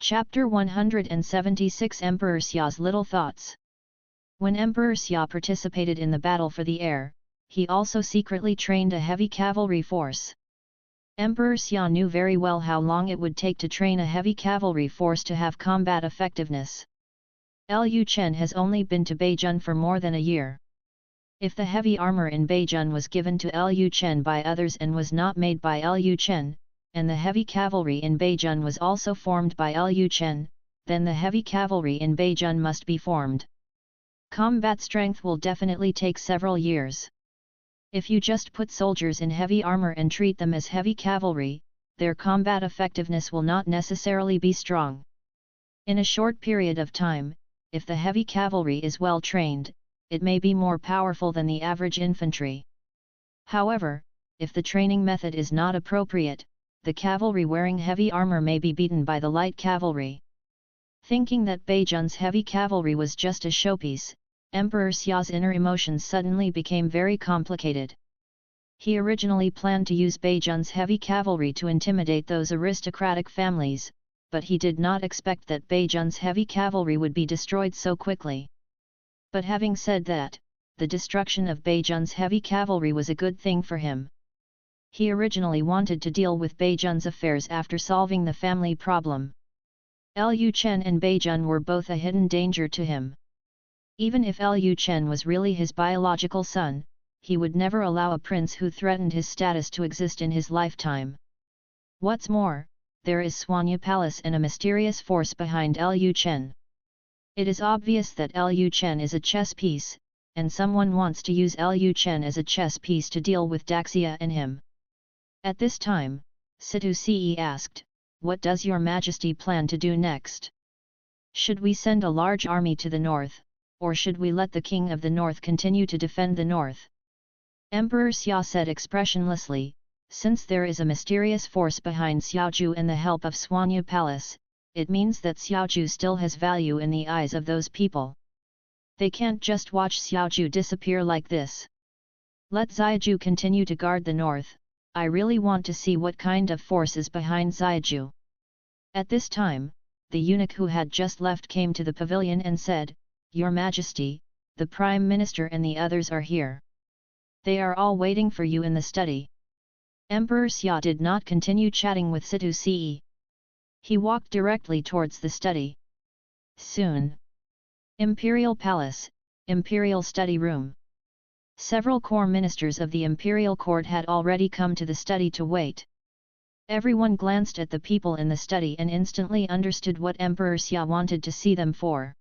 Chapter 176 Emperor Xia's Little Thoughts. When Emperor Xia participated in the battle for the air, he also secretly trained a heavy cavalry force. Emperor Xia knew very well how long it would take to train a heavy cavalry force to have combat effectiveness. Lu Chen has only been to Beijing for more than a year. If the heavy armor in Beijing was given to Lu Chen by others and was not made by Lu Chen, and the heavy cavalry in Beijing was also formed by Lu Chen, then the heavy cavalry in Beijing must be formed. Combat strength will definitely take several years. If you just put soldiers in heavy armor and treat them as heavy cavalry, their combat effectiveness will not necessarily be strong. In a short period of time, if the heavy cavalry is well trained, it may be more powerful than the average infantry. However, if the training method is not appropriate, the cavalry wearing heavy armor may be beaten by the light cavalry. Thinking that Beijing's heavy cavalry was just a showpiece, Emperor Xia's inner emotions suddenly became very complicated. He originally planned to use Beijing's heavy cavalry to intimidate those aristocratic families, but he did not expect that Beijing's heavy cavalry would be destroyed so quickly. But having said that, the destruction of Beijing's heavy cavalry was a good thing for him. He originally wanted to deal with Beijing's affairs after solving the family problem. Lu Chen and Beijing were both a hidden danger to him. Even if Lu Chen was really his biological son, he would never allow a prince who threatened his status to exist in his lifetime. What's more, there is Suanya Palace and a mysterious force behind Lu Chen. It is obvious that Lu Chen is a chess piece, and someone wants to use Lu Chen as a chess piece to deal with Daxia and him. At this time, Synopsis asked, "What does your majesty plan to do next? Should we send a large army to the north, or should we let the king of the north continue to defend the north?" Emperor Xia said expressionlessly, "Since there is a mysterious force behind Xiaoju and the help of Suanya Palace, it means that Xiaoju still has value in the eyes of those people. They can't just watch Xiaoju disappear like this. Let Xiaoju continue to guard the north. I really want to see what kind of force is behind Xiaoju." At this time, the eunuch who had just left came to the pavilion and said, "Your Majesty, the Prime Minister and the others are here. They are all waiting for you in the study." Emperor Xia did not continue chatting with Synopsis. He walked directly towards the study. Soon. Imperial Palace, Imperial Study Room. Several core ministers of the imperial court had already come to the study to wait. Everyone glanced at the people in the study and instantly understood what Emperor Xia wanted to see them for.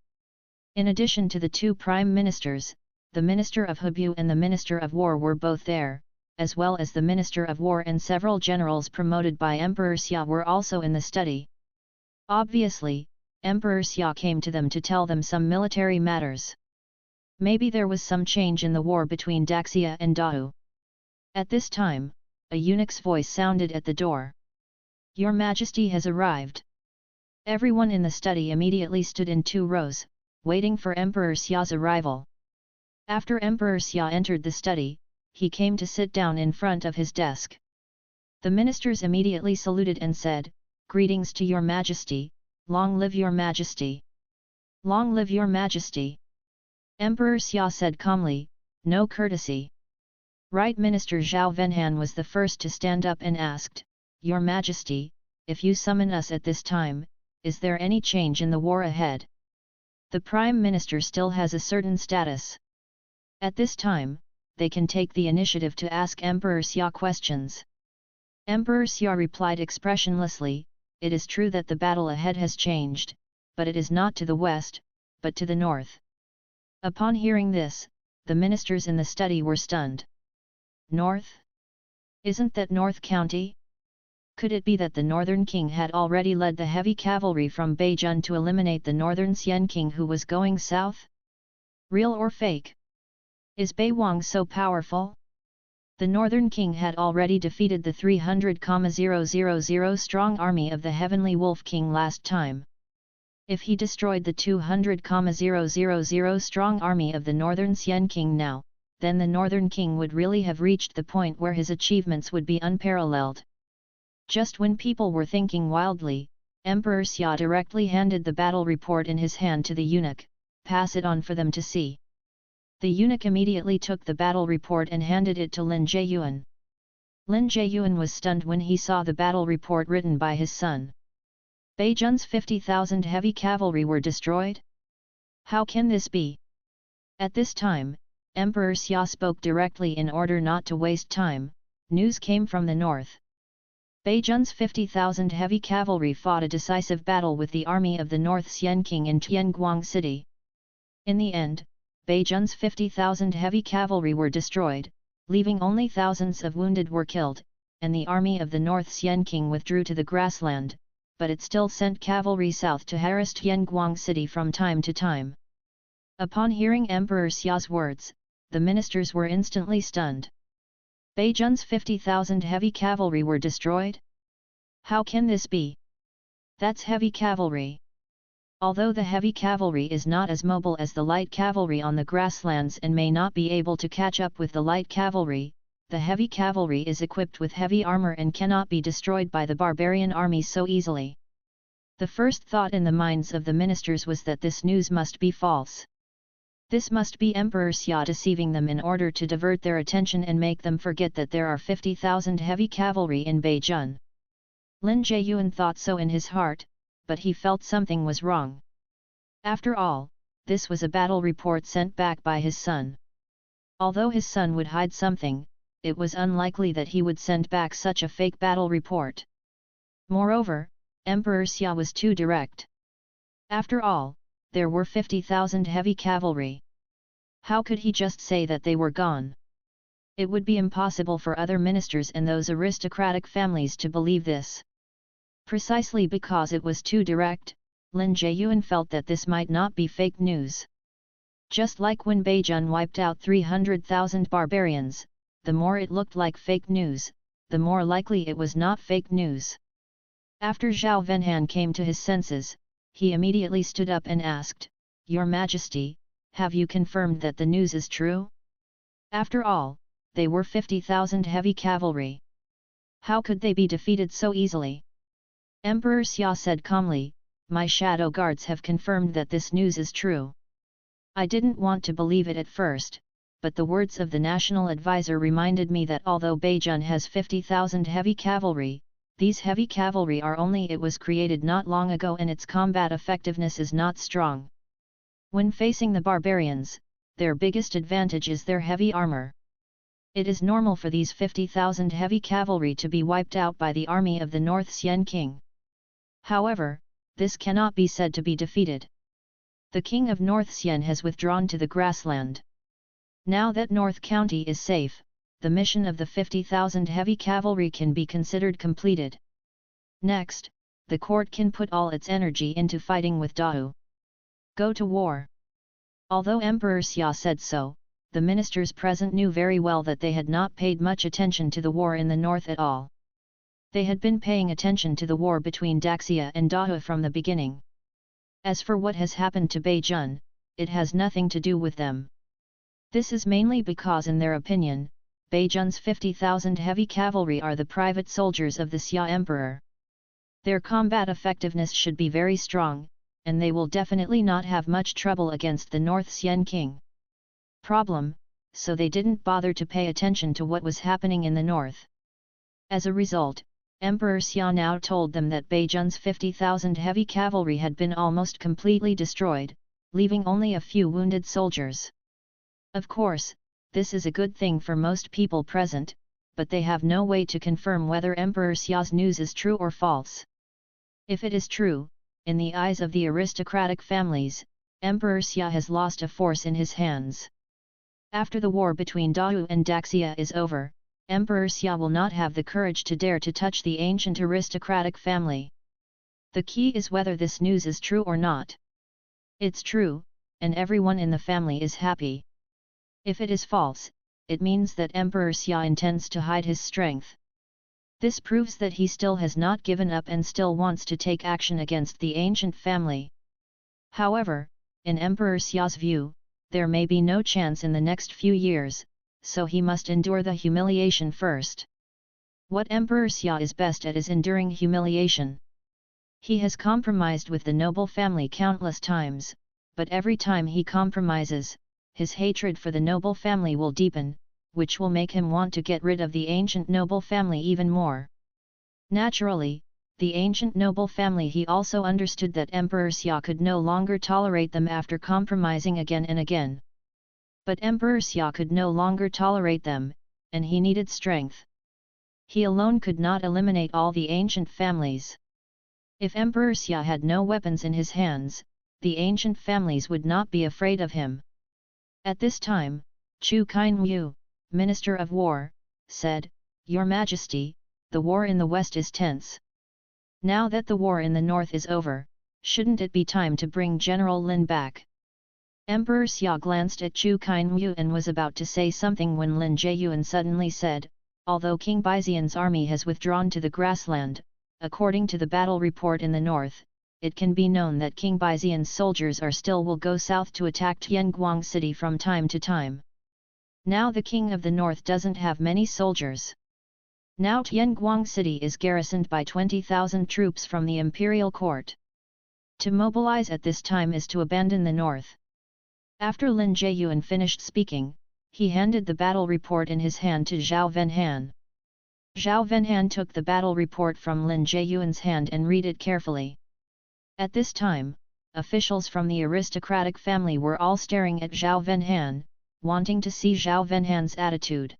In addition to the two prime ministers, the Minister of Hebu and the Minister of War were both there, as well as the Minister of War and several generals promoted by Emperor Xia were also in the study. Obviously, Emperor Xia came to them to tell them some military matters. Maybe there was some change in the war between Daxia and Dao. At this time, a eunuch's voice sounded at the door. "Your Majesty has arrived." Everyone in the study immediately stood in 2 rows, waiting for Emperor Xia's arrival. After Emperor Xia entered the study, he came to sit down in front of his desk. The ministers immediately saluted and said, "Greetings to your Majesty, long live your Majesty. Long live your Majesty." Emperor Xia said calmly, "No courtesy." Right Minister Zhao Venhan was the first to stand up and asked, "Your Majesty, if you summon us at this time, is there any change in the war ahead?" The Prime Minister still has a certain status. At this time, they can take the initiative to ask Emperor Xia questions. Emperor Xia replied expressionlessly, "It is true that the battle ahead has changed, but it is not to the west, but to the north." Upon hearing this, the ministers in the study were stunned. North? Isn't that North County? Could it be that the Northern King had already led the heavy cavalry from Beijing to eliminate the Northern Xian King who was going south? Real or fake? Is Beiwang so powerful? The Northern King had already defeated the 300,000 strong army of the Heavenly Wolf King last time. If he destroyed the 200,000 strong army of the Northern Xian King now, then the Northern King would really have reached the point where his achievements would be unparalleled. Just when people were thinking wildly, Emperor Xia directly handed the battle report in his hand to the eunuch, "Pass it on for them to see." The eunuch immediately took the battle report and handed it to Lin Jieyuan. Lin Jieyuan was stunned when he saw the battle report written by his son. Beijun's 50,000 heavy cavalry were destroyed? How can this be? At this time, Emperor Xia spoke directly in order not to waste time. News came from the north. Beijun's 50,000 heavy cavalry fought a decisive battle with the army of the North Xian King in Tianguang City. In the end, Beijun's 50,000 heavy cavalry were destroyed, leaving only thousands of wounded were killed, and the army of the North Xian King withdrew to the grassland, but it still sent cavalry south to harass Tianguang City from time to time. Upon hearing Emperor Xia's words, the ministers were instantly stunned. Beijun's 50,000 heavy cavalry were destroyed? How can this be? That's heavy cavalry. Although the heavy cavalry is not as mobile as the light cavalry on the grasslands and may not be able to catch up with the light cavalry, the heavy cavalry is equipped with heavy armor and cannot be destroyed by the barbarian army so easily. The first thought in the minds of the ministers was that this news must be false. This must be Emperor Xia deceiving them in order to divert their attention and make them forget that there are 50,000 heavy cavalry in Beijun. Lin Jieyuan thought so in his heart, but he felt something was wrong. After all, this was a battle report sent back by his son. Although his son would hide something, it was unlikely that he would send back such a fake battle report. Moreover, Emperor Xia was too direct. After all, there were 50,000 heavy cavalry. How could he just say that they were gone? It would be impossible for other ministers and those aristocratic families to believe this. Precisely because it was too direct, Lin Jieyuan felt that this might not be fake news. Just like when Beijun wiped out 300,000 barbarians, the more it looked like fake news, the more likely it was not fake news. After Zhao Venhan came to his senses, he immediately stood up and asked, "Your Majesty, have you confirmed that the news is true?" After all, they were 50,000 heavy cavalry. How could they be defeated so easily? Emperor Xia said calmly, "My shadow guards have confirmed that this news is true. I didn't want to believe it at first, but the words of the national advisor reminded me that although Beijun has 50,000 heavy cavalry, these heavy cavalry are only it was created not long ago and its combat effectiveness is not strong. When facing the barbarians, their biggest advantage is their heavy armor. It is normal for these 50,000 heavy cavalry to be wiped out by the army of the North Xian King. However, this cannot be said to be defeated. The king of North Xian has withdrawn to the grassland. Now that North County is safe, the mission of the 50,000 heavy cavalry can be considered completed. Next, the court can put all its energy into fighting with Dao. Go to war." Although Emperor Xia said so, the ministers present knew very well that they had not paid much attention to the war in the north at all. They had been paying attention to the war between Daxia and Dao from the beginning. As for what has happened to Beijun, it has nothing to do with them. This is mainly because in their opinion, Beijun's 50,000 heavy cavalry are the private soldiers of the Xia Emperor. Their combat effectiveness should be very strong, and they will definitely not have much trouble against the North Xian King. Problem, so they didn't bother to pay attention to what was happening in the north. As a result, Emperor Xia now told them that Beijun's 50,000 heavy cavalry had been almost completely destroyed, leaving only a few wounded soldiers. Of course, this is a good thing for most people present, but they have no way to confirm whether Emperor Xia's news is true or false. If it is true, in the eyes of the aristocratic families, Emperor Xia has lost a force in his hands. After the war between Dao and Daxia is over, Emperor Xia will not have the courage to dare to touch the ancient aristocratic family. The key is whether this news is true or not. It's true, and everyone in the family is happy. If it is false, it means that Emperor Xia intends to hide his strength. This proves that he still has not given up and still wants to take action against the ancient family. However, in Emperor Xia's view, there may be no chance in the next few years, so he must endure the humiliation first. What Emperor Xia is best at is enduring humiliation. He has compromised with the noble family countless times, but every time he compromises, his hatred for the noble family will deepen, which will make him want to get rid of the ancient noble family even more. Naturally, the ancient noble family, he also understood that Emperor Xia could no longer tolerate them after compromising again and again. But Emperor Xia could no longer tolerate them, and he needed strength. He alone could not eliminate all the ancient families. If Emperor Xia had no weapons in his hands, the ancient families would not be afraid of him. At this time, Chu Kainmu, Minister of War, said, "Your Majesty, the war in the west is tense. Now that the war in the north is over, shouldn't it be time to bring General Lin back?" Emperor Xia glanced at Chu Kainmu and was about to say something when Lin Jiayuan suddenly said, "Although King Baixian's army has withdrawn to the grassland, according to the battle report in the north, it can be known that King Baixian's soldiers will go south to attack Tianguang city from time to time. Now the king of the north doesn't have many soldiers. Now Tianguang city is garrisoned by 20,000 troops from the imperial court. To mobilize at this time is to abandon the north." After Lin Jiayuan finished speaking, he handed the battle report in his hand to Zhao Venhan. Zhao Venhan took the battle report from Lin Jiayuan's hand and read it carefully. At this time, officials from the aristocratic family were all staring at Zhao Venhan, wanting to see Zhao Venhan's attitude.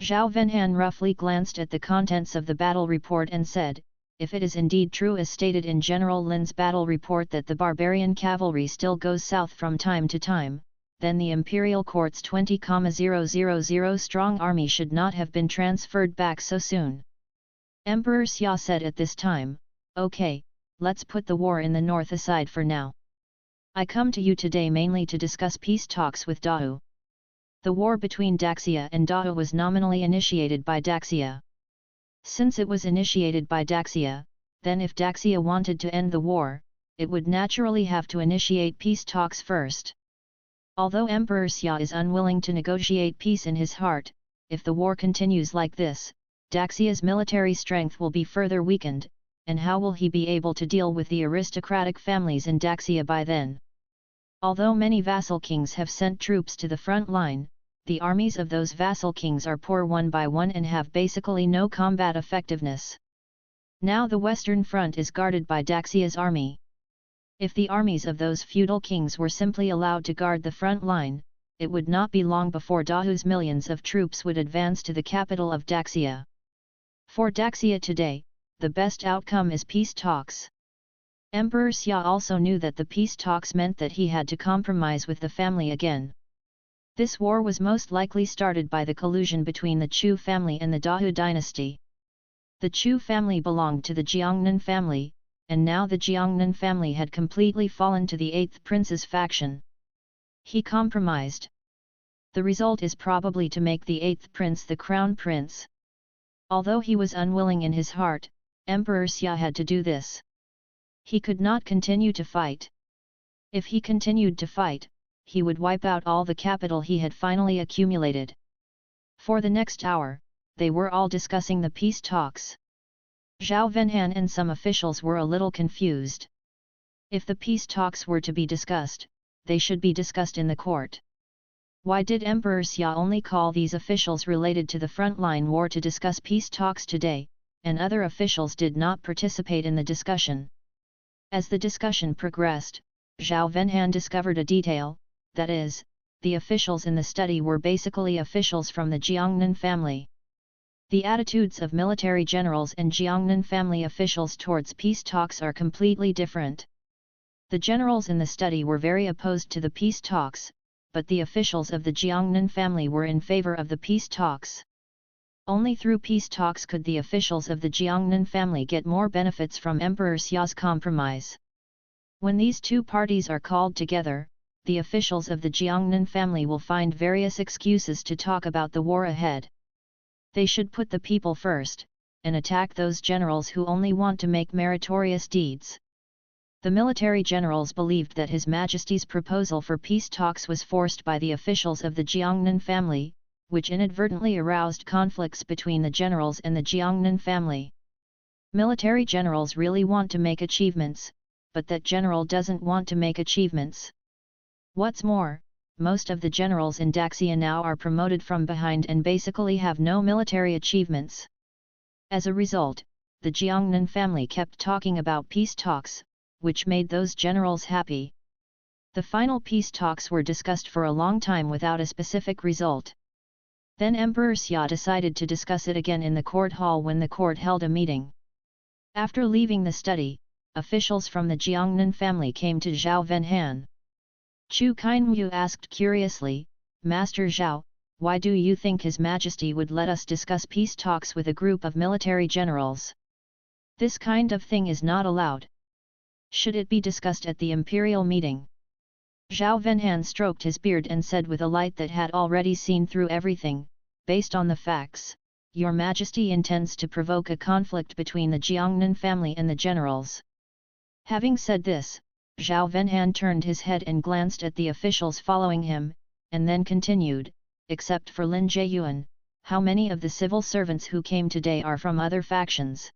Zhao Venhan roughly glanced at the contents of the battle report and said, "If it is indeed true as stated in General Lin's battle report that the barbarian cavalry still goes south from time to time, then the imperial court's 20,000 strong army should not have been transferred back so soon." Emperor Xia said at this time, "Okay, let's put the war in the north aside for now. I come to you today mainly to discuss peace talks with Dahou." The war between Daxia and Dahou was nominally initiated by Daxia. Since it was initiated by Daxia, then if Daxia wanted to end the war, it would naturally have to initiate peace talks first. Although Emperor Xia is unwilling to negotiate peace in his heart, if the war continues like this, Daxia's military strength will be further weakened, and how will he be able to deal with the aristocratic families in Daxia by then? Although many vassal kings have sent troops to the front line, the armies of those vassal kings are poor one by one and have basically no combat effectiveness. Now the western front is guarded by Daxia's army. If the armies of those feudal kings were simply allowed to guard the front line, it would not be long before Dahou's millions of troops would advance to the capital of Daxia. For Daxia today, the best outcome is peace talks. Emperor Xia also knew that the peace talks meant that he had to compromise with the family again. This war was most likely started by the collusion between the Chu family and the Dahou dynasty. The Chu family belonged to the Jiangnan family, and now the Jiangnan family had completely fallen to the 8th prince's faction. He compromised. The result is probably to make the 8th prince the crown prince. Although he was unwilling in his heart, Emperor Xia had to do this. He could not continue to fight. If he continued to fight, he would wipe out all the capital he had finally accumulated. For the next hour, they were all discussing the peace talks. Zhao Venhan and some officials were a little confused. If the peace talks were to be discussed, they should be discussed in the court. Why did Emperor Xia only call these officials related to the frontline war to discuss peace talks today, and other officials did not participate in the discussion? As the discussion progressed, Zhao Venhan discovered a detail, that is, the officials in the study were basically officials from the Jiangnan family. The attitudes of military generals and Jiangnan family officials towards peace talks are completely different. The generals in the study were very opposed to the peace talks, but the officials of the Jiangnan family were in favor of the peace talks. Only through peace talks could the officials of the Jiangnan family get more benefits from Emperor Xia's compromise. When these two parties are called together, the officials of the Jiangnan family will find various excuses to talk about the war ahead. They should put the people first, and attack those generals who only want to make meritorious deeds. The military generals believed that His Majesty's proposal for peace talks was forced by the officials of the Jiangnan family, which inadvertently aroused conflicts between the generals and the Jiangnan family. Military generals really want to make achievements, but that general doesn't want to make achievements. What's more, most of the generals in Daxia now are promoted from behind and basically have no military achievements. As a result, the Jiangnan family kept talking about peace talks, which made those generals happy. The final peace talks were discussed for a long time without a specific result. Then Emperor Xia decided to discuss it again in the court hall when the court held a meeting. After leaving the study, officials from the Jiangnan family came to Zhao Venhan. Chu Kainmu asked curiously, "Master Zhao, why do you think His Majesty would let us discuss peace talks with a group of military generals? This kind of thing is not allowed. Should it be discussed at the imperial meeting?" Zhao Venhan stroked his beard and said with a light that had already seen through everything, "Based on the facts, Your Majesty intends to provoke a conflict between the Jiangnan family and the generals." Having said this, Zhao Venhan turned his head and glanced at the officials following him, and then continued, "Except for Lin Jieyuan, how many of the civil servants who came today are from other factions?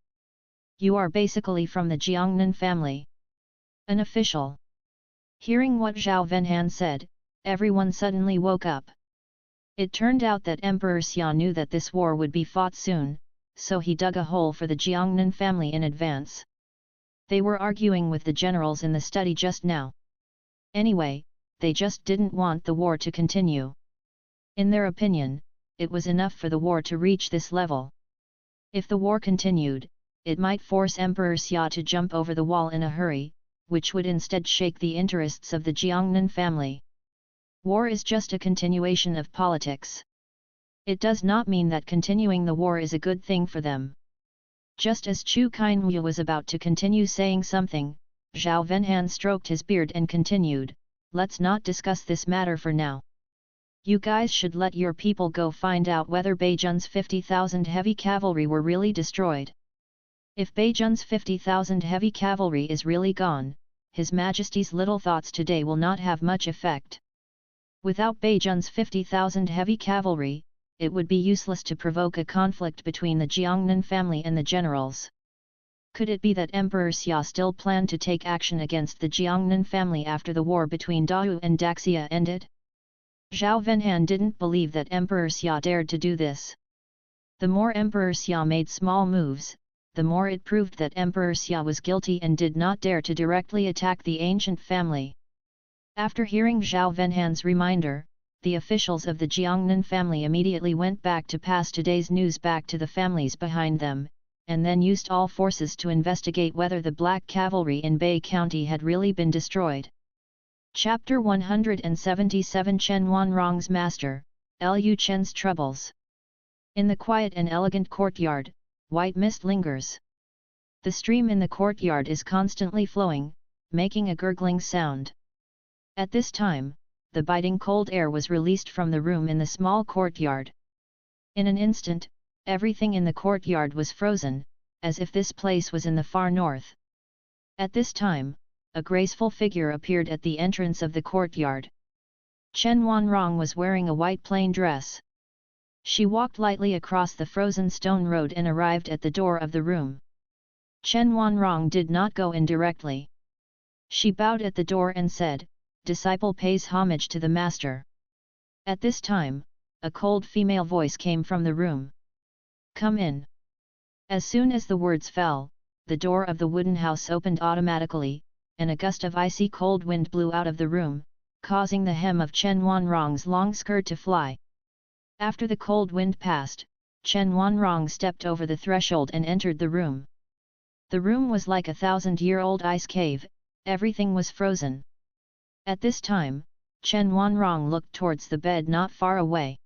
You are basically from the Jiangnan family." An official. Hearing what Zhao Venhan said, everyone suddenly woke up. It turned out that Emperor Xia knew that this war would be fought soon, so he dug a hole for the Jiangnan family in advance. They were arguing with the generals in the study just now. Anyway, they just didn't want the war to continue. In their opinion, it was enough for the war to reach this level. If the war continued, it might force Emperor Xia to jump over the wall in a hurry, which would instead shake the interests of the Jiangnan family. War is just a continuation of politics. It does not mean that continuing the war is a good thing for them. Just as Chu Kainmu was about to continue saying something, Zhao Venhan stroked his beard and continued, "Let's not discuss this matter for now. You guys should let your people go find out whether Beijun's 50,000 heavy cavalry were really destroyed. If Beijun's 50,000 heavy cavalry is really gone, His Majesty's little thoughts today will not have much effect. Without Beijun's 50,000 heavy cavalry, it would be useless to provoke a conflict between the Jiangnan family and the generals." Could it be that Emperor Xia still planned to take action against the Jiangnan family after the war between Dao and Daxia ended? Zhao Venhan didn't believe that Emperor Xia dared to do this. The more Emperor Xia made small moves, the more it proved that Emperor Xia was guilty and did not dare to directly attack the ancient family. After hearing Zhao Venhan's reminder, the officials of the Jiangnan family immediately went back to pass today's news back to the families behind them, and then used all forces to investigate whether the Black Cavalry in Bei County had really been destroyed. Chapter 177 Chen Wanrong's Master, Lu Chen's Troubles. In the quiet and elegant courtyard, white mist lingers. The stream in the courtyard is constantly flowing, making a gurgling sound. At this time, the biting cold air was released from the room in the small courtyard. In an instant, everything in the courtyard was frozen, as if this place was in the far north. At this time, a graceful figure appeared at the entrance of the courtyard. Chen Wanrong was wearing a white plain dress. She walked lightly across the frozen stone road and arrived at the door of the room. Chen Wanrong did not go in directly. She bowed at the door and said, "Disciple pays homage to the master." At this time, a cold female voice came from the room. "Come in." As soon as the words fell, the door of the wooden house opened automatically, and a gust of icy cold wind blew out of the room, causing the hem of Chen Wanrong's long skirt to fly. After the cold wind passed, Chen Wanrong stepped over the threshold and entered the room. The room was like a 1,000-year-old ice cave, everything was frozen. At this time, Chen Wanrong looked towards the bed not far away.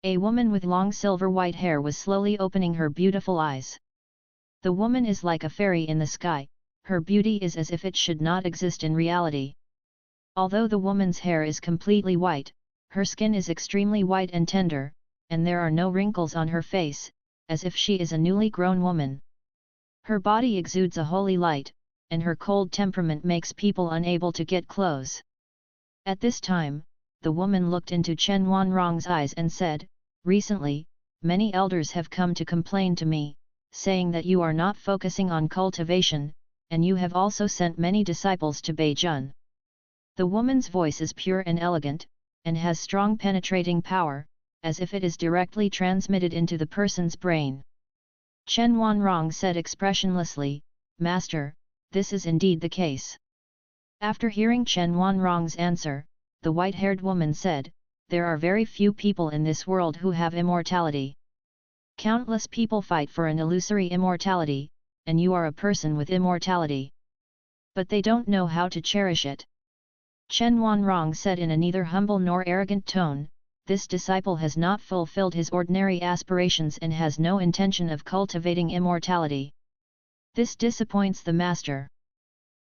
A woman with long silver white hair was slowly opening her beautiful eyes. The woman is like a fairy in the sky, her beauty is as if it should not exist in reality. Although the woman's hair is completely white, her skin is extremely white and tender, and there are no wrinkles on her face, as if she is a newly grown woman. Her body exudes a holy light, and her cold temperament makes people unable to get close. At this time, the woman looked into Chen Wanrong's eyes and said, "Recently, many elders have come to complain to me, saying that you are not focusing on cultivation, and you have also sent many disciples to Beijun. The woman's voice is pure and elegant, and has strong penetrating power, as if it is directly transmitted into the person's brain. Chen Wanrong said expressionlessly, "Master, this is indeed the case." After hearing Chen Wanrong's answer, the white-haired woman said, "There are very few people in this world who have immortality. Countless people fight for an illusory immortality, and you are a person with immortality. But they don't know how to cherish it." Chen Wanrong said in a neither humble nor arrogant tone, "This disciple has not fulfilled his ordinary aspirations and has no intention of cultivating immortality. This disappoints the master."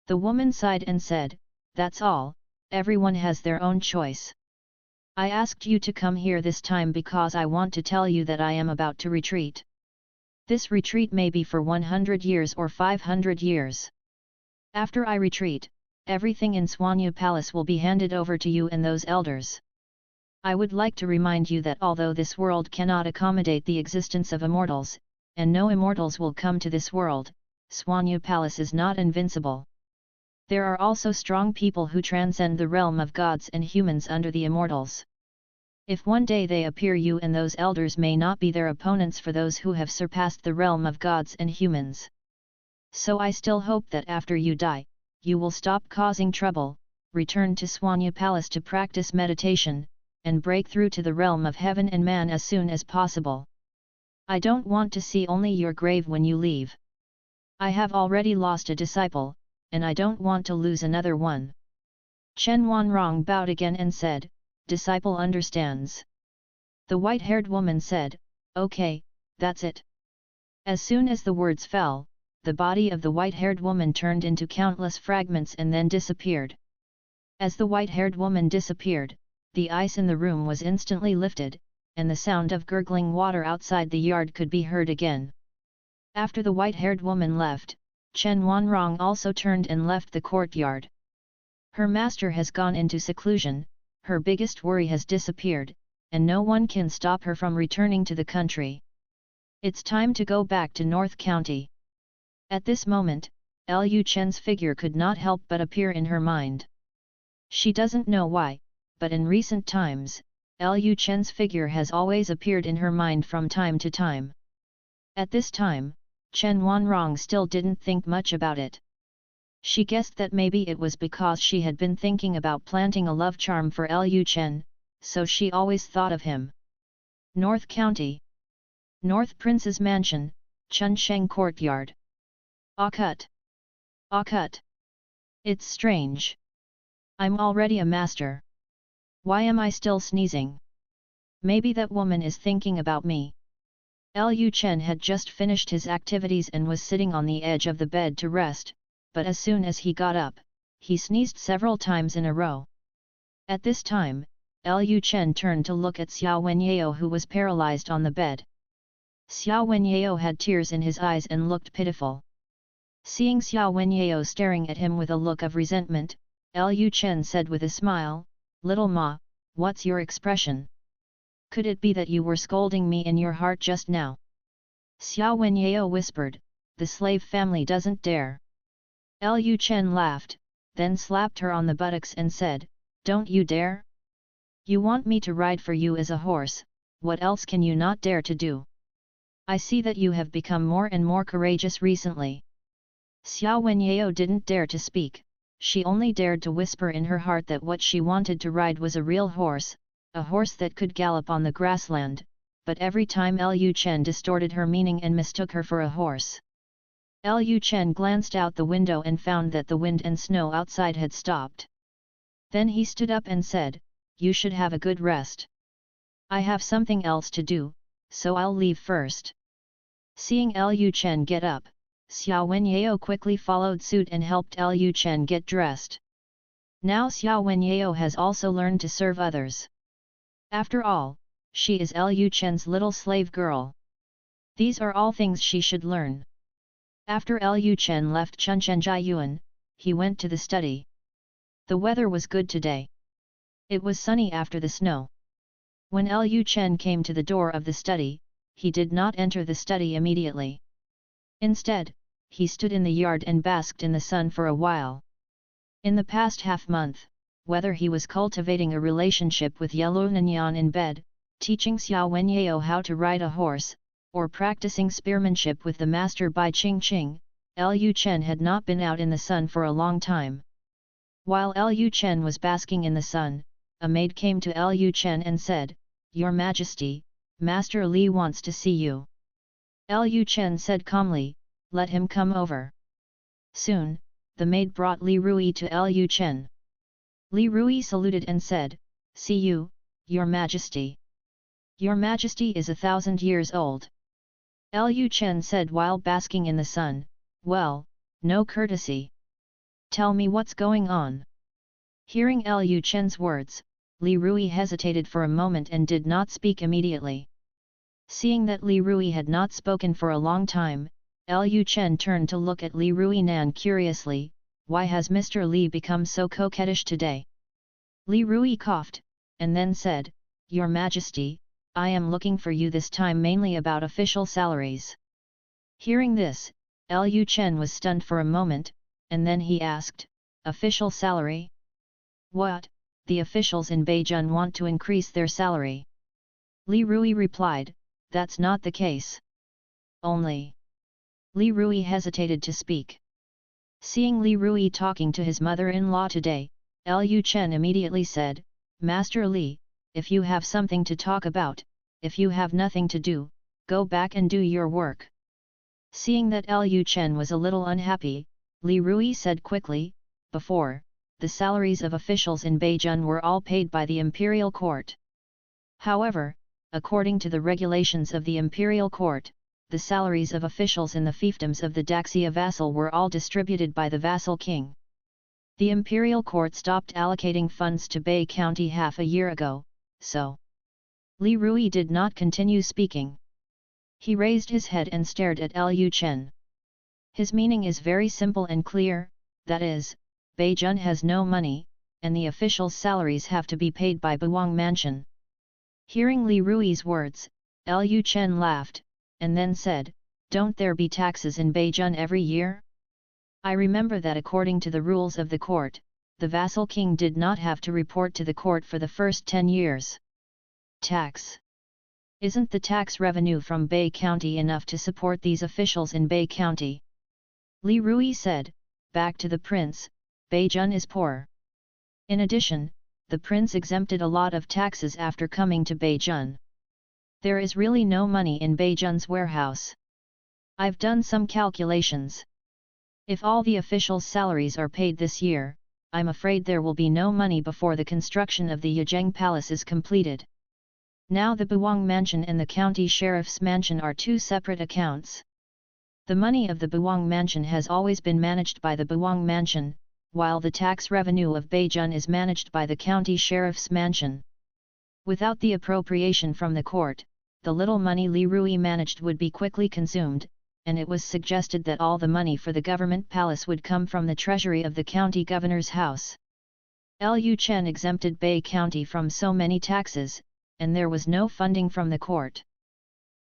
The woman sighed and said, "That's all, everyone has their own choice. I asked you to come here this time because I want to tell you that I am about to retreat. This retreat may be for 100 years or 500 years. After I retreat, everything in Swanyu Palace will be handed over to you and those elders. I would like to remind you that although this world cannot accommodate the existence of immortals, and no immortals will come to this world, Swanyu Palace is not invincible. There are also strong people who transcend the realm of gods and humans under the immortals. If one day they appear, you and those elders may not be their opponents for those who have surpassed the realm of gods and humans. So I still hope that after you die, you will stop causing trouble, return to Swanyu Palace to practice meditation, and break through to the realm of heaven and man as soon as possible. I don't want to see only your grave when you leave. I have already lost a disciple, and I don't want to lose another one." Chen Wanrong bowed again and said, "Disciple understands." The white-haired woman said, "Okay, that's it." As soon as the words fell, the body of the white-haired woman turned into countless fragments and then disappeared. As the white-haired woman disappeared, the ice in the room was instantly lifted, and the sound of gurgling water outside the yard could be heard again. After the white-haired woman left, Chen Wanrong also turned and left the courtyard. Her master has gone into seclusion, her biggest worry has disappeared, and no one can stop her from returning to the country. It's time to go back to North County. At this moment, Lu Chen's figure could not help but appear in her mind. She doesn't know why, but in recent times, Lu Chen's figure has always appeared in her mind from time to time. At this time, Chen Wanrong still didn't think much about it. She guessed that maybe it was because she had been thinking about planting a love charm for Lu Chen, so she always thought of him. North County. North Prince's Mansion, Chunsheng Courtyard. Akut. Akut. It's strange. I'm already a master. Why am I still sneezing? Maybe that woman is thinking about me. Lu Chen had just finished his activities and was sitting on the edge of the bed to rest, but as soon as he got up, he sneezed several times in a row. At this time, Lu Chen turned to look at Xiao Wenyao, who was paralyzed on the bed. Xiao Wenyao had tears in his eyes and looked pitiful. Seeing Xiao Wenyao staring at him with a look of resentment, Lu Chen said with a smile, "Little Ma, what's your expression? Could it be that you were scolding me in your heart just now?" Xiao Wenyao whispered, "The slave family doesn't dare." Lu Chen laughed, then slapped her on the buttocks and said, "Don't you dare? You want me to ride for you as a horse, what else can you not dare to do? I see that you have become more and more courageous recently." Xiao Wenyao didn't dare to speak, she only dared to whisper in her heart that what she wanted to ride was a real horse, a horse that could gallop on the grassland, but every time Lu Chen distorted her meaning and mistook her for a horse. Lu Chen glanced out the window and found that the wind and snow outside had stopped. Then he stood up and said, "You should have a good rest. I have something else to do, so I'll leave first." Seeing Lu Chen get up, Xiao Wenyao quickly followed suit and helped Lu Chen get dressed. Now Xiao Wenyao has also learned to serve others. After all, she is Lu Chen's little slave girl. These are all things she should learn. After Lu Chen left Chunchen Jiayuan, he went to the study. The weather was good today. It was sunny after the snow. When Lu Chen came to the door of the study, he did not enter the study immediately. Instead, he stood in the yard and basked in the sun for a while. In the past half-month, whether he was cultivating a relationship with Yellow Nyan in bed, teaching Xiao Wenyao how to ride a horse, or practicing spearmanship with the master Bai Ching Ching, Lu Chen had not been out in the sun for a long time. While Lu Chen was basking in the sun, a maid came to Lu Chen and said, "Your Majesty, Master Li wants to see you." Lu Chen said calmly, "Let him come over." Soon, the maid brought Li Rui to Lu Chen. Li Rui saluted and said, "See you, Your Majesty." "Your Majesty is 1,000 years old." Lu Chen said while basking in the sun, "Well, no courtesy. Tell me what's going on." Hearing Lu Chen's words, Li Rui hesitated for a moment and did not speak immediately. Seeing that Li Rui had not spoken for a long time, Lu Chen turned to look at Li Rui Nan curiously. "Why has Mr. Li become so coquettish today?" Li Rui coughed, and then said, "Your Majesty, I am looking for you this time mainly about official salaries." Hearing this, Lu Chen was stunned for a moment, and then he asked, "Official salary? What, the officials in Beijing want to increase their salary?" Li Rui replied, "That's not the case. Only..." Li Rui hesitated to speak. Seeing Li Rui talking to his mother-in-law today, Lu Chen immediately said, "Master Li, if you have something to talk about, if you have nothing to do, go back and do your work." Seeing that Lu Chen was a little unhappy, Li Rui said quickly, "Before, the salaries of officials in Beijing were all paid by the imperial court. However, according to the regulations of the imperial court, the salaries of officials in the fiefdoms of the Daxia vassal were all distributed by the vassal king. The imperial court stopped allocating funds to Bei County half a year ago, so..." Li Rui did not continue speaking. He raised his head and stared at Lu Chen. His meaning is very simple and clear, that is, Beijing has no money, and the officials' salaries have to be paid by Buwang Mansion. Hearing Li Rui's words, Lu Chen laughed, and then said, "Don't there be taxes in Beijing every year? I remember that according to the rules of the court, the vassal king did not have to report to the court for the first 10 years. Tax? Isn't the tax revenue from Bei County enough to support these officials in Bei County?" Li Rui said, "Back to the prince, Beijing is poor. In addition, the prince exempted a lot of taxes after coming to Beijing. There is really no money in Beijing's warehouse. I've done some calculations. If all the officials' salaries are paid this year, I'm afraid there will be no money before the construction of the Yizheng Palace is completed. Now the Buwang Mansion and the County Sheriff's Mansion are two separate accounts. The money of the Buwang Mansion has always been managed by the Buwang Mansion, while the tax revenue of Beijing is managed by the County Sheriff's Mansion. Without the appropriation from the court, the little money Li Rui managed would be quickly consumed, and it was suggested that all the money for the government palace would come from the treasury of the county governor's house. Lu Chen exempted Bei County from so many taxes, and there was no funding from the court.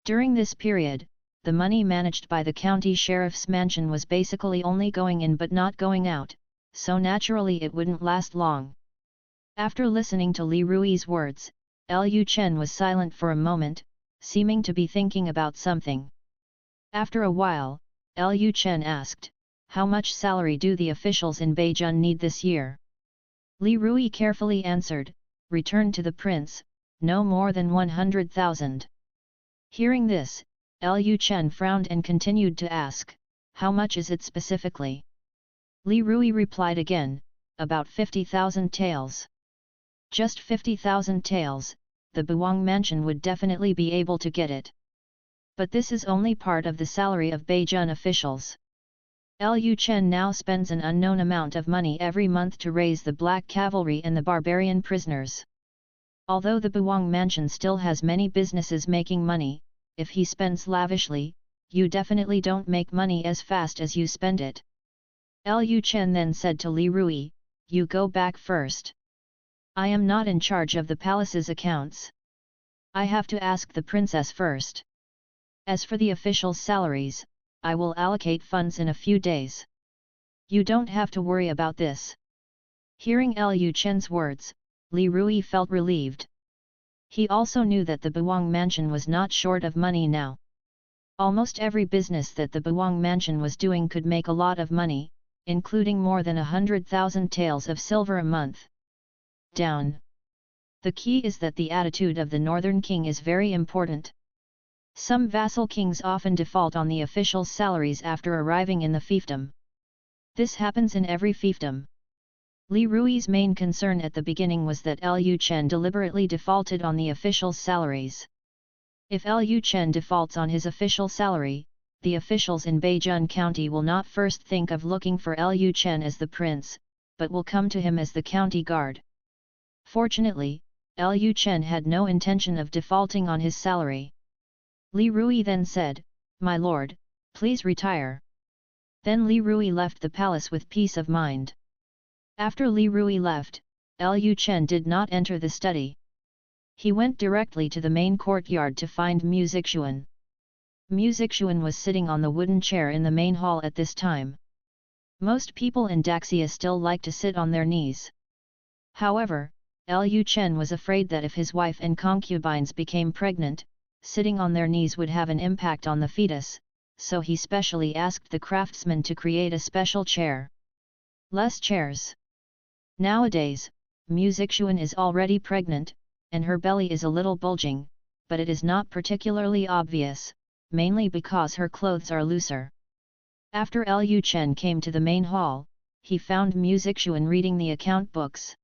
During this period, the money managed by the county sheriff's mansion was basically only going in but not going out, so naturally it wouldn't last long. After listening to Li Rui's words, Lu Chen was silent for a moment, seeming to be thinking about something. After a while, Lu Chen asked, "How much salary do the officials in Beijing need this year?" Li Rui carefully answered, "Return to the prince, no more than 100,000. Hearing this, Lu Chen frowned and continued to ask, "How much is it specifically?" Li Rui replied again, "About 50,000 taels." Just 50,000 taels, the Buwang Mansion would definitely be able to get it. But this is only part of the salary of Beijing officials. Lu Chen now spends an unknown amount of money every month to raise the black cavalry and the barbarian prisoners. Although the Buwang Mansion still has many businesses making money, if he spends lavishly, you definitely don't make money as fast as you spend it. Lu Chen then said to Li Rui, "You go back first. I am not in charge of the palace's accounts. I have to ask the princess first. As for the officials' salaries, I will allocate funds in a few days. You don't have to worry about this. Hearing Lu Chen's words, Li Rui felt relieved. He also knew that the Buwang mansion was not short of money now. Almost every business that the Buwang mansion was doing could make a lot of money, including more than 100,000 taels of silver a month. Down. The key is that the attitude of the northern king is very important. Some vassal kings often default on the officials' salaries after arriving in the fiefdom. This happens in every fiefdom. Li Rui's main concern at the beginning was that Lu Chen deliberately defaulted on the officials' salaries. If Lu Chen defaults on his official salary, the officials in Beijun County will not first think of looking for Lu Chen as the prince, but will come to him as the county guard. Fortunately, Lu Chen had no intention of defaulting on his salary. Li Rui then said, "My lord, please retire." Then Li Rui left the palace with peace of mind. After Li Rui left, Lu Chen did not enter the study. He went directly to the main courtyard to find Mu Zixuan. Mu Zixuan was sitting on the wooden chair in the main hall at this time. Most people in Daxia still like to sit on their knees. However, Lu Chen was afraid that if his wife and concubines became pregnant, sitting on their knees would have an impact on the fetus, so he specially asked the craftsman to create a special chair. Less chairs. Nowadays, Mu Zixuan is already pregnant, and her belly is a little bulging, but it is not particularly obvious, mainly because her clothes are looser. After Lu Chen came to the main hall, he found Mu Zixuan reading the account books.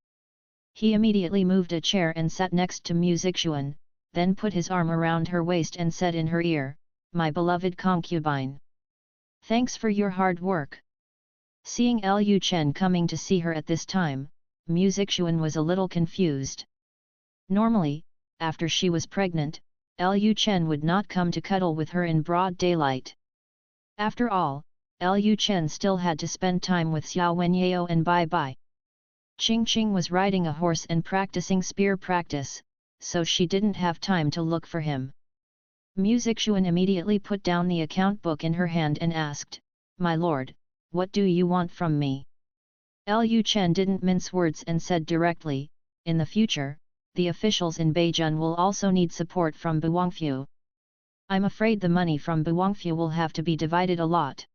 He immediately moved a chair and sat next to Mu Zixuan, then put his arm around her waist and said in her ear, "My beloved concubine. Thanks for your hard work." Seeing Lu Chen coming to see her at this time, Mu Zixuan was a little confused. Normally, after she was pregnant, Lu Chen would not come to cuddle with her in broad daylight. After all, Lu Chen still had to spend time with Xiao Wenyao and Bai Bai. Qing Qing was riding a horse and practicing spear practice, so she didn't have time to look for him. Mu Zixuan immediately put down the account book in her hand and asked, "My lord, what do you want from me?" Lu Chen didn't mince words and said directly, "In the future, the officials in Beijun will also need support from Buwangfu. I'm afraid the money from Buwangfu will have to be divided a lot."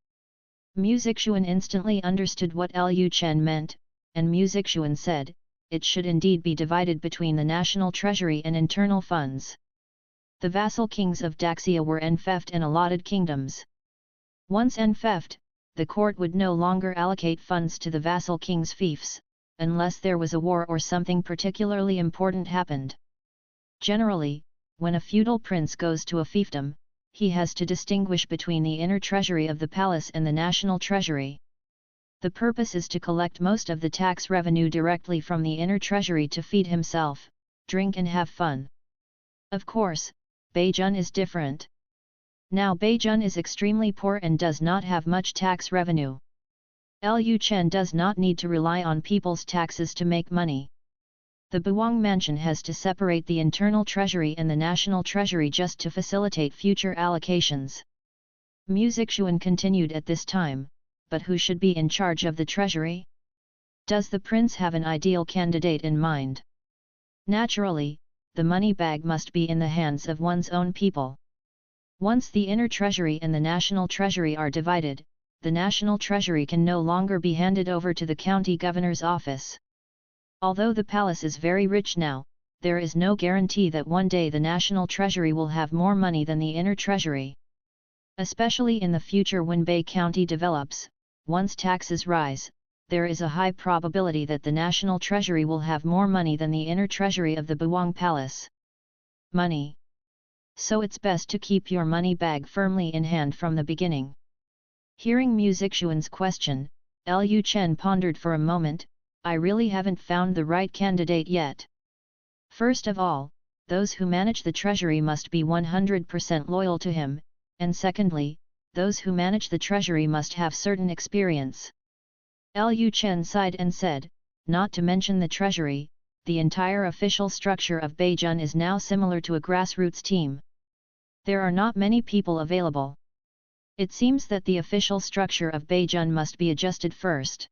Mu Zixuan instantly understood what Lu Chen meant, and Mu Zixuan said, "It should indeed be divided between the national treasury and internal funds." The vassal kings of Daxia were enfeoffed and allotted kingdoms. Once enfeoffed, the court would no longer allocate funds to the vassal kings' fiefs, unless there was a war or something particularly important happened. Generally, when a feudal prince goes to a fiefdom, he has to distinguish between the inner treasury of the palace and the national treasury. The purpose is to collect most of the tax revenue directly from the inner treasury to feed himself, drink and have fun. Of course, Beijun is different. Now Beijun is extremely poor and does not have much tax revenue. Lu Chen does not need to rely on people's taxes to make money. The Buwang mansion has to separate the internal treasury and the national treasury just to facilitate future allocations. Mu Zixuan continued at this time, "But who should be in charge of the treasury? Does the prince have an ideal candidate in mind?" Naturally, the money bag must be in the hands of one's own people. Once the inner treasury and the national treasury are divided, the national treasury can no longer be handed over to the county governor's office. Although the palace is very rich now, there is no guarantee that one day the national treasury will have more money than the inner treasury. Especially in the future when Bay County develops, once taxes rise, there is a high probability that the national treasury will have more money than the inner treasury of the Buwang Palace. Money. So it's best to keep your money bag firmly in hand from the beginning. Hearing Mu Zixuan's question, Lu Chen pondered for a moment, "I really haven't found the right candidate yet. First of all, those who manage the treasury must be 100% loyal to him, and secondly, those who manage the treasury must have certain experience." Lu Chen sighed and said, "Not to mention the treasury, the entire official structure of Beijun is now similar to a grassroots team. There are not many people available. It seems that the official structure of Beijun must be adjusted first.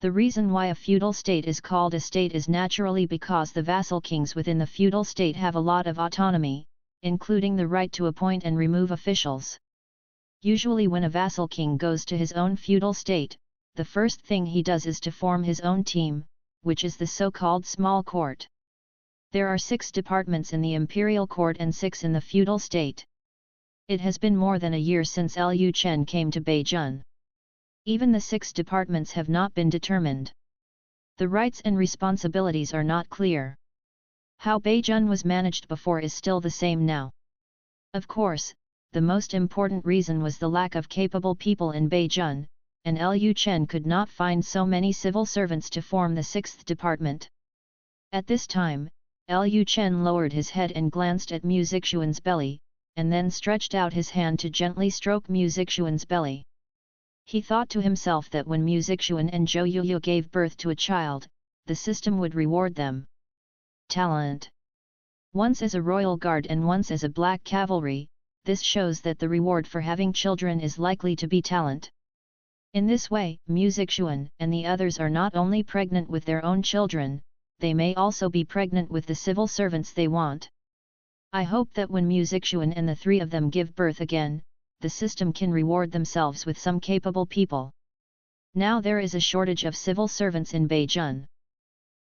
The reason why a feudal state is called a state is naturally because the vassal kings within the feudal state have a lot of autonomy, including the right to appoint and remove officials. Usually when a vassal king goes to his own feudal state, the first thing he does is to form his own team, which is the so-called small court. There are 6 departments in the imperial court and 6 in the feudal state. It has been more than a year since Lu Chen came to Beijun. Even the 6 departments have not been determined. The rights and responsibilities are not clear. How Beijun was managed before is still the same now. Of course, the most important reason was the lack of capable people in Beijun, and Lu Chen could not find so many civil servants to form the 6th department. At this time, Lu Chen lowered his head and glanced at Mu Zixuan's belly, and then stretched out his hand to gently stroke Mu Zixuan's belly. He thought to himself that when Mu Zixuan and Zhou Yuyu gave birth to a child, the system would reward them. Talent. Once as a royal guard and once as a black cavalry, this shows that the reward for having children is likely to be talent. In this way, Mu Zixuan and the others are not only pregnant with their own children, they may also be pregnant with the civil servants they want. I hope that when Mu Zixuan and the 3 of them give birth again, the system can reward themselves with some capable people. Now there is a shortage of civil servants in Beijun.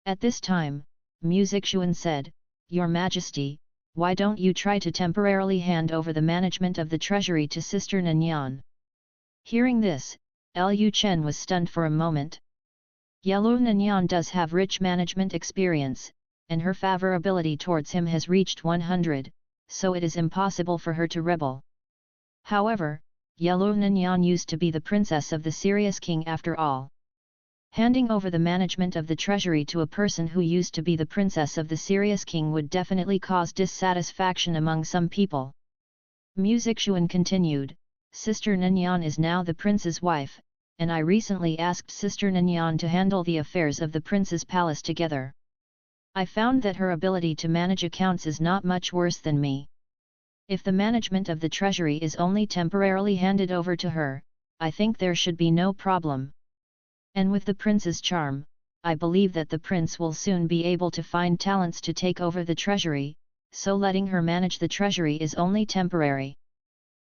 At this time, Mu Zixuan said, "Your Majesty, why don't you try to temporarily hand over the management of the treasury to Sister Nanyang?" Hearing this, Lu Chen was stunned for a moment. Yellow Nanyang does have rich management experience, and her favorability towards him has reached 100, so it is impossible for her to rebel. However, Yellow Nanyang used to be the princess of the serious king after all. Handing over the management of the treasury to a person who used to be the princess of the serious king would definitely cause dissatisfaction among some people. Mu Zixuan continued, "Sister Nanyang is now the prince's wife, and I recently asked Sister Nanyang to handle the affairs of the prince's palace together. I found that her ability to manage accounts is not much worse than me. If the management of the treasury is only temporarily handed over to her, I think there should be no problem. And with the prince's charm, I believe that the prince will soon be able to find talents to take over the treasury, so letting her manage the treasury is only temporary.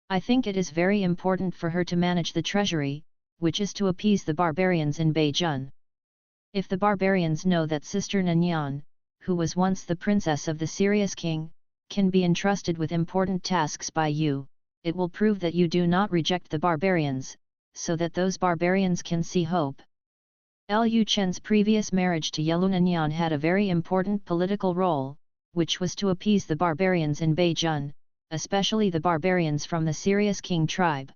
I think it is very important for her to manage the treasury, which is to appease the barbarians in Beijun. If the barbarians know that Sister Nanyang, who was once the princess of the serious king, can be entrusted with important tasks by you, it will prove that you do not reject the barbarians, so that those barbarians can see hope." Lu Chen's previous marriage to Yellow Nanyang had a very important political role, which was to appease the barbarians in Beijun, especially the barbarians from the serious king tribe.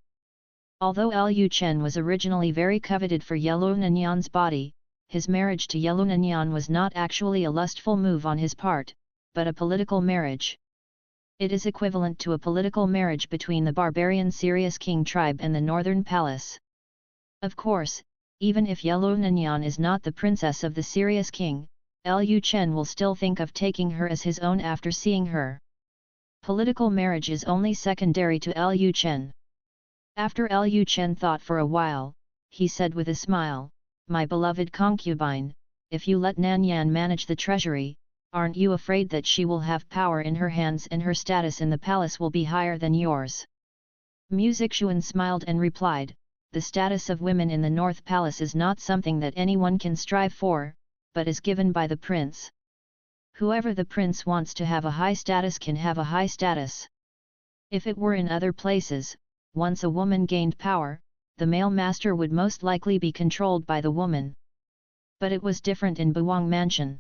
Although Lu Chen was originally very coveted for Yellow Nanyang's body, his marriage to Yellow Nanyang was not actually a lustful move on his part, but a political marriage. It is equivalent to a political marriage between the barbarian serious king tribe and the northern palace. Of course, even if Yellow Nanyang is not the princess of the serious king, Lu Chen will still think of taking her as his own after seeing her. Political marriage is only secondary to Lu Chen. After Lu Chen thought for a while, he said with a smile, "My beloved concubine, if you let Nanyang manage the treasury, aren't you afraid that she will have power in her hands and her status in the palace will be higher than yours?" Mu Zixuan smiled and replied, "The status of women in the North Palace is not something that anyone can strive for, but is given by the prince. Whoever the prince wants to have a high status can have a high status. If it were in other places, once a woman gained power, the male master would most likely be controlled by the woman. But it was different in Buwang Mansion.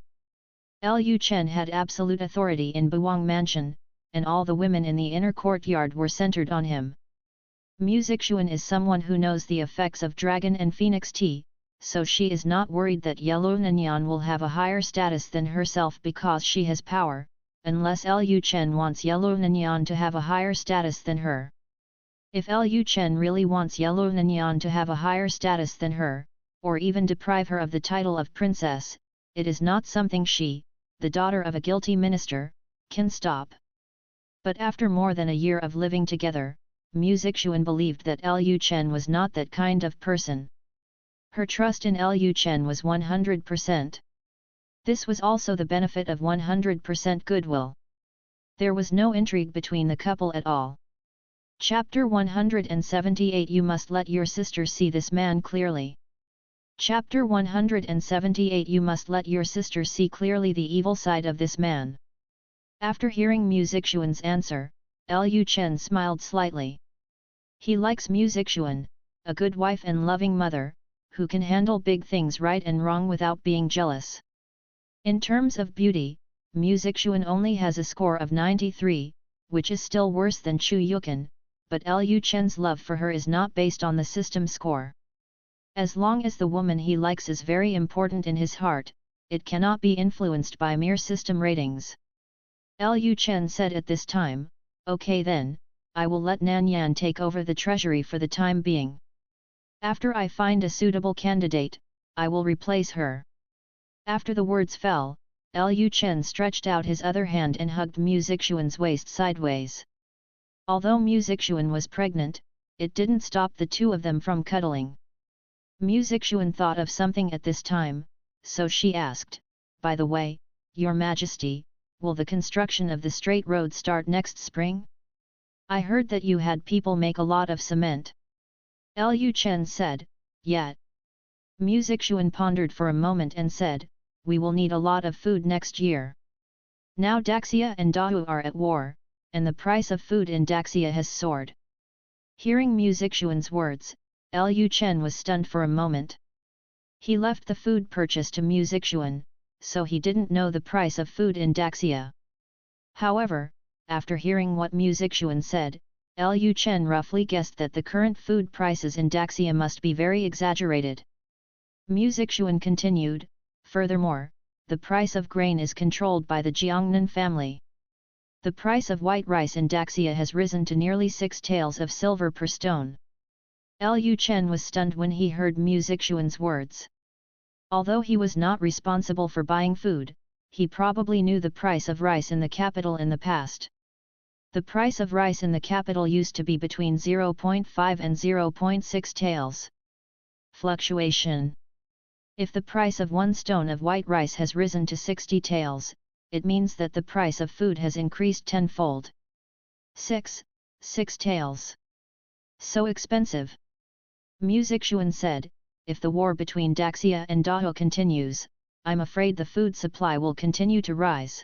Lu Chen had absolute authority in Buwang Mansion, and all the women in the inner courtyard were centered on him. Mu Zixuan is someone who knows the effects of dragon and phoenix tea, so she is not worried that Yellow Nanyang will have a higher status than herself because she has power, unless Lu Chen wants Yellow Nanyang to have a higher status than her. If Lu Chen really wants Yellow Nanyang to have a higher status than her, or even deprive her of the title of princess, it is not something she, the daughter of a guilty minister, can stop. But after more than a year of living together, Mu Zixuan believed that Lu Chen was not that kind of person. Her trust in Lu Chen was 100%. This was also the benefit of 100% goodwill. There was no intrigue between the couple at all. Chapter 178 You must let your sister see this man clearly. Chapter 178 You must let your sister see clearly the evil side of this man. After hearing Mu Zixuan's answer, Lu Chen smiled slightly. He likes Mu Zixuan, a good wife and loving mother, who can handle big things right and wrong without being jealous. In terms of beauty, Mu Zixuan only has a score of 93, which is still worse than Chu Yukan, but Lu Chen's love for her is not based on the system score. As long as the woman he likes is very important in his heart, it cannot be influenced by mere system ratings. Lu Chen said at this time, "Okay then, I will let Nan Yan take over the treasury for the time being. After I find a suitable candidate, I will replace her." After the words fell, Lu Chen stretched out his other hand and hugged Mu Zixuan's waist sideways. Although Mu Zixuan was pregnant, it didn't stop the two of them from cuddling. Mu Zixuan thought of something at this time, so she asked, "By the way, Your Majesty, will the construction of the straight road start next spring? I heard that you had people make a lot of cement." Lu Chen said, "Yet." Mu Zixuan pondered for a moment and said, "We will need a lot of food next year. Now Daxia and Dahu are at war, and the price of food in Daxia has soared." Hearing Mu Zixuan's words, Lu Chen was stunned for a moment. He left the food purchase to Mu Zixuan, so he didn't know the price of food in Daxia. However, after hearing what Mu Zixuan said, Lu Chen roughly guessed that the current food prices in Daxia must be very exaggerated. Mu Zixuan continued, "Furthermore, the price of grain is controlled by the Jiangnan family. The price of white rice in Daxia has risen to nearly 6 taels of silver per stone." Lu Chen was stunned when he heard Mu Zixuan's words. Although he was not responsible for buying food, he probably knew the price of rice in the capital in the past. The price of rice in the capital used to be between 0.5 and 0.6 taels. Fluctuation. If the price of 1 stone of white rice has risen to 60 taels, it means that the price of food has increased tenfold. 6 taels. So expensive. Mu Zixuan said, "If the war between Daxia and Dahu continues, I'm afraid the food supply will continue to rise.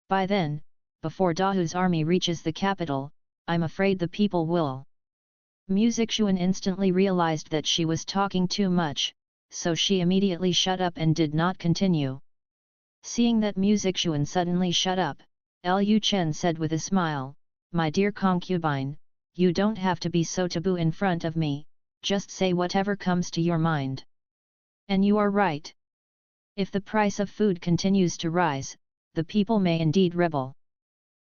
By then, before Dahu's army reaches the capital, I'm afraid the people will." Mu Zixuan instantly realized that she was talking too much, so she immediately shut up and did not continue. Seeing that Mu Zixuan suddenly shut up, Lu Chen said with a smile, "My dear concubine, you don't have to be so taboo in front of me, just say whatever comes to your mind. And you are right. If the price of food continues to rise, the people may indeed rebel.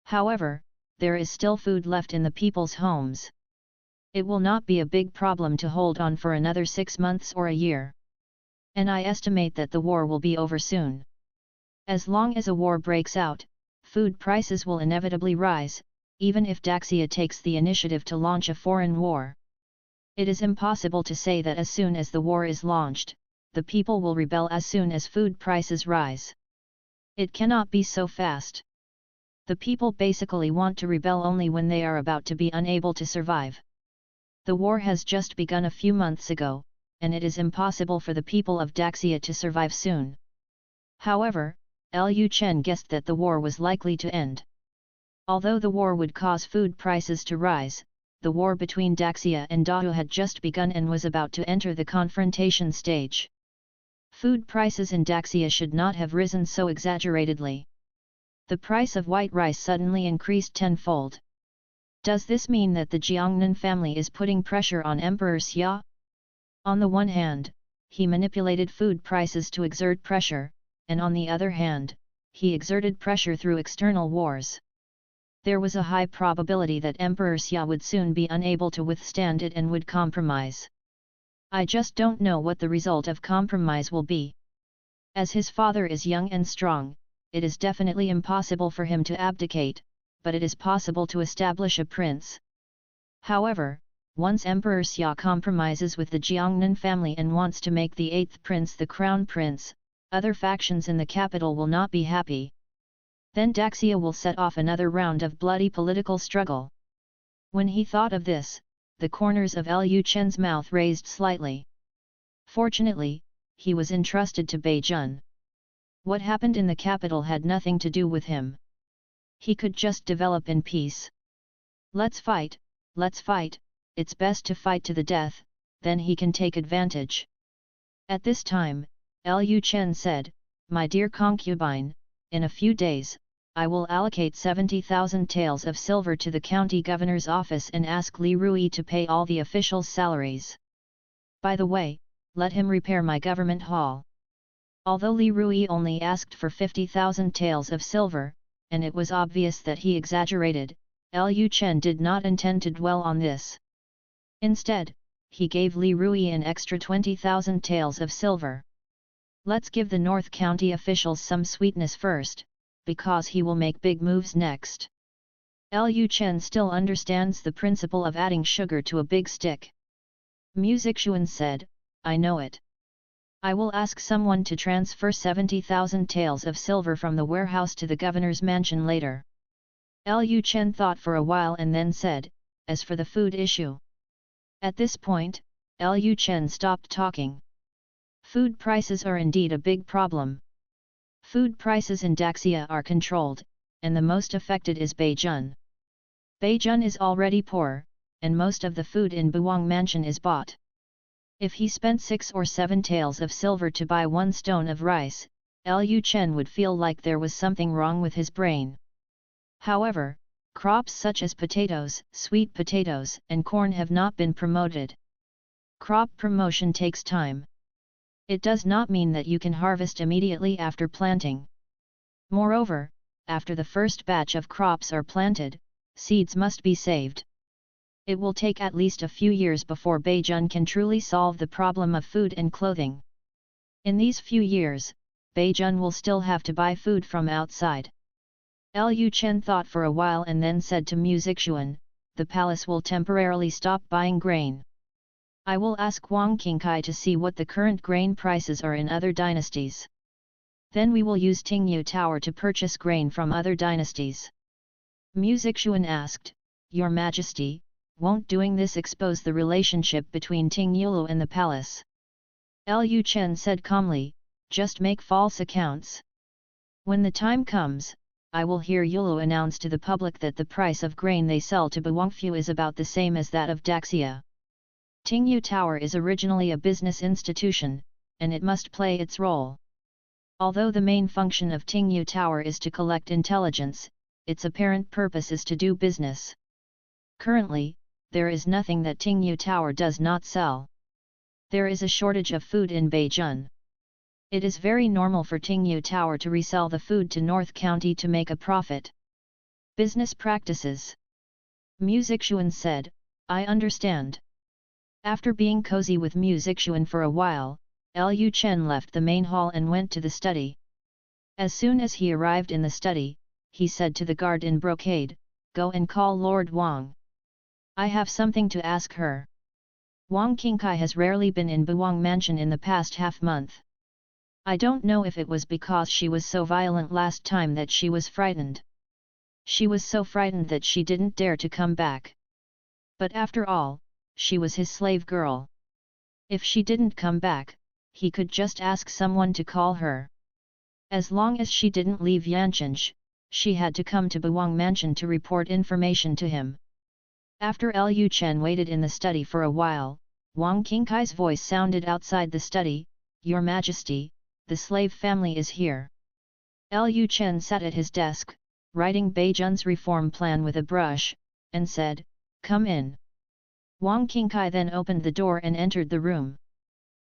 However, there is still food left in the people's homes. It will not be a big problem to hold on for another 6 months or a year. And I estimate that the war will be over soon. As long as a war breaks out, food prices will inevitably rise, even if Daxia takes the initiative to launch a foreign war. It is impossible to say that as soon as the war is launched, the people will rebel as soon as food prices rise. It cannot be so fast. The people basically want to rebel only when they are about to be unable to survive. The war has just begun a few months ago, and it is impossible for the people of Daxia to survive soon." However, Lu Chen guessed that the war was likely to end. Although the war would cause food prices to rise, the war between Daxia and Dahu had just begun and was about to enter the confrontation stage. Food prices in Daxia should not have risen so exaggeratedly. The price of white rice suddenly increased tenfold. Does this mean that the Jiangnan family is putting pressure on Emperor Xia? On the one hand, he manipulated food prices to exert pressure, and on the other hand, he exerted pressure through external wars. There was a high probability that Emperor Xia would soon be unable to withstand it and would compromise. I just don't know what the result of compromise will be. As his father is young and strong, it is definitely impossible for him to abdicate, but it is possible to establish a prince. However, once Emperor Xia compromises with the Jiangnan family and wants to make the 8th prince the crown prince, other factions in the capital will not be happy. Then Daxia will set off another round of bloody political struggle. When he thought of this, the corners of Lu Chen's mouth raised slightly. Fortunately, he was entrusted to Beijun. What happened in the capital had nothing to do with him. He could just develop in peace. Let's fight, it's best to fight to the death, then he can take advantage. At this time, Lu Chen said, "My dear concubine, in a few days, I will allocate 70,000 taels of silver to the county governor's office and ask Li Rui to pay all the officials' salaries. By the way, let him repair my government hall." Although Li Rui only asked for 50,000 taels of silver, and it was obvious that he exaggerated, Lu Chen did not intend to dwell on this. Instead, he gave Li Rui an extra 20,000 taels of silver. Let's give the North County officials some sweetness first, because he will make big moves next. Lu Chen still understands the principle of adding sugar to a big stick. Mu Zixuan said, "I know it. I will ask someone to transfer 70,000 taels of silver from the warehouse to the governor's mansion later." Lu Chen thought for a while and then said, "As for the food issue." At this point, Lu Chen stopped talking. Food prices are indeed a big problem. Food prices in Daxia are controlled, and the most affected is Beijun. Beijun is already poor, and most of the food in Buwang Mansion is bought. If he spent 6 or 7 taels of silver to buy 1 stone of rice, Lu Chen would feel like there was something wrong with his brain. However, crops such as potatoes, sweet potatoes, and corn have not been promoted. Crop promotion takes time. It does not mean that you can harvest immediately after planting. Moreover, after the first batch of crops are planted, seeds must be saved. It will take at least a few years before Beijun can truly solve the problem of food and clothing. In these few years, Beijun will still have to buy food from outside. Lu Chen thought for a while and then said to Mu Zixuan, "The palace will temporarily stop buying grain. I will ask Wang Qingkai to see what the current grain prices are in other dynasties. Then we will use Tingyu Tower to purchase grain from other dynasties." Mu Zixuan asked, "Your Majesty, won't doing this expose the relationship between Tingyulu and the palace?" Lu Chen said calmly, "Just make false accounts. When the time comes, I will hear Yulu announce to the public that the price of grain they sell to Buwangfu is about the same as that of Daxia. Tingyu Tower is originally a business institution, and it must play its role. Although the main function of Tingyu Tower is to collect intelligence, its apparent purpose is to do business. Currently, there is nothing that Tingyu Tower does not sell. There is a shortage of food in Beijun. It is very normal for Tingyu Tower to resell the food to North County to make a profit. Business practices. Mu Zixuan said, "I understand." After being cozy with Mu Zixuan for a while, Lu Chen left the main hall and went to the study. As soon as he arrived in the study, he said to the guard in brocade, "Go and call Lord Wang. I have something to ask her." Wang Qingkai has rarely been in Buwang Mansion in the past half-month. I don't know if it was because she was so violent last time that she was frightened. She was so frightened that she didn't dare to come back. But after all, she was his slave girl. If she didn't come back, he could just ask someone to call her. As long as she didn't leave Yanchinj, she had to come to Buwang Mansion to report information to him. After Lu Chen waited in the study for a while, Wang Qingkai's voice sounded outside the study, "Your Majesty, the slave family is here." Lu Chen sat at his desk, writing Beijun's reform plan with a brush, and said, "Come in." Wang Qingkai then opened the door and entered the room.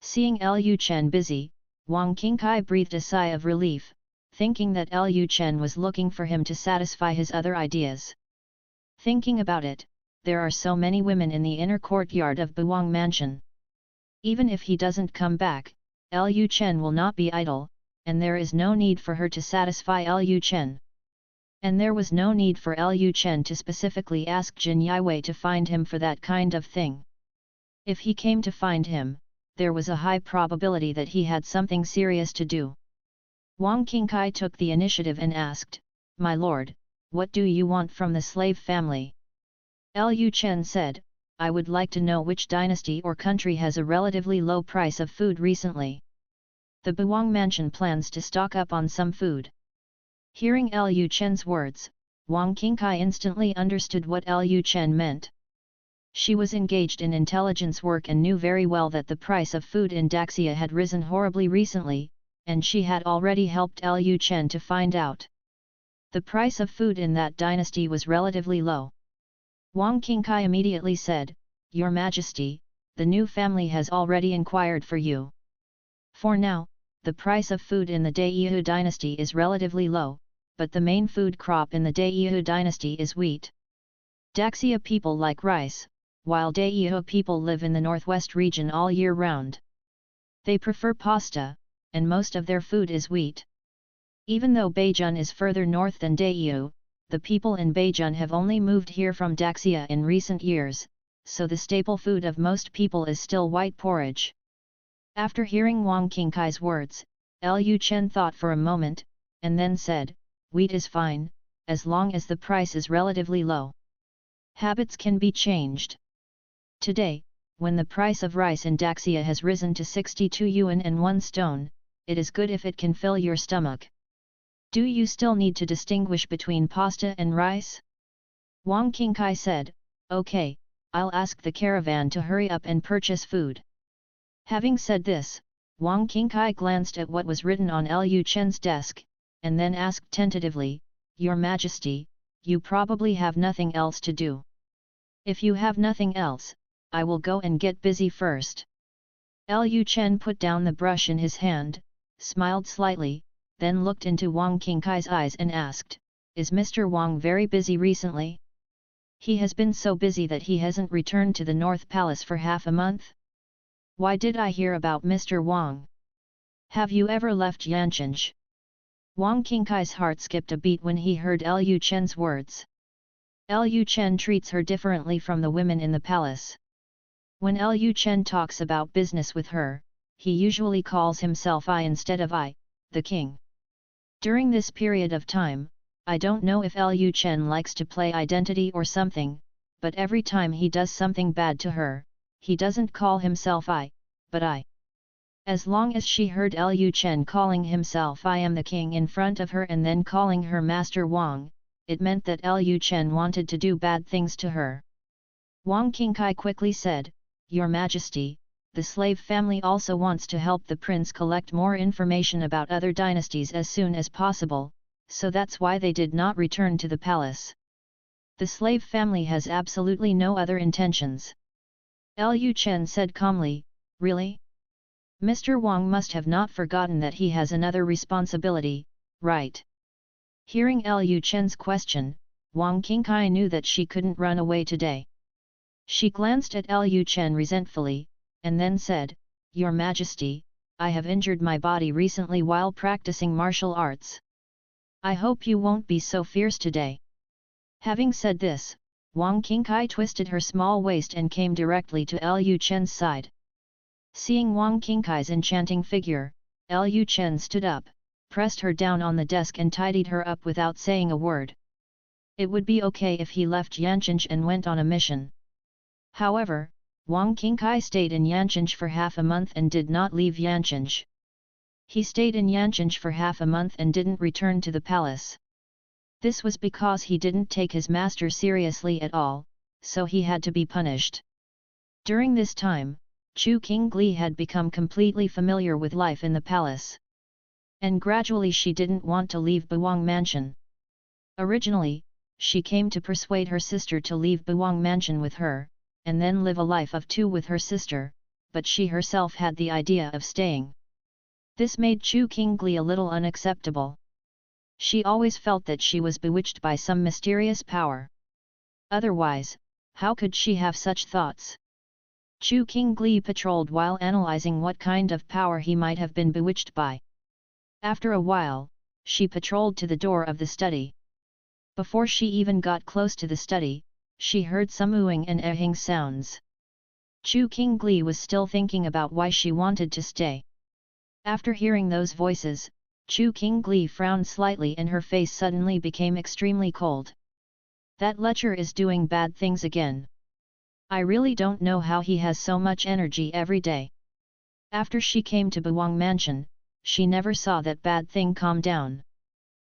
Seeing Lu Chen busy, Wang Qingkai breathed a sigh of relief, thinking that Lu Chen was looking for him to satisfy his other ideas. Thinking about it, there are so many women in the inner courtyard of Buwang Mansion. Even if he doesn't come back, Lu Chen will not be idle, and there is no need for her to satisfy Lu Chen. And there was no need for Lu Chen to specifically ask Jin Yiwei to find him for that kind of thing. If he came to find him, there was a high probability that he had something serious to do. Wang Qingkai took the initiative and asked, "My lord, what do you want from the slave family?" Lu Chen said, "I would like to know which dynasty or country has a relatively low price of food recently. The Buwang mansion plans to stock up on some food." Hearing Lu Chen's words, Wang Qingkai instantly understood what Lu Chen meant. She was engaged in intelligence work and knew very well that the price of food in Daxia had risen horribly recently, and she had already helped Lu Chen to find out. The price of food in that dynasty was relatively low. Wang Qingkai immediately said, "Your Majesty, the new family has already inquired for you. For now, the price of food in the Daiyu dynasty is relatively low, but the main food crop in the Daiyu dynasty is wheat. Daxia people like rice, while Daiyu people live in the northwest region all year round. They prefer pasta, and most of their food is wheat. Even though Beijun is further north than Daiyu, the people in Beijun have only moved here from Daxia in recent years, so the staple food of most people is still white porridge." After hearing Wang Qingkai's words, Lu Chen thought for a moment, and then said, "Wheat is fine, as long as the price is relatively low. Habits can be changed. Today, when the price of rice in Daxia has risen to 62 yuan and 1 stone, it is good if it can fill your stomach. Do you still need to distinguish between pasta and rice?" Wang Qingkai said, "Okay, I'll ask the caravan to hurry up and purchase food." Having said this, Wang Qingkai glanced at what was written on Lu Chen's desk, and then asked tentatively, "Your Majesty, you probably have nothing else to do. If you have nothing else, I will go and get busy first." Lu Chen put down the brush in his hand, smiled slightly, then looked into Wang Qingkai's eyes and asked, "Is Mr. Wang very busy recently? He has been so busy that he hasn't returned to the North Palace for half a month? Why did I hear about Mr. Wang? Have you ever left Yancheng?" Wang Qingkai's heart skipped a beat when he heard Lu Chen's words. Lu Chen treats her differently from the women in the palace. When Lu Chen talks about business with her, he usually calls himself I instead of I, the king. During this period of time, I don't know if Lu Chen likes to play identity or something, but every time he does something bad to her, he doesn't call himself I, but I. As long as she heard Lu Chen calling himself I am the king in front of her and then calling her Master Wang, it meant that Lu Chen wanted to do bad things to her. Wang Qingkai quickly said, "Your Majesty, the slave family also wants to help the prince collect more information about other dynasties as soon as possible, so that's why they did not return to the palace. The slave family has absolutely no other intentions." Lu Chen said calmly, "Really? Mr. Wang must have not forgotten that he has another responsibility, right?" Hearing Lu Chen's question, Wang Qingkai knew that she couldn't run away today. She glanced at Lu Chen resentfully, and then said, "Your Majesty, I have injured my body recently while practicing martial arts. I hope you won't be so fierce today." Having said this, Wang Qingkai twisted her small waist and came directly to Lu Chen's side. Seeing Wang Qingkai's enchanting figure, Lu Chen stood up, pressed her down on the desk and tidied her up without saying a word. It would be okay if he left Yancheng and went on a mission. However, Wang Qingkai stayed in Yancheng for half a month and did not leave Yancheng. He stayed in Yancheng for half a month and didn't return to the palace. This was because he didn't take his master seriously at all, so he had to be punished. During this time, Chu Qingli had become completely familiar with life in the palace. And gradually she didn't want to leave Buwang Mansion. Originally, she came to persuade her sister to leave Buwang Mansion with her, and then live a life of two with her sister, but she herself had the idea of staying. This made Chu Qingli a little unacceptable. She always felt that she was bewitched by some mysterious power. Otherwise, how could she have such thoughts? Chu Qingli patrolled while analyzing what kind of power he might have been bewitched by. After a while, she patrolled to the door of the study. Before she even got close to the study, she heard some oohing and ehing sounds. Chu Qingli was still thinking about why she wanted to stay. After hearing those voices, Chu Qingli frowned slightly and her face suddenly became extremely cold. That lecher is doing bad things again. I really don't know how he has so much energy every day. After she came to Buwang Mansion, she never saw that bad thing calm down.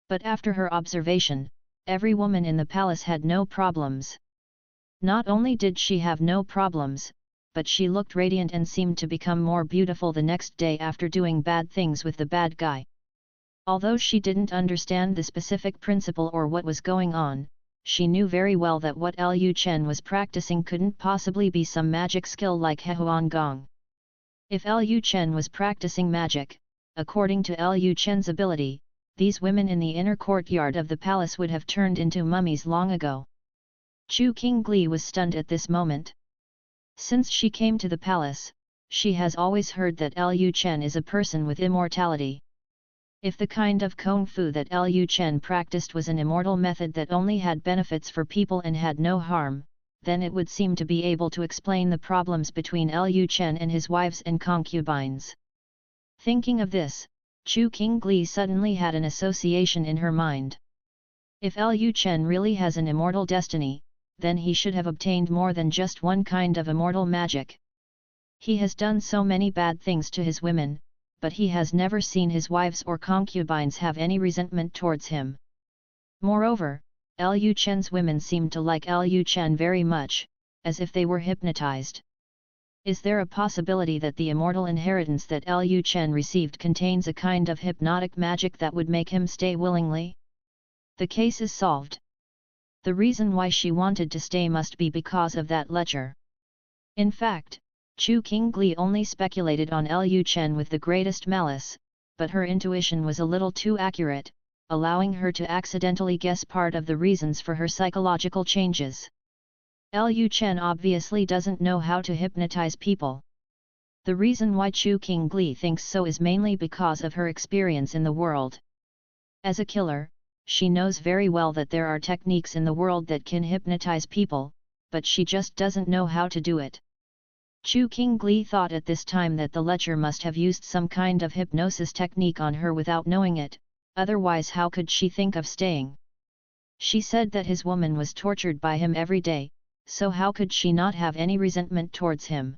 But after her observation, every woman in the palace had no problems. Not only did she have no problems, but she looked radiant and seemed to become more beautiful the next day after doing bad things with the bad guy. Although she didn't understand the specific principle or what was going on, she knew very well that what Lu Chen was practicing couldn't possibly be some magic skill like Hehuan Gong. If Lu Chen was practicing magic, according to Lu Chen's ability, these women in the inner courtyard of the palace would have turned into mummies long ago. Chu Qingli was stunned at this moment. Since she came to the palace, she has always heard that Lu Chen is a person with immortality. If the kind of kung fu that Lu Chen practiced was an immortal method that only had benefits for people and had no harm, then it would seem to be able to explain the problems between Lu Chen and his wives and concubines. Thinking of this, Chu Qingli suddenly had an association in her mind. If Lu Chen really has an immortal destiny, then he should have obtained more than just one kind of immortal magic. He has done so many bad things to his women, but he has never seen his wives or concubines have any resentment towards him. Moreover, Lu Chen's women seemed to like Lu Chen very much, as if they were hypnotized. Is there a possibility that the immortal inheritance that Lu Chen received contains a kind of hypnotic magic that would make him stay willingly? The case is solved. The reason why she wanted to stay must be because of that lecher. In fact, Chu Qingli only speculated on Lu Chen with the greatest malice, but her intuition was a little too accurate, allowing her to accidentally guess part of the reasons for her psychological changes. Lu Chen obviously doesn't know how to hypnotize people. The reason why Chu Qingli thinks so is mainly because of her experience in the world. As a killer, she knows very well that there are techniques in the world that can hypnotize people, but she just doesn't know how to do it. Chu Qingli thought at this time that the lecher must have used some kind of hypnosis technique on her without knowing it, otherwise how could she think of staying? She said that his woman was tortured by him every day, so how could she not have any resentment towards him?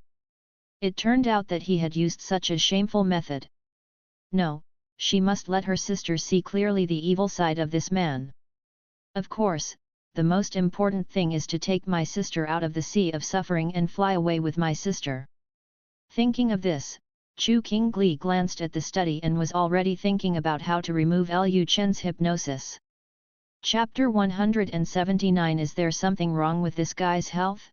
It turned out that he had used such a shameful method. No, she must let her sister see clearly the evil side of this man. Of course, the most important thing is to take my sister out of the sea of suffering and fly away with my sister. Thinking of this, Chu Qingli glanced at the study and was already thinking about how to remove Lu Chen's hypnosis. Chapter 179. Is there something wrong with this guy's health?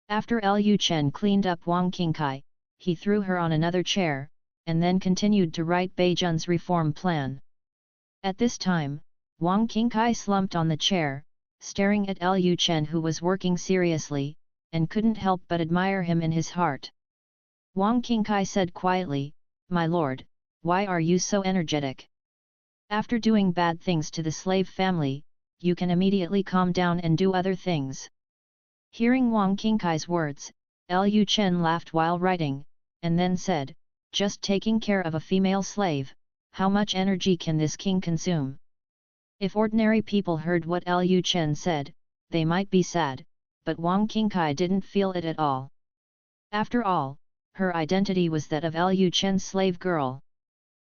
After Lu Chen cleaned up Wang Qingkai, he threw her on another chair, and then continued to write Beijun's reform plan. At this time, Wang Qingkai slumped on the chair, staring at Lu Chen who was working seriously, and couldn't help but admire him in his heart. Wang Qingkai said quietly, "My lord, why are you so energetic? After doing bad things to the slave family, you can immediately calm down and do other things." Hearing Wang Qingkai's words, Lu Chen laughed while writing, and then said, "Just taking care of a female slave, how much energy can this king consume?" If ordinary people heard what Lu Chen said, they might be sad, but Wang Qingkai didn't feel it at all. After all, her identity was that of Lu Chen's slave girl.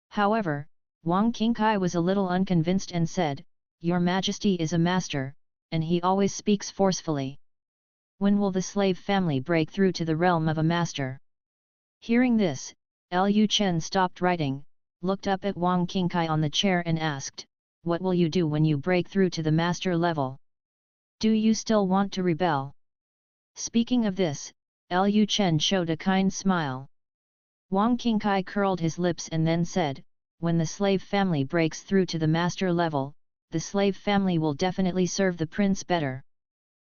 However, Wang Qingkai was a little unconvinced and said, "Your Majesty is a master, and he always speaks forcefully. When will the slave family break through to the realm of a master?" Hearing this, Lu Chen stopped writing, looked up at Wang Qingkai on the chair and asked, "What will you do when you break through to the master level? Do you still want to rebel?" Speaking of this, Lu Chen showed a kind smile. Wang Qingkai curled his lips and then said, "When the slave family breaks through to the master level, the slave family will definitely serve the prince better."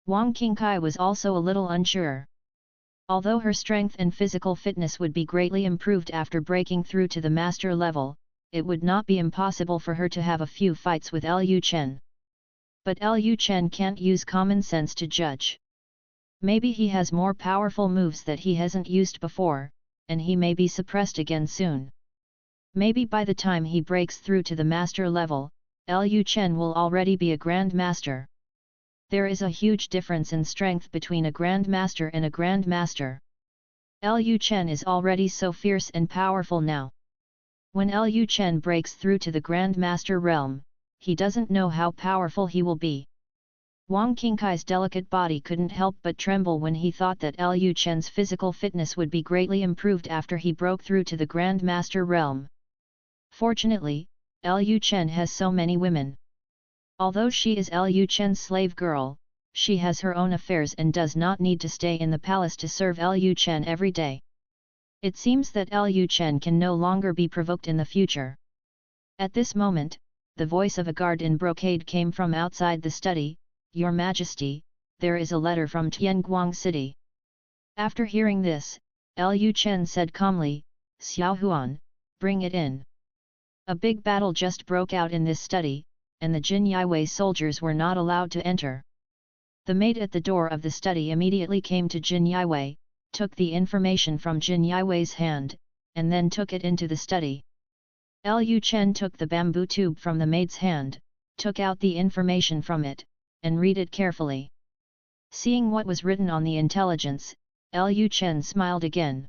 Wang Qingkai was also a little unsure. Although her strength and physical fitness would be greatly improved after breaking through to the master level, it would not be impossible for her to have a few fights with Lu Chen. But Lu Chen can't use common sense to judge. Maybe he has more powerful moves that he hasn't used before, and he may be suppressed again soon. Maybe by the time he breaks through to the master level, Lu Chen will already be a Grand Master. There is a huge difference in strength between a Grand Master and a Grand Master. Lu Chen is already so fierce and powerful now. When Lu Chen breaks through to the Grand Master realm, he doesn't know how powerful he will be. Wang Qingkai's delicate body couldn't help but tremble when he thought that Lu Chen's physical fitness would be greatly improved after he broke through to the Grand Master realm. Fortunately, Lu Chen has so many women. Although she is Lu Chen's slave girl, she has her own affairs and does not need to stay in the palace to serve Lu Chen every day. It seems that Lu Chen can no longer be provoked in the future. At this moment, the voice of a guard in brocade came from outside the study. "Your Majesty, there is a letter from Tianguang City." After hearing this, Lu Chen said calmly, "Xiao Huan, bring it in." A big battle just broke out in this study, and the Jin Yiwei soldiers were not allowed to enter. The maid at the door of the study immediately came to Jin Yiwei, took the information from Jin Yiwei's hand, and then took it into the study. Lu Chen took the bamboo tube from the maid's hand, took out the information from it, and read it carefully. Seeing what was written on the intelligence, Lu Chen smiled again.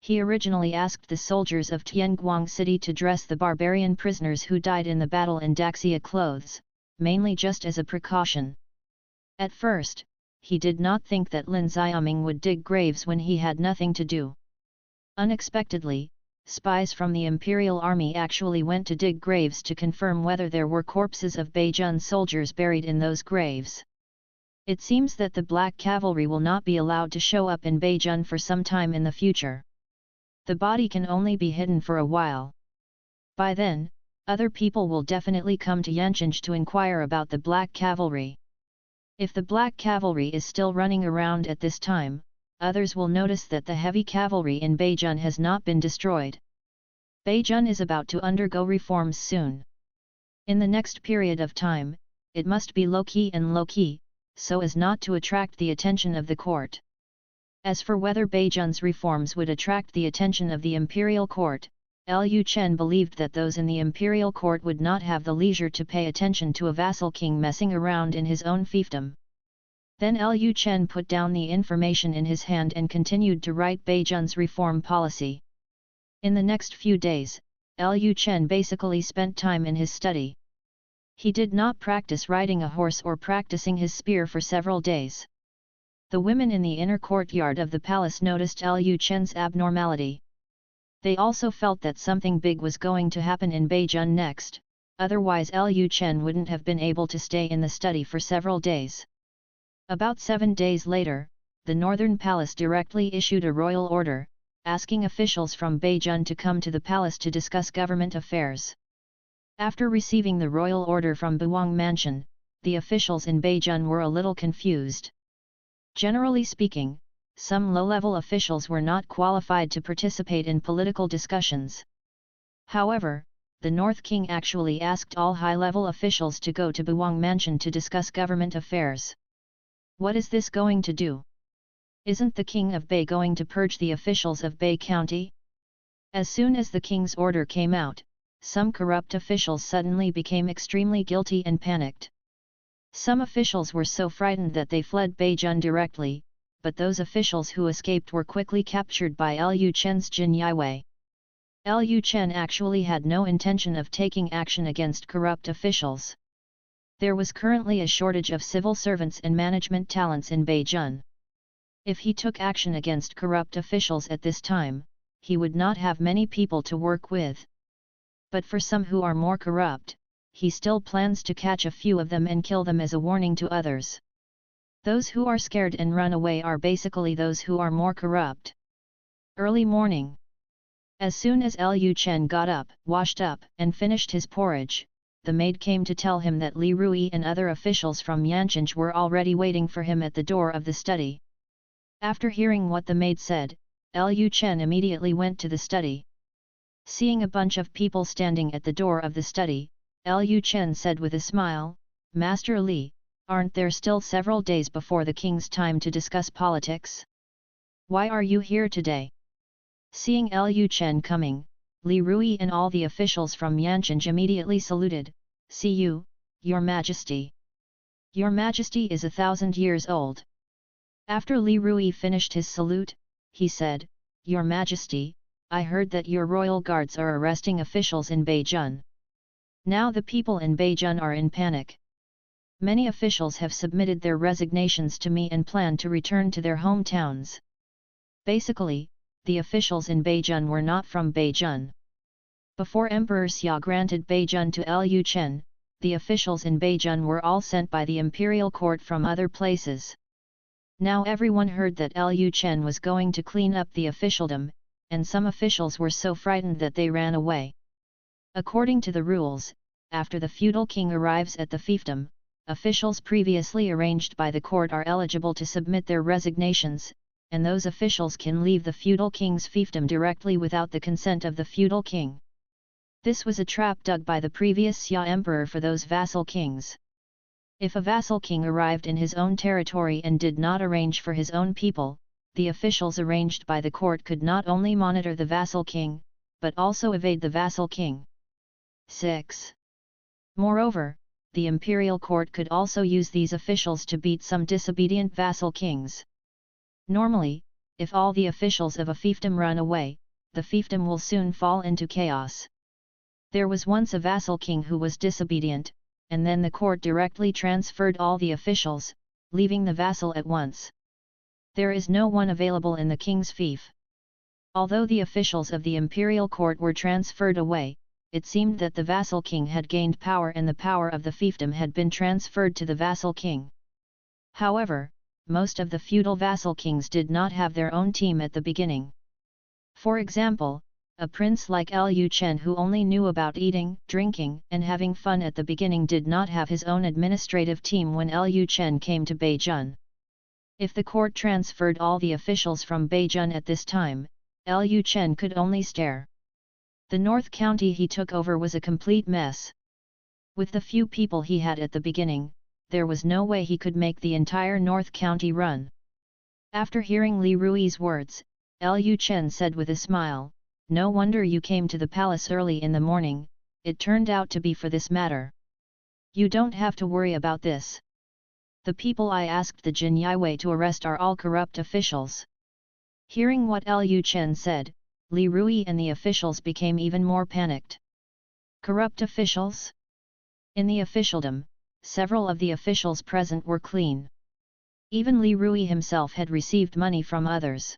He originally asked the soldiers of Tianguang City to dress the barbarian prisoners who died in the battle in Daxia clothes, mainly just as a precaution. At first, he did not think that Lin Xiaoming would dig graves when he had nothing to do. Unexpectedly, spies from the Imperial Army actually went to dig graves to confirm whether there were corpses of Beijun soldiers buried in those graves. It seems that the Black Cavalry will not be allowed to show up in Beijun for some time in the future. The body can only be hidden for a while. By then, other people will definitely come to Yancheng to inquire about the Black Cavalry. If the Black Cavalry is still running around at this time, others will notice that the heavy cavalry in Beijun has not been destroyed. Beijun is about to undergo reforms soon. In the next period of time, it must be low-key and low-key, so as not to attract the attention of the court. As for whether Beijun's reforms would attract the attention of the imperial court, Lu Chen believed that those in the imperial court would not have the leisure to pay attention to a vassal king messing around in his own fiefdom. Then Lu Chen put down the information in his hand and continued to write Beijun's reform policy. In the next few days, Lu Chen basically spent time in his study. He did not practice riding a horse or practicing his spear for several days. The women in the inner courtyard of the palace noticed Lu Chen's abnormality. They also felt that something big was going to happen in Beijun next, otherwise Lu Chen wouldn't have been able to stay in the study for several days. About 7 days later, the Northern Palace directly issued a royal order, asking officials from Beijun to come to the palace to discuss government affairs. After receiving the royal order from Buwang Mansion, the officials in Beijun were a little confused. Generally speaking, some low-level officials were not qualified to participate in political discussions. However, the North King actually asked all high-level officials to go to Buwang Mansion to discuss government affairs. What is this going to do? Isn't the King of Bei going to purge the officials of Bei County? As soon as the king's order came out, some corrupt officials suddenly became extremely guilty and panicked. Some officials were so frightened that they fled Beijun directly, but those officials who escaped were quickly captured by Lu Chen's Jin Yiwei. Lu Chen actually had no intention of taking action against corrupt officials. There was currently a shortage of civil servants and management talents in Beijun. If he took action against corrupt officials at this time, he would not have many people to work with. But for some who are more corrupt, he still plans to catch a few of them and kill them as a warning to others. Those who are scared and run away are basically those who are more corrupt. Early morning. As soon as Lu Chen got up, washed up, and finished his porridge, the maid came to tell him that Li Rui and other officials from Yancheng were already waiting for him at the door of the study. After hearing what the maid said, Lu Chen immediately went to the study. Seeing a bunch of people standing at the door of the study, Lu Chen said with a smile, Master Li, aren't there still several days before the king's time to discuss politics? Why are you here today? Seeing Lu Chen coming, Li Rui and all the officials from Yancheng immediately saluted. See you, Your Majesty. Your Majesty is 1,000 years old. After Li Rui finished his salute, he said, Your Majesty, I heard that your royal guards are arresting officials in Beijing. Now the people in Beijing are in panic. Many officials have submitted their resignations to me and plan to return to their hometowns. Basically, the officials in Beijing were not from Beijing. Before Emperor Xia granted Beijing to Lu Chen, the officials in Beijing were all sent by the imperial court from other places. Now everyone heard that Lu Chen was going to clean up the officialdom, and some officials were so frightened that they ran away. According to the rules, after the feudal king arrives at the fiefdom, officials previously arranged by the court are eligible to submit their resignations, and those officials can leave the feudal king's fiefdom directly without the consent of the feudal king. This was a trap dug by the previous Xia emperor for those vassal kings. If a vassal king arrived in his own territory and did not arrange for his own people, the officials arranged by the court could not only monitor the vassal king, but also evade the vassal king. 6. Moreover, the imperial court could also use these officials to beat some disobedient vassal kings. Normally, if all the officials of a fiefdom run away, the fiefdom will soon fall into chaos. There was once a vassal king who was disobedient, and then the court directly transferred all the officials, leaving the vassal at once. There is no one available in the king's fief. Although the officials of the imperial court were transferred away, it seemed that the vassal king had gained power and the power of the fiefdom had been transferred to the vassal king. However, most of the feudal vassal kings did not have their own team at the beginning. For example, a prince like Lu Chen who only knew about eating, drinking, and having fun at the beginning did not have his own administrative team when Lu Chen came to Beijing. If the court transferred all the officials from Beijing at this time, Lu Chen could only stare. The North County he took over was a complete mess. With the few people he had at the beginning, there was no way he could make the entire North County run. After hearing Li Rui's words, Lu Chen said with a smile, No wonder you came to the palace early in the morning, it turned out to be for this matter. You don't have to worry about this. The people I asked the Jin Yiwei to arrest are all corrupt officials. Hearing what Lu Chen said, Li Rui and the officials became even more panicked. Corrupt officials? In the officialdom, several of the officials present were clean. Even Li Rui himself had received money from others.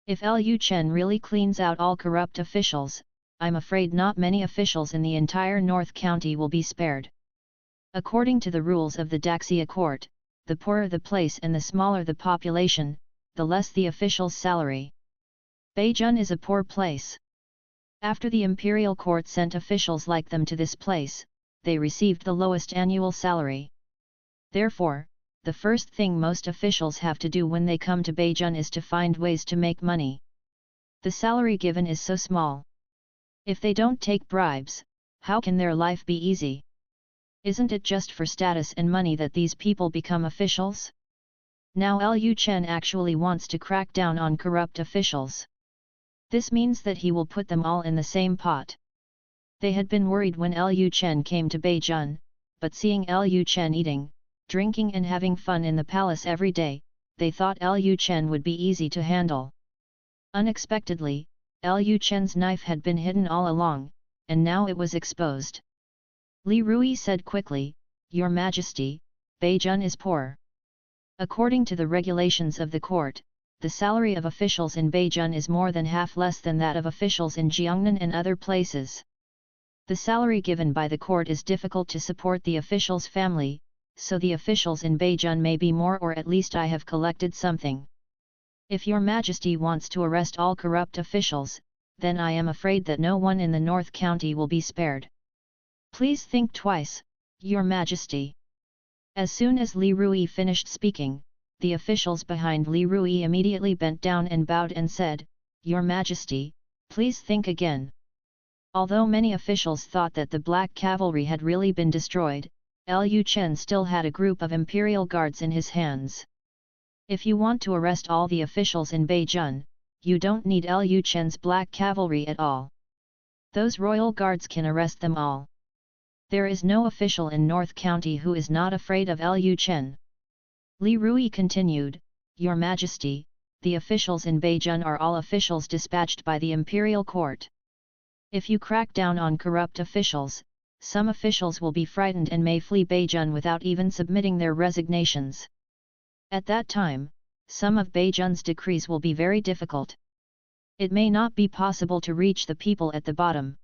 If Lu Chen really cleans out all corrupt officials, I'm afraid not many officials in the entire North County will be spared. According to the rules of the Daxia court, the poorer the place and the smaller the population, the less the official's salary. Beijing is a poor place. After the imperial court sent officials like them to this place, they received the lowest annual salary. Therefore, the first thing most officials have to do when they come to Beijing is to find ways to make money. The salary given is so small. If they don't take bribes, how can their life be easy? Isn't it just for status and money that these people become officials? Now Lu Chen actually wants to crack down on corrupt officials. This means that he will put them all in the same pot. They had been worried when Lu Chen came to Beijing, but seeing Lu Chen eating, drinking and having fun in the palace every day, they thought Lu Chen would be easy to handle. Unexpectedly, Lu Chen's knife had been hidden all along, and now it was exposed. Li Rui said quickly, Your Majesty, Beijing is poor. According to the regulations of the court, the salary of officials in Beijing is more than half less than that of officials in Jiangnan and other places. The salary given by the court is difficult to support the official's family, so the officials in Beijing may be more, or at least I have collected something. If Your Majesty wants to arrest all corrupt officials, then I am afraid that no one in the North County will be spared. Please think twice, Your Majesty. As soon as Li Rui finished speaking, the officials behind Li Rui immediately bent down and bowed and said, Your Majesty, please think again. Although many officials thought that the Black Cavalry had really been destroyed, Lu Chen still had a group of imperial guards in his hands. If you want to arrest all the officials in Beijun, you don't need Lu Chen's black cavalry at all. Those royal guards can arrest them all. There is no official in North County who is not afraid of Lu Chen. Li Rui continued, Your Majesty, the officials in Beijun are all officials dispatched by the imperial court. If you crack down on corrupt officials, some officials will be frightened and may flee Beijun without even submitting their resignations. At that time, some of Beijun's decrees will be very difficult. It may not be possible to reach the people at the bottom.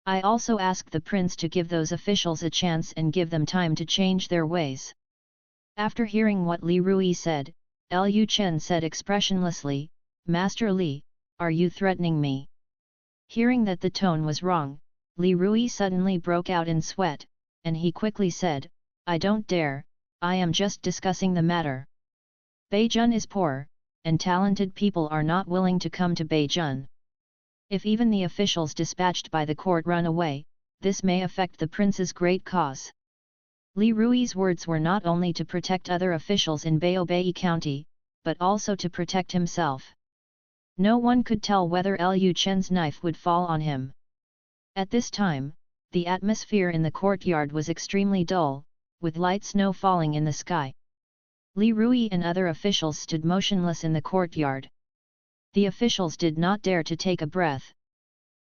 I also ask the prince to give those officials a chance and give them time to change their ways. After hearing what Li Rui said, Lu Chen said expressionlessly, Master Li, are you threatening me? Hearing that the tone was wrong, Li Rui suddenly broke out in sweat, and he quickly said, I don't dare, I am just discussing the matter. Beijun is poor, and talented people are not willing to come to Beijun. If even the officials dispatched by the court run away, this may affect the prince's great cause. Li Rui's words were not only to protect other officials in Baobei County, but also to protect himself. No one could tell whether Lu Chen's knife would fall on him. At this time, the atmosphere in the courtyard was extremely dull, with light snow falling in the sky. Li Rui and other officials stood motionless in the courtyard. The officials did not dare to take a breath.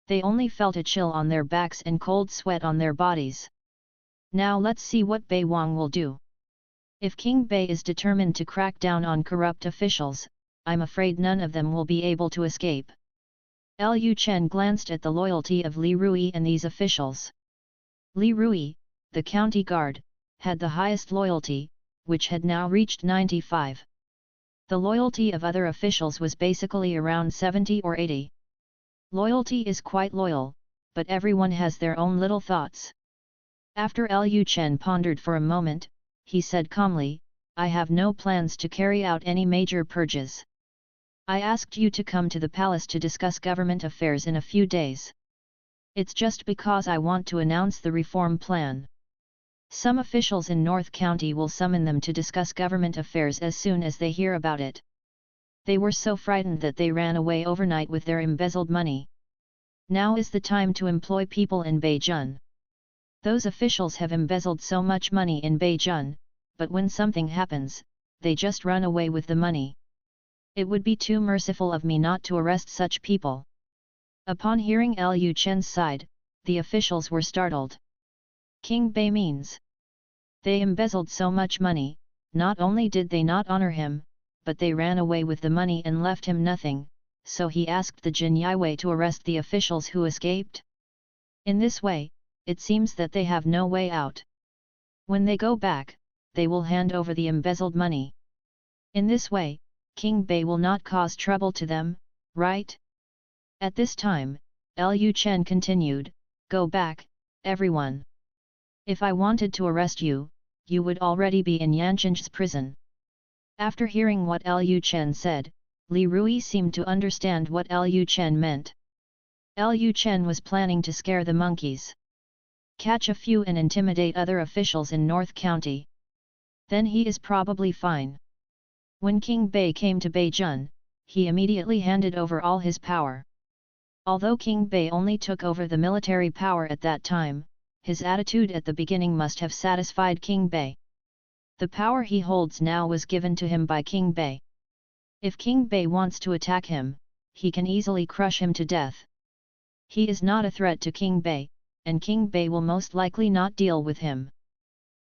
They only felt a chill on their backs and cold sweat on their bodies. Now let's see what Bei Wang will do. If King Bei is determined to crack down on corrupt officials, I'm afraid none of them will be able to escape. Lu Chen glanced at the loyalty of Li Rui and these officials. Li Rui, the county guard, had the highest loyalty, which had now reached 95. The loyalty of other officials was basically around 70 or 80. Loyalty is quite loyal, but everyone has their own little thoughts. After Lu Chen pondered for a moment, he said calmly, I have no plans to carry out any major purges. I asked you to come to the palace to discuss government affairs in a few days. It's just because I want to announce the reform plan. Some officials in North County will summon them to discuss government affairs as soon as they hear about it. They were so frightened that they ran away overnight with their embezzled money. Now is the time to employ people in Beijun. Those officials have embezzled so much money in Beijun, but when something happens, they just run away with the money. It would be too merciful of me not to arrest such people. Upon hearing Lu Chen's side, the officials were startled. King Bei means. They embezzled so much money, not only did they not honor him, but they ran away with the money and left him nothing, so he asked the Jin Yiwei to arrest the officials who escaped. In this way, it seems that they have no way out. When they go back, they will hand over the embezzled money. In this way, King Bei will not cause trouble to them, right? At this time, Lu Chen continued, Go back, everyone. If I wanted to arrest you, you would already be in Yancheng's prison. After hearing what Lu Chen said, Li Rui seemed to understand what Lu Chen meant. Lu Chen was planning to scare the monkeys. Catch a few and intimidate other officials in North County. Then he is probably fine. When King Bei came to Beijun, he immediately handed over all his power. Although King Bei only took over the military power at that time, his attitude at the beginning must have satisfied King Bei. The power he holds now was given to him by King Bei. If King Bei wants to attack him, he can easily crush him to death. He is not a threat to King Bei, and King Bei will most likely not deal with him.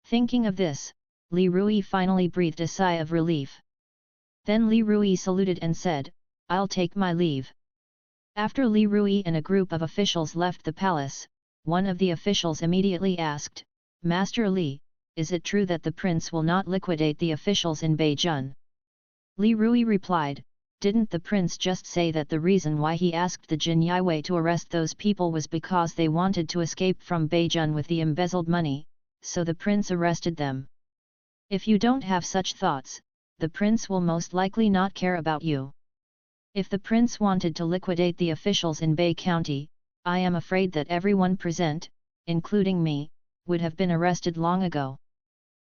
Thinking of this, Li Rui finally breathed a sigh of relief. Then Li Rui saluted and said, I'll take my leave. After Li Rui and a group of officials left the palace, one of the officials immediately asked, Master Li, is it true that the prince will not liquidate the officials in Beijun? Li Rui replied, didn't the prince just say that the reason why he asked the Jin Yiwei to arrest those people was because they wanted to escape from Beijun with the embezzled money, so the prince arrested them? If you don't have such thoughts, the prince will most likely not care about you. If the prince wanted to liquidate the officials in Bei County, I am afraid that everyone present, including me, would have been arrested long ago.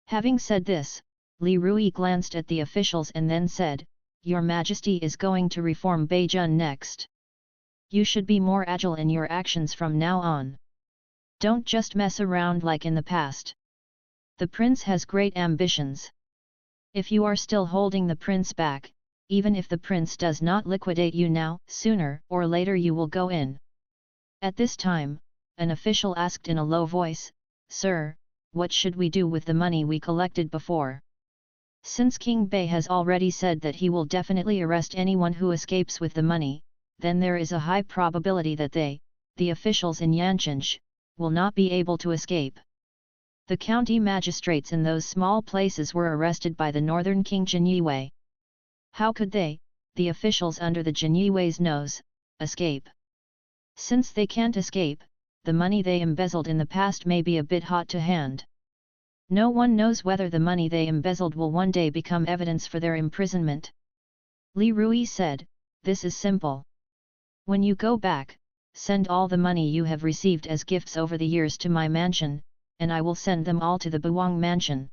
Having said this, Li Rui glanced at the officials and then said, Your Majesty is going to reform Beijun next. You should be more agile in your actions from now on. Don't just mess around like in the past. The prince has great ambitions. If you are still holding the prince back, even if the prince does not liquidate you now, sooner or later you will go in. At this time, an official asked in a low voice, Sir, what should we do with the money we collected before? Since King Bei has already said that he will definitely arrest anyone who escapes with the money, then there is a high probability that they, the officials in Yancheng, will not be able to escape. The county magistrates in those small places were arrested by the northern king Jin Yiwei. How could they, the officials under the Jin Yiwei's nose, escape? Since they can't escape, the money they embezzled in the past may be a bit hot to hand. No one knows whether the money they embezzled will one day become evidence for their imprisonment. Li Rui said, This is simple. When you go back, send all the money you have received as gifts over the years to my mansion, and I will send them all to the Buwang mansion.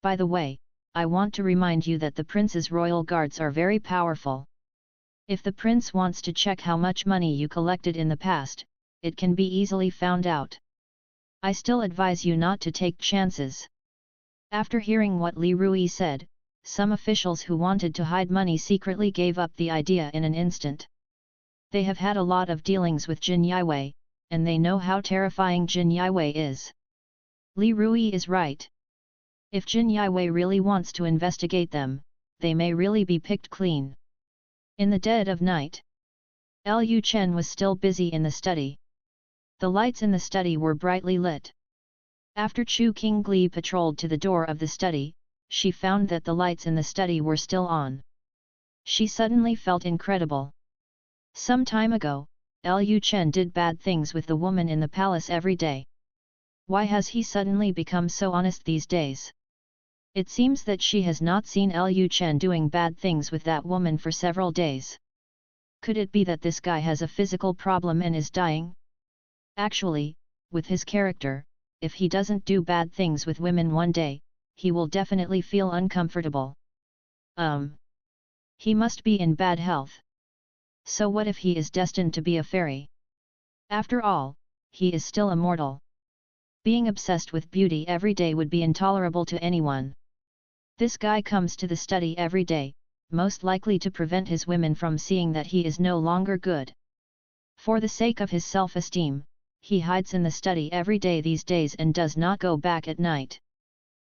By the way, I want to remind you that the prince's royal guards are very powerful. If the prince wants to check how much money you collected in the past, it can be easily found out. I still advise you not to take chances. After hearing what Li Rui said, some officials who wanted to hide money secretly gave up the idea in an instant. They have had a lot of dealings with Jin Yiwei, and they know how terrifying Jin Yiwei is. Li Rui is right. If Jin Yiwei really wants to investigate them, they may really be picked clean. In the dead of night, Lu Chen was still busy in the study. The lights in the study were brightly lit. After Chu Qingli patrolled to the door of the study, she found that the lights in the study were still on. She suddenly felt incredible. Some time ago, Lu Chen did bad things with the woman in the palace every day. Why has he suddenly become so honest these days? It seems that she has not seen Lu Chen doing bad things with that woman for several days. Could it be that this guy has a physical problem and is dying? Actually, with his character, if he doesn't do bad things with women one day, he will definitely feel uncomfortable. He must be in bad health. So what if he is destined to be a fairy? After all, he is still a mortal. Being obsessed with beauty every day would be intolerable to anyone. This guy comes to the study every day, most likely to prevent his women from seeing that he is no longer good. For the sake of his self-esteem, he hides in the study every day these days and does not go back at night.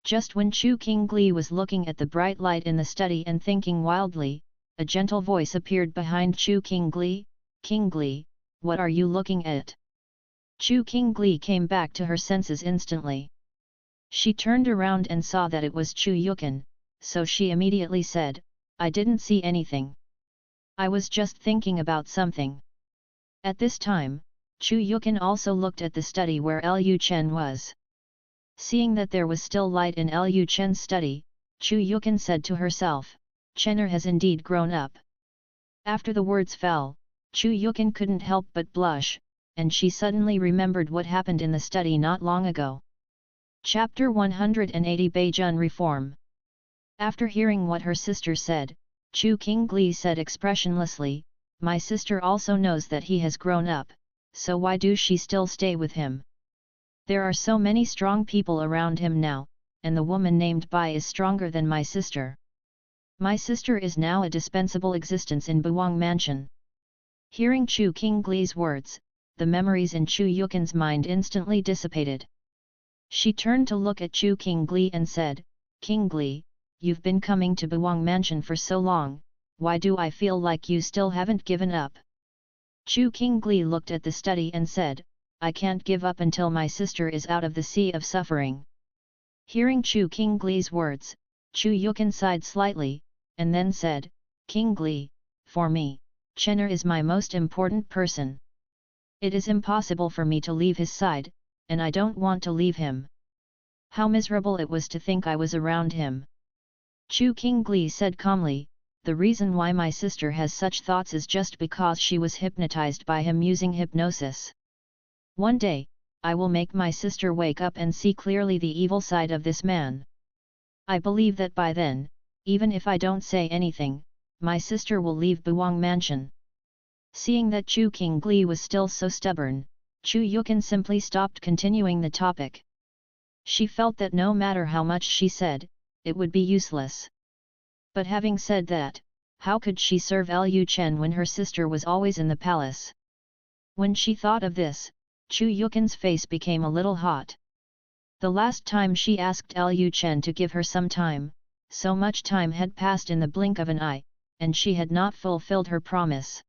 Just when Chu Qingli was looking at the bright light in the study and thinking wildly, a gentle voice appeared behind Chu Qingli. Qingli, what are you looking at? Chu Qingli came back to her senses instantly. She turned around and saw that it was Chu Yukan, so she immediately said, I didn't see anything. I was just thinking about something. At this time, Chu Yukan also looked at the study where Lu Chen was. Seeing that there was still light in Lu Chen's study, Chu Yukan said to herself, Chener has indeed grown up. After the words fell, Chu Yukan couldn't help but blush, and she suddenly remembered what happened in the study not long ago. Chapter 180 Beijun Reform. After hearing what her sister said, Chu Qingli said expressionlessly, My sister also knows that he has grown up, so why do she still stay with him? There are so many strong people around him now, and the woman named Bai is stronger than my sister. My sister is now a dispensable existence in Buwang Mansion. Hearing Chu Qingli's words, the memories in Chu Yukan's mind instantly dissipated. She turned to look at Chu Qingli and said, Qingli, you've been coming to Buwang Mansion for so long, why do I feel like you still haven't given up? Chu Qingli looked at the study and said, I can't give up until my sister is out of the sea of suffering. Hearing Chu Qingli's words, Chu Yukan sighed slightly, and then said, Qingli, for me, Chener is my most important person. It is impossible for me to leave his side, and I don't want to leave him. How miserable it was to think I was around him. Chu Qingli said calmly, the reason why my sister has such thoughts is just because she was hypnotized by him using hypnosis. One day, I will make my sister wake up and see clearly the evil side of this man. I believe that by then, even if I don't say anything, my sister will leave Buwang Mansion." Seeing that Chu Qingli was still so stubborn, Chu Yukin simply stopped continuing the topic. She felt that no matter how much she said, it would be useless. But having said that, how could she serve Lu Chen when her sister was always in the palace? When she thought of this, Chu Yukin's face became a little hot. The last time she asked Lu Chen to give her some time, so much time had passed in the blink of an eye, and she had not fulfilled her promise.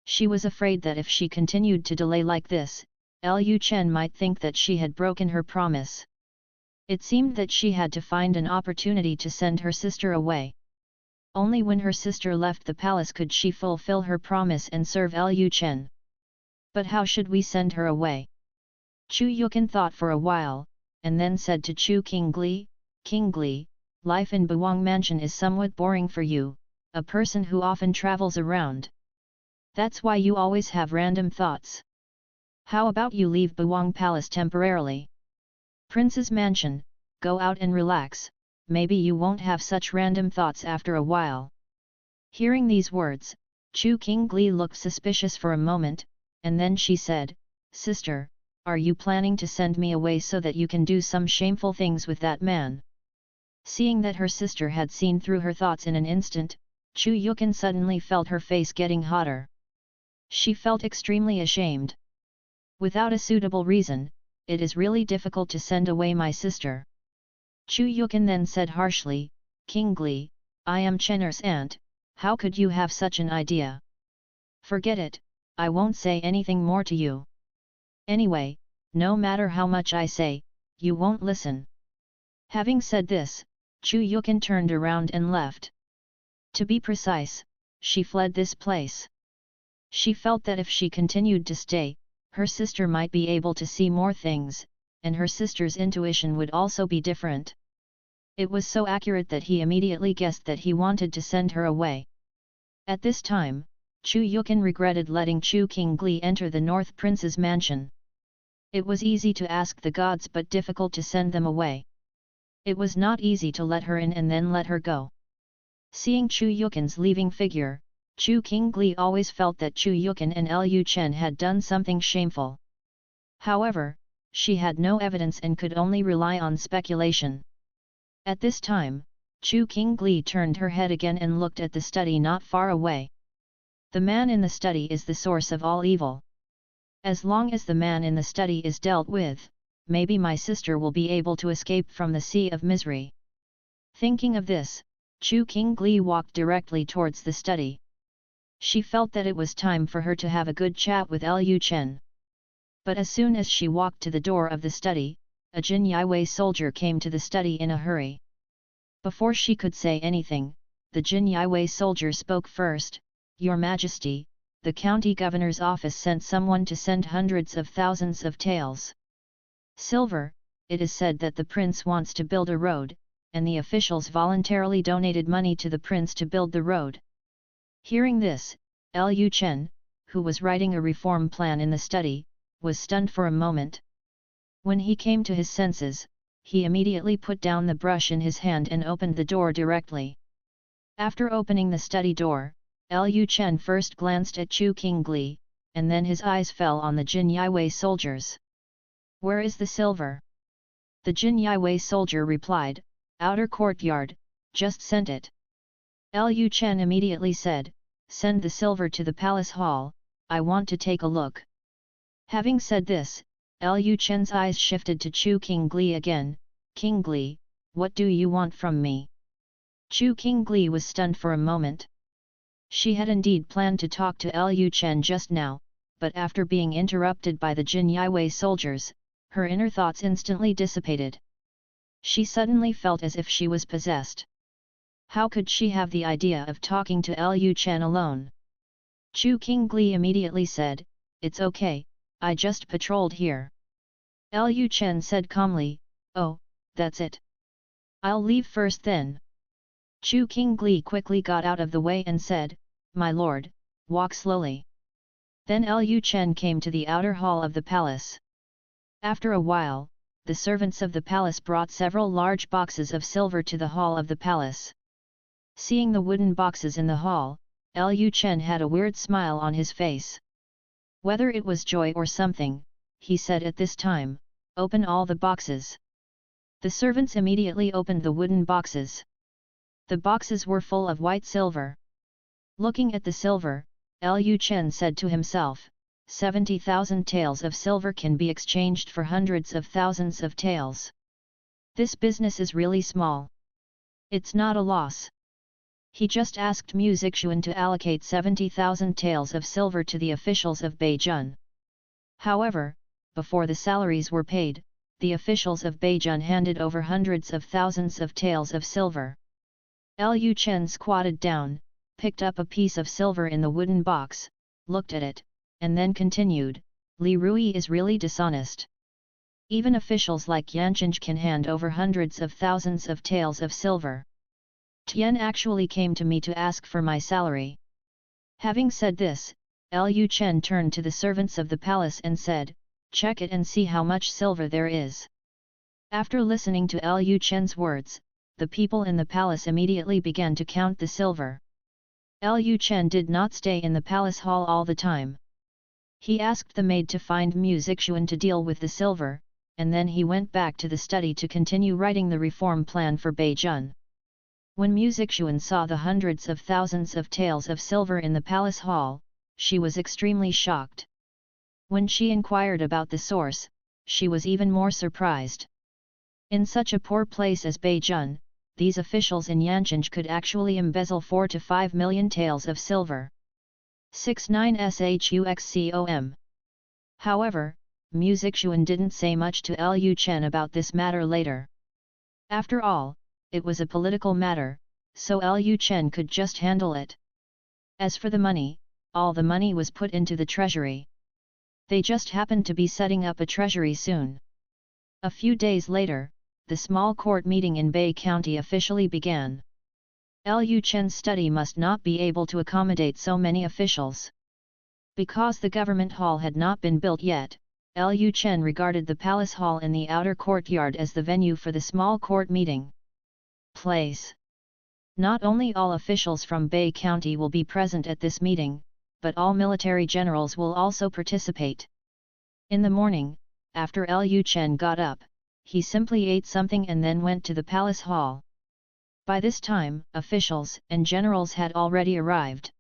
She was afraid that if she continued to delay like this, Lu Chen might think that she had broken her promise. It seemed that she had to find an opportunity to send her sister away. Only when her sister left the palace could she fulfill her promise and serve Lu Chen. But how should we send her away? Chu Yukin thought for a while, and then said to Chu Qingli, "Qingli, life in Buwang Mansion is somewhat boring for you, a person who often travels around. That's why you always have random thoughts. How about you leave Buwang Palace temporarily? Prince's mansion, go out and relax, maybe you won't have such random thoughts after a while." Hearing these words, Chu Qingli looked suspicious for a moment, and then she said, "Sister, are you planning to send me away so that you can do some shameful things with that man?" Seeing that her sister had seen through her thoughts in an instant, Chu Yukin suddenly felt her face getting hotter. She felt extremely ashamed. Without a suitable reason, it is really difficult to send away my sister. Chu Yukin then said harshly, "Qingli, I am Chener's aunt, how could you have such an idea? Forget it, I won't say anything more to you. Anyway, no matter how much I say, you won't listen." Having said this, Chu Yukin turned around and left. To be precise, she fled this place. She felt that if she continued to stay, her sister might be able to see more things, and her sister's intuition would also be different. It was so accurate that he immediately guessed that he wanted to send her away. At this time, Chu Yukin regretted letting Chu Qingli enter the North Prince's mansion. It was easy to ask the gods but difficult to send them away. It was not easy to let her in and then let her go. Seeing Chu Yukin's leaving figure, Chu Qingli always felt that Chu Yukin and Lu Chen had done something shameful. However, she had no evidence and could only rely on speculation. At this time, Chu Qingli turned her head again and looked at the study not far away. The man in the study is the source of all evil. As long as the man in the study is dealt with, maybe my sister will be able to escape from the sea of misery. Thinking of this, Chu Qingli walked directly towards the study. She felt that it was time for her to have a good chat with Lu Chen. But as soon as she walked to the door of the study, a Jin Yiwei soldier came to the study in a hurry. Before she could say anything, the Jin Yiwei soldier spoke first, "Your Majesty, the county governor's office sent someone to send hundreds of thousands of taels silver. It is said that the prince wants to build a road, and the officials voluntarily donated money to the prince to build the road." Hearing this, Lu Chen, who was writing a reform plan in the study, was stunned for a moment. When he came to his senses, he immediately put down the brush in his hand and opened the door directly. After opening the study door, Lu Chen first glanced at Chu Qingli, and then his eyes fell on the Jin Yiwei soldiers. "Where is the silver?" The Jin Yiwei soldier replied, "Outer courtyard, just sent it." Lu Chen immediately said, "Send the silver to the palace hall, I want to take a look." Having said this, Lu Chen's eyes shifted to Chu Qingli again. "Qingli, what do you want from me?" Chu Qingli was stunned for a moment. She had indeed planned to talk to Lu Chen just now, but after being interrupted by the Jin Yiwei soldiers, her inner thoughts instantly dissipated. She suddenly felt as if she was possessed. How could she have the idea of talking to Lu Chen alone? Chu Qingli immediately said, "It's okay, I just patrolled here." Lu Chen said calmly, "Oh, that's it. I'll leave first then." Chu Qingli quickly got out of the way and said, "My lord, walk slowly." Then Lu Chen came to the outer hall of the palace. After a while, the servants of the palace brought several large boxes of silver to the hall of the palace. Seeing the wooden boxes in the hall, Lu Chen had a weird smile on his face. Whether it was joy or something, he said at this time, "Open all the boxes." The servants immediately opened the wooden boxes. The boxes were full of white silver. Looking at the silver, Lu Chen said to himself, 70,000 taels of silver can be exchanged for hundreds of thousands of taels. This business is really small. It's not a loss. He just asked Mu Zixuan to allocate 70,000 taels of silver to the officials of Beijun. However, before the salaries were paid, the officials of Beijun handed over hundreds of thousands of taels of silver. Lu Chen squatted down, picked up a piece of silver in the wooden box, looked at it, and then continued, "Li Rui is really dishonest. Even officials like Yancheng can hand over hundreds of thousands of taels of silver. Tian actually came to me to ask for my salary." Having said this, Lu Chen turned to the servants of the palace and said, "Check it and see how much silver there is." After listening to Lu Chen's words, the people in the palace immediately began to count the silver. Lu Chen did not stay in the palace hall all the time. He asked the maid to find Mu Zixuan to deal with the silver, and then he went back to the study to continue writing the reform plan for Beijun. When Mu Zixuan saw the hundreds of thousands of taels of silver in the palace hall, she was extremely shocked. When she inquired about the source, she was even more surprised. In such a poor place as Beijun, these officials in Yancheng could actually embezzle 4 to 5 million taels of silver. 69 SHUXCOM. However, Mu Zixuan didn't say much to Lu Chen about this matter later. After all, it was a political matter, so Lu Chen could just handle it. As for the money, all the money was put into the treasury. They just happened to be setting up a treasury soon. A few days later, the small court meeting in Bay County officially began. Lu Chen's study must not be able to accommodate so many officials. Because the government hall had not been built yet, Lu Chen regarded the palace hall in the outer courtyard as the venue for the small court meeting place. Not only all officials from Bay County will be present at this meeting, but all military generals will also participate. In the morning, after Lu Chen got up, he simply ate something and then went to the palace hall. By this time, officials and generals had already arrived.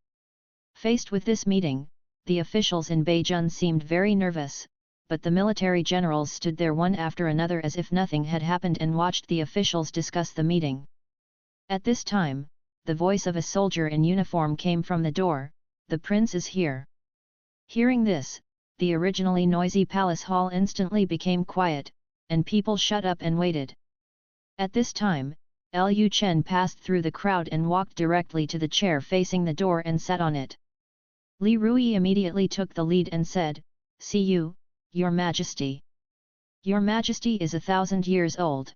Faced with this meeting, the officials in Beijun seemed very nervous, but the military generals stood there one after another as if nothing had happened and watched the officials discuss the meeting. At this time, the voice of a soldier in uniform came from the door, "The prince is here." Hearing this, the originally noisy palace hall instantly became quiet, and people shut up and waited. At this time, Lu Chen passed through the crowd and walked directly to the chair facing the door and sat on it. Li Rui immediately took the lead and said, "See you, Your Majesty. Your Majesty is 1,000 years old."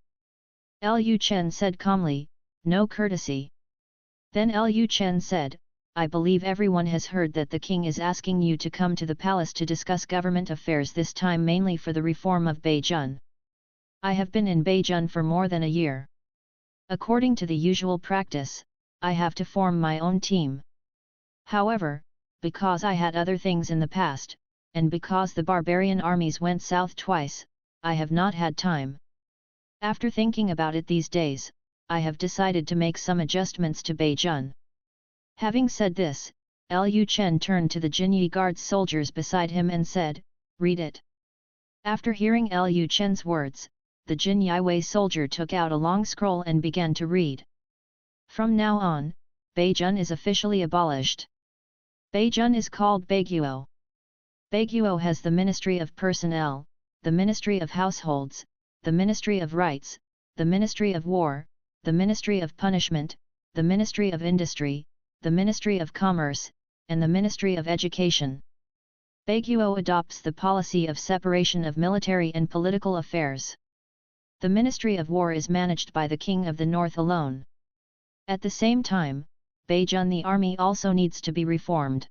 Lu Chen said calmly, "No courtesy." Then Lu Chen said, "I believe everyone has heard that the king is asking you to come to the palace to discuss government affairs, this time mainly for the reform of Beijun. I have been in Beijun for more than a year. According to the usual practice, I have to form my own team. However, because I had other things in the past, and because the barbarian armies went south twice, I have not had time. After thinking about it these days, I have decided to make some adjustments to Beijun." Having said this, Lu Chen turned to the Jinyi Guards soldiers beside him and said, "Read it." After hearing Lu Chen's words, the Jinyi Wei soldier took out a long scroll and began to read. "From now on, Beijun is officially abolished. Beijun is called Baiguo. Baiguo has the Ministry of Personnel, the Ministry of Households, the Ministry of Rights, the Ministry of War, the Ministry of Punishment, the Ministry of Industry, the Ministry of Commerce, and the Ministry of Education. Baiguo adopts the policy of separation of military and political affairs. The Ministry of War is managed by the King of the North alone. At the same time, Beijun the army also needs to be reformed.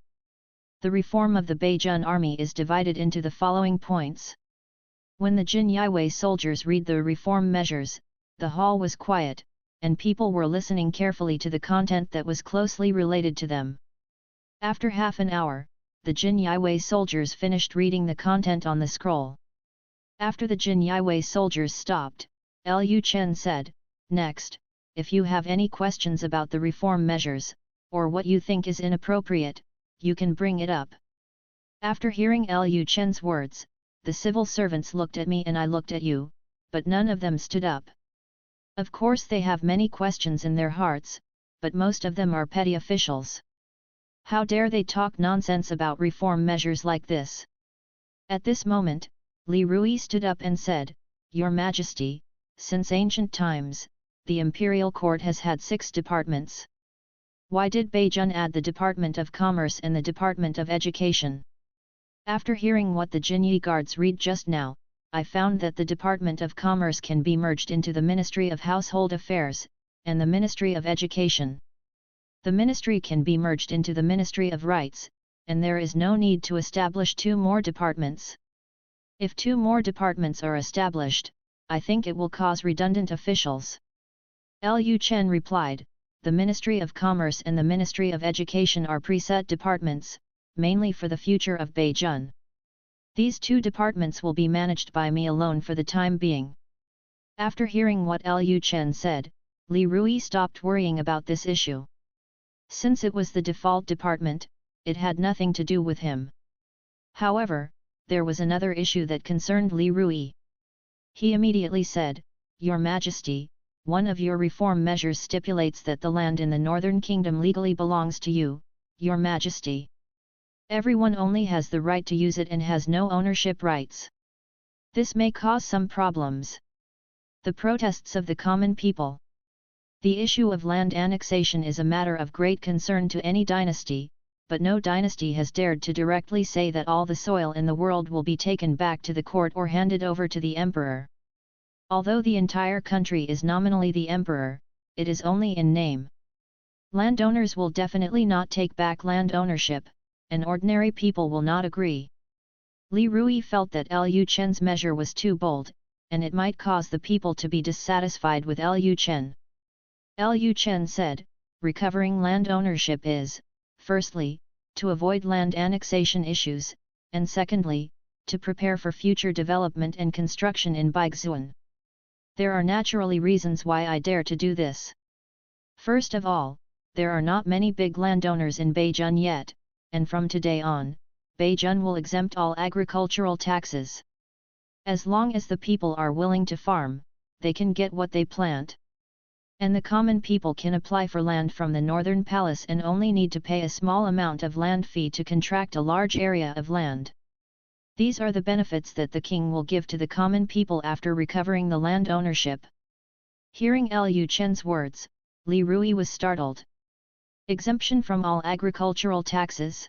The reform of the Beijun army is divided into the following points. When the Jin Yiwei soldiers read the reform measures, the hall was quiet, and people were listening carefully to the content that was closely related to them. After half an hour, the Jin Yiwei soldiers finished reading the content on the scroll. After the Jin Yiwei soldiers stopped, Lu Chen said, "Next, if you have any questions about the reform measures, or what you think is inappropriate, you can bring it up." After hearing Lu Chen's words, the civil servants looked at me and I looked at you, but none of them stood up. Of course they have many questions in their hearts, but most of them are petty officials. How dare they talk nonsense about reform measures like this? At this moment, Li Rui stood up and said, "Your Majesty, since ancient times, the imperial court has had 6 departments. Why did Beijun add the Department of Commerce and the Department of Education?" After hearing what the Jinyi guards read just now, I found that the Department of Commerce can be merged into the Ministry of Household Affairs, and the Ministry of Education. The ministry can be merged into the Ministry of Rights, and there is no need to establish 2 more departments. If 2 more departments are established, I think it will cause redundant officials. Lu Chen replied, "The Ministry of Commerce and the Ministry of Education are preset departments, mainly for the future of Beijun. These 2 departments will be managed by me alone for the time being." After hearing what Lu Chen said, Li Rui stopped worrying about this issue. Since it was the default department, it had nothing to do with him. However, there was another issue that concerned Li Rui. He immediately said, "Your Majesty, one of your reform measures stipulates that the land in the Northern Kingdom legally belongs to you, Your Majesty. Everyone only has the right to use it and has no ownership rights. This may cause some problems. The protests of the common people. The issue of land annexation is a matter of great concern to any dynasty, but no dynasty has dared to directly say that all the soil in the world will be taken back to the court or handed over to the emperor. Although the entire country is nominally the emperor, it is only in name. Landowners will definitely not take back land ownership, and ordinary people will not agree." Li Rui felt that Lu Chen's measure was too bold, and it might cause the people to be dissatisfied with Lu Chen. Lu Chen said, "Recovering land ownership is, firstly, to avoid land annexation issues, and secondly, to prepare for future development and construction in Baiguan. There are naturally reasons why I dare to do this. First of all, there are not many big landowners in Beijun yet, and from today on, Beijun will exempt all agricultural taxes. As long as the people are willing to farm, they can get what they plant. And the common people can apply for land from the Northern Palace and only need to pay a small amount of land fee to contract a large area of land. These are the benefits that the king will give to the common people after recovering the land ownership." Hearing Lu Chen's words, Li Rui was startled. Exemption from all agricultural taxes?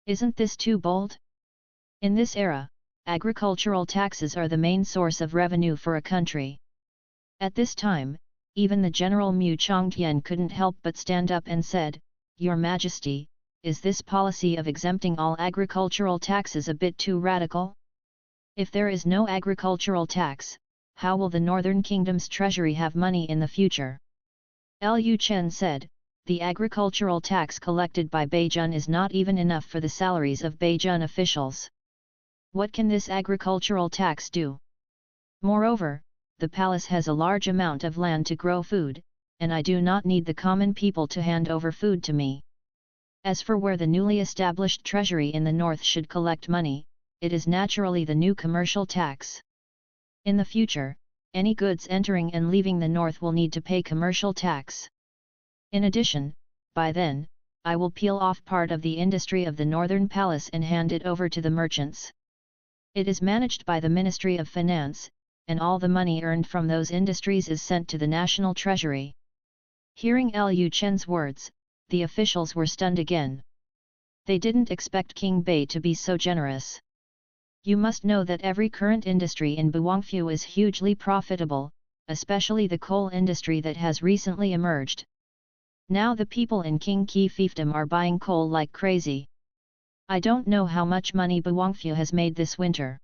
Isn't this too bold? In this era, agricultural taxes are the main source of revenue for a country. At this time, even the General Mu Chongtian couldn't help but stand up and said, "Your Majesty, is this policy of exempting all agricultural taxes a bit too radical? If there is no agricultural tax, how will the Northern Kingdom's treasury have money in the future?" Lu Chen said, "The agricultural tax collected by Beijun is not even enough for the salaries of Beijun officials. What can this agricultural tax do? Moreover, the palace has a large amount of land to grow food, and I do not need the common people to hand over food to me. As for where the newly established treasury in the north should collect money, it is naturally the new commercial tax. In the future, any goods entering and leaving the north will need to pay commercial tax. In addition, by then, I will peel off part of the industry of the Northern Palace and hand it over to the merchants. It is managed by the Ministry of Finance, and all the money earned from those industries is sent to the national treasury." Hearing Lu Chen's words, the officials were stunned again. They didn't expect King Bei to be so generous. You must know that every current industry in Buangfu is hugely profitable, especially the coal industry that has recently emerged. Now the people in King Qi fiefdom are buying coal like crazy. I don't know how much money Buangfu has made this winter.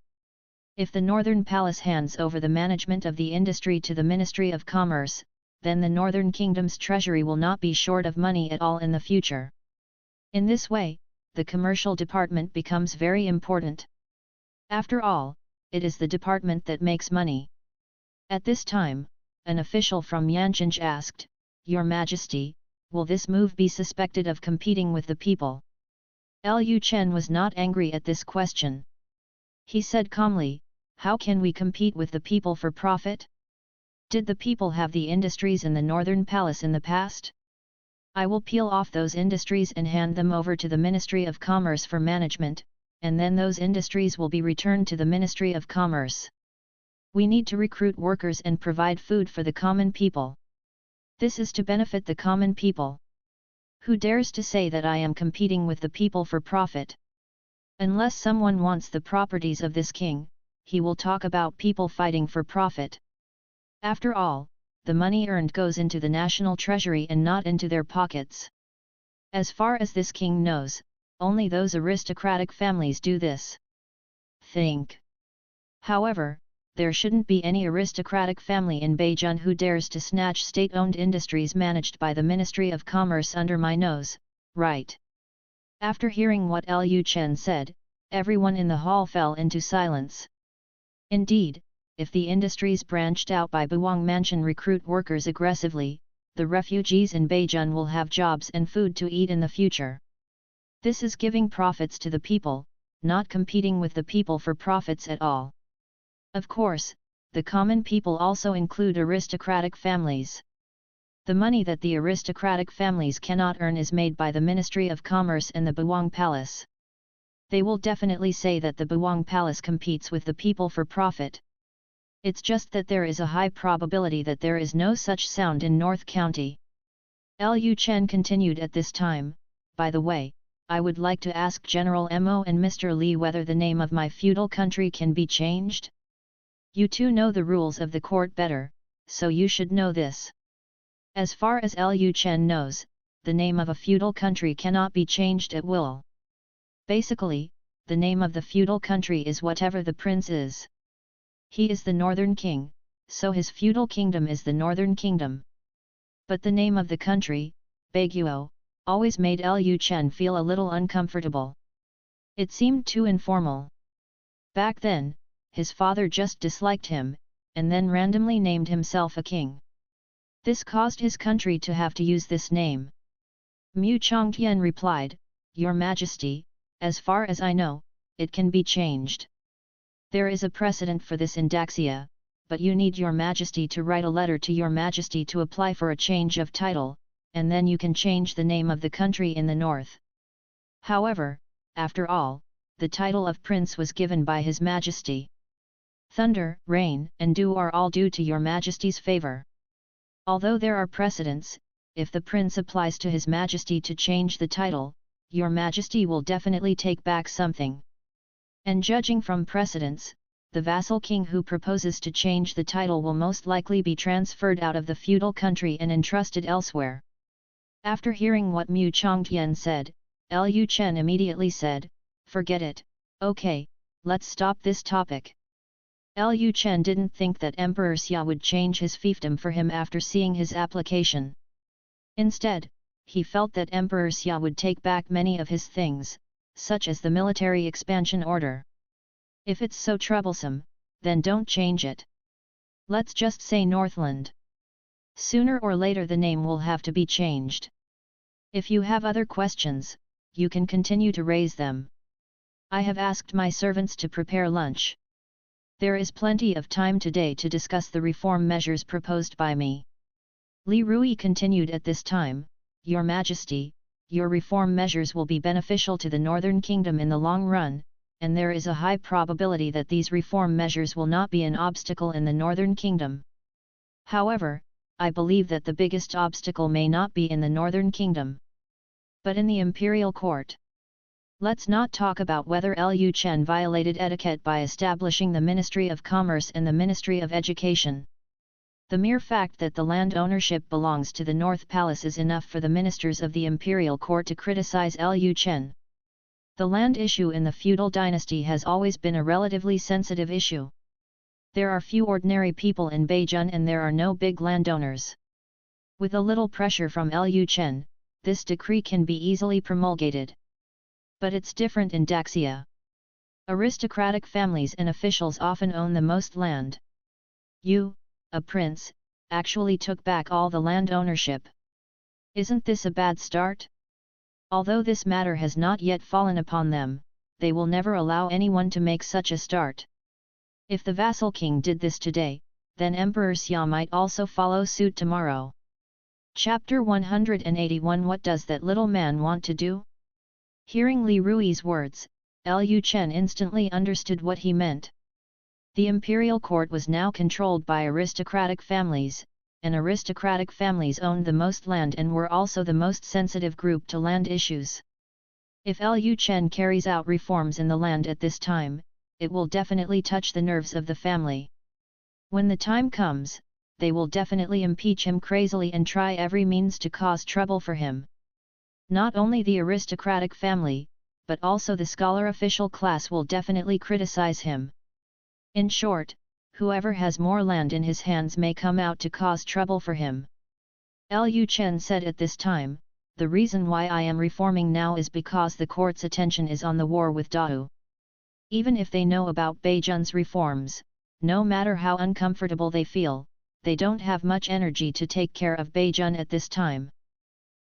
If the Northern Palace hands over the management of the industry to the Ministry of Commerce, then the Northern Kingdom's treasury will not be short of money at all in the future. In this way, the commercial department becomes very important. After all, it is the department that makes money. At this time, an official from Yancheng asked, "Your Majesty, will this move be suspected of competing with the people?" Lu Chen was not angry at this question. He said calmly, "How can we compete with the people for profit? Did the people have the industries in the Northern Palace in the past? I will peel off those industries and hand them over to the Ministry of Commerce for management, and then those industries will be returned to the Ministry of Commerce. We need to recruit workers and provide food for the common people. This is to benefit the common people. Who dares to say that I am competing with the people for profit? Unless someone wants the properties of this king, he will talk about people fighting for profit. After all, the money earned goes into the national treasury and not into their pockets. As far as this king knows, only those aristocratic families do this. Think. However, there shouldn't be any aristocratic family in Beijing who dares to snatch state-owned industries managed by the Ministry of Commerce under my nose, right?" After hearing what Lu Chen said, everyone in the hall fell into silence. Indeed, if the industries branched out by Buwang Mansion recruit workers aggressively, the refugees in Beijing will have jobs and food to eat in the future. This is giving profits to the people, not competing with the people for profits at all. Of course, the common people also include aristocratic families. The money that the aristocratic families cannot earn is made by the Ministry of Commerce and the Buwang Palace. They will definitely say that the Buwang Palace competes with the people for profit. It's just that there is a high probability that there is no such sound in North County. Lu Chen continued at this time, "By the way, I would like to ask General Mo and Mr. Li whether the name of my feudal country can be changed? You two know the rules of the court better, so you should know this. As far as Lu Chen knows, the name of a feudal country cannot be changed at will. Basically, the name of the feudal country is whatever the prince is. He is the Northern King, so his feudal kingdom is the Northern Kingdom. But the name of the country, Baiguo, always made Lu Chen feel a little uncomfortable. It seemed too informal. Back then, his father just disliked him, and then randomly named himself a king. This caused his country to have to use this name. Mu Chongtian replied, "Your Majesty, as far as I know, it can be changed. There is a precedent for this in Daxia, but you need Your Majesty to write a letter to Your Majesty to apply for a change of title, and then you can change the name of the country in the north." However, after all, the title of prince was given by His Majesty. Thunder, rain, and dew are all due to Your Majesty's favor. Although there are precedents, if the prince applies to His Majesty to change the title, Your Majesty will definitely take back something. And judging from precedents, the vassal king who proposes to change the title will most likely be transferred out of the feudal country and entrusted elsewhere. After hearing what Mu Chongtian said, Lu Chen immediately said, "Forget it, okay, let's stop this topic." Lu Chen didn't think that Emperor Xia would change his fiefdom for him after seeing his application. Instead, he felt that Emperor Xia would take back many of his things, such as the military expansion order. If it's so troublesome, then don't change it. Let's just say Northland. Sooner or later the name will have to be changed. If you have other questions, you can continue to raise them. I have asked my servants to prepare lunch. There is plenty of time today to discuss the reform measures proposed by me. Li Rui continued at this time, "Your Majesty, your reform measures will be beneficial to the Northern Kingdom in the long run, and there is a high probability that these reform measures will not be an obstacle in the Northern Kingdom. However, I believe that the biggest obstacle may not be in the Northern Kingdom, but in the Imperial Court. Let's not talk about whether Lu Chen violated etiquette by establishing the Ministry of Commerce and the Ministry of Education. The mere fact that the land ownership belongs to the North Palace is enough for the ministers of the Imperial Court to criticize Lu Chen. The land issue in the feudal dynasty has always been a relatively sensitive issue. There are few ordinary people in Beijun and there are no big landowners. With a little pressure from Lu Chen, this decree can be easily promulgated. But it's different in Daxia. Aristocratic families and officials often own the most land. You, a prince, actually took back all the land ownership. Isn't this a bad start? Although this matter has not yet fallen upon them, they will never allow anyone to make such a start. If the vassal king did this today, then Emperor Xia might also follow suit tomorrow. Chapter 181 What does that little man want to do? Hearing Li Rui's words, Lu Chen instantly understood what he meant. The imperial court was now controlled by aristocratic families, and aristocratic families owned the most land and were also the most sensitive group to land issues. If Lu Chen carries out reforms in the land at this time, it will definitely touch the nerves of the family. When the time comes, they will definitely impeach him crazily and try every means to cause trouble for him. Not only the aristocratic family, but also the scholar official class will definitely criticize him. In short, whoever has more land in his hands may come out to cause trouble for him. Lu Chen said at this time, the reason why I am reforming now is because the court's attention is on the war with Dao. Even if they know about Beijun's reforms, no matter how uncomfortable they feel, they don't have much energy to take care of Beijun at this time.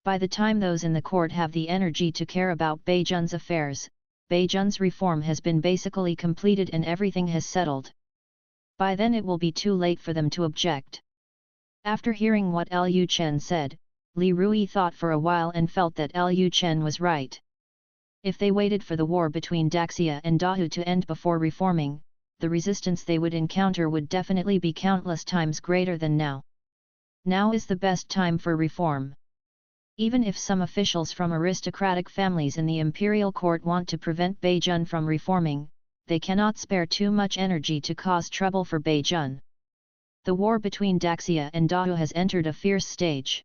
By the time those in the court have the energy to care about Beijun's affairs, Beijun's reform has been basically completed and everything has settled. By then it will be too late for them to object. After hearing what Lu Chen said, Li Rui thought for a while and felt that Lu Chen was right. If they waited for the war between Daxia and Dao to end before reforming, the resistance they would encounter would definitely be countless times greater than now. Now is the best time for reform. Even if some officials from aristocratic families in the imperial court want to prevent Beijun from reforming, they cannot spare too much energy to cause trouble for Beijun. The war between Daxia and Dao has entered a fierce stage.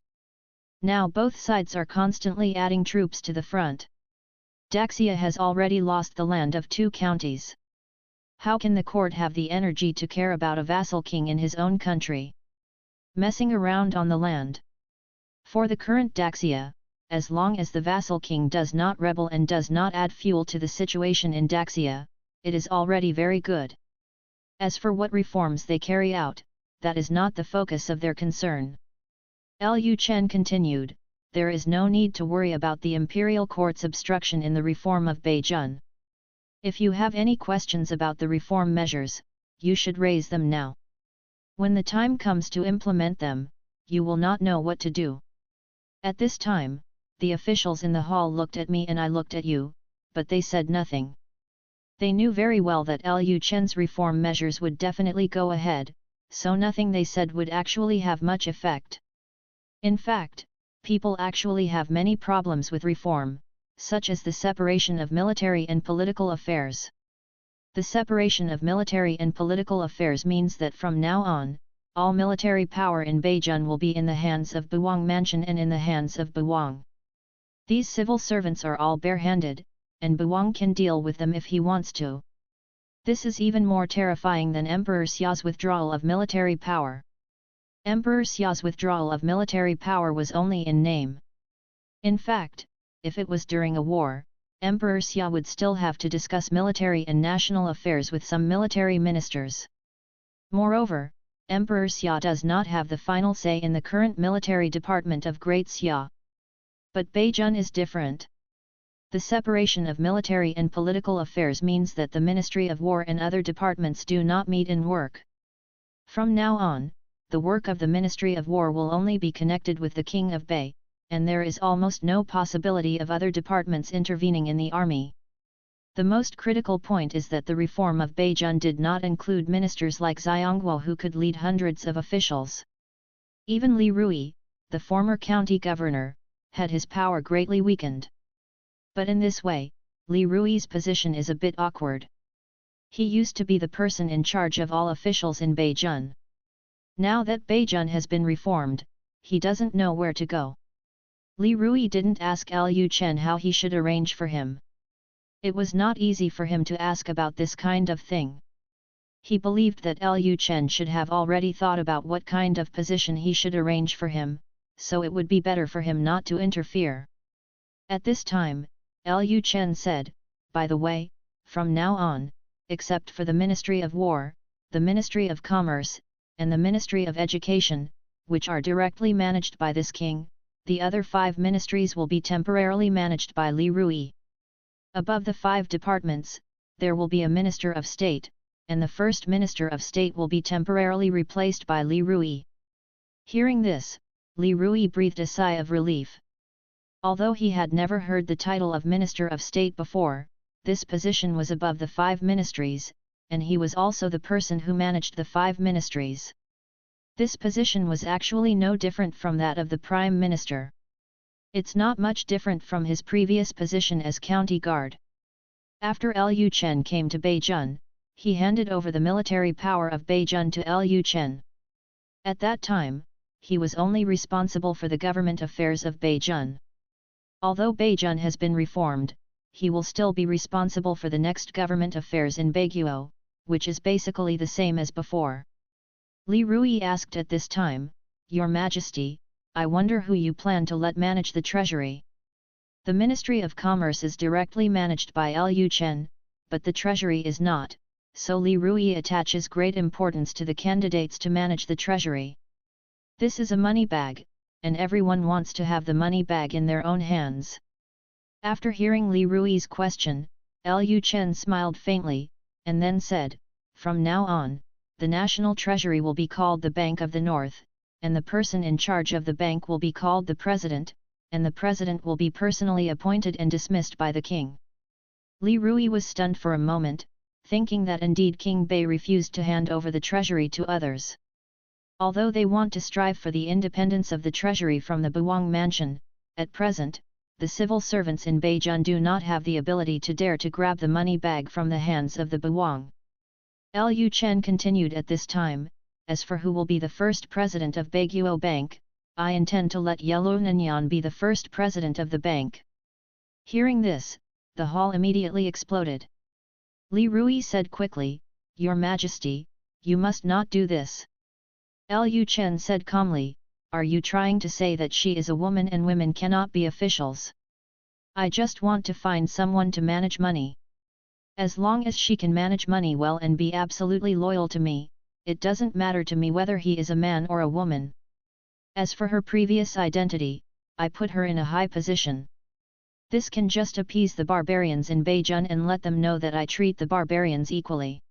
Now both sides are constantly adding troops to the front. Daxia has already lost the land of 2 counties. How can the court have the energy to care about a vassal king in his own country? Messing around on the land. For the current Daxia, as long as the vassal king does not rebel and does not add fuel to the situation in Daxia, it is already very good. As for what reforms they carry out, that is not the focus of their concern. Lu Chen continued, there is no need to worry about the imperial court's obstruction in the reform of Beijun. If you have any questions about the reform measures, you should raise them now. When the time comes to implement them, you will not know what to do. At this time, the officials in the hall looked at me and I looked at you, but they said nothing. They knew very well that Lu Chen's reform measures would definitely go ahead, so nothing they said would actually have much effect. In fact, people actually have many problems with reform, such as the separation of military and political affairs. The separation of military and political affairs means that from now on, all military power in Beijun will be in the hands of Buwang Mansion and in the hands of Buwang. These civil servants are all bare-handed, and Buwang can deal with them if he wants to. This is even more terrifying than Emperor Xia's withdrawal of military power. Emperor Xia's withdrawal of military power was only in name. In fact, if it was during a war, Emperor Xia would still have to discuss military and national affairs with some military ministers. Moreover, Emperor Xia does not have the final say in the current military department of Great Xia. But Beijun is different. The separation of military and political affairs means that the Ministry of War and other departments do not meet in work. From now on, the work of the Ministry of War will only be connected with the King of Bei, and there is almost no possibility of other departments intervening in the army. The most critical point is that the reform of Beijun did not include ministers like Xiangguo who could lead hundreds of officials. Even Li Rui, the former county governor, had his power greatly weakened. But in this way, Li Rui's position is a bit awkward. He used to be the person in charge of all officials in Beijun. Now that Beijun has been reformed, he doesn't know where to go. Li Rui didn't ask Lu Chen how he should arrange for him. It was not easy for him to ask about this kind of thing. He believed that Lu Chen should have already thought about what kind of position he should arrange for him, so it would be better for him not to interfere. At this time, Lu Chen said, "By the way, from now on, except for the Ministry of War, the Ministry of Commerce, and the Ministry of Education, which are directly managed by this king, the other 5 ministries will be temporarily managed by Li Rui. Above the 5 departments, there will be a Minister of State, and the First Minister of State will be temporarily replaced by Li Rui." Hearing this, Li Rui breathed a sigh of relief. Although he had never heard the title of Minister of State before, this position was above the 5 ministries, and he was also the person who managed the 5 ministries. This position was actually no different from that of the Prime Minister. It's not much different from his previous position as county guard. After Lu Chen came to Beijun, he handed over the military power of Beijun to Lu Chen. At that time, he was only responsible for the government affairs of Beijun. Although Beijun has been reformed, he will still be responsible for the next government affairs in Baiguo, which is basically the same as before. Li Rui asked at this time, "Your Majesty, I wonder who you plan to let manage the treasury." The Ministry of Commerce is directly managed by Lu Chen, but the treasury is not, so Li Rui attaches great importance to the candidates to manage the treasury. This is a money bag, and everyone wants to have the money bag in their own hands. After hearing Li Rui's question, Lu Chen smiled faintly, and then said, "From now on, the National Treasury will be called the Bank of the North, and the person in charge of the bank will be called the President, and the President will be personally appointed and dismissed by the King." Li Rui was stunned for a moment, thinking that indeed King Bei refused to hand over the treasury to others. Although they want to strive for the independence of the treasury from the Buwang mansion, at present, the civil servants in Beijun do not have the ability to dare to grab the money bag from the hands of the Buwang. Lu Chen continued at this time, "As for who will be the first president of Baiguo Bank, I intend to let Yellow Nanyang be the first president of the bank." Hearing this, the hall immediately exploded. Li Rui said quickly, "Your Majesty, you must not do this." Lu Chen said calmly, "Are you trying to say that she is a woman and women cannot be officials? I just want to find someone to manage money. As long as she can manage money well and be absolutely loyal to me, it doesn't matter to me whether he is a man or a woman. As for her previous identity, I put her in a high position. This can just appease the barbarians in Beijun and let them know that I treat the barbarians equally."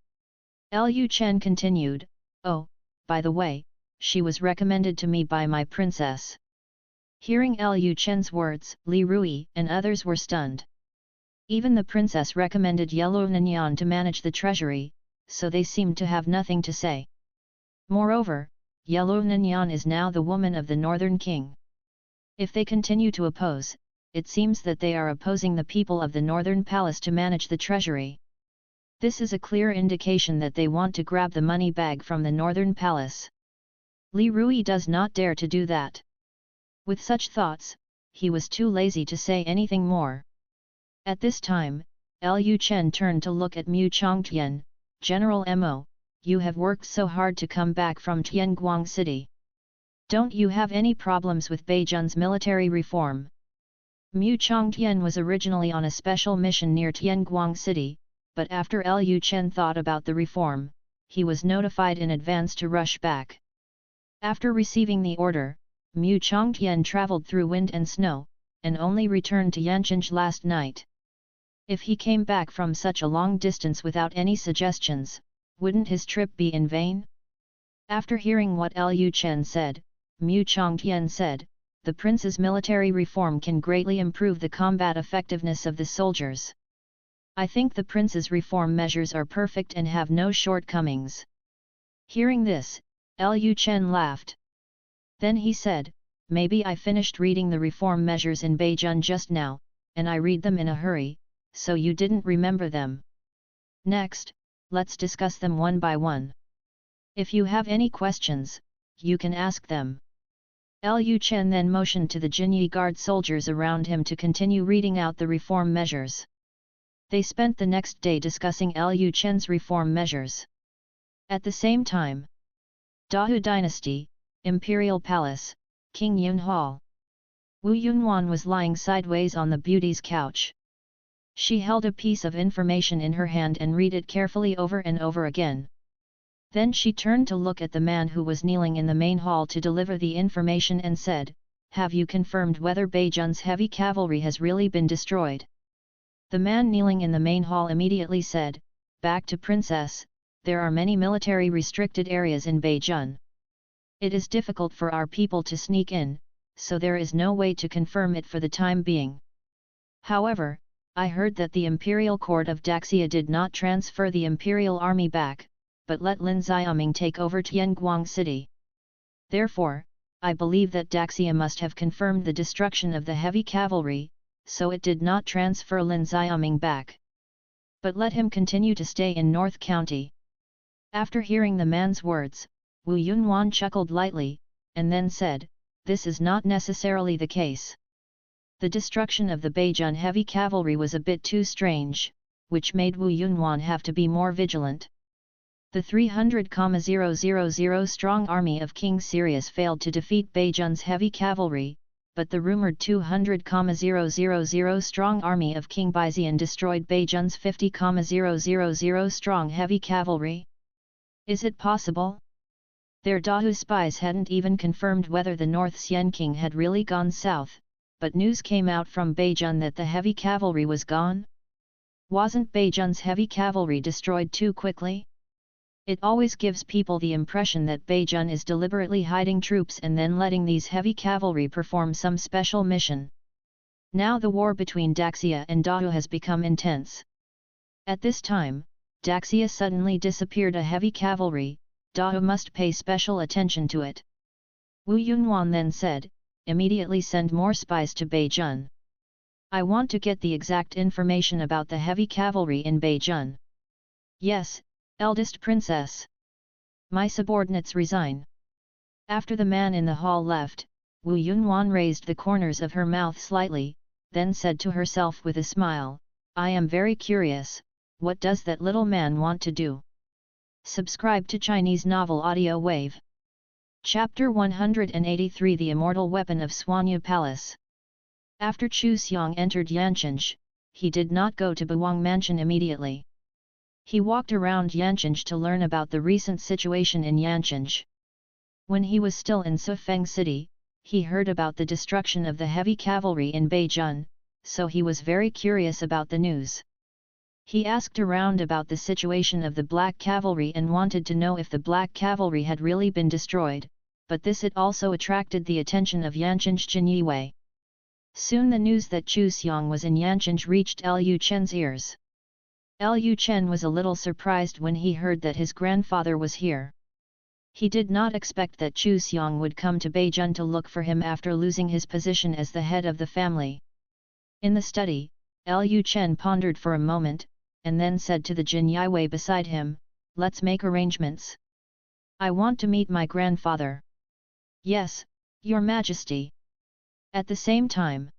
Lu Chen continued, "Oh, by the way, she was recommended to me by my princess." Hearing Lu Chen's words, Li Rui and others were stunned. Even the princess recommended Yellow Nanyang to manage the treasury, so they seemed to have nothing to say. Moreover, Yellow Nanyang is now the woman of the Northern King. If they continue to oppose, it seems that they are opposing the people of the Northern Palace to manage the treasury. This is a clear indication that they want to grab the money bag from the Northern Palace. Li Rui does not dare to do that. With such thoughts, he was too lazy to say anything more. At this time, Lu Chen turned to look at Mu Chongtian, "General Mo, you have worked so hard to come back from Tianguang City. Don't you have any problems with Beijun's military reform?" Mu Chongtian was originally on a special mission near Tianguang City, but after Lu Chen thought about the reform, he was notified in advance to rush back. After receiving the order, Mu Chongtian traveled through wind and snow, and only returned to Yancheng last night. If he came back from such a long distance without any suggestions, wouldn't his trip be in vain? After hearing what Lu Chen said, Mu Chongtian said, "The prince's military reform can greatly improve the combat effectiveness of the soldiers. I think the prince's reform measures are perfect and have no shortcomings." Hearing this, Lu Chen laughed. Then he said, "Maybe I finished reading the reform measures in Beijun just now, and I read them in a hurry, so you didn't remember them. Next, let's discuss them one by one. If you have any questions, you can ask them." Lu Chen then motioned to the Jinyi Guard soldiers around him to continue reading out the reform measures. They spent the next day discussing Lu Chen's reform measures. At the same time, Dahua Dynasty, Imperial Palace, King Yun Hall. Wu Yunhuan was lying sideways on the beauty's couch. She held a piece of information in her hand and read it carefully over and over again. Then she turned to look at the man who was kneeling in the main hall to deliver the information and said, "Have you confirmed whether Beijun's heavy cavalry has really been destroyed?" The man kneeling in the main hall immediately said, "Back to Princess, there are many military restricted areas in Beijun. It is difficult for our people to sneak in, so there is no way to confirm it for the time being. However, I heard that the Imperial Court of Daxia did not transfer the Imperial Army back, but let Lin Xiaoming take over Tianguang City. Therefore, I believe that Daxia must have confirmed the destruction of the heavy cavalry, so it did not transfer Lin Xiaoming back. But let him continue to stay in North County." After hearing the man's words, Wu Yunhuan chuckled lightly, and then said, "This is not necessarily the case. The destruction of the Beijun heavy cavalry was a bit too strange, which made Wu Yunhuan have to be more vigilant. The 300,000 strong army of King Sirius failed to defeat Beijun's heavy cavalry, but the rumored 200,000 strong army of King Baixian destroyed Beijun's 50,000 strong heavy cavalry. Is it possible? Their Dahua spies hadn't even confirmed whether the North Xian King had really gone south, but news came out from Beijun that the heavy cavalry was gone? Wasn't Beijun's heavy cavalry destroyed too quickly? It always gives people the impression that Beijun is deliberately hiding troops and then letting these heavy cavalry perform some special mission. Now the war between Daxia and Dahua has become intense. At this time, Daxia suddenly disappeared a heavy cavalry, Dahua must pay special attention to it." Wu Yunhuan then said, "Immediately send more spies to Beijun. I want to get the exact information about the heavy cavalry in Beijun." "Yes, eldest princess. My subordinates resign." After the man in the hall left, Wu Yunhuan raised the corners of her mouth slightly, then said to herself with a smile, "I am very curious, what does that little man want to do?" Subscribe to Chinese Novel Audio Wave. Chapter 183 The Immortal Weapon of Suanyu Palace. After Chu Xiong entered Yanchenge, he did not go to Buwang Mansion immediately. He walked around Yanchenge to learn about the recent situation in Yanchenge. When he was still in Sufeng City, he heard about the destruction of the heavy cavalry in Beijun, so he was very curious about the news. He asked around about the situation of the Black Cavalry and wanted to know if the Black Cavalry had really been destroyed, but this it also attracted the attention of Yanchenge Jinyue. Soon the news that Chu Xiong was in Yanchenge reached Lu Chen's ears. Lu Chen was a little surprised when he heard that his grandfather was here. He did not expect that Chu Xiong would come to Beijun to look for him after losing his position as the head of the family. In the study, Lu Chen pondered for a moment, and then said to the Jinyue beside him, "Let's make arrangements. I want to meet my grandfather." "Yes, Your Majesty." At the same time,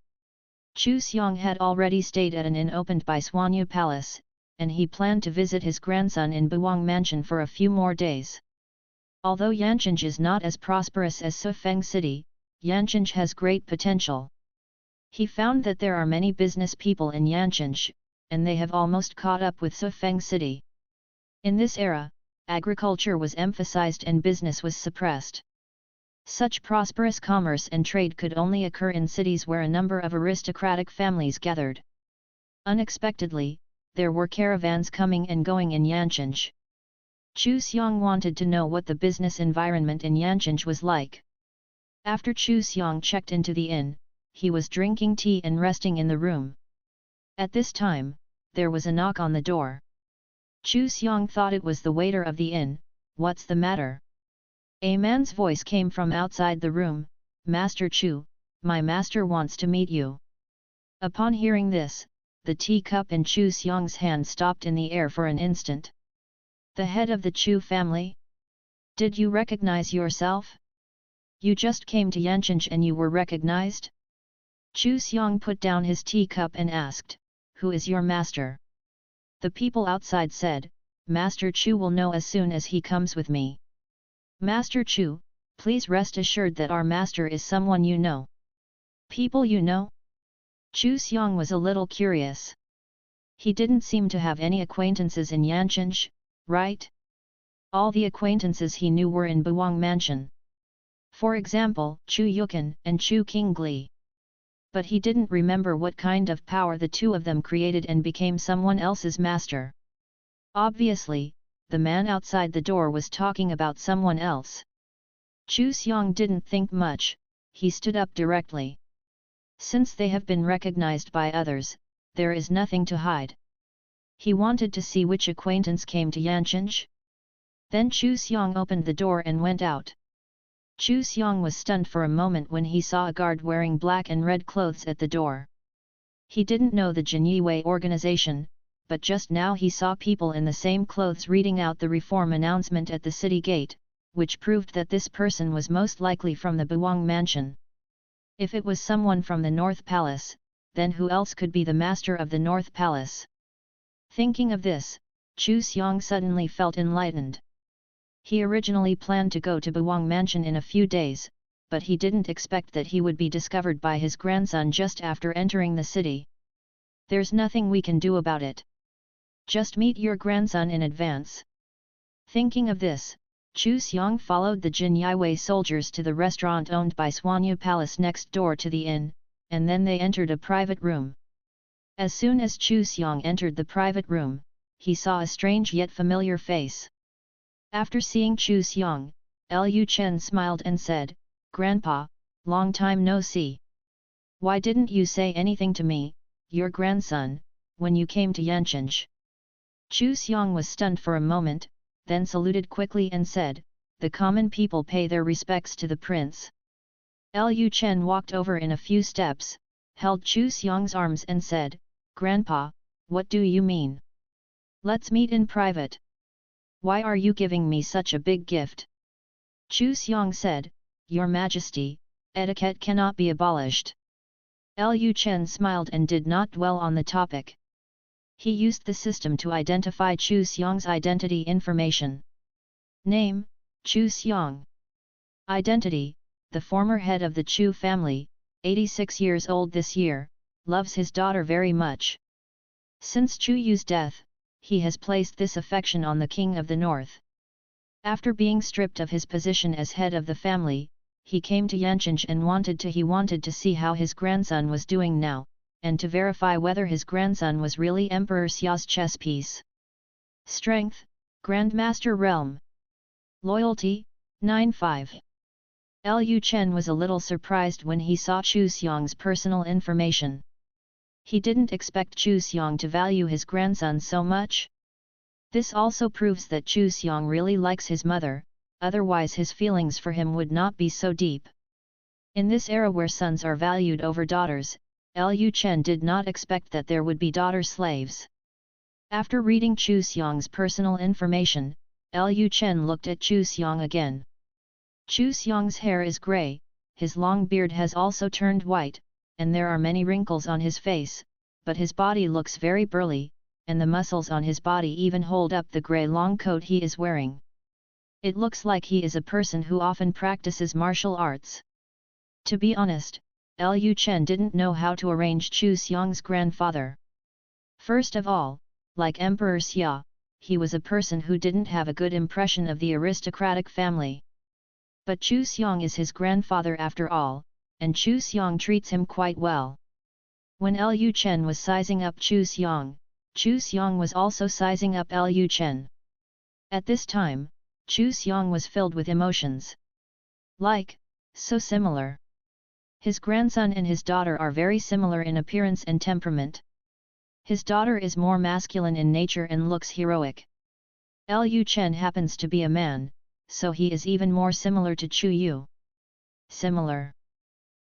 Chu Xiong had already stayed at an inn opened by Suanyu Palace, and he planned to visit his grandson in Buwang Mansion for a few more days. Although Yanchenge is not as prosperous as Sufeng City, Yanchenge has great potential. He found that there are many business people in Yanchenge, and they have almost caught up with Sufeng City. In this era, agriculture was emphasized and business was suppressed. Such prosperous commerce and trade could only occur in cities where a number of aristocratic families gathered. Unexpectedly, there were caravans coming and going in Yanchenge. Chu Xiong wanted to know what the business environment in Yanchenge was like. After Chu Xiong checked into the inn, he was drinking tea and resting in the room. At this time, there was a knock on the door. Chu Xiong thought it was the waiter of the inn. "What's the matter?" A man's voice came from outside the room, "Master Chu, my master wants to meet you." Upon hearing this, the teacup in Chu Xiong's hand stopped in the air for an instant. "The head of the Chu family? Did you recognize yourself? You just came to Yanchenge and you were recognized?" Chu Xiong put down his teacup and asked, "Who is your master?" The people outside said, Master Chu will know as soon as he comes with me. Master Chu, please rest assured that our master is someone you know. People you know? Chu Xiong was a little curious. He didn't seem to have any acquaintances in Yancheng, right? All the acquaintances he knew were in Buwang Mansion. For example, Chu Yukan and Chu Qingli. But he didn't remember what kind of power the two of them created and became someone else's master. Obviously, the man outside the door was talking about someone else. Chu Xiong didn't think much, he stood up directly. Since they have been recognized by others, there is nothing to hide. He wanted to see which acquaintance came to Yancheng. Then Chu Xiong opened the door and went out. Chu Xiong was stunned for a moment when he saw a guard wearing black and red clothes at the door. He didn't know the Jinyue organization, but just now he saw people in the same clothes reading out the reform announcement at the city gate, which proved that this person was most likely from the Buwang Mansion. If it was someone from the North Palace, then who else could be the master of the North Palace? Thinking of this, Chu Xiong suddenly felt enlightened. He originally planned to go to Buwang Mansion in a few days, but he didn't expect that he would be discovered by his grandson just after entering the city. There's nothing we can do about it. Just meet your grandson in advance. Thinking of this, Chu Xiong followed the Jinyue soldiers to the restaurant owned by Swanyu Palace next door to the inn, and then they entered a private room. As soon as Chu Xiong entered the private room, he saw a strange yet familiar face. After seeing Chu Xiong, Lu Chen smiled and said, "Grandpa, long time no see. Why didn't you say anything to me, your grandson, when you came to Yancheng?" Chu Xiong was stunned for a moment, then saluted quickly and said, "The common people pay their respects to the prince." Lu Chen walked over in a few steps, held Chu Xiong's arms and said, "Grandpa, what do you mean? Let's meet in private. Why are you giving me such a big gift?" Chu Xiong said, "Your Majesty, etiquette cannot be abolished." Lu Chen smiled and did not dwell on the topic. He used the system to identify Chu Xiong's identity information. Name, Chu Xiong. Identity, the former head of the Chu family, 86 years old this year, loves his daughter very much. Since Chu Yu's death, he has placed this affection on the king of the north. After being stripped of his position as head of the family, he came to Yancheng and wanted to see how his grandson was doing now, and to verify whether his grandson was really Emperor Xia's chess piece. Strength, Grandmaster Realm. Loyalty, 9-5. Lu Chen was a little surprised when he saw Chu Xiong's personal information. He didn't expect Chu Xiong to value his grandson so much. This also proves that Chu Xiong really likes his mother, otherwise his feelings for him would not be so deep. In this era where sons are valued over daughters, Lu Chen did not expect that there would be daughter slaves. After reading Chu Xiong's personal information, Lu Chen looked at Chu Xiong again. Chu Xiong's hair is grey, his long beard has also turned white, and there are many wrinkles on his face, but his body looks very burly, and the muscles on his body even hold up the grey long coat he is wearing. It looks like he is a person who often practices martial arts. To be honest, Lu Chen didn't know how to arrange Chu Xiong's grandfather. First of all, like Emperor Xia, he was a person who didn't have a good impression of the aristocratic family. But Chu Xiong is his grandfather after all, and Chu Xiong treats him quite well. When Lu Chen was sizing up Chu Xiong was also sizing up Lu Chen. At this time, Chu Xiong was filled with emotions. Like, so similar. His grandson and his daughter are very similar in appearance and temperament. His daughter is more masculine in nature and looks heroic. Lu Chen happens to be a man, so he is even more similar to Chu Yu. Similar.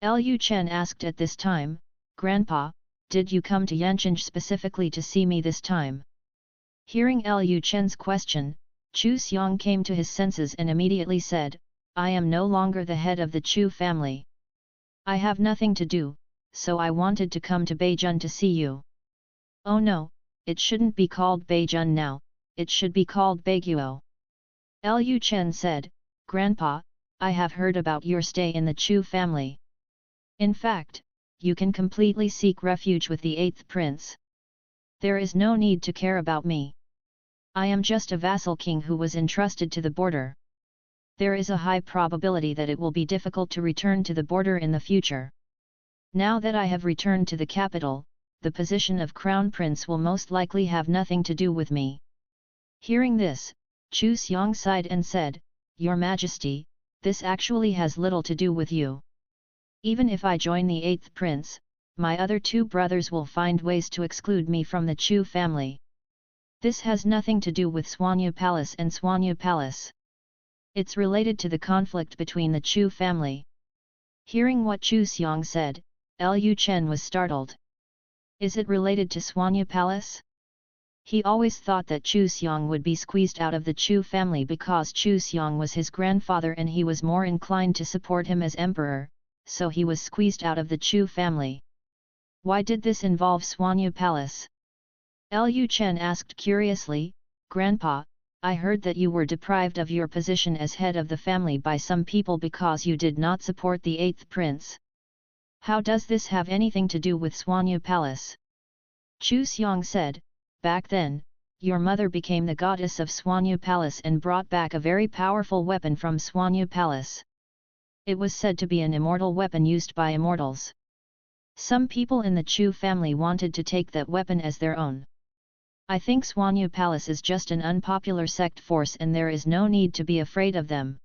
Lu Chen asked at this time, "Grandpa, did you come to Yancheng specifically to see me this time?" Hearing Lu Chen's question, Chu Xiong came to his senses and immediately said, "I am no longer the head of the Chu family. I have nothing to do, so I wanted to come to Beijing to see you." "Oh no, it shouldn't be called Beijun now, it should be called Beiguo. Lu Chen said, Grandpa, I have heard about your stay in the Chu family. In fact, you can completely seek refuge with the 8th prince. There is no need to care about me. I am just a vassal king who was entrusted to the border. There is a high probability that it will be difficult to return to the border in the future. Now that I have returned to the capital, the position of crown prince will most likely have nothing to do with me. Hearing this, Chu Xiong sighed and said, Your Majesty, this actually has little to do with you. Even if I join the 8th prince, my other 2 brothers will find ways to exclude me from the Chu family. This has nothing to do with Suanyu Palace and Suanyu Palace. It's related to the conflict between the Chu family. Hearing what Chu Xiong said, Lu Chen was startled. Is it related to Suanyu Palace? He always thought that Chu Xiong would be squeezed out of the Chu family because Chu Xiong was his grandfather and he was more inclined to support him as emperor, so he was squeezed out of the Chu family. Why did this involve Suanyu Palace? Lu Chen asked curiously, Grandpa, I heard that you were deprived of your position as head of the family by some people because you did not support the 8th prince. How does this have anything to do with Suanyu Palace? Chu Xiong said, Back then, your mother became the goddess of Suanyu Palace and brought back a very powerful weapon from Suanyu Palace. It was said to be an immortal weapon used by immortals. Some people in the Chu family wanted to take that weapon as their own. I think Suanyu Palace is just an unpopular sect force and there is no need to be afraid of them.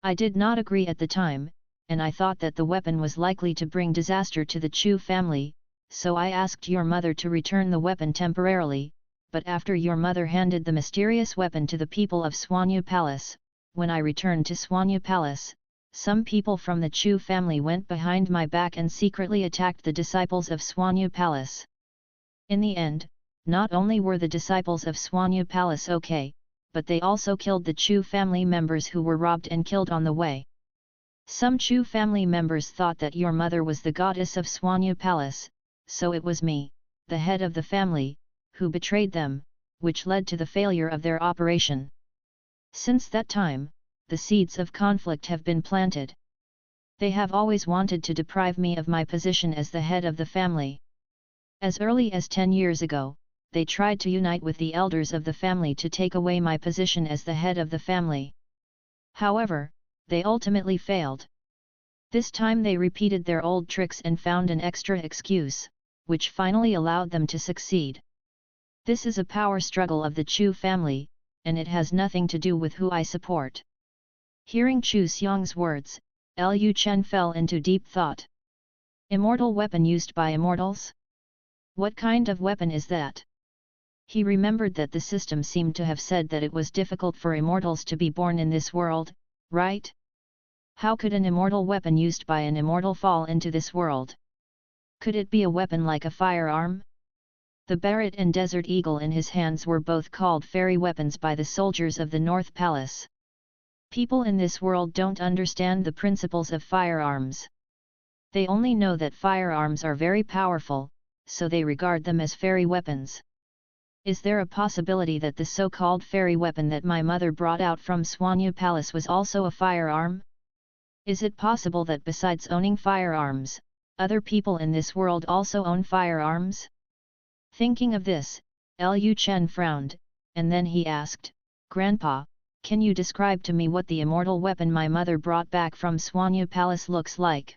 I did not agree at the time, and I thought that the weapon was likely to bring disaster to the Chu family, so I asked your mother to return the weapon temporarily, but after your mother handed the mysterious weapon to the people of Suanyu Palace, when I returned to Suanyu Palace, some people from the Chu family went behind my back and secretly attacked the disciples of Suanyu Palace. In the end, not only were the disciples of Suanyu Palace okay, but they also killed the Chu family members who were robbed and killed on the way. Some Chu family members thought that your mother was the goddess of Suanyu Palace, so it was me, the head of the family, who betrayed them, which led to the failure of their operation. Since that time, the seeds of conflict have been planted. They have always wanted to deprive me of my position as the head of the family. As early as 10 years ago, they tried to unite with the elders of the family to take away my position as the head of the family. However, they ultimately failed. This time they repeated their old tricks and found an extra excuse, which finally allowed them to succeed. This is a power struggle of the Chu family, and it has nothing to do with who I support. Hearing Chu Xiong's words, Lu Chen fell into deep thought. Immortal weapon used by immortals? What kind of weapon is that? He remembered that the system seemed to have said that it was difficult for immortals to be born in this world, right? How could an immortal weapon used by an immortal fall into this world? Could it be a weapon like a firearm? The Barret and Desert Eagle in his hands were both called fairy weapons by the soldiers of the North Palace. People in this world don't understand the principles of firearms. They only know that firearms are very powerful, so they regard them as fairy weapons. Is there a possibility that the so-called fairy weapon that my mother brought out from Suanyu Palace was also a firearm? Is it possible that besides owning firearms, other people in this world also own firearms? Thinking of this, Lu Chen frowned, and then he asked, Grandpa, can you describe to me what the immortal weapon my mother brought back from Suanyu Palace looks like?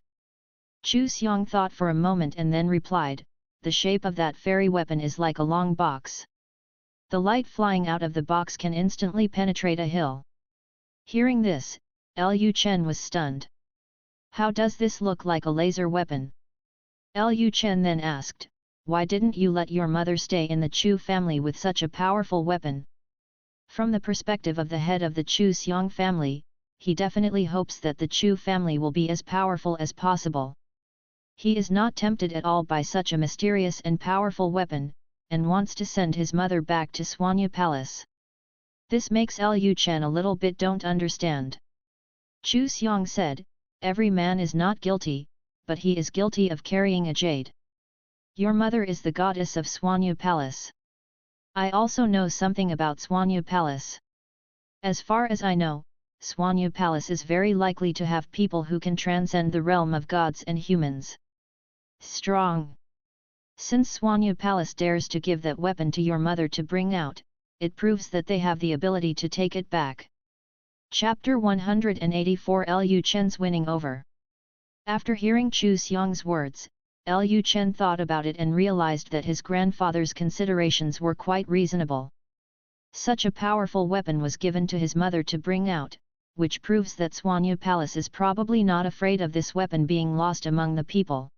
Chu Xiong thought for a moment and then replied, the shape of that fairy weapon is like a long box. The light flying out of the box can instantly penetrate a hill. Hearing this, Lu Chen was stunned. How does this look like a laser weapon? Lu Chen then asked, why didn't you let your mother stay in the Chu family with such a powerful weapon? From the perspective of the head of the Chu Xiong family, he definitely hopes that the Chu family will be as powerful as possible. He is not tempted at all by such a mysterious and powerful weapon, and wants to send his mother back to Suanyu Palace. This makes Lu Chen a little bit don't understand. Chu Xiong said, every man is not guilty, but he is guilty of carrying a jade. Your mother is the goddess of Suanyu Palace. I also know something about Swanyu Palace. As far as I know, Swanyu Palace is very likely to have people who can transcend the realm of gods and humans. Strong. Since Swanyu Palace dares to give that weapon to your mother to bring out, it proves that they have the ability to take it back. Chapter 184 Lu Chen's winning over. After hearing Chu Xiong's words, Lu Chen thought about it and realized that his grandfather's considerations were quite reasonable. Such a powerful weapon was given to his mother to bring out, which proves that Swanyu Palace is probably not afraid of this weapon being lost among the people.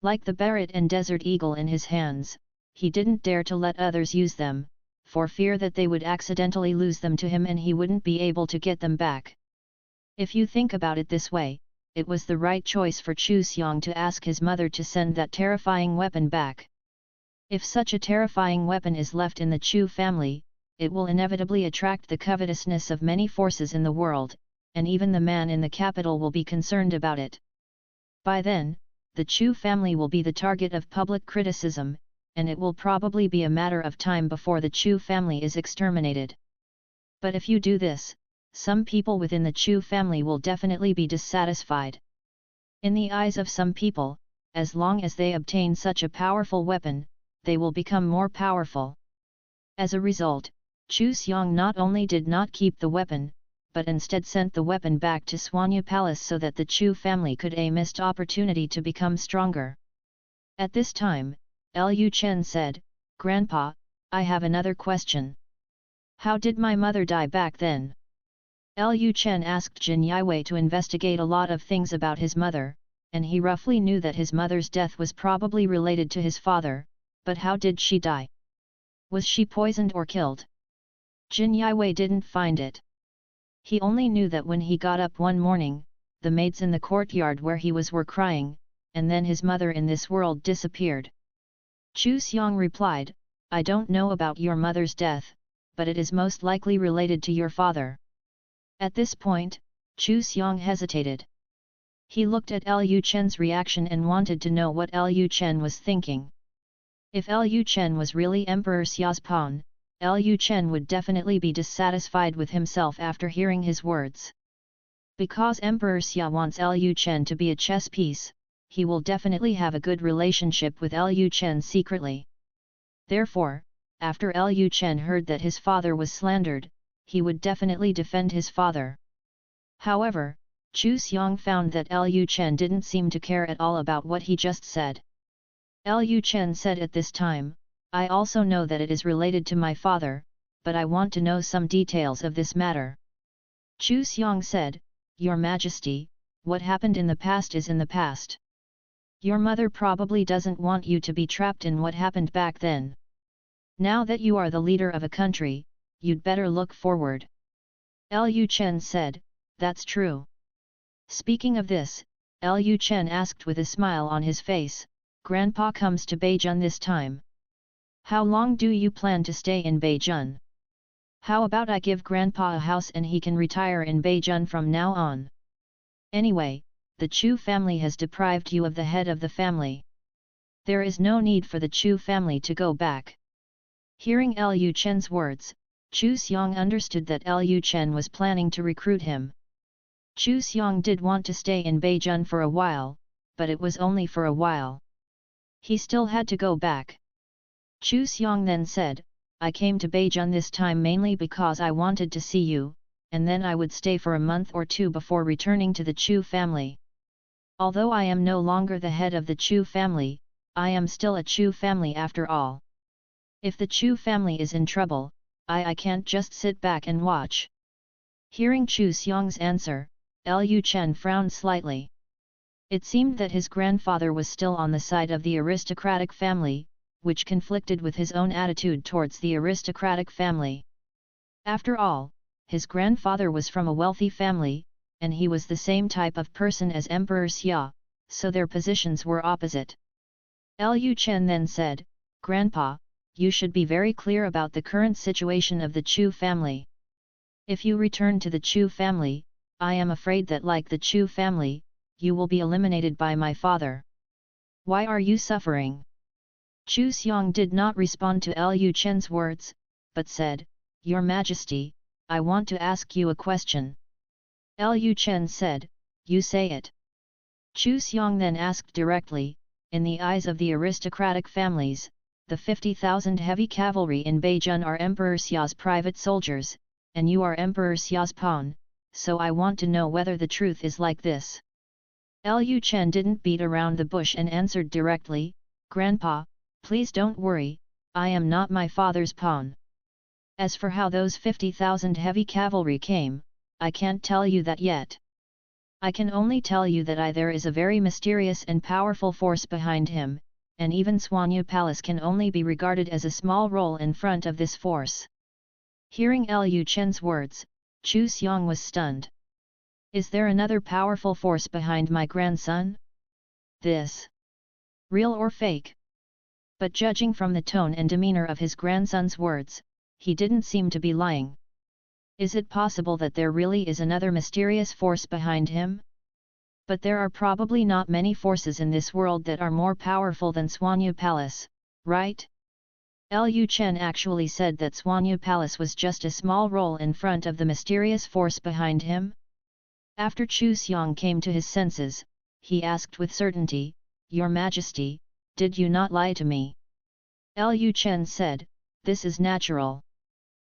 Like the Barret and Desert Eagle in his hands, he didn't dare to let others use them, for fear that they would accidentally lose them to him and he wouldn't be able to get them back. If you think about it this way, it was the right choice for Chu Xiong to ask his mother to send that terrifying weapon back. If such a terrifying weapon is left in the Chu family, it will inevitably attract the covetousness of many forces in the world, and even the man in the capital will be concerned about it. By then, the Chu family will be the target of public criticism, and it will probably be a matter of time before the Chu family is exterminated. But if you do this, some people within the Chu family will definitely be dissatisfied. In the eyes of some people, as long as they obtain such a powerful weapon, they will become more powerful. As a result, Chu Xiong not only did not keep the weapon, but instead sent the weapon back to Swanyu Palace so that the Chu family could a missed opportunity to become stronger. At this time, Lu Chen said, "Grandpa, I have another question. How did my mother die back then?" Lu Chen asked Jin Yiwei to investigate a lot of things about his mother, and he roughly knew that his mother's death was probably related to his father, but how did she die? Was she poisoned or killed? Jin Yiwei didn't find it. He only knew that when he got up one morning, the maids in the courtyard where he was were crying, and then his mother in this world disappeared. Chu Xiong replied, "I don't know about your mother's death, but it is most likely related to your father." At this point, Chu Xiong hesitated. He looked at Lu Chen's reaction and wanted to know what Lu Chen was thinking. If Lu Chen was really Emperor Xia's pawn, Lu Chen would definitely be dissatisfied with himself after hearing his words. Because Emperor Xia wants Lu Chen to be a chess piece, he will definitely have a good relationship with Lu Chen secretly. Therefore, after Lu Chen heard that his father was slandered, he would definitely defend his father. However, Chu Xiong found that Lu Chen didn't seem to care at all about what he just said. Lu Chen said at this time, "I also know that it is related to my father, but I want to know some details of this matter." Chu Xiong said, "Your Majesty, what happened in the past is in the past. Your mother probably doesn't want you to be trapped in what happened back then. Now that you are the leader of a country, you'd better look forward." Lu Chen said, "That's true." Speaking of this, Lu Chen asked with a smile on his face, "Grandpa comes to Beijun this time. How long do you plan to stay in Beijun? How about I give Grandpa a house and he can retire in Beijun from now on? Anyway, the Chu family has deprived you of the head of the family. There is no need for the Chu family to go back." Hearing Lu Chen's words, Chu Xiong understood that Lu Chen was planning to recruit him. Chu Xiong did want to stay in Beijun for a while, but it was only for a while. He still had to go back. Chu Xiong then said, "I came to Beijun this time mainly because I wanted to see you, and then I would stay for a month or two before returning to the Chu family. Although I am no longer the head of the Chu family, I am still a Chu family after all. If the Chu family is in trouble, I can't just sit back and watch." Hearing Chu Xiong's answer, Lu Chen frowned slightly. It seemed that his grandfather was still on the side of the aristocratic family, which conflicted with his own attitude towards the aristocratic family. After all, his grandfather was from a wealthy family, and he was the same type of person as Emperor Xia, so their positions were opposite. Lu Chen then said, "Grandpa, you should be very clear about the current situation of the Chu family. If you return to the Chu family, I am afraid that like the Chu family, you will be eliminated by my father. Why are you suffering?" Chu Xiong did not respond to Lu Chen's words, but said, "Your Majesty, I want to ask you a question." Lu Chen said, "You say it." Chu Xiong then asked directly, "In the eyes of the aristocratic families, the 50,000 heavy cavalry in Beijun are Emperor Xia's private soldiers, and you are Emperor Xia's pawn, so I want to know whether the truth is like this." Lu Chen didn't beat around the bush and answered directly, "Grandpa, please don't worry, I am not my father's pawn. As for how those 50,000 heavy cavalry came, I can't tell you that yet. I can only tell you that there is a very mysterious and powerful force behind him, and even Suanya Palace can only be regarded as a small role in front of this force." Hearing Lu Chen's words, Chu Xiong was stunned. "Is there another powerful force behind my grandson? This real or fake?" But judging from the tone and demeanor of his grandson's words, he didn't seem to be lying. Is it possible that there really is another mysterious force behind him? But there are probably not many forces in this world that are more powerful than Suanya Palace, right? Lu Chen actually said that Suanya Palace was just a small role in front of the mysterious force behind him? After Chu Xiong came to his senses, he asked with certainty, "Your Majesty, did you not lie to me?" Lu Chen said, "This is natural.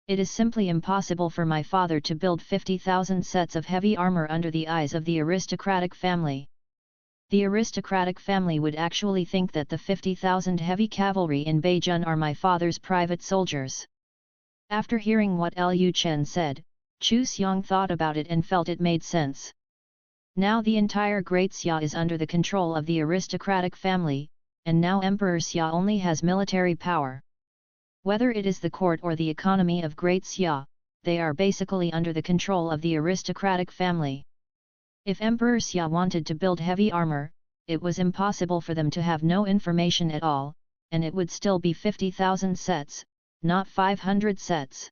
It is simply impossible for my father to build 50,000 sets of heavy armor under the eyes of the aristocratic family. The aristocratic family would actually think that the 50,000 heavy cavalry in Beijun are my father's private soldiers." After hearing what Lu Chen said, Chu Xiong thought about it and felt it made sense. Now the entire Great Xia is under the control of the aristocratic family, and now Emperor Xia only has military power. Whether it is the court or the economy of Great Xia, they are basically under the control of the aristocratic family. If Emperor Xia wanted to build heavy armor, it was impossible for them to have no information at all, and it would still be 50,000 sets, not 500 sets.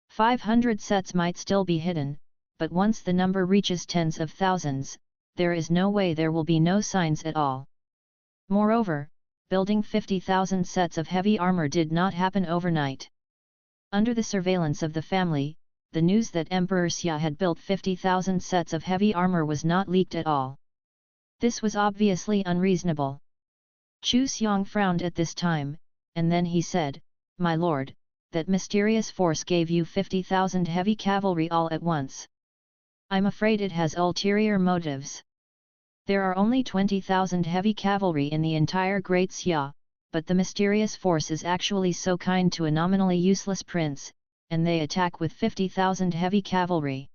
500 sets might still be hidden, but once the number reaches tens of thousands, there is no way there will be no signs at all. Moreover, building 50,000 sets of heavy armor did not happen overnight. Under the surveillance of the family, the news that Emperor Xia had built 50,000 sets of heavy armor was not leaked at all. This was obviously unreasonable. Chu Xiong frowned at this time, and then he said, "My lord, that mysterious force gave you 50,000 heavy cavalry all at once. I'm afraid it has ulterior motives. There are only 20,000 heavy cavalry in the entire Great Xia, but the mysterious force is actually so kind to a nominally useless prince, and they attack with 50,000 heavy cavalry.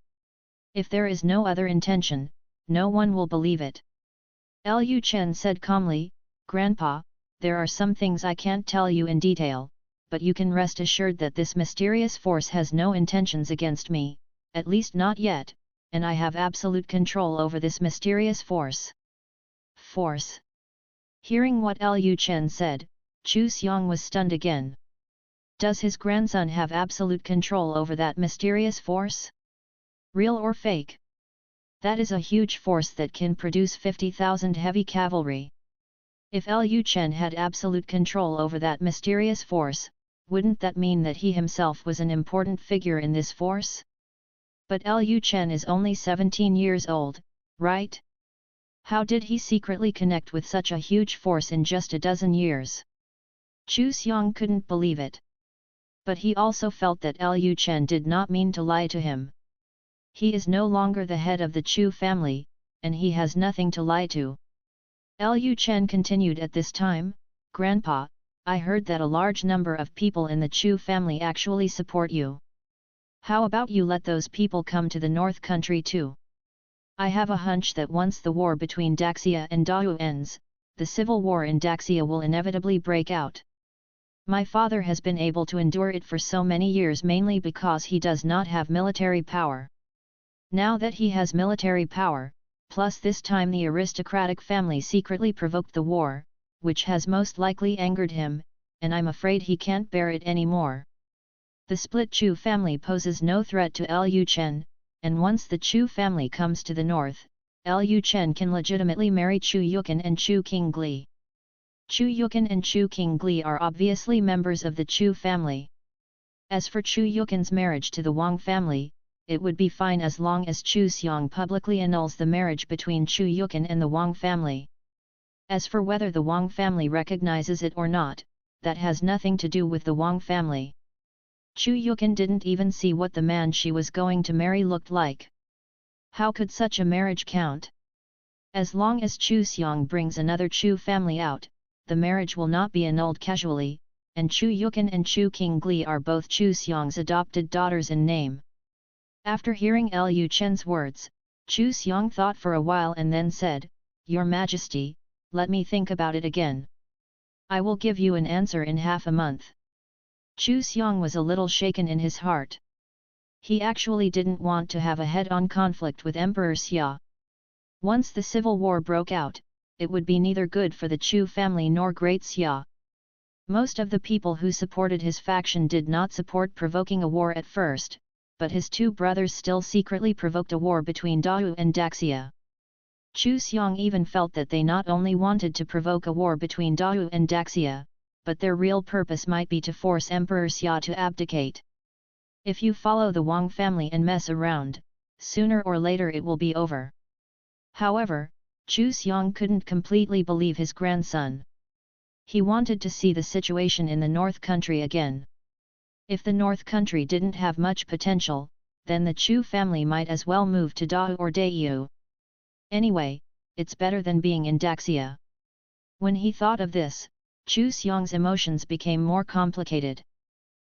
If there is no other intention, no one will believe it." Lu Chen said calmly, "Grandpa, there are some things I can't tell you in detail, but you can rest assured that this mysterious force has no intentions against me, at least not yet, and I have absolute control over this mysterious force." Force. Hearing what Lu Chen said, Chu Xiong was stunned again. Does his grandson have absolute control over that mysterious force? Real or fake? That is a huge force that can produce 50,000 heavy cavalry. If Lu Chen had absolute control over that mysterious force, wouldn't that mean that he himself was an important figure in this force? But Lu Chen is only 17 years old, right? How did he secretly connect with such a huge force in just a dozen years? Chu Xiong couldn't believe it. But he also felt that Lu Chen did not mean to lie to him. He is no longer the head of the Chu family, and he has nothing to lie to. Lu Chen continued at this time, "Grandpa, I heard that a large number of people in the Chu family actually support you. How about you let those people come to the North Country too? I have a hunch that once the war between Daxia and Dao ends, the civil war in Daxia will inevitably break out. My father has been able to endure it for so many years mainly because he does not have military power. Now that he has military power, plus this time the aristocratic family secretly provoked the war, which has most likely angered him, and I'm afraid he can't bear it anymore. The split Chu family poses no threat to Lu Chen, and once the Chu family comes to the north, Lu Chen can legitimately marry Chu Yukan and Chu Qingli. Chu Yukin and Chu Qingli are obviously members of the Chu family. As for Chu Yukin's marriage to the Wang family, it would be fine as long as Chu Xiong publicly annuls the marriage between Chu Yukin and the Wang family. As for whether the Wang family recognizes it or not, that has nothing to do with the Wang family. Chu Yukin didn't even see what the man she was going to marry looked like. How could such a marriage count? As long as Chu Xiong brings another Chu family out, the marriage will not be annulled casually, and Chu Yukin and Chu Qingli are both Chu Xiong's adopted daughters in name. After hearing Lu Chen's words, Chu Xiong thought for a while and then said, "Your Majesty, let me think about it again. I will give you an answer in half a month." Chu Xiong was a little shaken in his heart. He actually didn't want to have a head-on conflict with Emperor Xia. Once the civil war broke out, it would be neither good for the Chu family nor Great Xia. Most of the people who supported his faction did not support provoking a war at first, but his two brothers still secretly provoked a war between Dao and Daxia. Chu Xiong even felt that they not only wanted to provoke a war between Dao and Daxia, but their real purpose might be to force Emperor Xia to abdicate. If you follow the Wang family and mess around, sooner or later it will be over. However, Chu Xiong couldn't completely believe his grandson. He wanted to see the situation in the North Country again. If the North Country didn't have much potential, then the Chu family might as well move to Dao or Daiyu. Anyway, it's better than being in Daxia. When he thought of this, Chu Xiong's emotions became more complicated.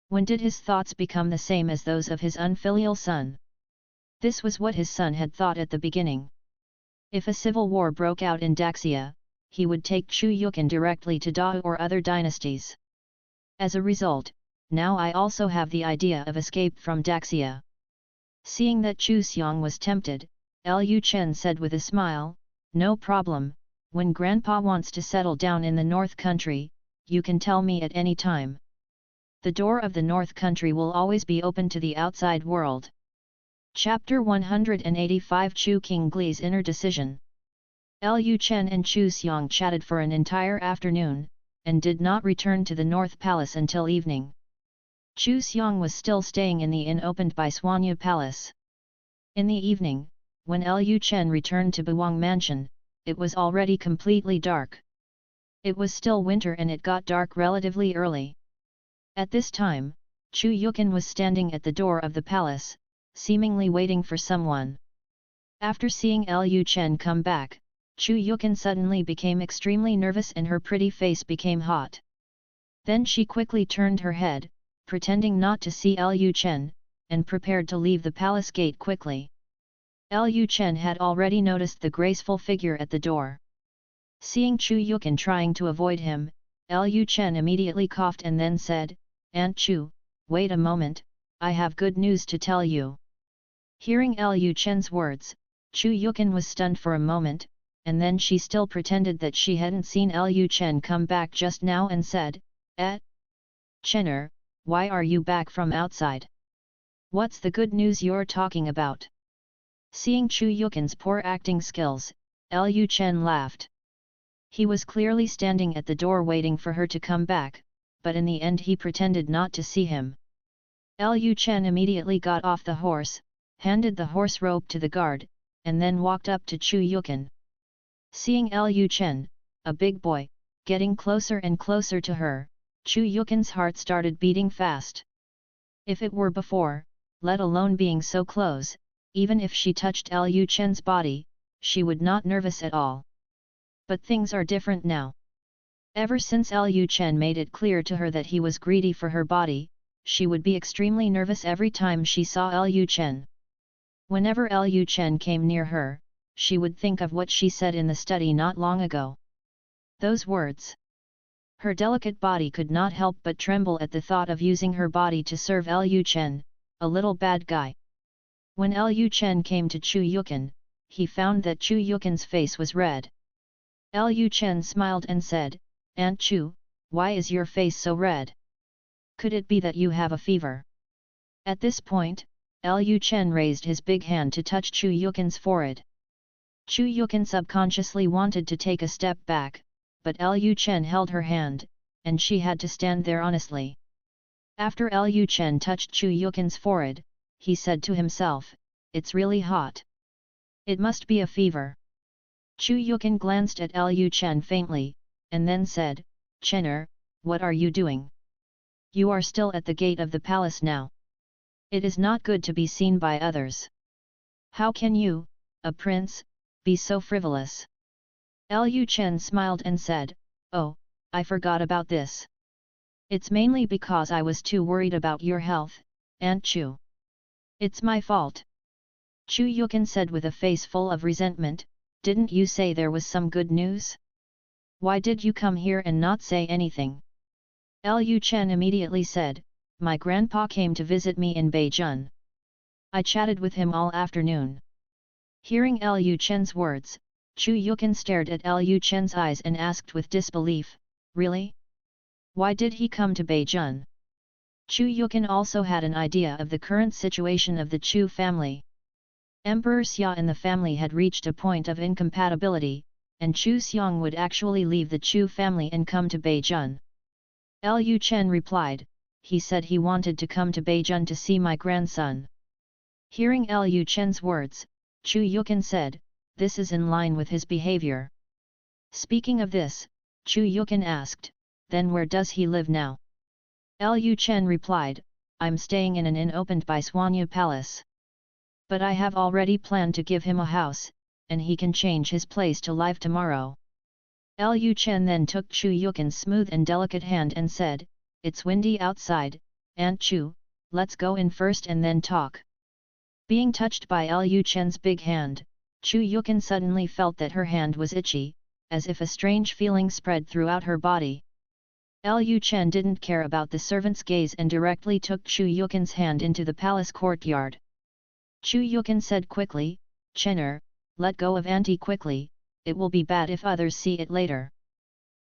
When did his thoughts become the same as those of his unfilial son? This was what his son had thought at the beginning. If a civil war broke out in Daxia, he would take Chu Yukin directly to Dao or other dynasties. As a result, now I also have the idea of escape from Daxia. Seeing that Chu Xiong was tempted, Lu Chen said with a smile, "No problem, when Grandpa wants to settle down in the North Country, you can tell me at any time. The door of the North Country will always be open to the outside world." Chapter 185 Chu Qingli's Inner Decision. Lu Chen and Chu Xiong chatted for an entire afternoon, and did not return to the North Palace until evening. Chu Xiong was still staying in the inn opened by Suanya Palace. In the evening, when Lu Chen returned to Buwang Mansion, it was already completely dark. It was still winter and it got dark relatively early. At this time, Chu Yukin was standing at the door of the palace, seemingly waiting for someone. After seeing Lu Chen come back, Chu Yukin suddenly became extremely nervous and her pretty face became hot. Then she quickly turned her head, pretending not to see Lu Chen, and prepared to leave the palace gate quickly. Lu Chen had already noticed the graceful figure at the door. Seeing Chu Yukin trying to avoid him, Lu Chen immediately coughed and then said, "Aunt Chu, wait a moment, I have good news to tell you." Hearing Lu Chen's words, Chu Yukin was stunned for a moment, and then she still pretended that she hadn't seen Lu Chen come back just now and said, Chener, why are you back from outside? What's the good news you're talking about?" Seeing Chu Yukin's poor acting skills, Lu Chen laughed. He was clearly standing at the door waiting for her to come back, but in the end he pretended not to see him. Lu Chen immediately got off the horse, handed the horse rope to the guard, and then walked up to Chu Yukin. Seeing Lu Chen, a big boy, getting closer and closer to her, Chu Yukin's heart started beating fast. If it were before, let alone being so close, even if she touched Lu Chen's body, she would not nervous at all. But things are different now. Ever since Lu Chen made it clear to her that he was greedy for her body, she would be extremely nervous every time she saw Lu Chen. Whenever Lu Chen came near her, she would think of what she said in the study not long ago. Those words. Her delicate body could not help but tremble at the thought of using her body to serve Lu Chen, a little bad guy. When Lu Chen came to Chu Yukin, he found that Chu Yukin's face was red. Lu Chen smiled and said, "Aunt Chu, why is your face so red? Could it be that you have a fever?" At this point, Lu Chen raised his big hand to touch Chu Yukin's forehead. Chu Yukin subconsciously wanted to take a step back, but Lu Chen held her hand, and she had to stand there honestly. After Lu Chen touched Chu Yukin's forehead, he said to himself, "It's really hot. It must be a fever." Chu Yukin glanced at Lu Chen faintly, and then said, "Chener, what are you doing? You are still at the gate of the palace now. It is not good to be seen by others. How can you, a prince, be so frivolous?" Lu Chen smiled and said, "Oh, I forgot about this. It's mainly because I was too worried about your health, Aunt Chu. It's my fault." Chu Yukin said with a face full of resentment, "Didn't you say there was some good news? Why did you come here and not say anything?" Lu Chen immediately said, "My grandpa came to visit me in Beijing. I chatted with him all afternoon." Hearing Lu Chen's words, Chu Yukin stared at Lu Chen's eyes and asked with disbelief, "Really? Why did he come to Beijing?" Chu Yukin also had an idea of the current situation of the Chu family. Emperor Xia and the family had reached a point of incompatibility, and Chu Xiong would actually leave the Chu family and come to Beijing. Lu Chen replied, "He said he wanted to come to Beijing to see my grandson." Hearing Lu Chen's words, Chu Yukin said, "This is in line with his behavior." Speaking of this, Chu Yukin asked, "Then where does he live now?" Lu Chen replied, "I'm staying in an inn opened by Suanya Palace. But I have already planned to give him a house, and he can change his place to live tomorrow." Lu Chen then took Chu Yukin's smooth and delicate hand and said, "It's windy outside, Aunt Chu, let's go in first and then talk." Being touched by Lu Chen's big hand, Chu Yukin suddenly felt that her hand was itchy, as if a strange feeling spread throughout her body. Lu Chen didn't care about the servant's gaze and directly took Chu Yukin's hand into the palace courtyard. Chu Yukin said quickly, "Chener, let go of Auntie quickly, it will be bad if others see it later."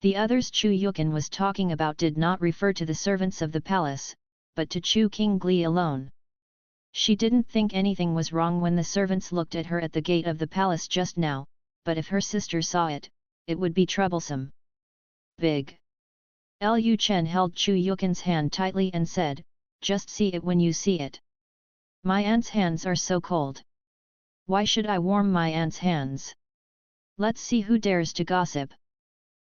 The others Chu Yukin was talking about did not refer to the servants of the palace, but to Chu King Gli alone. She didn't think anything was wrong when the servants looked at her at the gate of the palace just now, but if her sister saw it, it would be troublesome. Big. Lu Chen held Chu Yukin's hand tightly and said, "Just see it when you see it. My aunt's hands are so cold. Why should I warm my aunt's hands? Let's see who dares to gossip."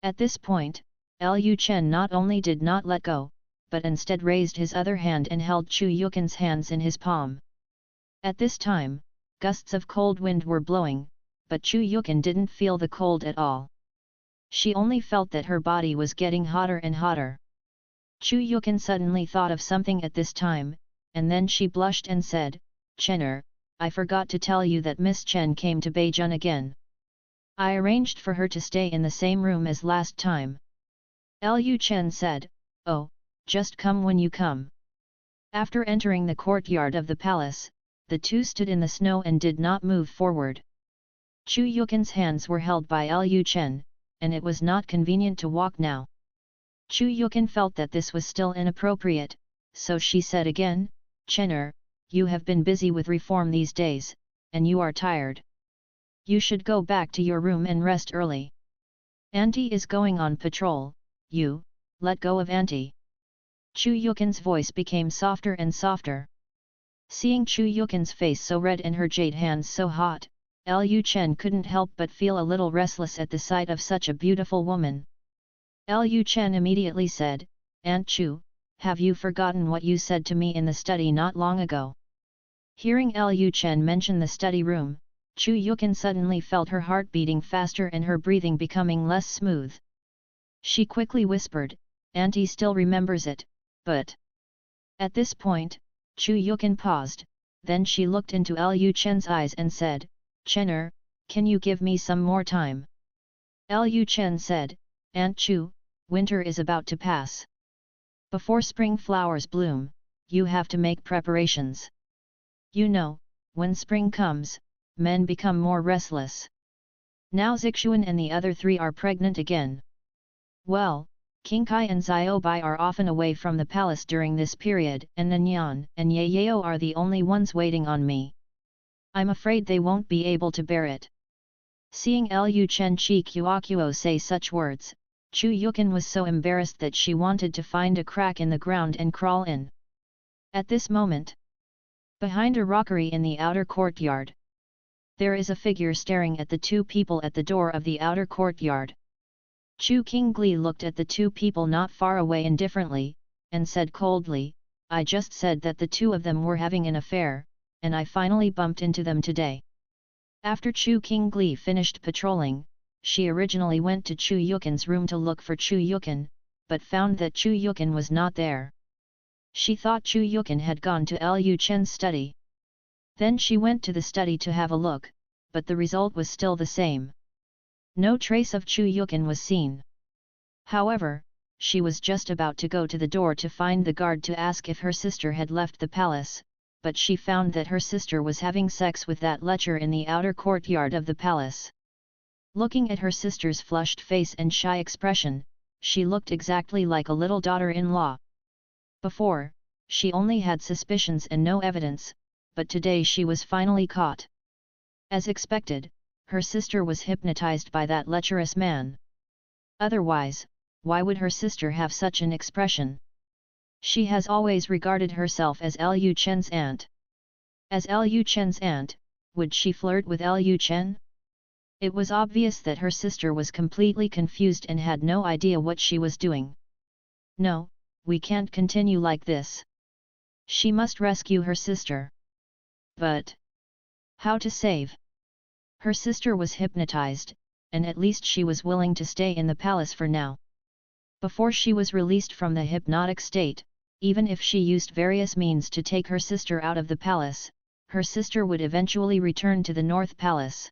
At this point, Lu Chen not only did not let go, but instead raised his other hand and held Chu Yukin's hands in his palm. At this time, gusts of cold wind were blowing, but Chu Yukin didn't feel the cold at all. She only felt that her body was getting hotter and hotter. Chu Yukin suddenly thought of something at this time, and then she blushed and said, "Chener, I forgot to tell you that Miss Chen came to Beijing again. I arranged for her to stay in the same room as last time." Lu Chen said, "Oh, just come when you come." After entering the courtyard of the palace, the two stood in the snow and did not move forward. Chu Yukin's hands were held by Lu Chen, and it was not convenient to walk now. Chu Yukin felt that this was still inappropriate, so she said again, "Chener, you have been busy with reform these days, and you are tired. You should go back to your room and rest early. Auntie is going on patrol, you, let go of Auntie." Chu Yukin's voice became softer and softer. Seeing Chu Yukin's face so red and her jade hands so hot, Lu Chen couldn't help but feel a little restless at the sight of such a beautiful woman. Lu Chen immediately said, "Aunt Chu, have you forgotten what you said to me in the study not long ago?" Hearing Lu Chen mention the study room, Chu Yukin suddenly felt her heart beating faster and her breathing becoming less smooth. She quickly whispered, "Auntie still remembers it, but..." At this point, Chu Yukin paused, then she looked into Lu Chen's eyes and said, "Chener, can you give me some more time?" Lu Chen said, "Aunt Chu, winter is about to pass. Before spring flowers bloom, you have to make preparations. You know, when spring comes, men become more restless. Now Zixuan and the other three are pregnant again. Well, King Kai and Xiaobai are often away from the palace during this period, and Nanyan and Yayao are the only ones waiting on me. I'm afraid they won't be able to bear it." Seeing Lu Chen Chi Kuo say such words, Chu Yukin was so embarrassed that she wanted to find a crack in the ground and crawl in. At this moment, behind a rockery in the outer courtyard, there is a figure staring at the two people at the door of the outer courtyard. Chu Qingli looked at the two people not far away indifferently, and said coldly, "I just said that the two of them were having an affair, and I finally bumped into them today." After Chu Qingli finished patrolling, she originally went to Chu Yukin's room to look for Chu Yukin, but found that Chu Yukin was not there. She thought Chu Yukin had gone to Lu Chen's study. Then she went to the study to have a look, but the result was still the same. No trace of Chu Yukin was seen. However, she was just about to go to the door to find the guard to ask if her sister had left the palace, but she found that her sister was having sex with that lecher in the outer courtyard of the palace. Looking at her sister's flushed face and shy expression, she looked exactly like a little daughter-in-law. Before, she only had suspicions and no evidence, but today she was finally caught. As expected, her sister was hypnotized by that lecherous man. Otherwise, why would her sister have such an expression? She has always regarded herself as Lu Chen's aunt. As Lu Chen's aunt, would she flirt with Lu Chen? It was obvious that her sister was completely confused and had no idea what she was doing. No, we can't continue like this. She must rescue her sister. But how to save? Her sister was hypnotized, and at least she was willing to stay in the palace for now. Before she was released from the hypnotic state, even if she used various means to take her sister out of the palace, her sister would eventually return to the North Palace.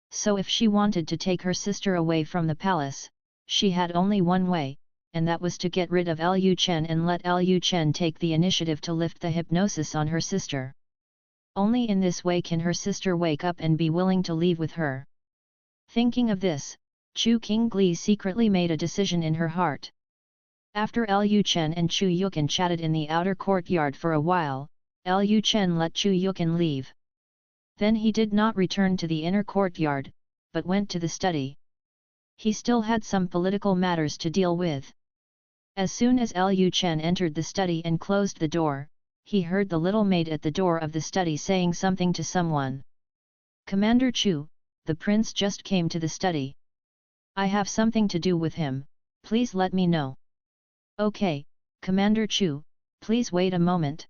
So if she wanted to take her sister away from the palace, she had only one way, and that was to get rid of Lu Chen and let Lu Chen take the initiative to lift the hypnosis on her sister. Only in this way can her sister wake up and be willing to leave with her. Thinking of this, Chu Qingli secretly made a decision in her heart. After Lu Chen and Chu Yukin chatted in the outer courtyard for a while, Lu Chen let Chu Yukin leave. Then he did not return to the inner courtyard, but went to the study. He still had some political matters to deal with. As soon as Lu Chen entered the study and closed the door, he heard the little maid at the door of the study saying something to someone. "Commander Chu, the prince just came to the study. I have something to do with him, please let me know." "Okay, Commander Chu, please wait a moment."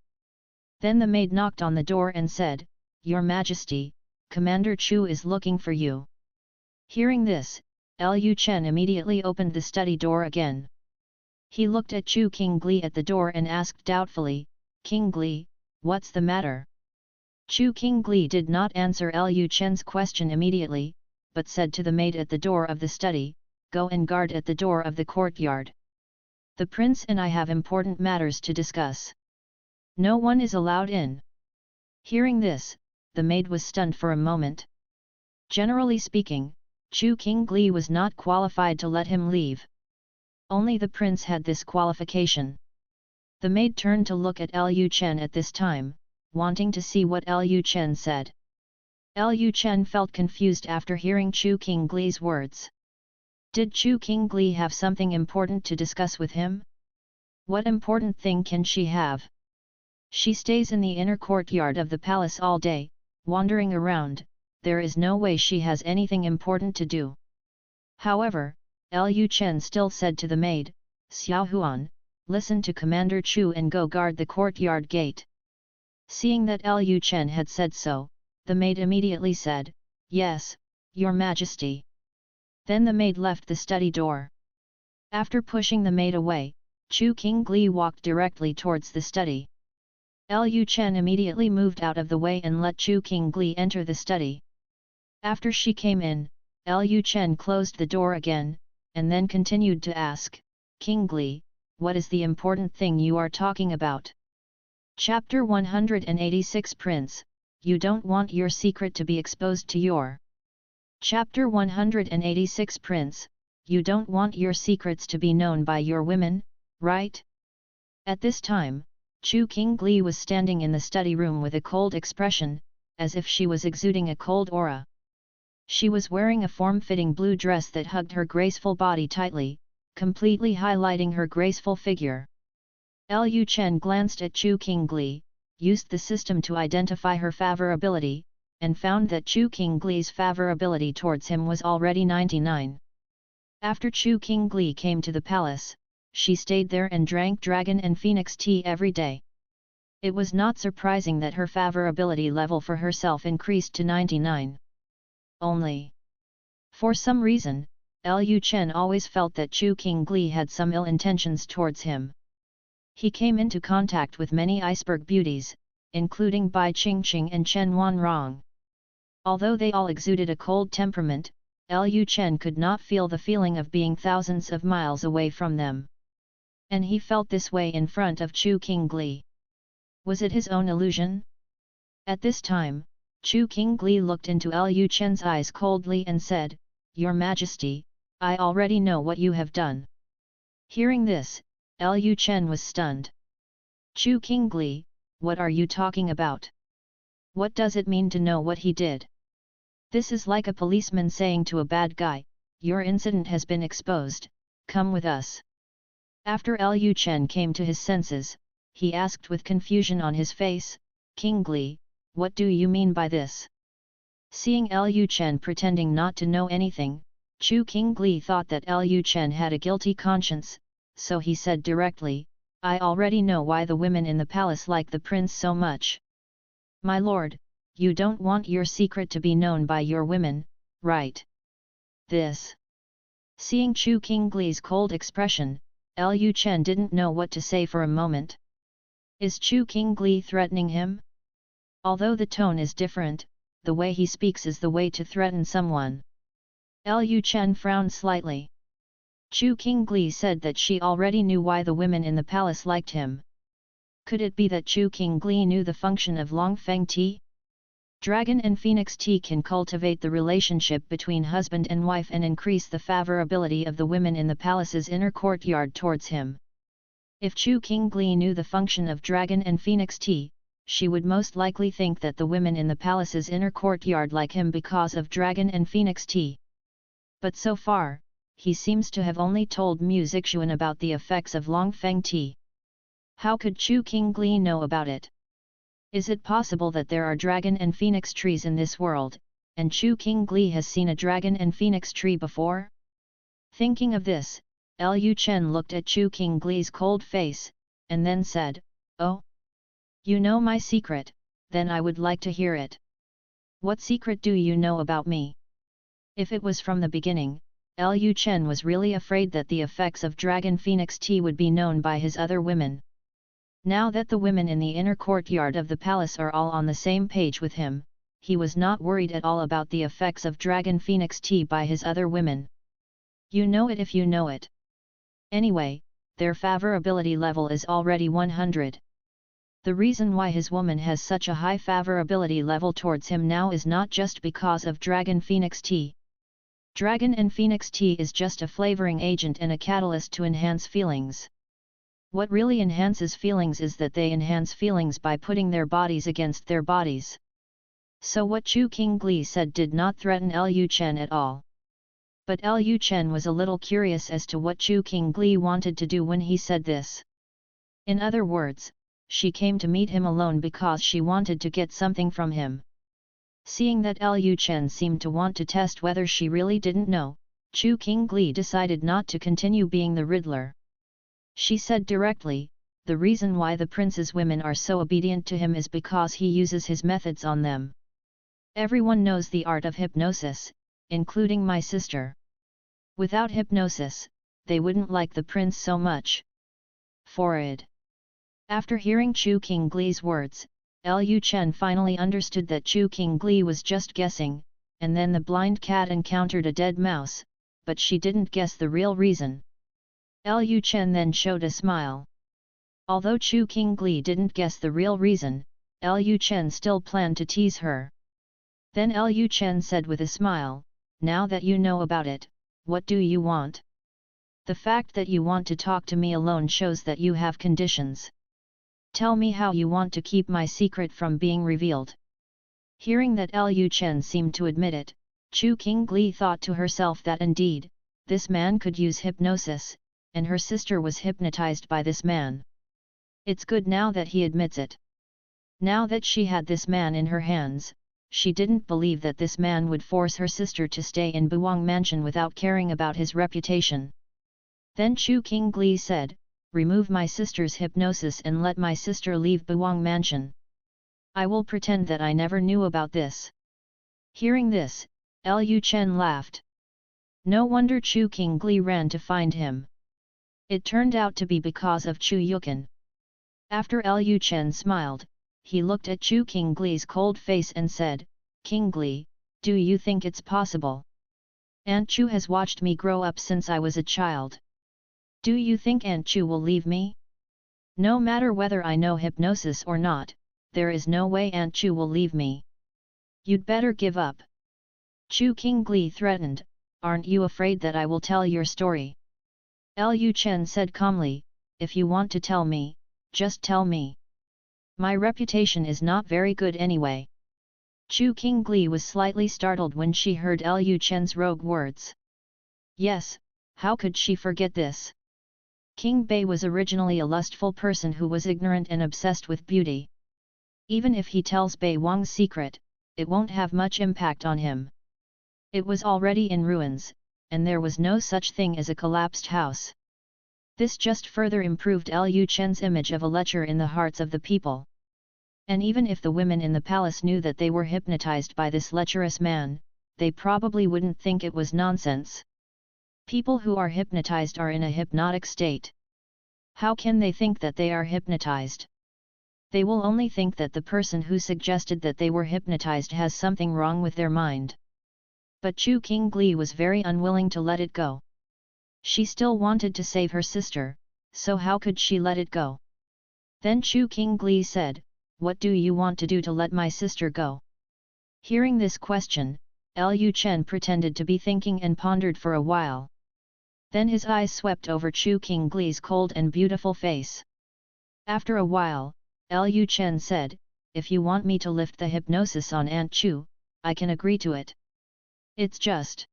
Then the maid knocked on the door and said, "Your Majesty, Commander Chu is looking for you." Hearing this, Lu Chen immediately opened the study door again. He looked at Chu Qingli at the door and asked doubtfully, "Qingli, what's the matter?" Chu Qingli did not answer Lu Chen's question immediately, but said to the maid at the door of the study, "Go and guard at the door of the courtyard. The prince and I have important matters to discuss. No one is allowed in." Hearing this, the maid was stunned for a moment. Generally speaking, Chu Qingli was not qualified to let him leave. Only the prince had this qualification. The maid turned to look at Lu Chen at this time, wanting to see what Lu Chen said. Lu Chen felt confused after hearing Chu Qingli's words. Did Chu Qingli have something important to discuss with him? What important thing can she have? She stays in the inner courtyard of the palace all day, wandering around, there is no way she has anything important to do. However, Lu Chen still said to the maid, "Xiaohuan, listen to Commander Chu and go guard the courtyard gate." Seeing that Lu Chen had said so, the maid immediately said, "Yes, Your Majesty." Then the maid left the study door. After pushing the maid away, Chu Qingli walked directly towards the study. Lu Chen immediately moved out of the way and let Chu Qingli enter the study. After she came in, Lu Chen closed the door again, and then continued to ask, "Qingli, what is the important thing you are talking about?" Chapter 186 Prince, you don't want your secret to be exposed to your. Chapter 186 Prince, you don't want your secrets to be known by your women, right? At this time, Chu Qingli was standing in the study room with a cold expression, as if she was exuding a cold aura. She was wearing a form-fitting blue dress that hugged her graceful body tightly, completely highlighting her graceful figure. Lu Chen glanced at Chu Qingli, used the system to identify her favorability, and found that Chu Qingli's favorability towards him was already 99. After Chu Qingli came to the palace, she stayed there and drank dragon and phoenix tea every day. It was not surprising that her favorability level for herself increased to 99. Only. For some reason, Lu Chen always felt that Chu Qingli had some ill intentions towards him. He came into contact with many iceberg beauties, including Bai Qingqing and Chen Wanrong. Although they all exuded a cold temperament, Lu Chen could not feel the feeling of being thousands of miles away from them. And he felt this way in front of Chu Qingli. Was it his own illusion? At this time, Chu Qingli looked into Lu Chen's eyes coldly and said, "Your Majesty, I already know what you have done." Hearing this, Lu Chen was stunned. "Chu Qingli, what are you talking about? What does it mean to know what he did? This is like a policeman saying to a bad guy, 'Your incident has been exposed, come with us.'" After Lu Chen came to his senses, he asked with confusion on his face, "Qingli, what do you mean by this?" Seeing Lu Chen pretending not to know anything, Chu Qingli thought that Lu Chen had a guilty conscience, so he said directly, "I already know why the women in the palace like the prince so much. My lord, you don't want your secret to be known by your women, right?" This. Seeing Chu Qingli's cold expression, Lu Chen didn't know what to say for a moment. Is Chu Qingli threatening him? Although the tone is different, the way he speaks is the way to threaten someone. Lu Chen frowned slightly. Chu Qingli said that she already knew why the women in the palace liked him. Could it be that Chu Qingli knew the function of Longfeng tea? Dragon and phoenix tea can cultivate the relationship between husband and wife and increase the favorability of the women in the palace's inner courtyard towards him. If Chu Qingli knew the function of dragon and phoenix tea, she would most likely think that the women in the palace's inner courtyard like him because of dragon and phoenix tea. But so far, he seems to have only told Mu Zixuan about the effects of Longfeng tea. How could Chu Qingli know about it? Is it possible that there are dragon and phoenix trees in this world, and Chu Qingli has seen a dragon and phoenix tree before? Thinking of this, Lu Chen looked at Chu Qingli's cold face, and then said, "Oh? You know my secret, then I would like to hear it. What secret do you know about me?" If it was from the beginning, Lu Chen was really afraid that the effects of dragon phoenix tea would be known by his other women. Now that the women in the inner courtyard of the palace are all on the same page with him, he was not worried at all about the effects of dragon phoenix tea by his other women. You know it if you know it. Anyway, their favorability level is already 100. The reason why his woman has such a high favorability level towards him now is not just because of dragon phoenix tea. Dragon and phoenix tea is just a flavoring agent and a catalyst to enhance feelings. What really enhances feelings is that they enhance feelings by putting their bodies against their bodies. So what Chu Qingli said did not threaten Lu Chen at all. But Lu Chen was a little curious as to what Chu Qingli wanted to do when he said this. In other words, she came to meet him alone because she wanted to get something from him. Seeing that Lu Chen seemed to want to test whether she really didn't know, Chu Qingli decided not to continue being the Riddler. She said directly, "The reason why the prince's women are so obedient to him is because he uses his methods on them. Everyone knows the art of hypnosis, including my sister. Without hypnosis, they wouldn't like the prince so much." Forward. After hearing Chu Qingli's words, Lu Chen finally understood that Chu Qingli was just guessing, and then the blind cat encountered a dead mouse, but she didn't guess the real reason. Lu Chen then showed a smile. Although Chu Qingli didn't guess the real reason, Lu Chen still planned to tease her. Then Lu Chen said with a smile, "Now that you know about it, what do you want? The fact that you want to talk to me alone shows that you have conditions. Tell me how you want to keep my secret from being revealed." Hearing that Lu Chen seemed to admit it, Chu Qingli thought to herself that indeed, this man could use hypnosis, and her sister was hypnotized by this man. It's good now that he admits it. Now that she had this man in her hands, she didn't believe that this man would force her sister to stay in Buwang Mansion without caring about his reputation. Then Chu Qingli said, "Remove my sister's hypnosis and let my sister leave Buwang Mansion. I will pretend that I never knew about this." Hearing this, Lu Chen laughed. No wonder Chu Qingli ran to find him. It turned out to be because of Chu Yukan. After Lu Chen smiled, he looked at Chu Qingli's cold face and said, "Qingli, do you think it's possible? Aunt Chu has watched me grow up since I was a child. Do you think Aunt Chu will leave me? No matter whether I know hypnosis or not, there is no way Aunt Chu will leave me. You'd better give up." Chu Qingli threatened, "Aren't you afraid that I will tell your story?" Lu Chen said calmly, "If you want to tell me, just tell me. My reputation is not very good anyway." Chu Qingli was slightly startled when she heard Lu Chen's rogue words. Yes, how could she forget this? King Bei was originally a lustful person who was ignorant and obsessed with beauty. Even if he tells Bei Wang's secret, it won't have much impact on him. It was already in ruins, and there was no such thing as a collapsed house. This just further improved Lu Chen's image of a lecher in the hearts of the people. And even if the women in the palace knew that they were hypnotized by this lecherous man, they probably wouldn't think it was nonsense. People who are hypnotized are in a hypnotic state. How can they think that they are hypnotized? They will only think that the person who suggested that they were hypnotized has something wrong with their mind. But Chu Qingli was very unwilling to let it go. She still wanted to save her sister, so how could she let it go? Then Chu Qingli said, "What do you want to do to let my sister go?" Hearing this question, Lu Chen pretended to be thinking and pondered for a while. Then his eyes swept over Chu Qingli's cold and beautiful face. After a while, Lu Chen said, "If you want me to lift the hypnosis on Aunt Chu, I can agree to it. It's just..."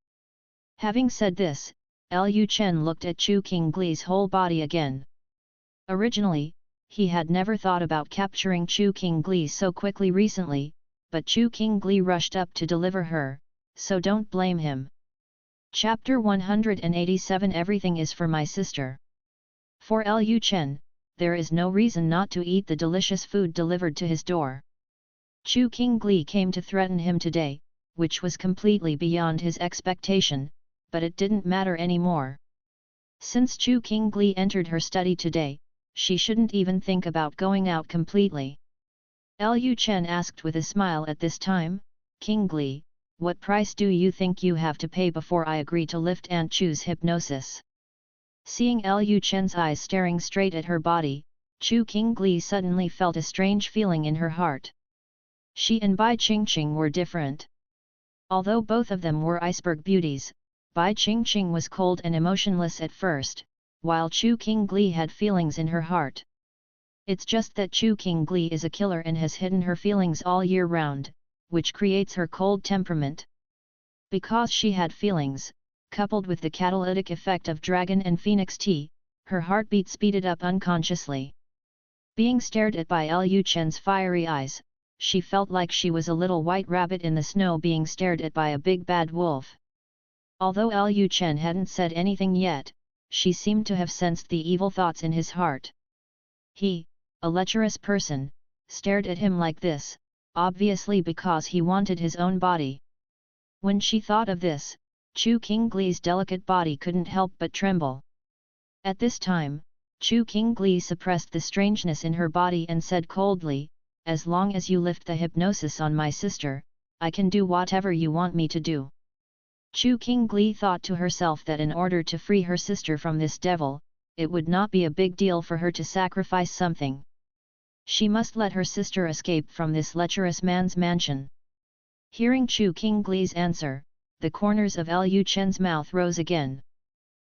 Having said this, Lu Chen looked at Chu Qingli's whole body again. Originally, he had never thought about capturing Chu Qingli so quickly recently, but Chu Qingli rushed up to deliver her, so don't blame him. Chapter 187 Everything is for my sister. For Lu Chen, there is no reason not to eat the delicious food delivered to his door. Chu Qingli came to threaten him today, which was completely beyond his expectation, but it didn't matter anymore. Since Chu Qingli entered her study today, she shouldn't even think about going out completely. Lu Chen asked with a smile at this time, "Qingli, what price do you think you have to pay before I agree to lift Aunt Chu's hypnosis?" Seeing Lu Chen's eyes staring straight at her body, Chu Qingli suddenly felt a strange feeling in her heart. She and Bai Qingqing were different. Although both of them were iceberg beauties, Bai Qingqing was cold and emotionless at first, while Chu Qingli had feelings in her heart. It's just that Chu Qingli is a killer and has hidden her feelings all year round, which creates her cold temperament. Because she had feelings, coupled with the catalytic effect of dragon and phoenix tea, her heartbeat speeded up unconsciously. Being stared at by Lu Chen's fiery eyes, she felt like she was a little white rabbit in the snow being stared at by a big bad wolf. Although Lu Chen hadn't said anything yet, she seemed to have sensed the evil thoughts in his heart. He, a lecherous person, stared at him like this, obviously because he wanted his own body. When she thought of this, Chu Qingli's delicate body couldn't help but tremble. At this time, Chu Qingli suppressed the strangeness in her body and said coldly, "As long as you lift the hypnosis on my sister, I can do whatever you want me to do." Chu Qingli thought to herself that in order to free her sister from this devil, it would not be a big deal for her to sacrifice something. She must let her sister escape from this lecherous man's mansion. Hearing Chu Qingli's answer, the corners of Lu Chen's mouth rose again.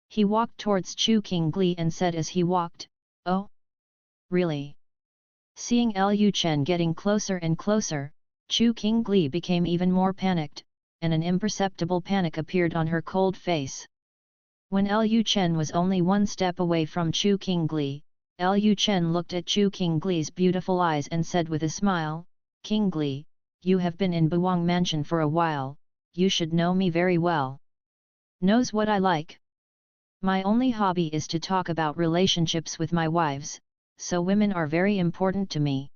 He walked towards Chu Qingli and said as he walked, "Oh? Really?" Seeing Lu Chen getting closer and closer, Chu Qingli became even more panicked, and an imperceptible panic appeared on her cold face. When Lu Chen was only one step away from Chu Qingli, Lu Chen looked at Chu Qingli's beautiful eyes and said with a smile, "Qingli, you have been in Buwang Mansion for a while, you should know me very well. Knows what I like? My only hobby is to talk about relationships with my wives, so women are very important to me.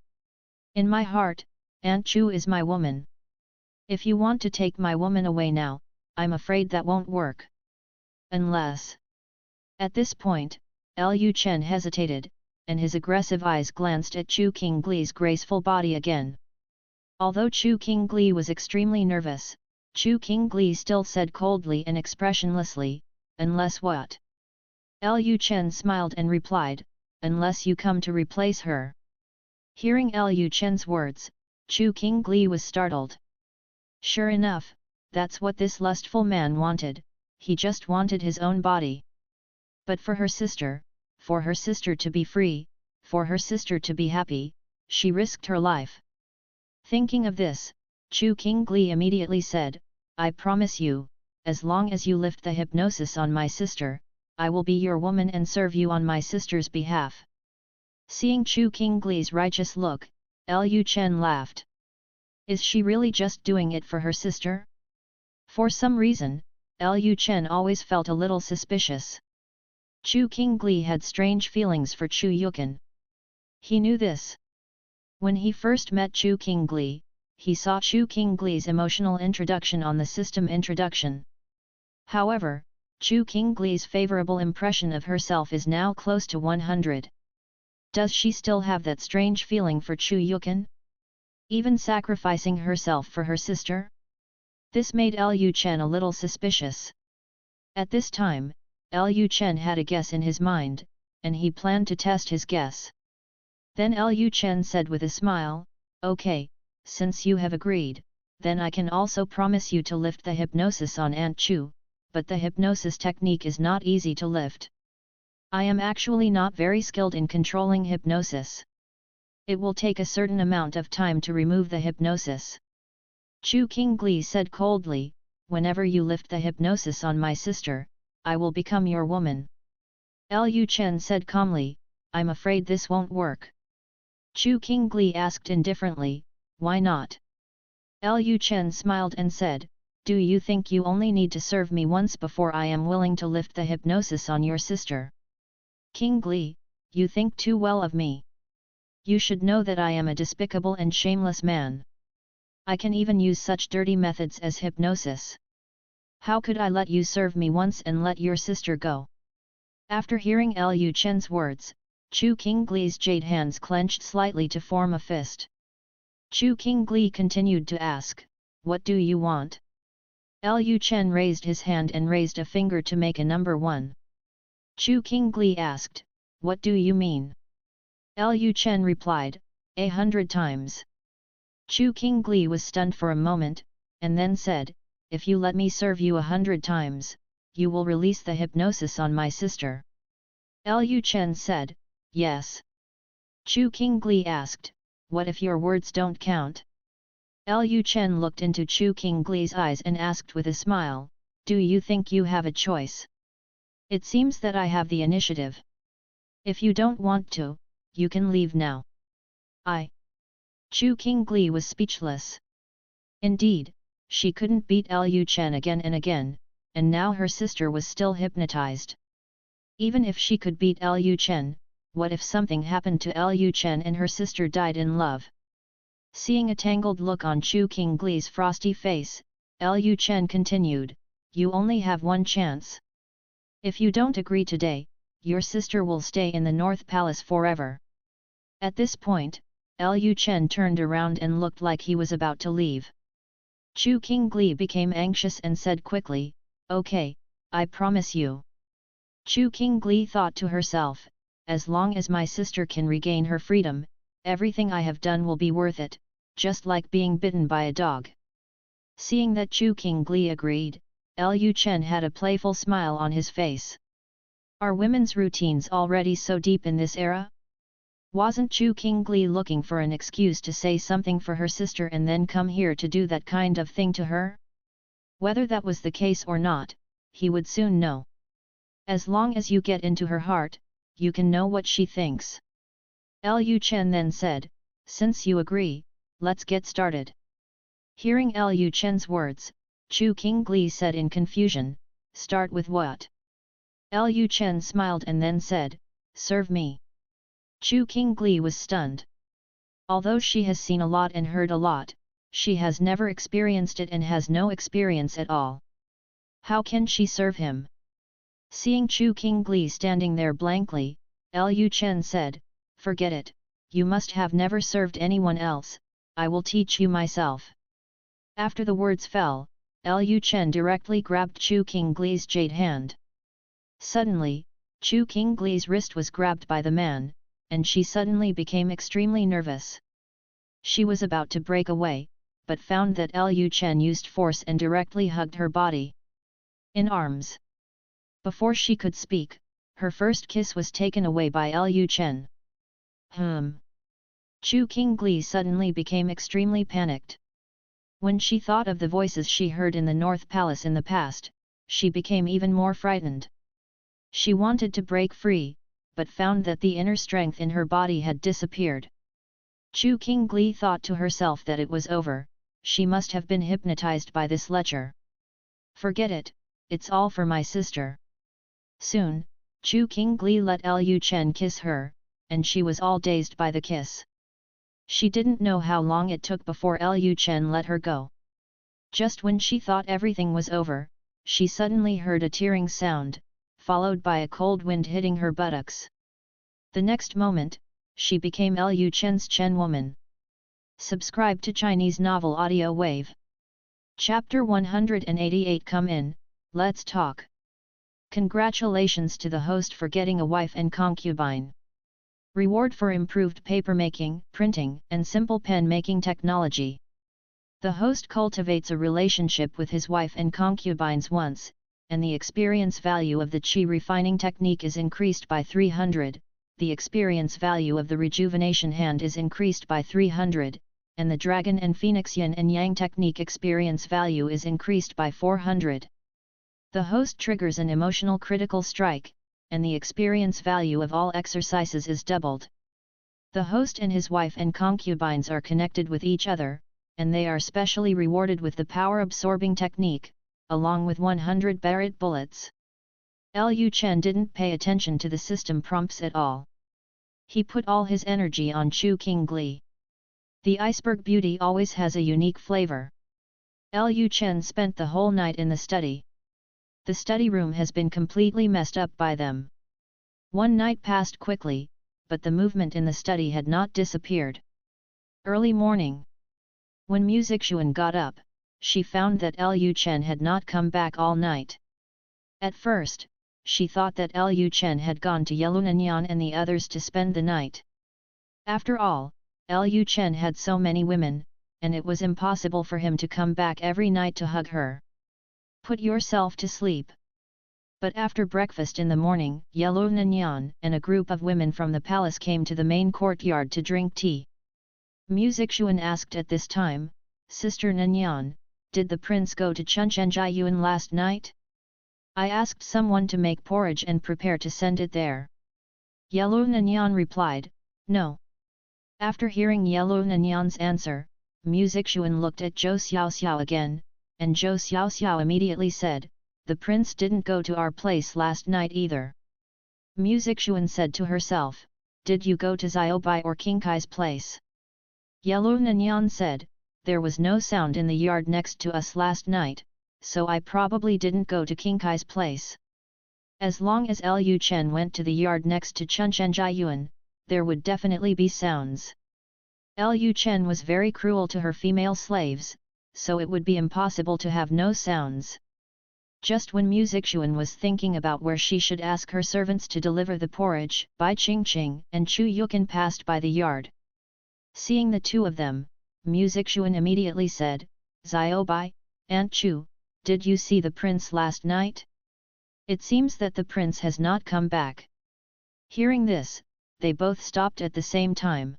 In my heart, Aunt Chu is my woman. If you want to take my woman away now, I'm afraid that won't work. Unless..." At this point, Lu Chen hesitated, and his aggressive eyes glanced at Chu Qingli's graceful body again. Although Chu Qingli was extremely nervous, Chu Qingli still said coldly and expressionlessly, "Unless what?" Lu Chen smiled and replied, "Unless you come to replace her." Hearing Lu Chen's words, Chu Qingli was startled. Sure enough, that's what this lustful man wanted, he just wanted his own body. But for her sister to be free, for her sister to be happy, she risked her life. Thinking of this, Chu Qingli immediately said, "I promise you, as long as you lift the hypnosis on my sister, I will be your woman and serve you on my sister's behalf." Seeing Chu Qingli's righteous look, Lu Chen laughed. Is she really just doing it for her sister? For some reason, Lu Chen always felt a little suspicious. Chu Qingli had strange feelings for Chu Yukan. He knew this. When he first met Chu Qingli, he saw Chu Qingli's emotional introduction on the system introduction. However, Chu Qingli's favorable impression of herself is now close to 100. Does she still have that strange feeling for Chu Yukan? Even sacrificing herself for her sister? This made Lu Chen a little suspicious. At this time, Lu Chen had a guess in his mind, and he planned to test his guess. Then Lu Chen said with a smile, "Okay, since you have agreed, then I can also promise you to lift the hypnosis on Aunt Chu, but the hypnosis technique is not easy to lift. I am actually not very skilled in controlling hypnosis. It will take a certain amount of time to remove the hypnosis." Chu Qingli said coldly, "Whenever you lift the hypnosis on my sister, I will become your woman." Lu Chen said calmly, "I'm afraid this won't work." Chu Qingli asked indifferently, "Why not?" Lu Chen smiled and said, "Do you think you only need to serve me once before I am willing to lift the hypnosis on your sister? Qingli, you think too well of me. You should know that I am a despicable and shameless man. I can even use such dirty methods as hypnosis. How could I let you serve me once and let your sister go?" After hearing Lu Chen's words, Chu Qingli's jade hands clenched slightly to form a fist. Chu Qingli continued to ask, "What do you want?" Lu Chen raised his hand and raised a finger to make a number 1. Chu Qingli asked, "What do you mean?" Lu Chen replied, 100 times. Chu Qingli was stunned for a moment, and then said, "If you let me serve you 100 times, you will release the hypnosis on my sister." Lu Chen said, "Yes." Chu Qingli asked, "What if your words don't count?" Lu Chen looked into Chu Qingli's eyes and asked with a smile, "Do you think you have a choice? It seems that I have the initiative. If you don't want to, you can leave now." Chu Qingli was speechless. Indeed, she couldn't beat Lu Chen again and again, and now her sister was still hypnotized. Even if she could beat Lu Chen, what if something happened to Lu Chen and her sister died in love? Seeing a tangled look on Chu Qingli's frosty face, Lu Chen continued, "You only have one chance. If you don't agree today, your sister will stay in the North Palace forever." At this point, Lu Chen turned around and looked like he was about to leave. Chu Qingli became anxious and said quickly, "Okay, I promise you." Chu Qingli thought to herself, "As long as my sister can regain her freedom, everything I have done will be worth it, just like being bitten by a dog." Seeing that Chu Qingli agreed, Lu Chen had a playful smile on his face. Are women's routines already so deep in this era? Wasn't Chu Qingli looking for an excuse to say something for her sister and then come here to do that kind of thing to her? Whether that was the case or not, he would soon know. As long as you get into her heart, you can know what she thinks. Lu Chen then said, since you agree, let's get started. Hearing Lu Chen's words, Chu Qingli said in confusion, start with what? Lu Chen smiled and then said, serve me. Chu Qingli was stunned. Although she has seen a lot and heard a lot, she has never experienced it and has no experience at all. How can she serve him? Seeing Chu Qingli standing there blankly, Lu Chen said, forget it, you must have never served anyone else, I will teach you myself. After the words fell, Lu Chen directly grabbed Chu Qingli's jade hand. Suddenly, Chu Qingli's wrist was grabbed by the man, and she suddenly became extremely nervous. She was about to break away, but found that Lu Chen used force and directly hugged her body in arms. Before she could speak, her first kiss was taken away by Lu Chen. Chu Qingli suddenly became extremely panicked. When she thought of the voices she heard in the North Palace in the past, she became even more frightened. She wanted to break free, but found that the inner strength in her body had disappeared. Chu Qingli thought to herself that it was over, she must have been hypnotized by this lecture. Forget it, it's all for my sister. Soon, Chu Qingli let Lu Chen kiss her, and she was all dazed by the kiss. She didn't know how long it took before Lu Chen let her go. Just when she thought everything was over, she suddenly heard a tearing sound, followed by a cold wind hitting her buttocks. The next moment, she became Lu Chen's Chen woman. Subscribe to Chinese Novel Audio Wave. Chapter 188. Come in, let's talk. Congratulations to the host for getting a wife and concubine. Reward for improved papermaking, printing, and simple pen-making technology. The host cultivates a relationship with his wife and concubines once, and the experience value of the qi refining technique is increased by 300, the experience value of the rejuvenation hand is increased by 300, and the dragon and phoenix yin and yang technique experience value is increased by 400. The host triggers an emotional critical strike, and the experience value of all exercises is doubled. The host and his wife and concubines are connected with each other, and they are specially rewarded with the power-absorbing technique, along with 100 Barrett bullets. Lu Chen didn't pay attention to the system prompts at all. He put all his energy on Chu Qingli. The iceberg beauty always has a unique flavor. Lu Chen spent the whole night in the study. The study room has been completely messed up by them. One night passed quickly, but the movement in the study had not disappeared. Early morning. When Music Xuan got up, she found that Lu Chen had not come back all night. At first, she thought that Lu Chen had gone to Yelunanyan and the others to spend the night. After all, Lu Chen had so many women, and it was impossible for him to come back every night to hug her. Put yourself to sleep. But after breakfast in the morning, Yelunanyan and a group of women from the palace came to the main courtyard to drink tea. Music Xuan asked at this time, Sister Nanyan, did the prince go to Chunchenyuan last night? I asked someone to make porridge and prepare to send it there. Yelunanyan replied, no. After hearing Yelunanyan's answer, Music Xuan looked at Zhou Xiaoxiao again, and Zhou Xiaoxiao immediately said, the prince didn't go to our place last night either. Music Xuan said to herself, did you go to Xiaobai or Qingkai's place? Yelunanyan said, there was no sound in the yard next to us last night, so I probably didn't go to Qingkai's place. As long as Lu Chen went to the yard next to Chunchenyuan, there would definitely be sounds. Lu Chen was very cruel to her female slaves, so it would be impossible to have no sounds. Just when Music Xuan was thinking about where she should ask her servants to deliver the porridge, Bai Qingqing and Chu Yukin passed by the yard. Seeing the two of them, Music Xuan immediately said, Xiaobai, Aunt Chu, did you see the prince last night? It seems that the prince has not come back. Hearing this, they both stopped at the same time.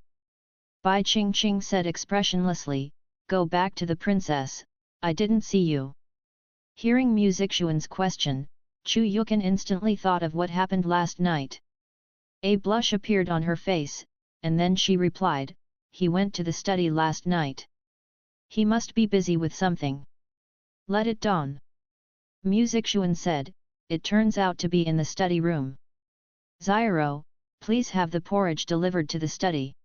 Bai Qingqing said expressionlessly, go back to the princess, I didn't see you. Hearing Music Xuan's question, Chu Yukan instantly thought of what happened last night. A blush appeared on her face, and then she replied, he went to the study last night. He must be busy with something. Let it dawn. Musician said, it turns out to be in the study room. Zyro, please have the porridge delivered to the study.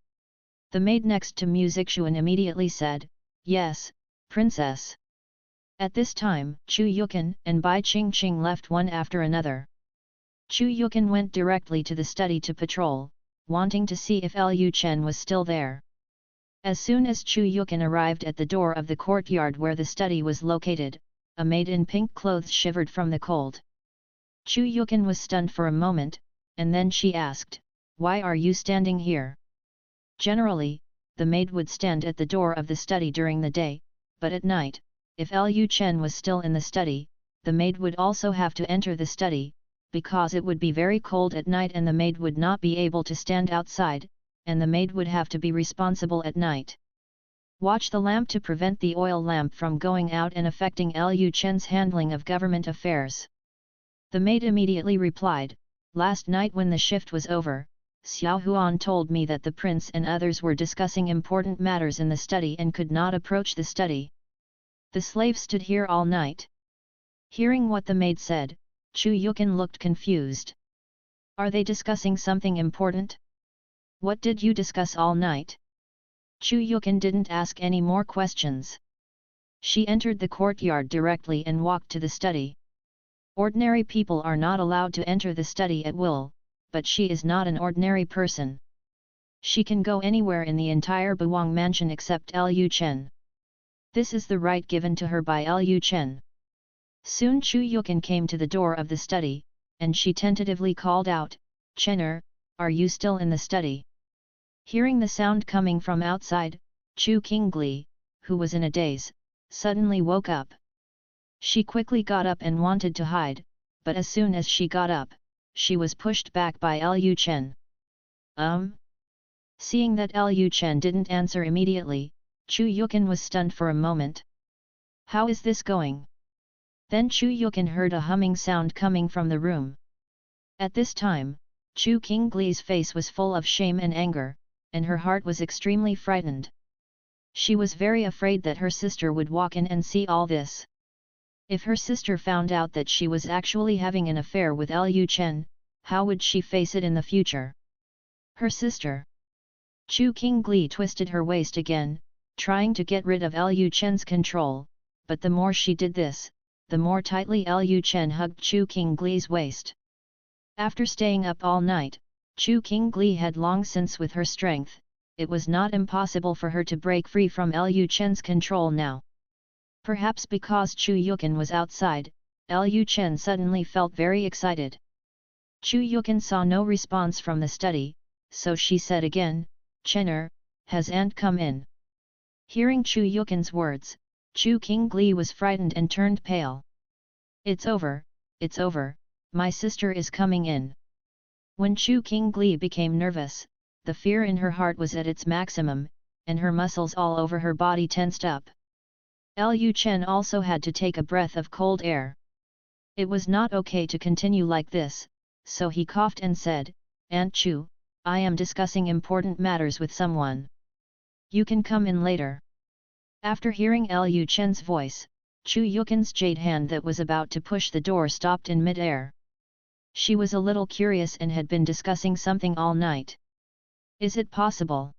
The maid next to Musician immediately said, yes, princess. At this time, Chu Yukan and Bai Qingqing left one after another. Chu Yukan went directly to the study to patrol, wanting to see if Lu Chen was still there. As soon as Chu Yukan arrived at the door of the courtyard where the study was located, a maid in pink clothes shivered from the cold. Chu Yukan was stunned for a moment, and then she asked, why are you standing here? Generally, the maid would stand at the door of the study during the day, but at night, if Lu Chen was still in the study, the maid would also have to enter the study, because it would be very cold at night and the maid would not be able to stand outside, and the maid would have to be responsible at night. Watch the lamp to prevent the oil lamp from going out and affecting Lu Chen's handling of government affairs. The maid immediately replied, last night when the shift was over, Xiao Huan told me that the prince and others were discussing important matters in the study and could not approach the study. The slave stood here all night. Hearing what the maid said, Chu Yukan looked confused. Are they discussing something important? What did you discuss all night? Chu Yukan didn't ask any more questions. She entered the courtyard directly and walked to the study. Ordinary people are not allowed to enter the study at will, but she is not an ordinary person. She can go anywhere in the entire Buwang mansion except Lu Chen. This is the right given to her by Lu Chen. Soon Chu Yukan came to the door of the study, and she tentatively called out, Chener, are you still in the study? Hearing the sound coming from outside, Chu Qingli, who was in a daze, suddenly woke up. She quickly got up and wanted to hide, but as soon as she got up, she was pushed back by Lu Chen. Seeing that Lu Chen didn't answer immediately, Chu Yukan was stunned for a moment. How is this going? Then Chu Yukan heard a humming sound coming from the room. At this time, Chu Qingli's face was full of shame and anger, and her heart was extremely frightened. She was very afraid that her sister would walk in and see all this. If her sister found out that she was actually having an affair with Lu Chen, how would she face it in the future? Her sister. Chu Qingli twisted her waist again, trying to get rid of Lu Chen's control, but the more she did this, the more tightly Lu Chen hugged Chu Qingli's waist. After staying up all night, Chu Qingli had long since with her strength, it was not impossible for her to break free from Lu Chen's control now. Perhaps because Chu Yukan was outside, Lu Chen suddenly felt very excited. Chu Yukan saw no response from the study, so she said again, Chener, has aunt come in? Hearing Chu Yukan's words, Chu Qingli was frightened and turned pale. It's over, my sister is coming in. When Chu Qingli became nervous, the fear in her heart was at its maximum, and her muscles all over her body tensed up. Lu Chen also had to take a breath of cold air. It was not okay to continue like this, so he coughed and said, Aunt Chu, I am discussing important matters with someone. You can come in later. After hearing Lu Chen's voice, Chu Yukan's jade hand that was about to push the door stopped in mid-air. She was a little curious and had been discussing something all night. Is it possible?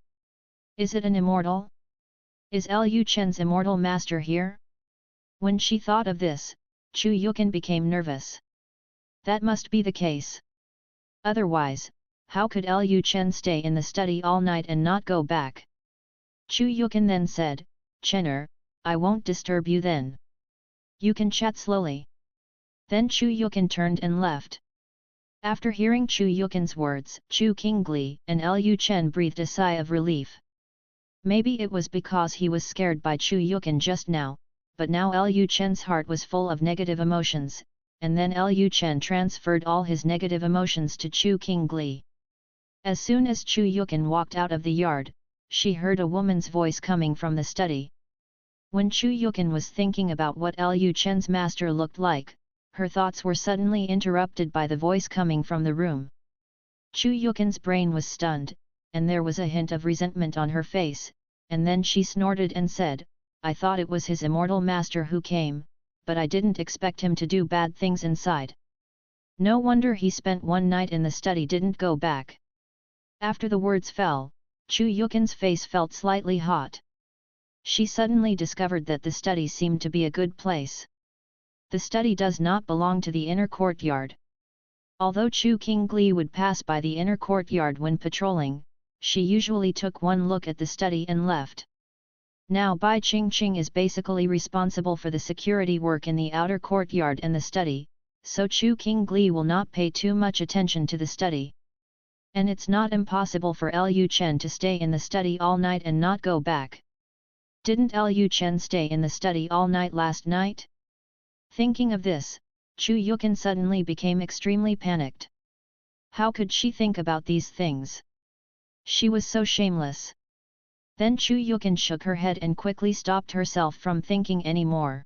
Is it an immortal? Is Lu Chen's immortal master here? When she thought of this, Chu Yukan became nervous. That must be the case. Otherwise, how could Lu Chen stay in the study all night and not go back? Chu Yukan then said, Chener, I won't disturb you then. You can chat slowly. Then Chu Yukan turned and left. After hearing Chu Yukan's words, Chu Qingli and Lu Chen breathed a sigh of relief. Maybe it was because he was scared by Chu Yukan just now, but now Lu Chen's heart was full of negative emotions, and then Lu Chen transferred all his negative emotions to Chu Qingli. As soon as Chu Yukan walked out of the yard, she heard a woman's voice coming from the study. When Chu Yukan was thinking about what Lu Chen's master looked like, her thoughts were suddenly interrupted by the voice coming from the room. Chu Yukin's brain was stunned, and there was a hint of resentment on her face, and then she snorted and said, "I thought it was his immortal master who came, but I didn't expect him to do bad things inside. No wonder he spent one night in the study didn't go back." After the words fell, Chu Yukin's face felt slightly hot. She suddenly discovered that the study seemed to be a good place. The study does not belong to the inner courtyard. Although Chu Qingli would pass by the inner courtyard when patrolling, she usually took one look at the study and left. Now Bai Qingqing is basically responsible for the security work in the outer courtyard and the study, so Chu Qingli will not pay too much attention to the study. And it's not impossible for Lu Chen to stay in the study all night and not go back. Didn't Lu Chen stay in the study all night last night? Thinking of this, Chu Yukin suddenly became extremely panicked. How could she think about these things? She was so shameless. Then Chu Yukin shook her head and quickly stopped herself from thinking any more.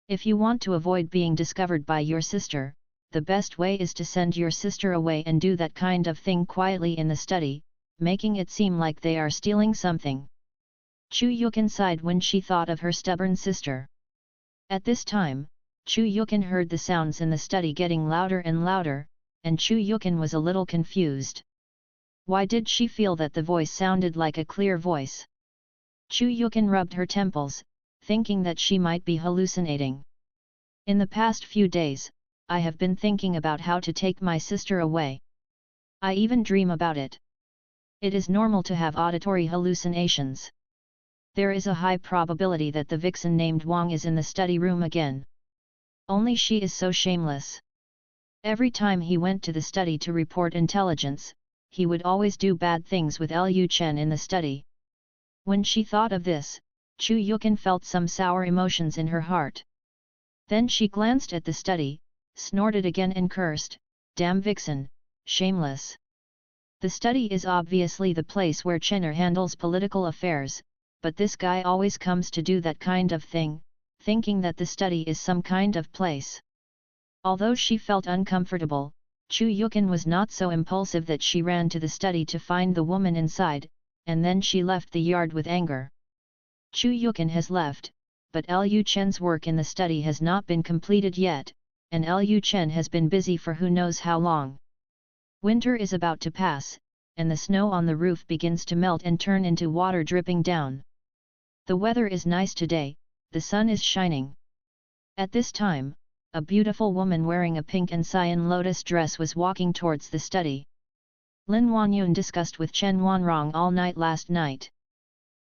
If you want to avoid being discovered by your sister, the best way is to send your sister away and do that kind of thing quietly in the study, making it seem like they are stealing something. Chu Yukin sighed when she thought of her stubborn sister. At this time, Chu Yukin heard the sounds in the study getting louder and louder, and Chu Yukin was a little confused. Why did she feel that the voice sounded like a clear voice? Chu Yukin rubbed her temples, thinking that she might be hallucinating. In the past few days, I have been thinking about how to take my sister away. I even dream about it. It is normal to have auditory hallucinations. There is a high probability that the vixen named Wang is in the study room again. Only she is so shameless. Every time he went to the study to report intelligence, he would always do bad things with Lu Chen in the study. When she thought of this, Chu Yukin felt some sour emotions in her heart. Then she glanced at the study, snorted again and cursed, "Damn vixen, shameless." The study is obviously the place where Chenner handles political affairs, but this guy always comes to do that kind of thing, thinking that the study is some kind of place. Although she felt uncomfortable, Chu Yukin was not so impulsive that she ran to the study to find the woman inside, and then she left the yard with anger. Chu Yukin has left, but Lu Chen's work in the study has not been completed yet, and Lu Chen has been busy for who knows how long. Winter is about to pass, and the snow on the roof begins to melt and turn into water dripping down. The weather is nice today, the sun is shining. At this time, a beautiful woman wearing a pink and cyan lotus dress was walking towards the study. Lin Wanyun discussed with Chen Wanrong all night last night.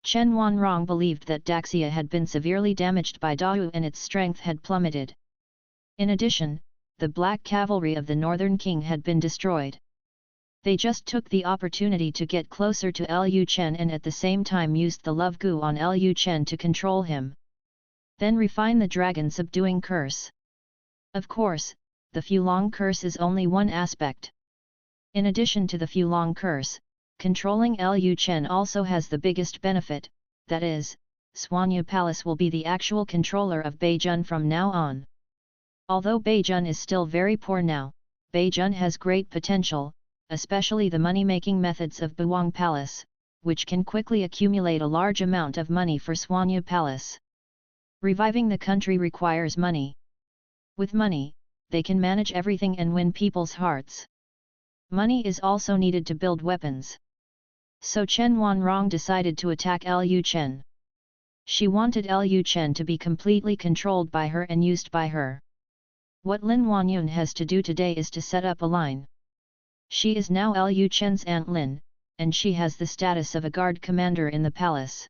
Chen Wanrong believed that Daxia had been severely damaged by Dao and its strength had plummeted. In addition, the black cavalry of the Northern King had been destroyed. They just took the opportunity to get closer to Lu Chen and at the same time used the love goo on Lu Chen to control him. Then refine the dragon subduing curse. Of course, the Fulong curse is only one aspect. In addition to the Fulong curse, controlling Lu Chen also has the biggest benefit, that is, Suanya Palace will be the actual controller of Beijun from now on. Although Beijun is still very poor now, Beijun has great potential, especially the money-making methods of Buwang Palace, which can quickly accumulate a large amount of money for Suanya Palace. Reviving the country requires money. With money, they can manage everything and win people's hearts. Money is also needed to build weapons. So Chen Wanrong decided to attack Lu Chen. She wanted Lu Chen to be completely controlled by her and used by her. What Lin Wanyun has to do today is to set up a line. She is now Lu Chen's Aunt Lin, and she has the status of a guard commander in the palace.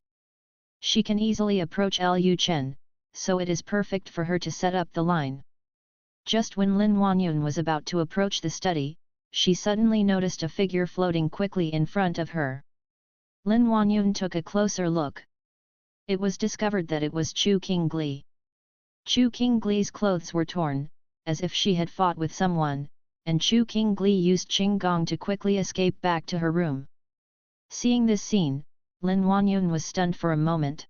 She can easily approach Lu Chen, so it is perfect for her to set up the line. Just when Lin Wanyun was about to approach the study, she suddenly noticed a figure floating quickly in front of her. Lin Wanyun took a closer look. It was discovered that it was Chu Qingli. Chu Qingli's clothes were torn, as if she had fought with someone, and Chu Qingli used Qinggong to quickly escape back to her room. Seeing this scene, Lin Wanyun was stunned for a moment.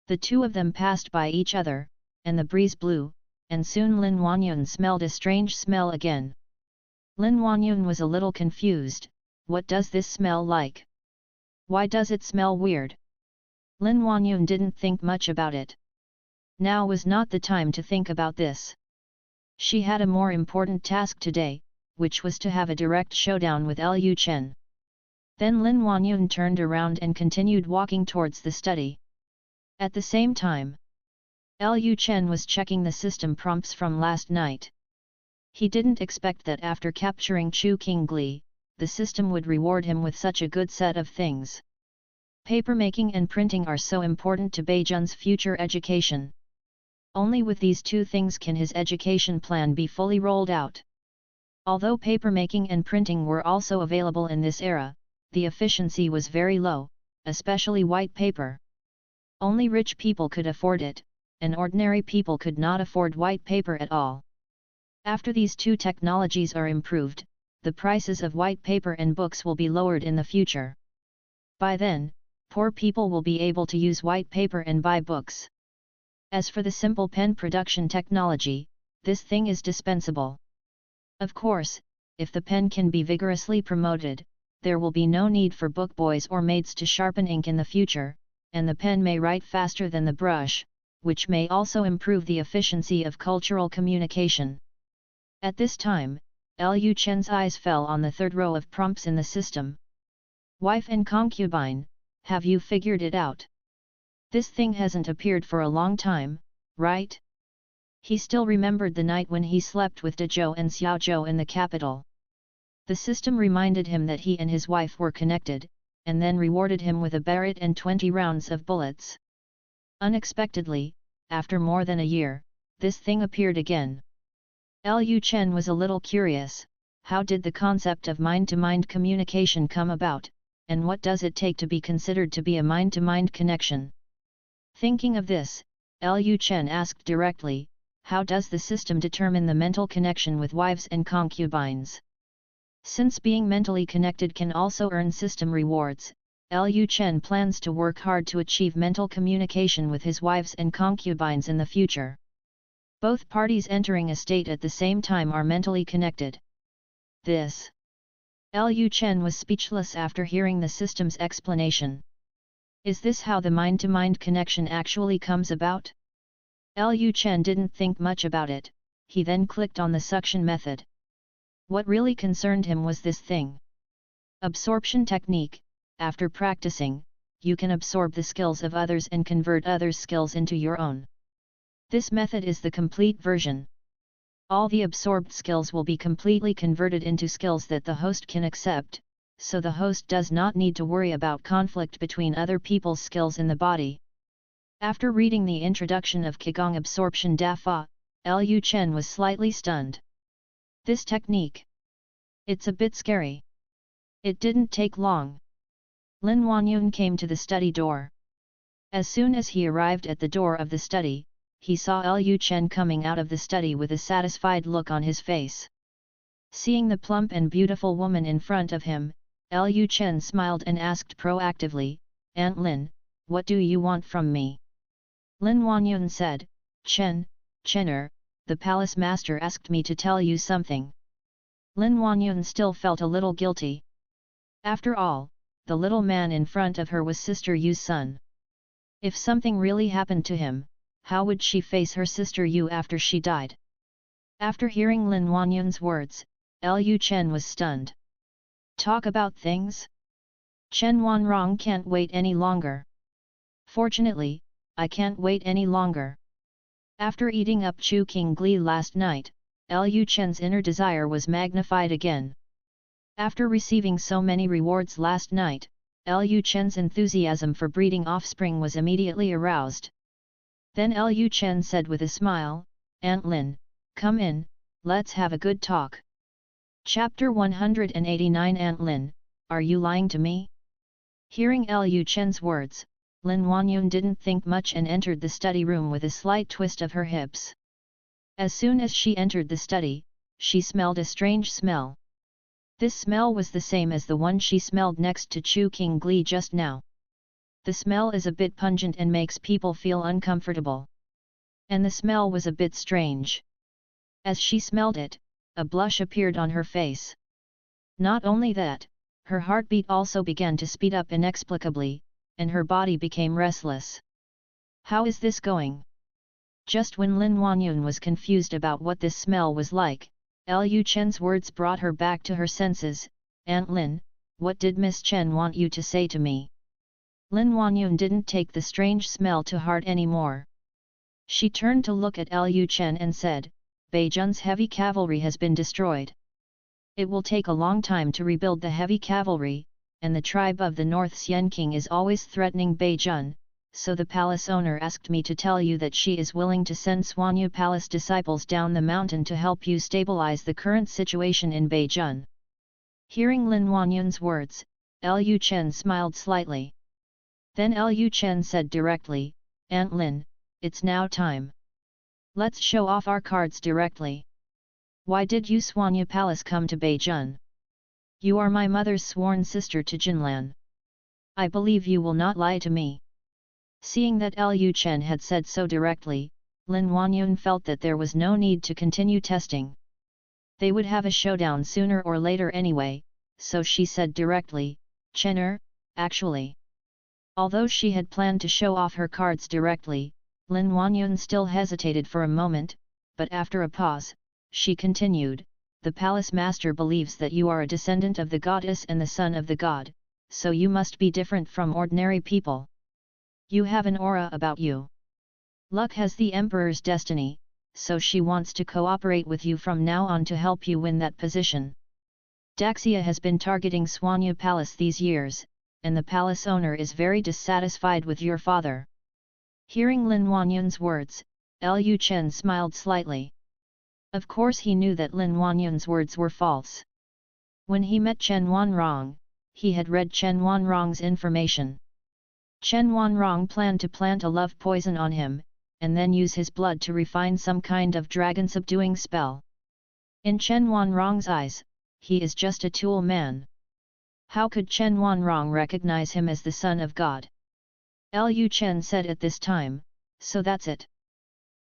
The two of them passed by each other, and the breeze blew, and soon Lin Huanyun smelled a strange smell again. Lin Huanyun was a little confused. What does this smell like? Why does it smell weird? Lin Huanyun didn't think much about it. Now was not the time to think about this. She had a more important task today, which was to have a direct showdown with Lu Chen. Then Lin Huanyun turned around and continued walking towards the study. At the same time, Lu Chen was checking the system prompts from last night. He didn't expect that after capturing Chu Qingli, the system would reward him with such a good set of things. Papermaking and printing are so important to Beijun's future education. Only with these two things can his education plan be fully rolled out. Although papermaking and printing were also available in this era, the efficiency was very low, especially white paper. Only rich people could afford it, and ordinary people could not afford white paper at all. After these two technologies are improved, the prices of white paper and books will be lowered in the future. By then, poor people will be able to use white paper and buy books. As for the simple pen production technology, this thing is dispensable. Of course, if the pen can be vigorously promoted, there will be no need for book boys or maids to sharpen ink in the future, and the pen may write faster than the brush, which may also improve the efficiency of cultural communication. At this time, Lu Chen's eyes fell on the third row of prompts in the system. Wife and concubine, have you figured it out? This thing hasn't appeared for a long time, right? He still remembered the night when he slept with Dezhou and Xiaozhou in the capital. The system reminded him that he and his wife were connected, and then rewarded him with a beret and 20 rounds of bullets. Unexpectedly, after more than a year, this thing appeared again. Lu Chen was a little curious. How did the concept of mind-to-mind communication come about, and what does it take to be considered to be a mind-to-mind connection? Thinking of this, Lu Chen asked directly, how does the system determine the mental connection with wives and concubines? Since being mentally connected can also earn system rewards, Lu Chen plans to work hard to achieve mental communication with his wives and concubines in the future. Both parties entering a state at the same time are mentally connected. Lu Chen was speechless after hearing the system's explanation. Is this how the mind-to-mind connection actually comes about? Lu Chen didn't think much about it. He then clicked on the suction method. What really concerned him was this thing. Absorption technique. After practicing, you can absorb the skills of others and convert others' skills into your own. This method is the complete version. All the absorbed skills will be completely converted into skills that the host can accept, so the host does not need to worry about conflict between other people's skills in the body. After reading the introduction of Qigong absorption Dafa, Lu Chen was slightly stunned. This technique. It's a bit scary. It didn't take long. Lin Huanyun came to the study door. As soon as he arrived at the door of the study, he saw Lu Chen coming out of the study with a satisfied look on his face. Seeing the plump and beautiful woman in front of him, Lu Chen smiled and asked proactively, Aunt Lin, what do you want from me? Lin Huanyun said, Chener, the palace master asked me to tell you something. Lin Huanyun still felt a little guilty. After all, the little man in front of her was Sister Yu's son. If something really happened to him, how would she face her sister Yu after she died? After hearing Lin Huanyun's words, Lu Chen was stunned. Talk about things? Chen Huanrong can't wait any longer. Fortunately, I can't wait any longer. After eating up Chu Qingli last night, Lu Chen's inner desire was magnified again. After receiving so many rewards last night, Lu Chen's enthusiasm for breeding offspring was immediately aroused. Then Lu Chen said with a smile, Aunt Lin, come in, let's have a good talk. Chapter 189 Aunt Lin, are you lying to me? Hearing Lu Chen's words, Lin Huanyun didn't think much and entered the study room with a slight twist of her hips. As soon as she entered the study, she smelled a strange smell. This smell was the same as the one she smelled next to Chu Qingli just now. The smell is a bit pungent and makes people feel uncomfortable. And the smell was a bit strange. As she smelled it, a blush appeared on her face. Not only that, her heartbeat also began to speed up inexplicably, and her body became restless. How is this going? Just when Lin Huanyun was confused about what this smell was like, Lu Chen's words brought her back to her senses. Aunt Lin, what did Miss Chen want you to say to me? Lin Huanyun didn't take the strange smell to heart anymore. She turned to look at Lu Chen and said, Beijun's heavy cavalry has been destroyed. It will take a long time to rebuild the heavy cavalry, and the tribe of the North Xian King is always threatening Beijun, so the palace owner asked me to tell you that she is willing to send Xuanyu Palace disciples down the mountain to help you stabilize the current situation in Beijun. Hearing Lin Huanyun's words, Lu Chen smiled slightly. Then Lu Chen said directly, Aunt Lin, it's now time. Let's show off our cards directly. Why did you Xuanyu Palace come to Beijun? You are my mother's sworn sister to Jinlan. I believe you will not lie to me. Seeing that Lu Chen had said so directly, Lin Huanyun felt that there was no need to continue testing. They would have a showdown sooner or later anyway, so she said directly, Chener, actually. Although she had planned to show off her cards directly, Lin Huanyun still hesitated for a moment, but after a pause, she continued, the palace master believes that you are a descendant of the goddess and the son of the god, so you must be different from ordinary people. You have an aura about you. Luck has the emperor's destiny, so she wants to cooperate with you from now on to help you win that position. Daxia has been targeting Xuanyu Palace these years, and the palace owner is very dissatisfied with your father. Hearing Lin Huanyun's words, Lu Chen smiled slightly. Of course he knew that Lin Huanyun's words were false. When he met Chen Wanrong, he had read Chen Wanrong's information. Chen Wanrong planned to plant a love poison on him, and then use his blood to refine some kind of dragon-subduing spell. In Chen Wanrong's eyes, he is just a tool man. How could Chen Wanrong recognize him as the son of God? Lu Chen said at this time, so that's it.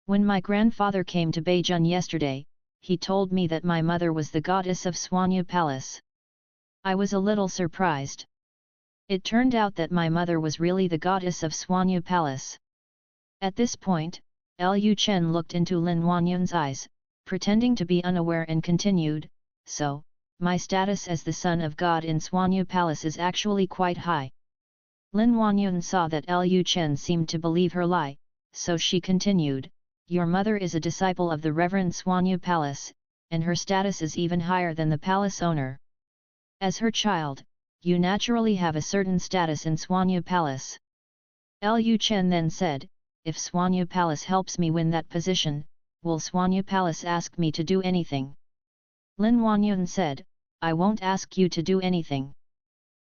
When my grandfather came to Beijun yesterday, he told me that my mother was the goddess of Xuanyu Palace. I was a little surprised. It turned out that my mother was really the goddess of Xuanyu Palace. At this point, Lu Chen looked into Lin Huanyun's eyes, pretending to be unaware and continued, so, my status as the son of God in Xuanyu Palace is actually quite high. Lin Huanyun saw that Lu Chen seemed to believe her lie, so she continued, your mother is a disciple of the Reverend Xuanyu Palace, and her status is even higher than the palace owner. As her child, you naturally have a certain status in Xuanyu Palace. Lu Chen then said, if Xuanyu Palace helps me win that position, will Xuanyu Palace ask me to do anything? Lin Huanyun said, I won't ask you to do anything.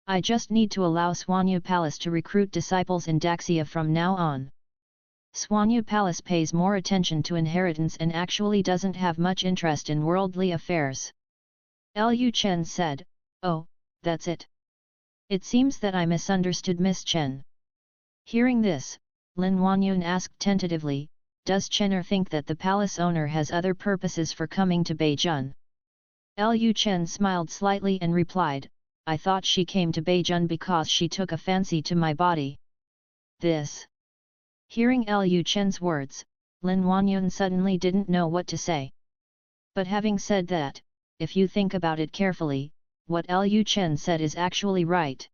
I just need to allow Xuanyu Palace to recruit disciples in Daxia from now on. Xuanyu Palace pays more attention to inheritance and actually doesn't have much interest in worldly affairs. Lu Chen said, oh, that's it. It seems that I misunderstood Miss Chen. Hearing this, Lin Huanyun asked tentatively, does Chener think that the palace owner has other purposes for coming to Beijun? Lu Chen smiled slightly and replied, I thought she came to Beijun because she took a fancy to my body. This. Hearing Lu Chen's words, Lin Huanyun suddenly didn't know what to say. But having said that, if you think about it carefully, what Lu Chen said is actually right.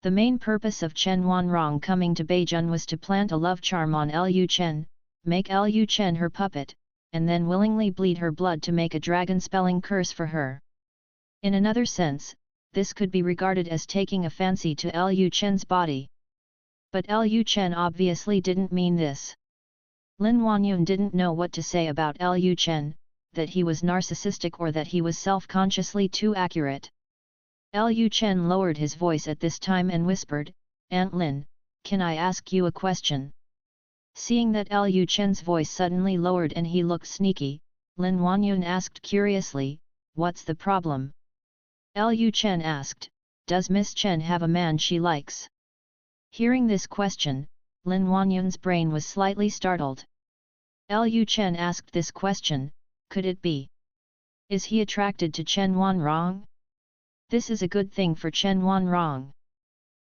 The main purpose of Chen Wanrong coming to Beijun was to plant a love charm on Lu Chen, make Lu Chen her puppet, and then willingly bleed her blood to make a dragon spelling curse for her. In another sense, this could be regarded as taking a fancy to Lu Chen's body. But Lu Chen obviously didn't mean this. Lin Huanyun didn't know what to say about Lu Chen, that he was narcissistic or that he was self-consciously too accurate. Lu Chen lowered his voice at this time and whispered, Aunt Lin, can I ask you a question? Seeing that Lu Chen's voice suddenly lowered and he looked sneaky, Lin Huanyun asked curiously, what's the problem? Lu Chen asked, does Miss Chen have a man she likes? Hearing this question, Lin Huanyun's brain was slightly startled. Lu Chen asked this question, could it be? Is he attracted to Chen Wanrong? This is a good thing for Chen Wanrong.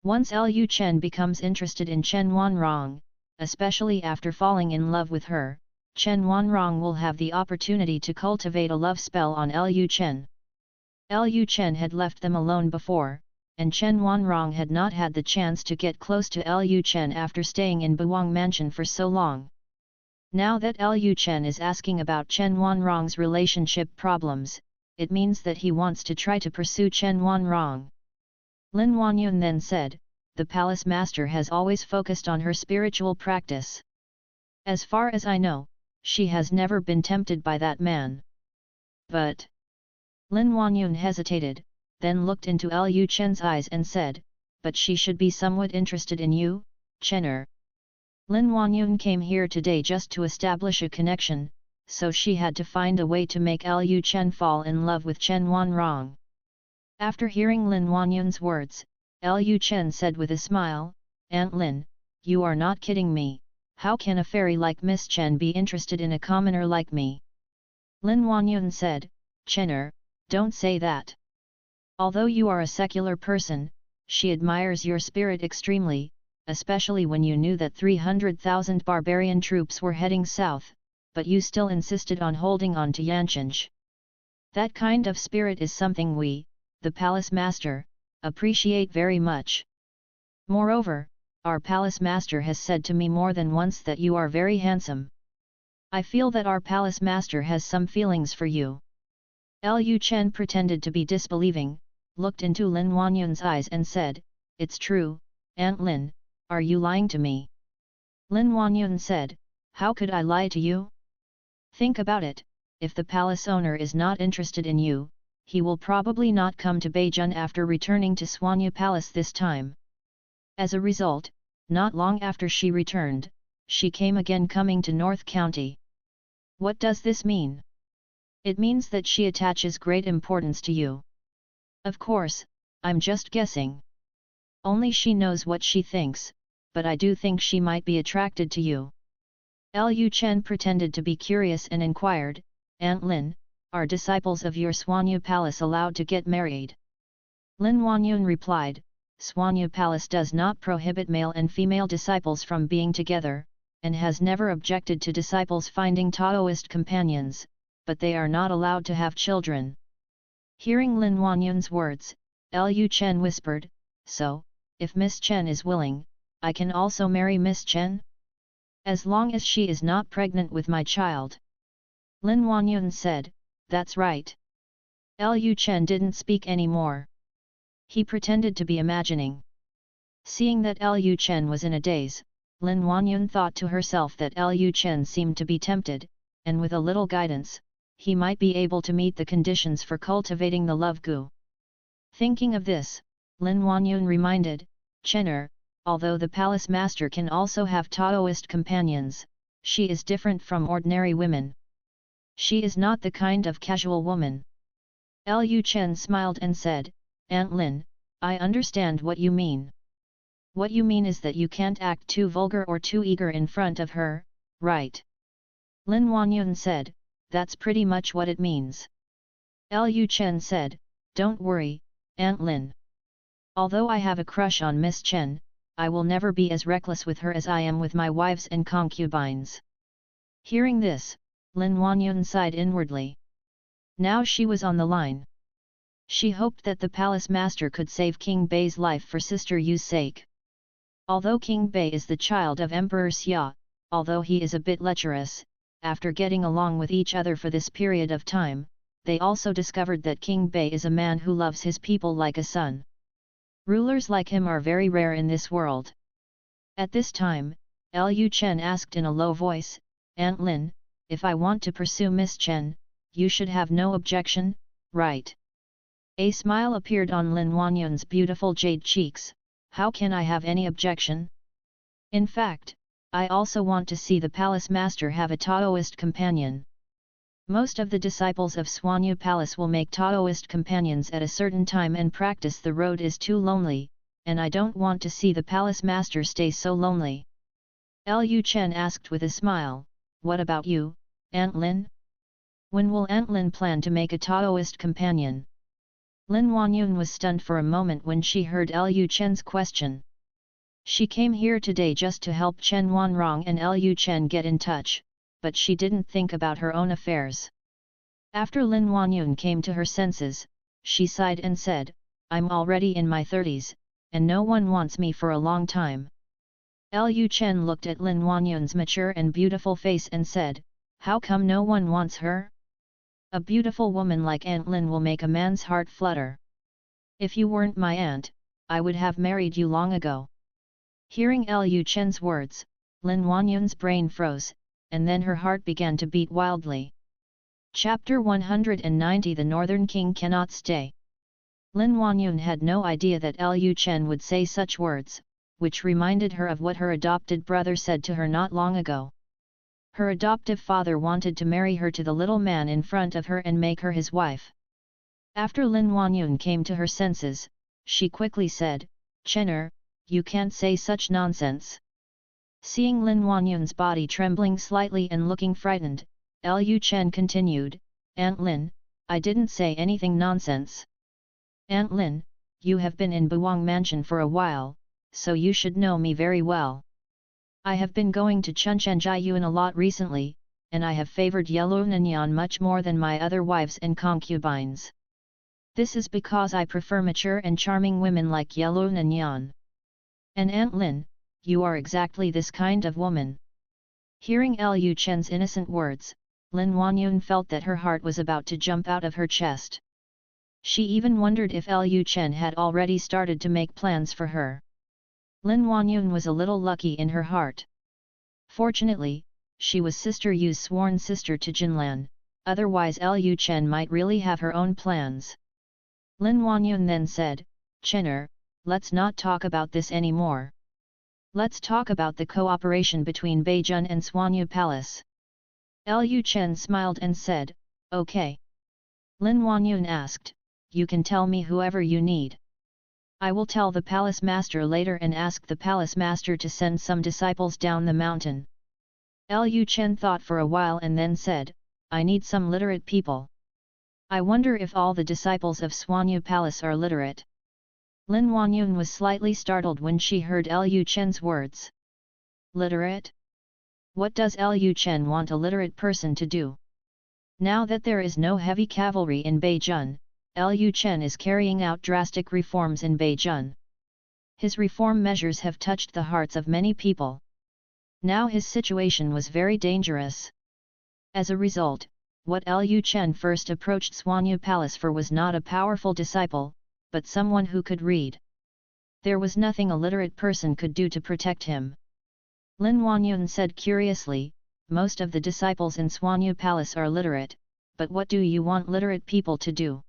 Once Lu Chen becomes interested in Chen Wanrong, especially after falling in love with her, Chen Wanrong will have the opportunity to cultivate a love spell on Lu Chen. Lu Chen had left them alone before, and Chen Wanrong had not had the chance to get close to Lu Chen after staying in Buwang Mansion for so long. Now that Lu Chen is asking about Chen Wanrong's relationship problems, it means that he wants to try to pursue Chen Wanrong. Lin Wanyun then said, the palace master has always focused on her spiritual practice. As far as I know, she has never been tempted by that man. But Lin Wanyun hesitated, then looked into Lu Chen's eyes and said, but she should be somewhat interested in you, Chener. Lin Wanyun came here today just to establish a connection, so she had to find a way to make Lu Chen fall in love with Chen Wanrong. After hearing Lin Wanyun's words, Lu Chen said with a smile, Aunt Lin, you are not kidding me, how can a fairy like Miss Chen be interested in a commoner like me? Lin Wanyun said, Chener, don't say that. Although you are a secular person, she admires your spirit extremely, especially when you knew that 300,000 barbarian troops were heading south, but you still insisted on holding on to Yanchanj. That kind of spirit is something we, the palace master, appreciate very much. Moreover, our palace master has said to me more than once that you are very handsome. I feel that our palace master has some feelings for you. Lu Chen pretended to be disbelieving, looked into Lin Wanyun's eyes and said, it's true, Aunt Lin, are you lying to me? Lin Wanyun said, how could I lie to you? Think about it, if the palace owner is not interested in you, he will probably not come to Beijing after returning to Swanya Palace this time. As a result, not long after she returned, she came again coming to North County. What does this mean? It means that she attaches great importance to you. Of course, I'm just guessing. Only she knows what she thinks, but I do think she might be attracted to you. Lu Chen pretended to be curious and inquired, Aunt Lin, are disciples of your Swanya Palace allowed to get married? Lin Wanyun replied, Swanya Palace does not prohibit male and female disciples from being together, and has never objected to disciples finding Taoist companions, but they are not allowed to have children. Hearing Lin Wanyun's words, Lu Chen whispered, so, if Miss Chen is willing, I can also marry Miss Chen? As long as she is not pregnant with my child. Lin Wanyun said, that's right. Lu Chen didn't speak anymore. He pretended to be imagining. Seeing that Lu Chen was in a daze, Lin Wanyun thought to herself that Lu Chen seemed to be tempted, and with a little guidance, he might be able to meet the conditions for cultivating the love gu. Thinking of this, Lin Wanyun reminded, Chener, although the palace master can also have Taoist companions, she is different from ordinary women. She is not the kind of casual woman. Lu Chen smiled and said, Aunt Lin, I understand what you mean. What you mean is that you can't act too vulgar or too eager in front of her, right? Lin Wanyun said, that's pretty much what it means. Lu Chen said, don't worry, Aunt Lin. Although I have a crush on Miss Chen, I will never be as reckless with her as I am with my wives and concubines. Hearing this, Lin Wanyun sighed inwardly. Now she was on the line. She hoped that the palace master could save King Bei's life for Sister Yu's sake. Although King Bei is the child of Emperor Xia, although he is a bit lecherous, after getting along with each other for this period of time, they also discovered that King Bei is a man who loves his people like a son. Rulers like him are very rare in this world. At this time, Lu Chen asked in a low voice, Aunt Lin, if I want to pursue Miss Chen, you should have no objection, right? A smile appeared on Lin Wanyun's beautiful jade cheeks, how can I have any objection? In fact, I also want to see the palace master have a Taoist companion. Most of the disciples of Swanya Palace will make Taoist companions at a certain time and practice the road is too lonely, and I don't want to see the palace master stay so lonely. Lu Chen asked with a smile, what about you, Aunt Lin? When will Aunt Lin plan to make a Taoist companion? Lin Huanyun was stunned for a moment when she heard Lu Chen's question. She came here today just to help Chen Wanrong and Lu Chen get in touch, but she didn't think about her own affairs. After Lin Huanyun came to her senses, she sighed and said, I'm already in my 30s, and no one wants me for a long time. Lu Chen looked at Lin Huanyun's mature and beautiful face and said, how come no one wants her? A beautiful woman like Aunt Lin will make a man's heart flutter. If you weren't my aunt, I would have married you long ago. Hearing Lu Chen's words, Lin Huanyun's brain froze, and then her heart began to beat wildly. Chapter 190 The Northern King Cannot Stay. Lin Huanyun had no idea that Lu Chen would say such words, which reminded her of what her adopted brother said to her not long ago. Her adoptive father wanted to marry her to the little man in front of her and make her his wife. After Lin Huanyun came to her senses, she quickly said, Chener, you can't say such nonsense. Seeing Lin Huanyun's body trembling slightly and looking frightened, Lu Chen continued, Aunt Lin, I didn't say anything nonsense. Aunt Lin, you have been in Buwang Mansion for a while, so you should know me very well. I have been going to Chuncheonjiayuan a lot recently, and I have favored Yelunanyan much more than my other wives and concubines. This is because I prefer mature and charming women like Yelunanyan. And Aunt Lin, you are exactly this kind of woman. Hearing Lu Chen's innocent words, Lin Huanyun felt that her heart was about to jump out of her chest. She even wondered if Lu Chen had already started to make plans for her. Lin Huanyun was a little lucky in her heart. Fortunately, she was Sister Yu's sworn sister to Jinlan, otherwise Lu Chen might really have her own plans. Lin Huanyun then said, Chener, let's not talk about this anymore. Let's talk about the cooperation between Beijun and Swanyu Palace. Lu Chen smiled and said, okay. Lin Huanyun asked, you can tell me whoever you need. I will tell the palace master later and ask the palace master to send some disciples down the mountain. Lu Chen thought for a while and then said, I need some literate people. I wonder if all the disciples of Swanyu Palace are literate. Lin Huanyun was slightly startled when she heard Lu Chen's words. Literate? What does Lu Chen want a literate person to do? Now that there is no heavy cavalry in Beijun, Lu Chen is carrying out drastic reforms in Beijun. His reform measures have touched the hearts of many people. Now his situation was very dangerous. As a result, what Lu Chen first approached Swanyu Palace for was not a powerful disciple, but someone who could read. There was nothing a literate person could do to protect him. Lin Huanyun said curiously, most of the disciples in Swanyu Palace are literate, but what do you want literate people to do?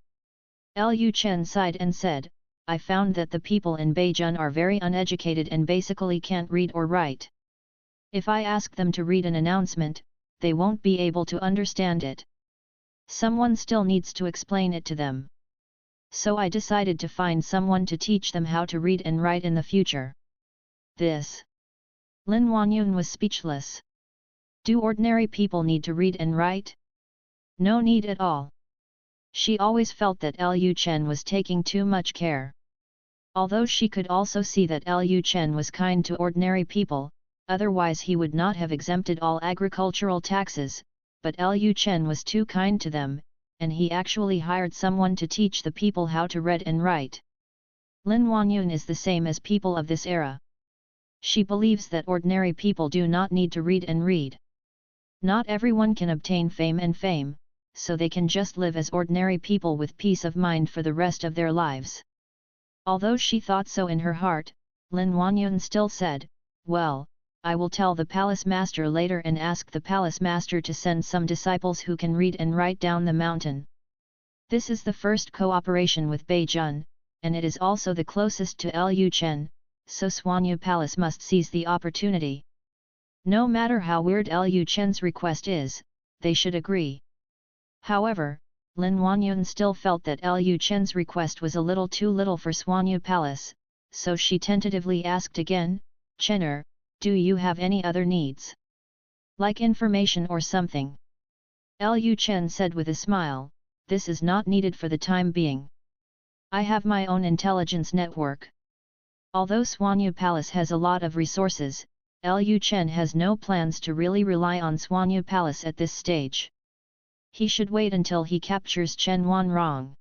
Lu Chen sighed and said, I found that the people in Beijun are very uneducated and basically can't read or write. If I ask them to read an announcement, they won't be able to understand it. Someone still needs to explain it to them. So I decided to find someone to teach them how to read and write in the future. This. Lin Huanyun was speechless. Do ordinary people need to read and write? No need at all. She always felt that Lu Chen was taking too much care. Although she could also see that Lu Chen was kind to ordinary people, otherwise he would not have exempted all agricultural taxes, but Lu Chen was too kind to them, and he actually hired someone to teach the people how to read and write. Lin Huanyun is the same as people of this era. She believes that ordinary people do not need to read and read. Not everyone can obtain fame and fame, so they can just live as ordinary people with peace of mind for the rest of their lives. Although she thought so in her heart, Lin Huanyun still said, well, I will tell the palace master later and ask the palace master to send some disciples who can read and write down the mountain. This is the first cooperation with Beijun, and it is also the closest to Lu Chen, so Swanyu Palace must seize the opportunity. No matter how weird Lu Chen's request is, they should agree. However, Lin Huanyun still felt that Lu Chen's request was a little too little for Swanyu Palace, so she tentatively asked again, Chener, do you have any other needs? Like information or something. Lu Chen said with a smile, this is not needed for the time being. I have my own intelligence network. Although Swanyu Palace has a lot of resources, Lu Chen has no plans to really rely on Swanyu Palace at this stage. He should wait until he captures Chen Wanrong.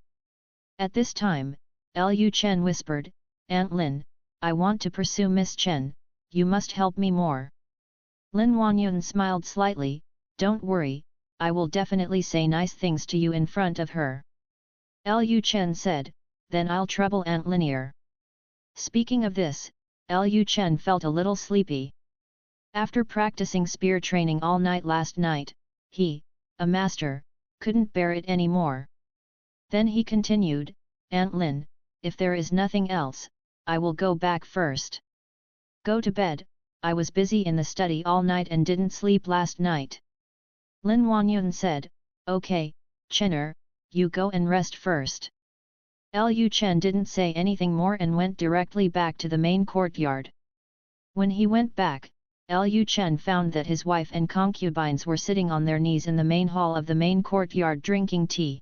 At this time, Lu Chen whispered, Aunt Lin, I want to pursue Miss Chen, you must help me more. Lin Wanyun smiled slightly, don't worry, I will definitely say nice things to you in front of her. Lu Chen said, then I'll trouble Aunt Linear. Speaking of this, Lu Chen felt a little sleepy. After practicing spear training all night last night, he, a master, couldn't bear it anymore. Then he continued, Aunt Lin, if there is nothing else, I will go back first. Go to bed, I was busy in the study all night and didn't sleep last night. Lin Wanyun said, okay, Chener, you go and rest first. Lu Chen didn't say anything more and went directly back to the main courtyard. When he went back, Lu Chen found that his wife and concubines were sitting on their knees in the main hall of the main courtyard drinking tea.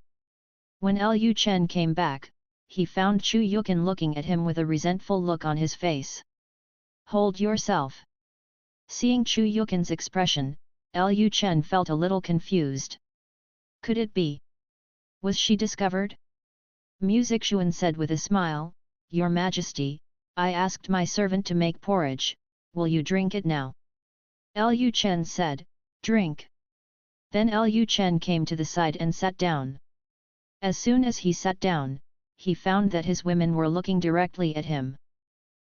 When Lu Chen came back, he found Chu Yukin looking at him with a resentful look on his face. Hold yourself. Seeing Chu Yukin's expression, Lu Chen felt a little confused. Could it be? Was she discovered? Music Xuan said with a smile, Your Majesty, I asked my servant to make porridge, will you drink it now? Lu Chen said, drink. Then Lu Chen came to the side and sat down. As soon as he sat down, he found that his women were looking directly at him.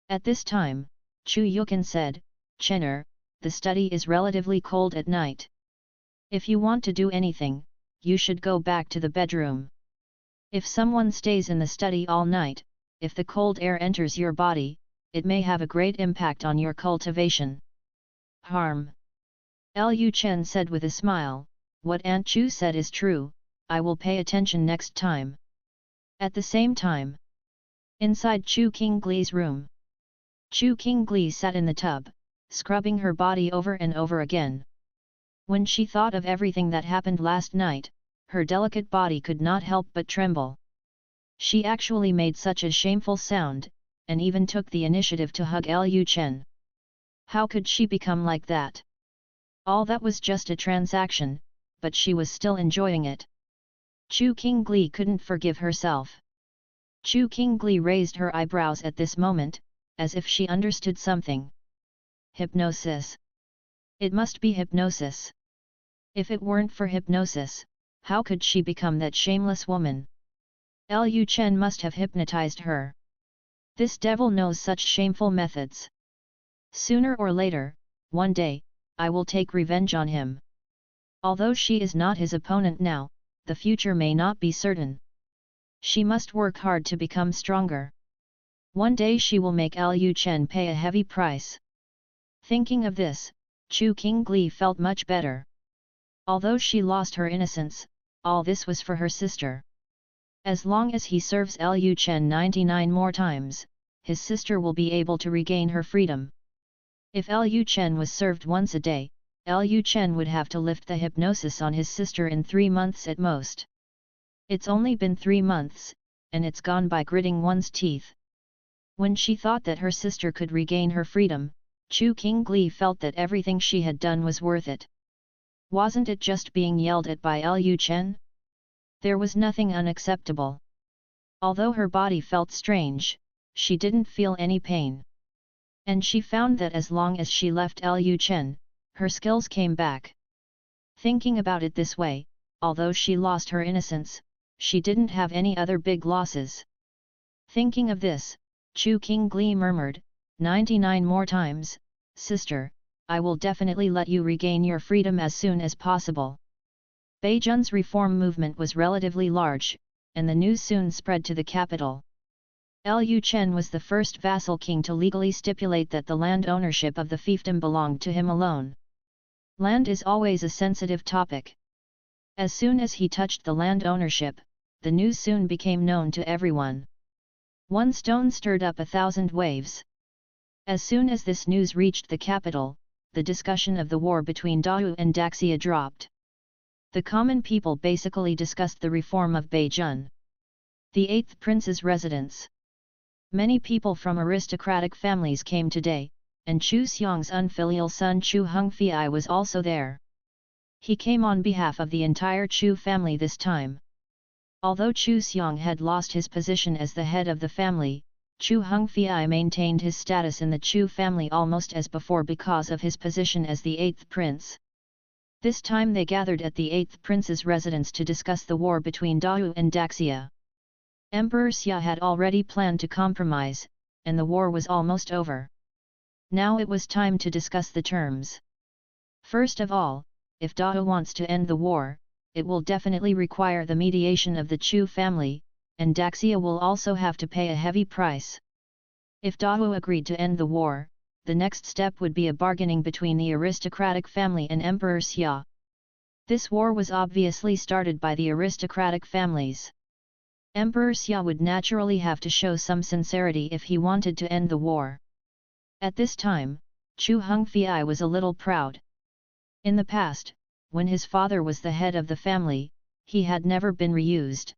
At this time, Chu Yukin said, Chener, the study is relatively cold at night. If you want to do anything, you should go back to the bedroom. If someone stays in the study all night, if the cold air enters your body, it may have a great impact on your cultivation. Harm. Lu Chen said with a smile, what Aunt Chu said is true, I will pay attention next time. At the same time, inside Chu Qinggli's room, Chu Qingli sat in the tub, scrubbing her body over and over again. When she thought of everything that happened last night, her delicate body could not help but tremble. She actually made such a shameful sound, and even took the initiative to hug Lu Chen. How could she become like that? All that was just a transaction, but she was still enjoying it. Chu Qingli couldn't forgive herself. Chu Qingli raised her eyebrows at this moment, as if she understood something. Hypnosis. It must be hypnosis. If it weren't for hypnosis, how could she become that shameless woman? Lu Chen must have hypnotized her. This devil knows such shameful methods. Sooner or later, one day, I will take revenge on him. Although she is not his opponent now, the future may not be certain. She must work hard to become stronger. One day she will make Lu Chen pay a heavy price. Thinking of this, Chu Qingli felt much better. Although she lost her innocence, all this was for her sister. As long as he serves Lu Chen 99 more times, his sister will be able to regain her freedom. If Lu Chen was served once a day, Lu Chen would have to lift the hypnosis on his sister in 3 months at most. It's only been 3 months, and it's gone by gritting one's teeth. When she thought that her sister could regain her freedom, Chu Qingli felt that everything she had done was worth it. Wasn't it just being yelled at by Lu Chen? There was nothing unacceptable. Although her body felt strange, she didn't feel any pain. And she found that as long as she left Lu Chen, her skills came back. Thinking about it this way, although she lost her innocence, she didn't have any other big losses. Thinking of this, Chu Qingli murmured, 99 more times, sister, I will definitely let you regain your freedom as soon as possible. Beijun's reform movement was relatively large, and the news soon spread to the capital. Lu Chen was the first vassal king to legally stipulate that the land ownership of the fiefdom belonged to him alone. Land is always a sensitive topic. As soon as he touched the land ownership, the news soon became known to everyone. One stone stirred up 1,000 waves. As soon as this news reached the capital, the discussion of the war between Dao and Daxia dropped. The common people basically discussed the reform of Beijun. The 8th prince's residence. Many people from aristocratic families came today, and Chu Xiong's unfilial son Chu Hengfei was also there. He came on behalf of the entire Chu family this time. Although Chu Xiong had lost his position as the head of the family, Chu Hengfei maintained his status in the Chu family almost as before because of his position as the 8th prince. This time they gathered at the 8th prince's residence to discuss the war between Dao and Daxia. Emperor Xia had already planned to compromise, and the war was almost over. Now it was time to discuss the terms. First of all, if Dao wants to end the war, it will definitely require the mediation of the Chu family, and Daxia will also have to pay a heavy price. If Dao agreed to end the war, the next step would be a bargaining between the aristocratic family and Emperor Xia. This war was obviously started by the aristocratic families. Emperor Xia would naturally have to show some sincerity if he wanted to end the war. At this time, Chu Hengfei was a little proud. In the past, when his father was the head of the family, he had never been reused.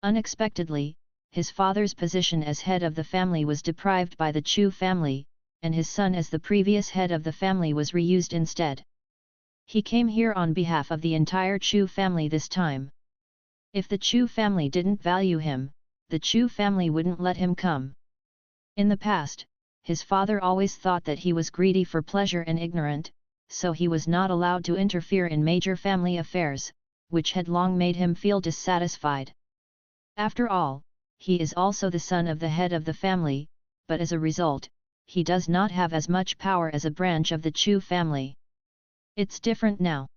Unexpectedly, his father's position as head of the family was deprived by the Chu family, and his son as the previous head of the family was reused instead. He came here on behalf of the entire Chu family this time. If the Chu family didn't value him, the Chu family wouldn't let him come. In the past, his father always thought that he was greedy for pleasure and ignorant, so he was not allowed to interfere in major family affairs, which had long made him feel dissatisfied. After all, he is also the son of the head of the family, but as a result, he does not have as much power as a branch of the Chu family. It's different now.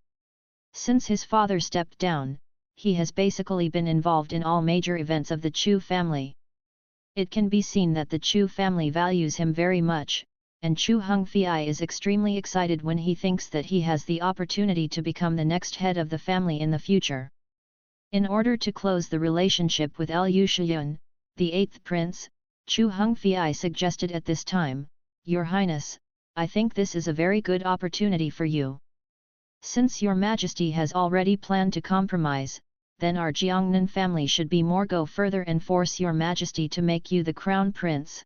Since his father stepped down, he has basically been involved in all major events of the Chu family. It can be seen that the Chu family values him very much, and Chu Hengfei is extremely excited when he thinks that he has the opportunity to become the next head of the family in the future. In order to close the relationship with Lu Chen, the 8th prince, Chu Hengfei suggested at this time, "Your Highness, I think this is a very good opportunity for you. Since your Majesty has already planned to compromise, then our Jiangnan family should be more go further and force your Majesty to make you the crown prince.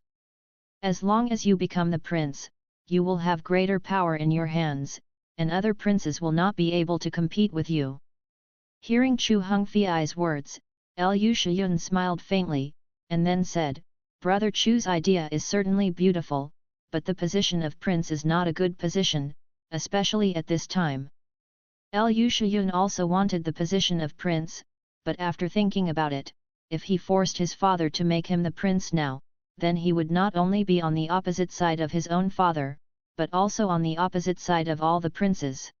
As long as you become the prince, you will have greater power in your hands, and other princes will not be able to compete with you." Hearing Chu Hengfei's words, Lu Chen smiled faintly, and then said, "Brother Chu's idea is certainly beautiful, but the position of prince is not a good position, especially at this time." Lu Chen also wanted the position of prince, but after thinking about it, if he forced his father to make him the prince now, then he would not only be on the opposite side of his own father, but also on the opposite side of all the princes.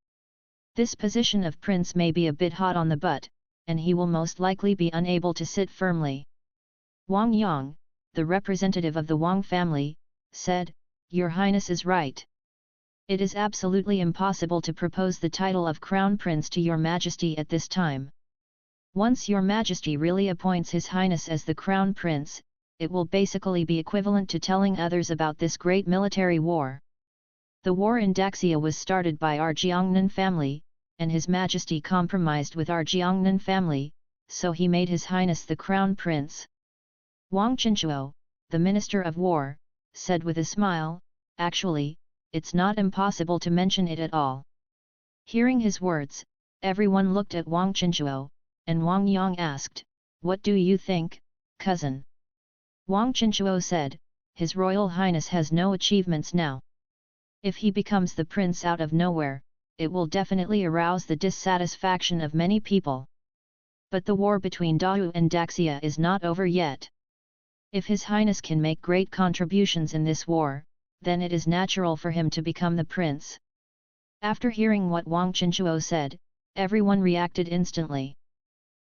This position of prince may be a bit hot on the butt, and he will most likely be unable to sit firmly. Wang Yang, the representative of the Wang family, said, "Your Highness is right. It is absolutely impossible to propose the title of Crown Prince to Your Majesty at this time. Once Your Majesty really appoints His Highness as the Crown Prince, it will basically be equivalent to telling others about this great military war. The war in Daxia was started by our Jiangnan family, and His Majesty compromised with our Jiangnan family, so he made His Highness the Crown Prince." Wang Qinchuo, the Minister of War, said with a smile, "Actually, it's not impossible to mention it at all." Hearing his words, everyone looked at Wang Qinchuo, and Wang Yang asked, "What do you think, cousin?" Wang Qinchuo said, "His Royal Highness has no achievements now. If he becomes the prince out of nowhere, it will definitely arouse the dissatisfaction of many people. But the war between Dao and Daxia is not over yet. If His Highness can make great contributions in this war, then it is natural for him to become the prince." After hearing what Wang Qinchuo said, everyone reacted instantly.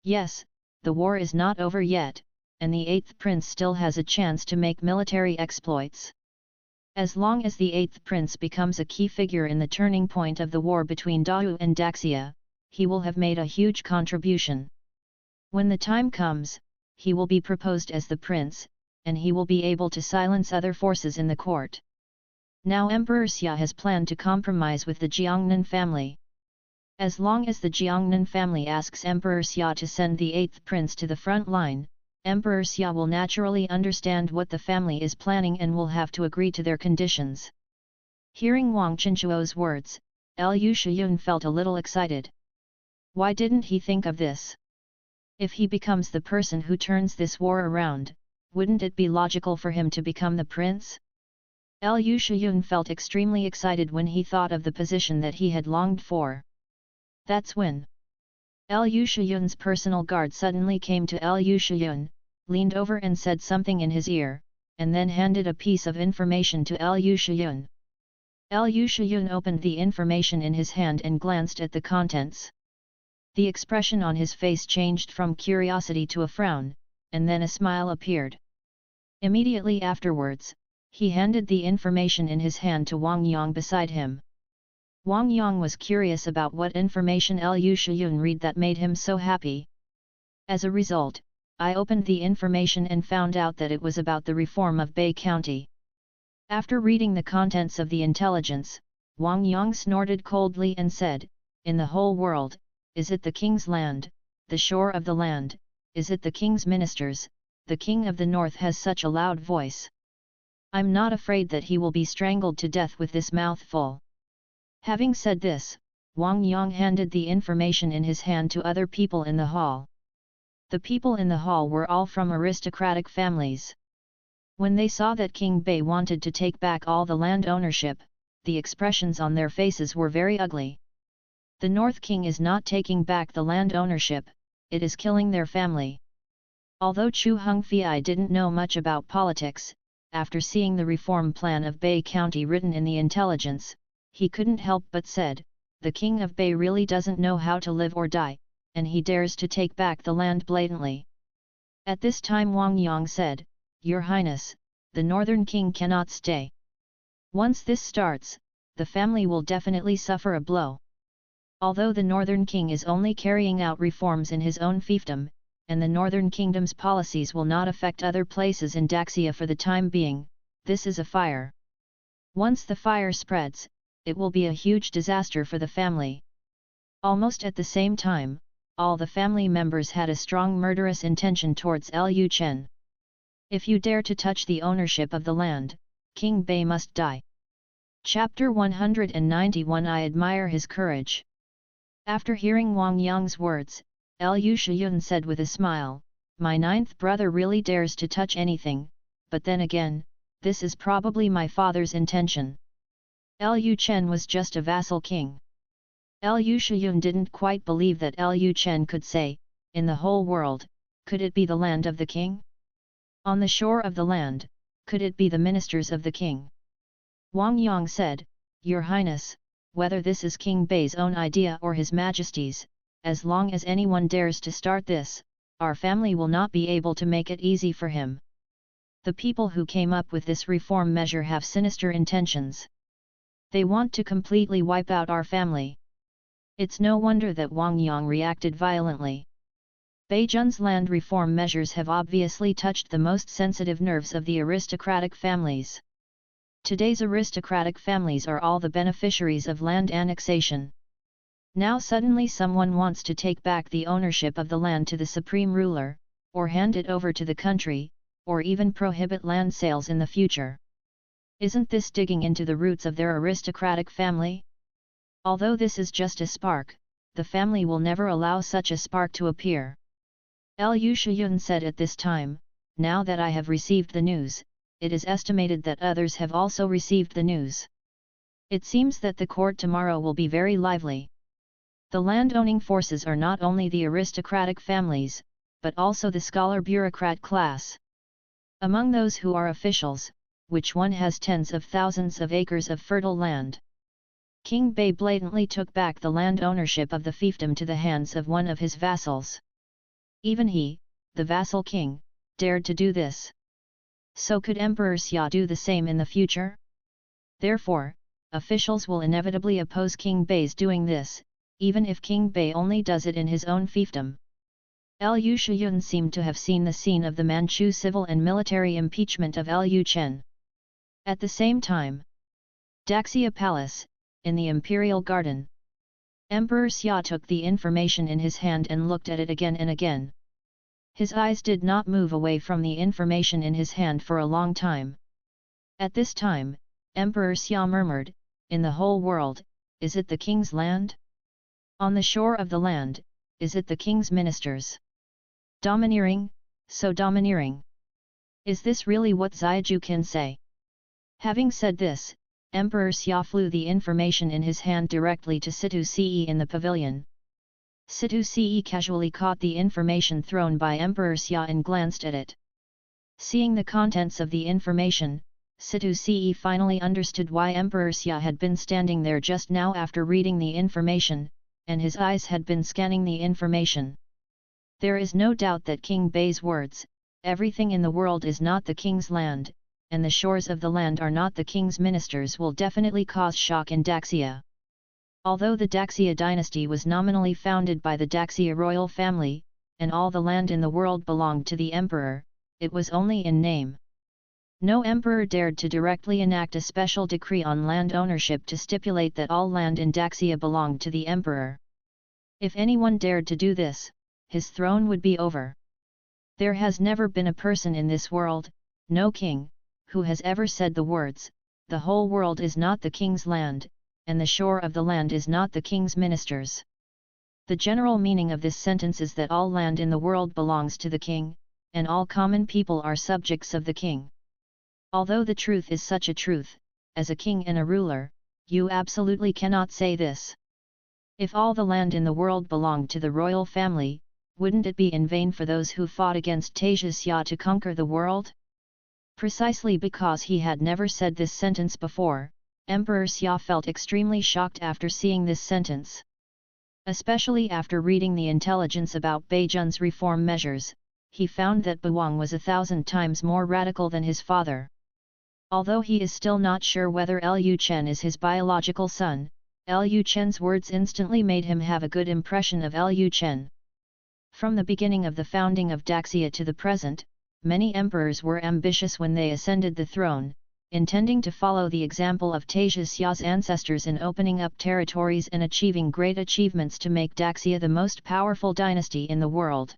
Yes, the war is not over yet, and the 8th prince still has a chance to make military exploits. As long as the 8th prince becomes a key figure in the turning point of the war between Dao and Daxia, he will have made a huge contribution. When the time comes, he will be proposed as the prince, and he will be able to silence other forces in the court. Now Emperor Xia has planned to compromise with the Jiangnan family. As long as the Jiangnan family asks Emperor Xia to send the 8th prince to the front line, Emperor Xia will naturally understand what the family is planning and will have to agree to their conditions. Hearing Wang Chenchuo's words, Lu Shiyun felt a little excited. Why didn't he think of this? If he becomes the person who turns this war around, wouldn't it be logical for him to become the prince? Lu Shiyun felt extremely excited when he thought of the position that he had longed for. That's when Lu Shiyun's personal guard suddenly came to Lu Shiyun, leaned over and said something in his ear, and then handed a piece of information to Lu Shiyun. Lu Shiyun opened the information in his hand and glanced at the contents. The expression on his face changed from curiosity to a frown, and then a smile appeared. Immediately afterwards, he handed the information in his hand to Wang Yang beside him. Wang Yang was curious about what information Lu Shiyun read that made him so happy. As a result, I opened the information and found out that it was about the reform of Bei County. After reading the contents of the intelligence, Wang Yang snorted coldly and said, "In the whole world, is it the king's land, the shore of the land, is it the king's ministers, the king of the north has such a loud voice. I'm not afraid that he will be strangled to death with this mouthful." Having said this, Wang Yang handed the information in his hand to other people in the hall. The people in the hall were all from aristocratic families. When they saw that King Bei wanted to take back all the land ownership, the expressions on their faces were very ugly. The North King is not taking back the land ownership, it is killing their family. Although Chu Hengfei didn't know much about politics, after seeing the reform plan of Bei County written in the intelligence, he couldn't help but said, "The king of Bei really doesn't know how to live or die, and he dares to take back the land blatantly." At this time Wang Yang said, "Your Highness, the northern king cannot stay. Once this starts, the family will definitely suffer a blow. Although the northern king is only carrying out reforms in his own fiefdom, and the northern kingdom's policies will not affect other places in Daxia for the time being, this is a fire. Once the fire spreads, it will be a huge disaster for the family." Almost at the same time, all the family members had a strong murderous intention towards Lu Chen. "If you dare to touch the ownership of the land, King Bei must die." Chapter 191 I admire his courage. After hearing Wang Yang's words, Lu Shiyun said with a smile, "My 9th brother really dares to touch anything, but then again, this is probably my father's intention." Lu Chen was just a vassal king. Lu Shiyun didn't quite believe that Lu Chen could say, "In the whole world, could it be the land of the king? On the shore of the land, could it be the ministers of the king?" Wang Yang said, "Your Highness, whether this is King Bei's own idea or His Majesty's, as long as anyone dares to start this, our family will not be able to make it easy for him. The people who came up with this reform measure have sinister intentions. They want to completely wipe out our family." It's no wonder that Wang Yang reacted violently. Beijun's land reform measures have obviously touched the most sensitive nerves of the aristocratic families. Today's aristocratic families are all the beneficiaries of land annexation. Now suddenly someone wants to take back the ownership of the land to the supreme ruler, or hand it over to the country, or even prohibit land sales in the future. Isn't this digging into the roots of their aristocratic family? Although this is just a spark, the family will never allow such a spark to appear. Lu Shiyun said at this time, "Now that I have received the news, it is estimated that others have also received the news. It seems that the court tomorrow will be very lively. The land-owning forces are not only the aristocratic families, but also the scholar-bureaucrat class. Among those who are officials, which one has tens of thousands of acres of fertile land? King Bei blatantly took back the land ownership of the fiefdom to the hands of one of his vassals. Even he, the vassal king, dared to do this. So could Emperor Xia do the same in the future? Therefore, officials will inevitably oppose King Bei's doing this, even if King Bei only does it in his own fiefdom." Lu Shiyun seemed to have seen the scene of the Manchu civil and military impeachment of Lu Chen. At the same time, Daxia Palace, in the Imperial Garden. Emperor Xia took the information in his hand and looked at it again and again. His eyes did not move away from the information in his hand for a long time. At this time, Emperor Xia murmured, "In the whole world, is it the king's land? On the shore of the land, is it the king's ministers? Domineering, so domineering. Is this really what Xiaju can say?" Having said this, Emperor Xia flew the information in his hand directly to Situ Ce in the pavilion. Situ Ce casually caught the information thrown by Emperor Xia and glanced at it. Seeing the contents of the information, Situ Ce finally understood why Emperor Xia had been standing there just now after reading the information, and his eyes had been scanning the information. There is no doubt that King Bei's words, "Everything in the world is not the king's land, and the shores of the land are not the king's ministers," will definitely cause shock in Daxia. Although the Daxia dynasty was nominally founded by the Daxia royal family, and all the land in the world belonged to the emperor, it was only in name. No emperor dared to directly enact a special decree on land ownership to stipulate that all land in Daxia belonged to the emperor. If anyone dared to do this, his throne would be over. There has never been a person in this world, no king, who has ever said the words, "The whole world is not the king's land, and the shore of the land is not the king's ministers." The general meaning of this sentence is that all land in the world belongs to the king, and all common people are subjects of the king. Although the truth is such a truth, as a king and a ruler, you absolutely cannot say this. If all the land in the world belonged to the royal family, wouldn't it be in vain for those who fought against Tasia Xia to conquer the world? Precisely because he had never said this sentence before, Emperor Xia felt extremely shocked after seeing this sentence. Especially after reading the intelligence about Beijun's reform measures, he found that Buwang was 1,000 times more radical than his father. Although he is still not sure whether Lu Chen is his biological son, Lu Chen's words instantly made him have a good impression of Lu Chen. From the beginning of the founding of Daxia to the present, many emperors were ambitious when they ascended the throne, intending to follow the example of Tasia Xia's ancestors in opening up territories and achieving great achievements to make Daxia the most powerful dynasty in the world.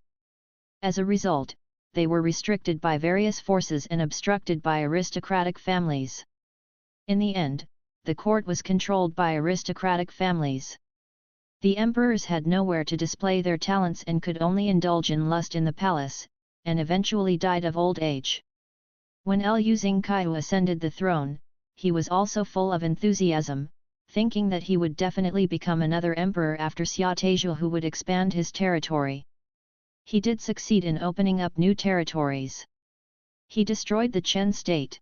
As a result, they were restricted by various forces and obstructed by aristocratic families. In the end, the court was controlled by aristocratic families. The emperors had nowhere to display their talents and could only indulge in lust in the palace, and eventually died of old age. When Lu Xingqiu ascended the throne, he was also full of enthusiasm, thinking that he would definitely become another emperor after Xia Taizhu who would expand his territory. He did succeed in opening up new territories. He destroyed the Chen state.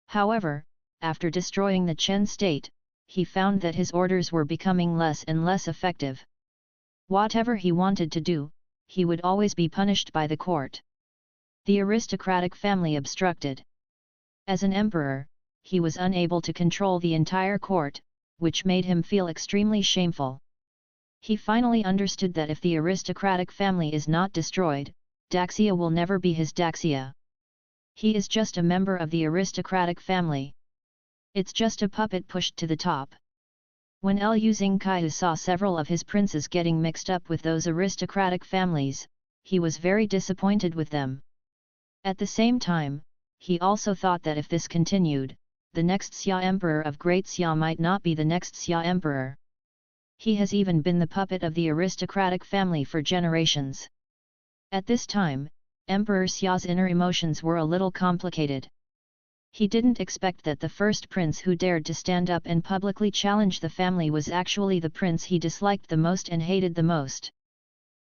However, after destroying the Chen state, he found that his orders were becoming less and less effective. Whatever he wanted to do, he would always be punished by the court. The aristocratic family obstructed. As an emperor, he was unable to control the entire court, which made him feel extremely shameful. He finally understood that if the aristocratic family is not destroyed, Daxia will never be his Daxia. He is just a member of the aristocratic family. It's just a puppet pushed to the top. When Lu Xingqiu saw several of his princes getting mixed up with those aristocratic families, he was very disappointed with them. At the same time, he also thought that if this continued, the next Xia emperor of Great Xia might not be the next Xia emperor. He has even been the puppet of the aristocratic family for generations. At this time, Emperor Xia's inner emotions were a little complicated. He didn't expect that the first prince who dared to stand up and publicly challenge the family was actually the prince he disliked the most and hated the most.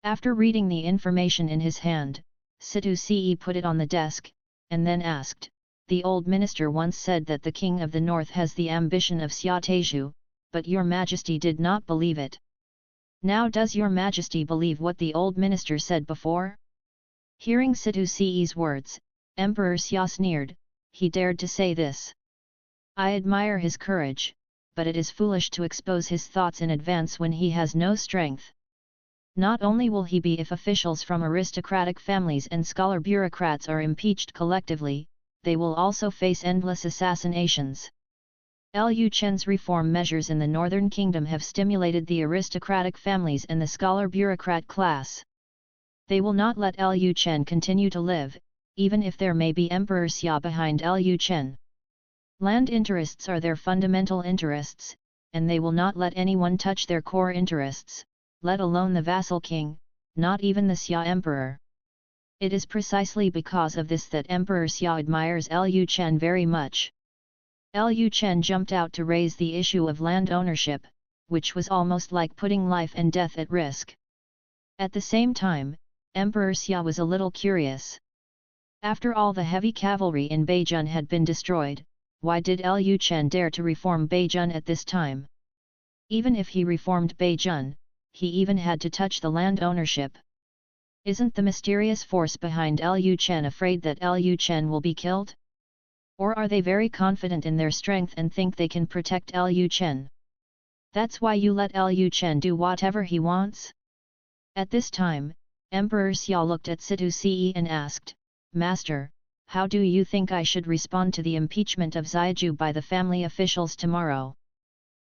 After reading the information in his hand, Situ Ce put it on the desk, and then asked, "The old minister once said that the king of the north has the ambition of Xia Taizhu, but your majesty did not believe it. Now does your majesty believe what the old minister said before?" Hearing Situ Ce's words, Emperor Xia sneered. He dared to say this. "I admire his courage, but it is foolish to expose his thoughts in advance when he has no strength. Not only will he be if officials from aristocratic families and scholar bureaucrats are impeached collectively, they will also face endless assassinations. Lu Chen's reform measures in the Northern Kingdom have stimulated the aristocratic families and the scholar-bureaucrat class. They will not let Lu Chen continue to live, even if there may be Emperor Xia behind Lu Chen. Land interests are their fundamental interests, and they will not let anyone touch their core interests, let alone the vassal king, not even the Xia emperor. It is precisely because of this that Emperor Xia admires Lu Chen very much. Lu Chen jumped out to raise the issue of land ownership, which was almost like putting life and death at risk. At the same time, Emperor Xia was a little curious. After all the heavy cavalry in Beijun had been destroyed, why did Lu Chen dare to reform Beijun at this time? Even if he reformed Beijun, he even had to touch the land ownership. Isn't the mysterious force behind Lu Chen afraid that Lu Chen will be killed? Or are they very confident in their strength and think they can protect Lu Chen? That's why you let Lu Chen do whatever he wants? At this time, Emperor Xia looked at Situ Ce and asked, "Master, how do you think I should respond to the impeachment of Zaiju by the family officials tomorrow?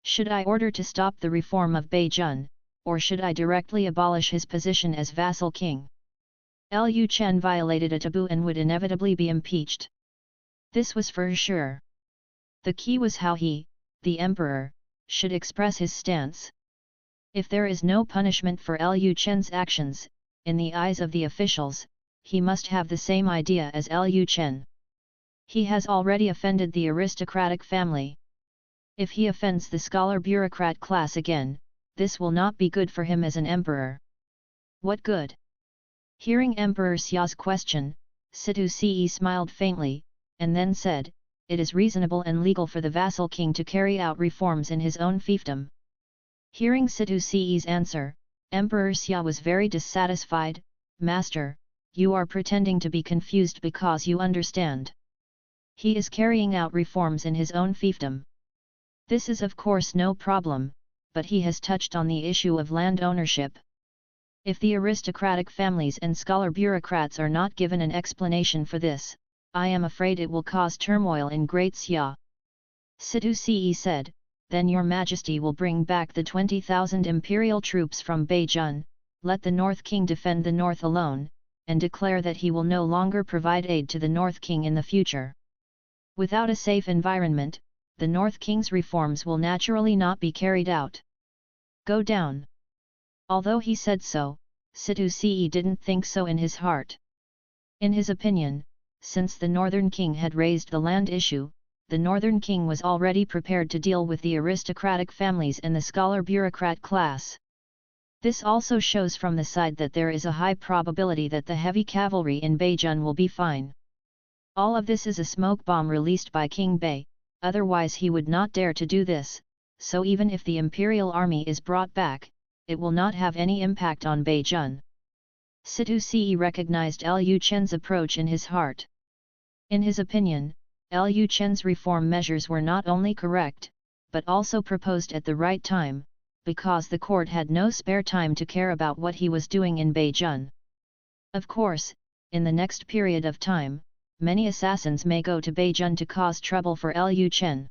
Should I order to stop the reform of Beijun, or should I directly abolish his position as vassal king? Lu Chen violated a taboo and would inevitably be impeached. This was for sure. The key was how he, the emperor, should express his stance. If there is no punishment for Lu Chen's actions, in the eyes of the officials, he must have the same idea as Lu Chen. He has already offended the aristocratic family. If he offends the scholar-bureaucrat class again, this will not be good for him as an emperor." "What good?" Hearing Emperor Xia's question, Situ Ce smiled faintly, and then said, "It is reasonable and legal for the vassal king to carry out reforms in his own fiefdom." Hearing Situ Ce's answer, Emperor Xia was very dissatisfied. "Master, you are pretending to be confused because you understand. He is carrying out reforms in his own fiefdom. This is of course no problem, but he has touched on the issue of land ownership. If the aristocratic families and scholar bureaucrats are not given an explanation for this, I am afraid it will cause turmoil in Great Xia." Situ Ce said, "Then your majesty will bring back the 20,000 imperial troops from Beijun, let the North King defend the North alone, and declare that he will no longer provide aid to the North King in the future. Without a safe environment, the North King's reforms will naturally not be carried out. Go down." Although he said so, Situ Ce didn't think so in his heart. In his opinion, since the Northern King had raised the land issue, the Northern King was already prepared to deal with the aristocratic families and the scholar-bureaucrat class. This also shows from the side that there is a high probability that the heavy cavalry in Beijun will be fine. All of this is a smoke bomb released by King Bei, otherwise he would not dare to do this, so even if the imperial army is brought back, it will not have any impact on Beijun. Situ Ce recognized Lu Chen's approach in his heart. In his opinion, Lu Chen's reform measures were not only correct, but also proposed at the right time, because the court had no spare time to care about what he was doing in Beijun. Of course, in the next period of time, many assassins may go to Beijun to cause trouble for Lu Chen.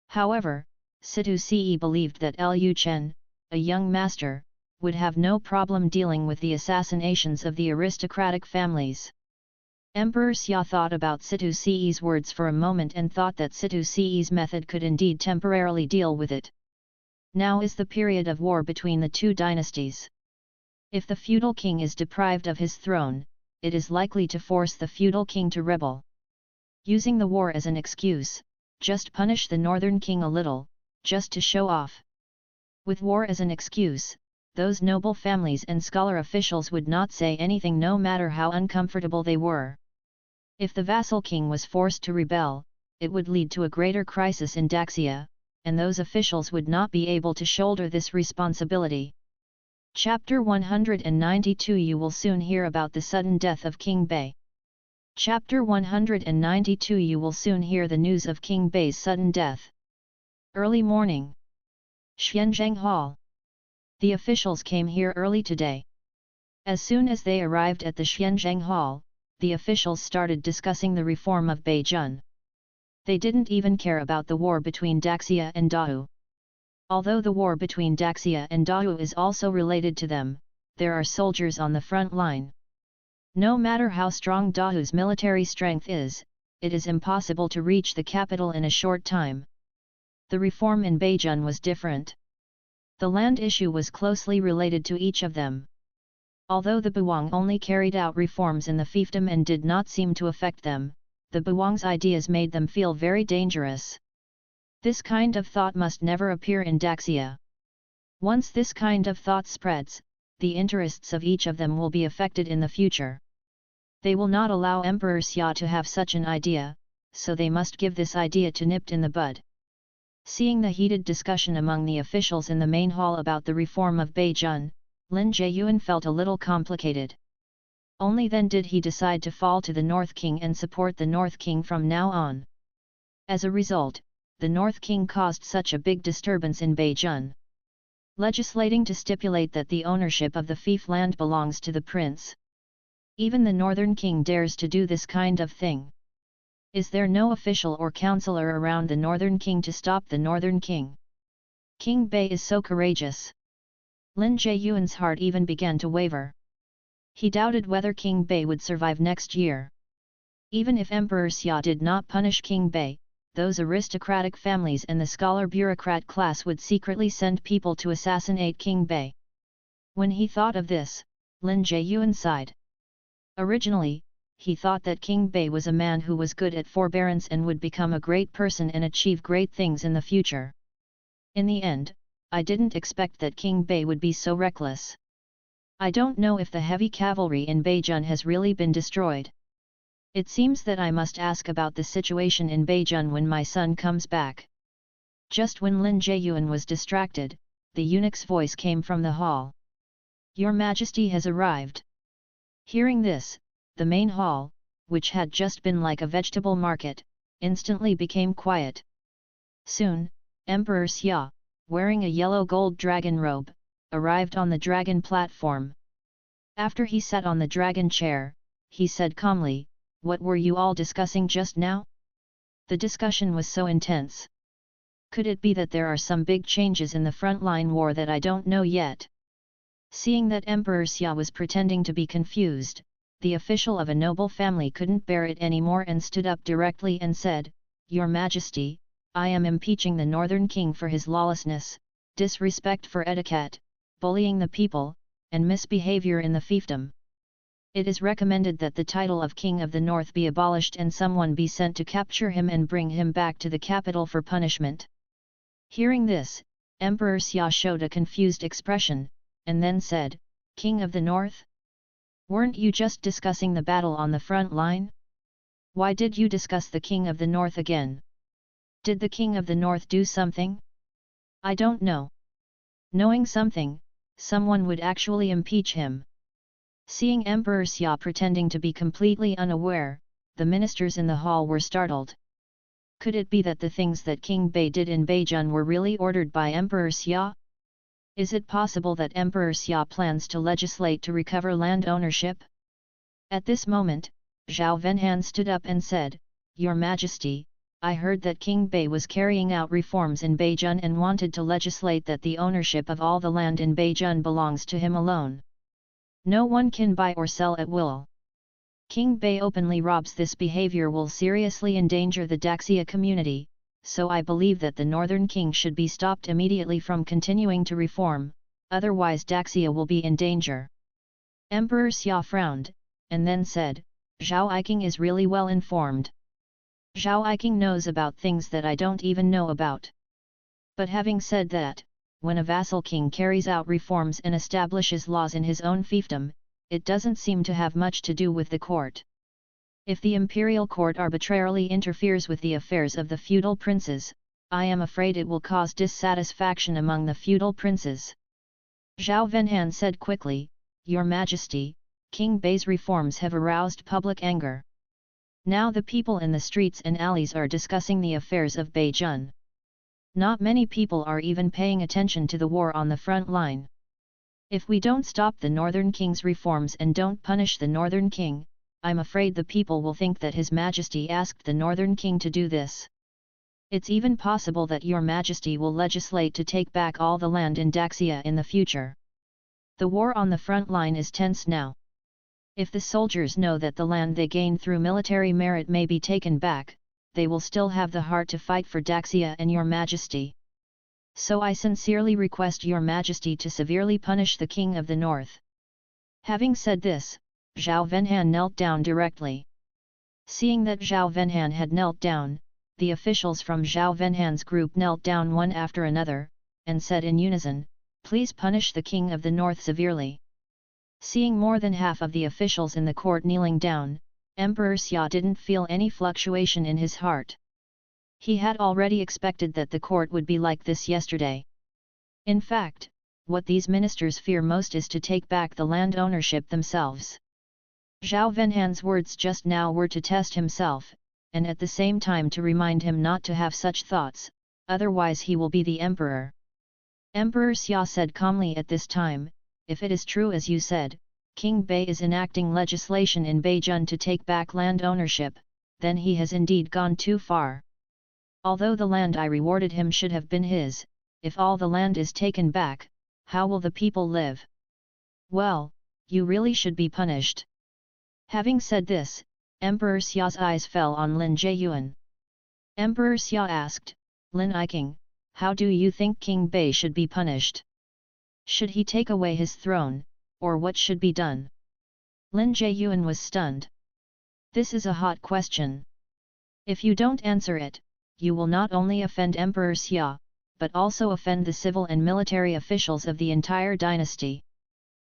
However, Situ Ce believed that Lu Chen, a young master, would have no problem dealing with the assassinations of the aristocratic families. Emperor Xia thought about Situ Ce's words for a moment and thought that Situ Ce's method could indeed temporarily deal with it. Now is the period of war between the two dynasties. If the feudal king is deprived of his throne, it is likely to force the feudal king to rebel. Using the war as an excuse, just punish the northern king a little, just to show off. With war as an excuse, those noble families and scholar officials would not say anything no matter how uncomfortable they were. If the vassal king was forced to rebel, it would lead to a greater crisis in Daxia, and those officials would not be able to shoulder this responsibility. Chapter 192 You will soon hear about the sudden death of King Bei. Chapter 192 You will soon hear the news of King Bei's sudden death. Early morning. Xianzheng Hall. The officials came here early today. As soon as they arrived at the Xianzheng Hall, the officials started discussing the reform of Beijun. They didn't even care about the war between Daxia and Dao. Although the war between Daxia and Dao is also related to them, there are soldiers on the front line. No matter how strong Dao's military strength is, it is impossible to reach the capital in a short time. The reform in Beijun was different. The land issue was closely related to each of them. Although the Buang only carried out reforms in the fiefdom and did not seem to affect them, the Buang's ideas made them feel very dangerous. This kind of thought must never appear in Daxia. Once this kind of thought spreads, the interests of each of them will be affected in the future. They will not allow Emperor Xia to have such an idea, so they must give this idea to nipped in the bud. Seeing the heated discussion among the officials in the main hall about the reform of Beijun, Lin Jieyuan felt a little complicated. Only then did he decide to fall to the North King and support the North King from now on. As a result, the North King caused such a big disturbance in Beijun, legislating to stipulate that the ownership of the fief land belongs to the prince. Even the Northern King dares to do this kind of thing. Is there no official or counselor around the Northern King to stop the Northern King? King Bei is so courageous. Lin Jieyuan's heart even began to waver. He doubted whether King Bei would survive next year. Even if Emperor Xia did not punish King Bei, those aristocratic families and the scholar bureaucrat class would secretly send people to assassinate King Bei. When he thought of this, Lin Jieyuan sighed. Originally, he thought that King Bei was a man who was good at forbearance and would become a great person and achieve great things in the future. In the end, I didn't expect that King Bei would be so reckless. I don't know if the heavy cavalry in Beijun has really been destroyed. It seems that I must ask about the situation in Beijun when my son comes back. Just when Lin Jieyuan was distracted, the eunuch's voice came from the hall. Your Majesty has arrived. Hearing this, the main hall, which had just been like a vegetable market, instantly became quiet. Soon, Emperor Xia, wearing a yellow gold dragon robe, arrived on the dragon platform. After he sat on the dragon chair, he said calmly, "What were you all discussing just now?" The discussion was so intense. Could it be that there are some big changes in the frontline war that I don't know yet? Seeing that Emperor Xia was pretending to be confused, the official of a noble family couldn't bear it anymore and stood up directly and said, "Your Majesty, I am impeaching the Northern King for his lawlessness, disrespect for etiquette, bullying the people, and misbehavior in the fiefdom. It is recommended that the title of King of the North be abolished and someone be sent to capture him and bring him back to the capital for punishment." Hearing this, Emperor Xia showed a confused expression, and then said, "King of the North? Weren't you just discussing the battle on the front line? Why did you discuss the King of the North again? Did the King of the North do something? I don't know." Knowing something, someone would actually impeach him. Seeing Emperor Xia pretending to be completely unaware, the ministers in the hall were startled. Could it be that the things that King Bei did in Beijun were really ordered by Emperor Xia? Is it possible that Emperor Xia plans to legislate to recover land ownership? At this moment, Zhao Venhan stood up and said, "Your Majesty, I heard that King Bei was carrying out reforms in Beijun and wanted to legislate that the ownership of all the land in Beijun belongs to him alone. No one can buy or sell at will. King Bei openly robs. This behavior will seriously endanger the Daxia community, so I believe that the Northern King should be stopped immediately from continuing to reform, otherwise Daxia will be in danger." Emperor Xia frowned, and then said, "Zhao Iking is really well informed. Zhao Iking knows about things that I don't even know about. But having said that, when a vassal king carries out reforms and establishes laws in his own fiefdom, it doesn't seem to have much to do with the court. If the imperial court arbitrarily interferes with the affairs of the feudal princes, I am afraid it will cause dissatisfaction among the feudal princes." Zhao Venhan said quickly, "Your Majesty, King Bei's reforms have aroused public anger. Now the people in the streets and alleys are discussing the affairs of Beijun. Not many people are even paying attention to the war on the front line. If we don't stop the Northern King's reforms and don't punish the Northern King, I'm afraid the people will think that His Majesty asked the Northern King to do this." It's even possible that your majesty will legislate to take back all the land in Daxia in the future. The war on the front line is tense now. If the soldiers know that the land they gain through military merit may be taken back, they will still have the heart to fight for Daxia and your majesty. So I sincerely request your majesty to severely punish the king of the north. Having said this, Zhao Venhan knelt down directly. Seeing that Zhao Venhan had knelt down, the officials from Zhao Venhan's group knelt down one after another, and said in unison, "Please punish the king of the north severely." Seeing more than half of the officials in the court kneeling down, Emperor Xia didn't feel any fluctuation in his heart. He had already expected that the court would be like this yesterday. In fact, what these ministers fear most is to take back the land ownership themselves. Zhao Venhan's words just now were to test himself, and at the same time to remind him not to have such thoughts, otherwise he will be the emperor. Emperor Xia said calmly at this time, "If it is true as you said, King Bei is enacting legislation in Beijun to take back land ownership, then he has indeed gone too far. Although the land I rewarded him should have been his, if all the land is taken back, how will the people live? Well, you really should be punished." Having said this, Emperor Xia's eyes fell on Lin Jieyuan. Emperor Xia asked, "Lin Iking, how do you think King Bei should be punished? Should he take away his throne, or what should be done?" Lin Jieyuan was stunned. This is a hot question. If you don't answer it, you will not only offend Emperor Xia, but also offend the civil and military officials of the entire dynasty.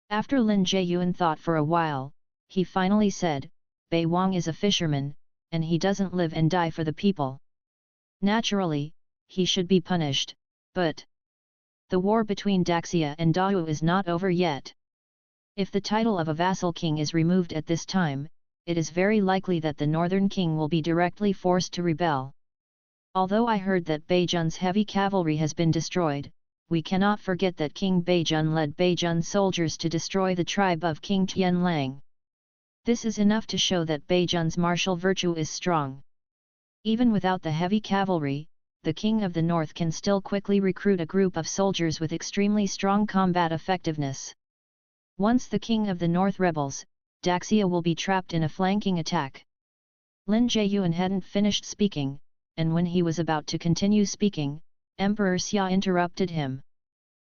After Lin Jieyuan thought for a while, he finally said, "Bei Wang is a fisherman, and he doesn't live and die for the people. Naturally, he should be punished, but the war between Daxia and Dao is not over yet. If the title of a vassal king is removed at this time, it is very likely that the northern king will be directly forced to rebel. Although I heard that Beijun's heavy cavalry has been destroyed, we cannot forget that King Beijun led Beijun soldiers to destroy the tribe of King Tianlang. This is enough to show that Beijun's martial virtue is strong. Even without the heavy cavalry, the king of the north can still quickly recruit a group of soldiers with extremely strong combat effectiveness. Once the king of the north rebels, Daxia will be trapped in a flanking attack." Lin Jieyuan hadn't finished speaking, and when he was about to continue speaking, Emperor Xia interrupted him.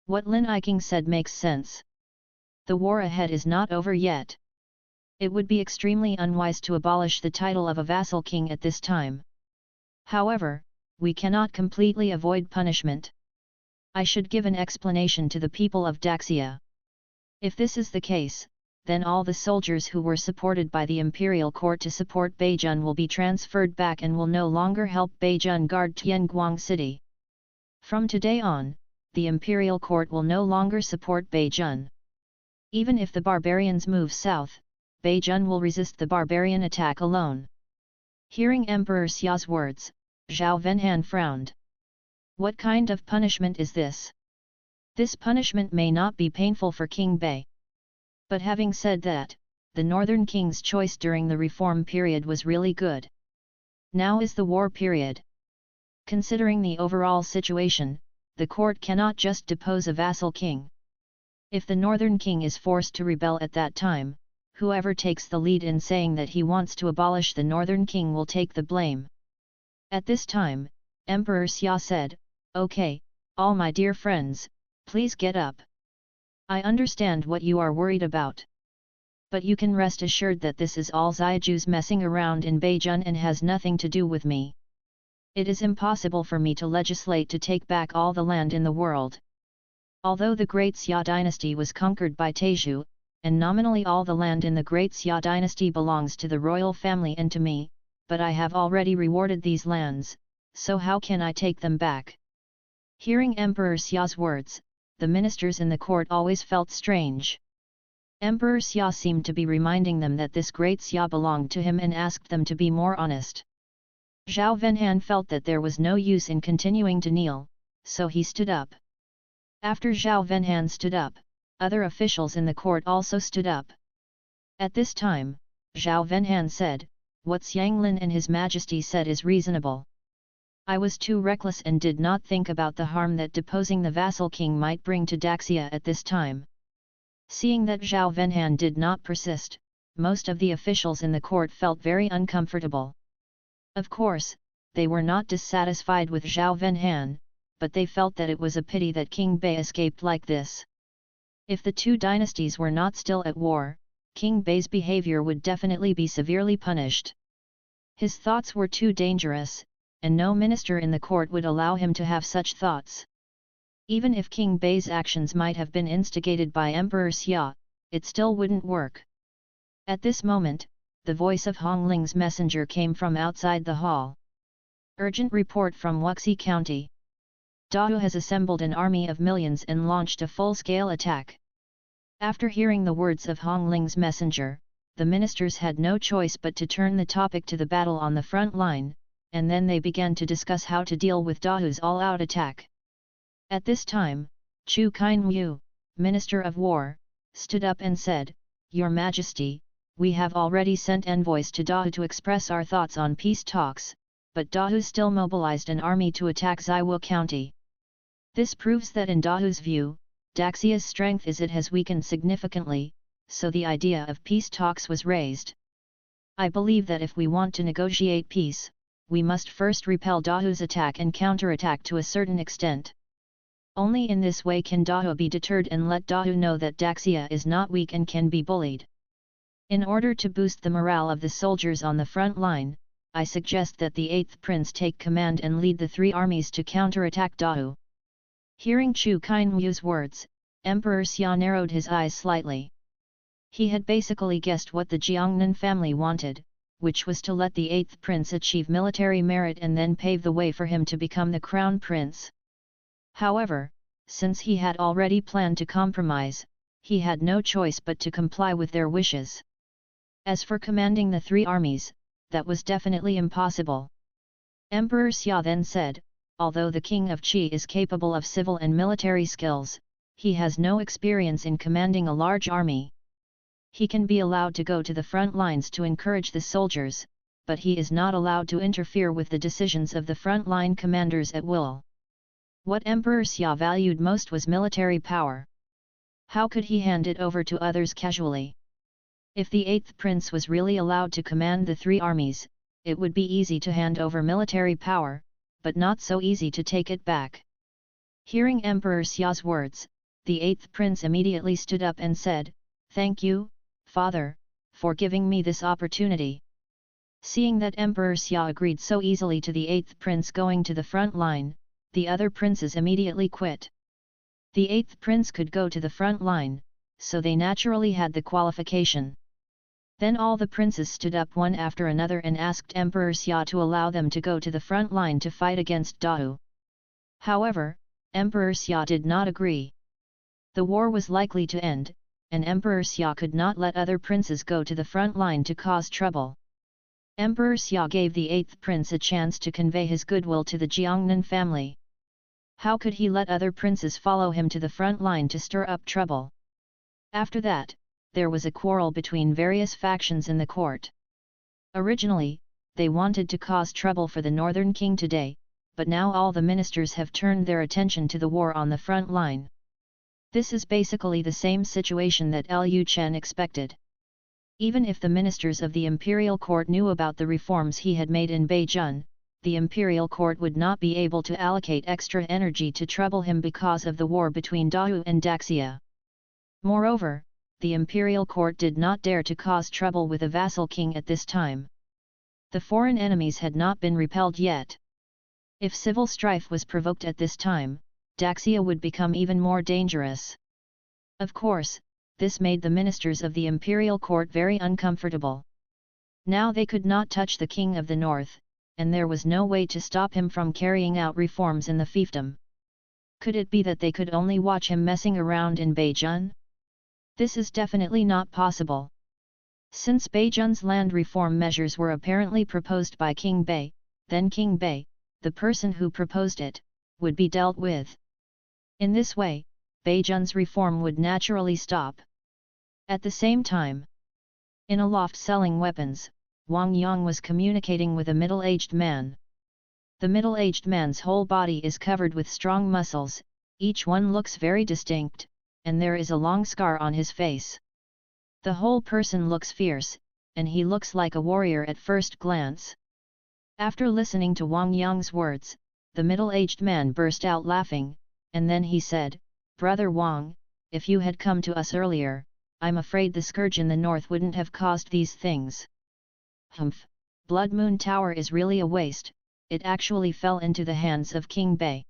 "What Lin Iking said makes sense. The war ahead is not over yet. It would be extremely unwise to abolish the title of a vassal king at this time. However, we cannot completely avoid punishment. I should give an explanation to the people of Daxia. If this is the case, then all the soldiers who were supported by the imperial court to support Beijun will be transferred back and will no longer help Beijun guard Tianguang city. From today on, the imperial court will no longer support Beijun. Even if the barbarians move south, Beijun will resist the barbarian attack alone." Hearing Emperor Xia's words, Zhao Venhan frowned. "What kind of punishment is this? This punishment may not be painful for King Bei. But having said that, the northern king's choice during the reform period was really good. Now is the war period. Considering the overall situation, the court cannot just depose a vassal king. If the northern king is forced to rebel at that time, whoever takes the lead in saying that he wants to abolish the northern king will take the blame." At this time, Emperor Xia said, "Okay, all my dear friends, please get up. I understand what you are worried about. But you can rest assured that this is all Zaiju's messing around in Beijun and has nothing to do with me. It is impossible for me to legislate to take back all the land in the world. Although the Great Xia Dynasty was conquered by Taizhu, and nominally all the land in the Great Xia Dynasty belongs to the royal family and to me, but I have already rewarded these lands, so how can I take them back?" Hearing Emperor Xia's words, the ministers in the court always felt strange. Emperor Xia seemed to be reminding them that this Great Xia belonged to him and asked them to be more honest. Zhao Venhan felt that there was no use in continuing to kneel, so he stood up. After Zhao Venhan stood up, other officials in the court also stood up. At this time, Zhao Venhan said, "What Xianglin and His Majesty said is reasonable. I was too reckless and did not think about the harm that deposing the vassal king might bring to Daxia at this time. Seeing that Zhao Venhan did not persist, most of the officials in the court felt very uncomfortable. Of course, they were not dissatisfied with Zhao Venhan, but they felt that it was a pity that King Bei escaped like this. If the two dynasties were not still at war, King Bei's behavior would definitely be severely punished. His thoughts were too dangerous, and no minister in the court would allow him to have such thoughts. Even if King Bei's actions might have been instigated by Emperor Xia, it still wouldn't work. At this moment, the voice of Hong Ling's messenger came from outside the hall. Urgent report from Wuxi County. Dao has assembled an army of millions and launched a full-scale attack. After hearing the words of Hong Ling's messenger, the ministers had no choice but to turn the topic to the battle on the front line, and then they began to discuss how to deal with Dahu's all-out attack. At this time, Chu Kainmu, Minister of War, stood up and said, "Your Majesty, we have already sent envoys to Dahu to express our thoughts on peace talks, but Dahu still mobilized an army to attack Zaiwu County. This proves that in Dahu's view, Daxia's strength has weakened significantly, so the idea of peace talks was raised. I believe that if we want to negotiate peace, we must first repel Dahu's attack and counterattack to a certain extent. Only in this way can Dahu be deterred and let Dahu know that Daxia is not weak and can be bullied. In order to boost the morale of the soldiers on the front line, I suggest that the 8th Prince take command and lead the three armies to counterattack Dahu." Hearing Chu Kainmu's words, Emperor Xia narrowed his eyes slightly. He had basically guessed what the Jiangnan family wanted, which was to let the 8th Prince achieve military merit and then pave the way for him to become the crown prince. However, since he had already planned to compromise, he had no choice but to comply with their wishes. As for commanding the three armies, that was definitely impossible. Emperor Xia then said, "Although the King of Qi is capable of civil and military skills, he has no experience in commanding a large army. He can be allowed to go to the front lines to encourage the soldiers, but he is not allowed to interfere with the decisions of the front-line commanders at will." What Emperor Xia valued most was military power. How could he hand it over to others casually? If the 8th Prince was really allowed to command the three armies, it would be easy to hand over military power, but not so easy to take it back. Hearing Emperor Xia's words, the 8th Prince immediately stood up and said, "Thank you, Father, for giving me this opportunity." Seeing that Emperor Xia agreed so easily to the 8th Prince going to the front line, the other princes immediately quit. The 8th Prince could go to the front line, so they naturally had the qualification. Then all the princes stood up one after another and asked Emperor Xia to allow them to go to the front line to fight against Dahu. However, Emperor Xia did not agree. The war was likely to end, and Emperor Xia could not let other princes go to the front line to cause trouble. Emperor Xia gave the 8th Prince a chance to convey his goodwill to the Jiangnan family. How could he let other princes follow him to the front line to stir up trouble? After that, there was a quarrel between various factions in the court. Originally, they wanted to cause trouble for the northern king today, but now all the ministers have turned their attention to the war on the front line. This is basically the same situation that Lu Chen expected. Even if the ministers of the imperial court knew about the reforms he had made in Beijing, the imperial court would not be able to allocate extra energy to trouble him because of the war between Dahu and Daxia. Moreover, the imperial court did not dare to cause trouble with a vassal king at this time. The foreign enemies had not been repelled yet. If civil strife was provoked at this time, Daxia would become even more dangerous. Of course, this made the ministers of the imperial court very uncomfortable. Now they could not touch the king of the north, and there was no way to stop him from carrying out reforms in the fiefdom. Could it be that they could only watch him messing around in Beijing? This is definitely not possible. Since Beijing's land reform measures were apparently proposed by King Bei, then King Bei, the person who proposed it, would be dealt with. In this way, Beijing's reform would naturally stop. At the same time, in a loft selling weapons, Wang Yang was communicating with a middle-aged man. The middle-aged man's whole body is covered with strong muscles, each one looks very distinct, and there is a long scar on his face. The whole person looks fierce, and he looks like a warrior at first glance. After listening to Wang Yang's words, the middle-aged man burst out laughing, and then he said, "Brother Wang, if you had come to us earlier, I'm afraid the scourge in the north wouldn't have caused these things." "Humph, Blood Moon Tower is really a waste, it actually fell into the hands of King Bei."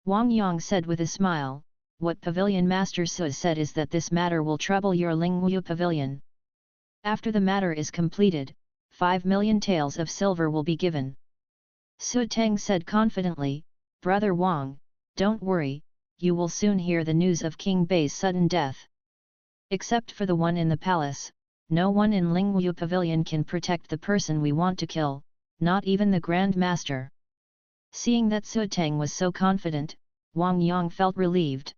Wang Yang said with a smile, "What Pavilion Master Su said is that this matter will trouble your Lingwu Pavilion. After the matter is completed, 5 million taels of silver will be given." Su Teng said confidently, "Brother Wang, don't worry, you will soon hear the news of King Bei's sudden death. Except for the one in the palace, no one in Lingwu Pavilion can protect the person we want to kill, not even the Grand Master." Seeing that Su Teng was so confident, Wang Yang felt relieved.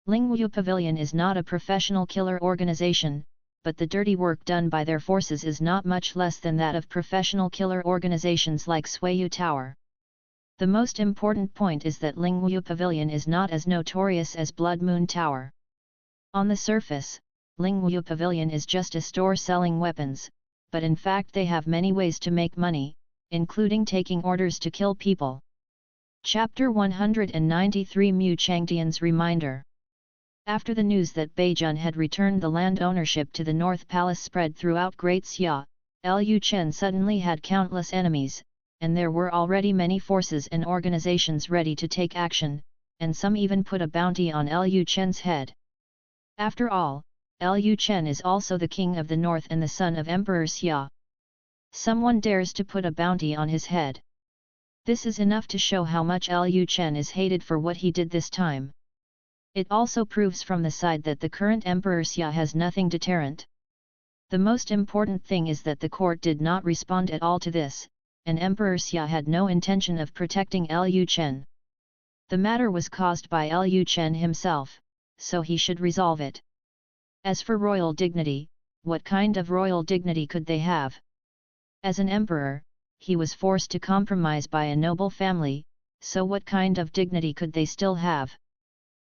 Lingwu Pavilion is not a professional killer organization, but the dirty work done by their forces is not much less than that of professional killer organizations like Suiyu Tower. The most important point is that Lingwu Pavilion is not as notorious as Blood Moon Tower. On the surface, Lingwu Pavilion is just a store selling weapons, but in fact they have many ways to make money, including taking orders to kill people. Chapter 193 Mu Changtian's Reminder. After the news that Beijun had returned the land ownership to the North Palace spread throughout Great Xia, Lu Chen suddenly had countless enemies, and there were already many forces and organizations ready to take action, and some even put a bounty on Lu Chen's head. After all, Lu Chen is also the king of the north and the son of Emperor Xia. Someone dares to put a bounty on his head. This is enough to show how much Lu Chen is hated for what he did this time. It also proves from the side that the current Emperor Xia has nothing deterrent. The most important thing is that the court did not respond at all to this, and Emperor Xia had no intention of protecting Lu Chen. The matter was caused by Lu Chen himself, so he should resolve it. As for royal dignity, what kind of royal dignity could they have? As an emperor, he was forced to compromise by a noble family, so what kind of dignity could they still have?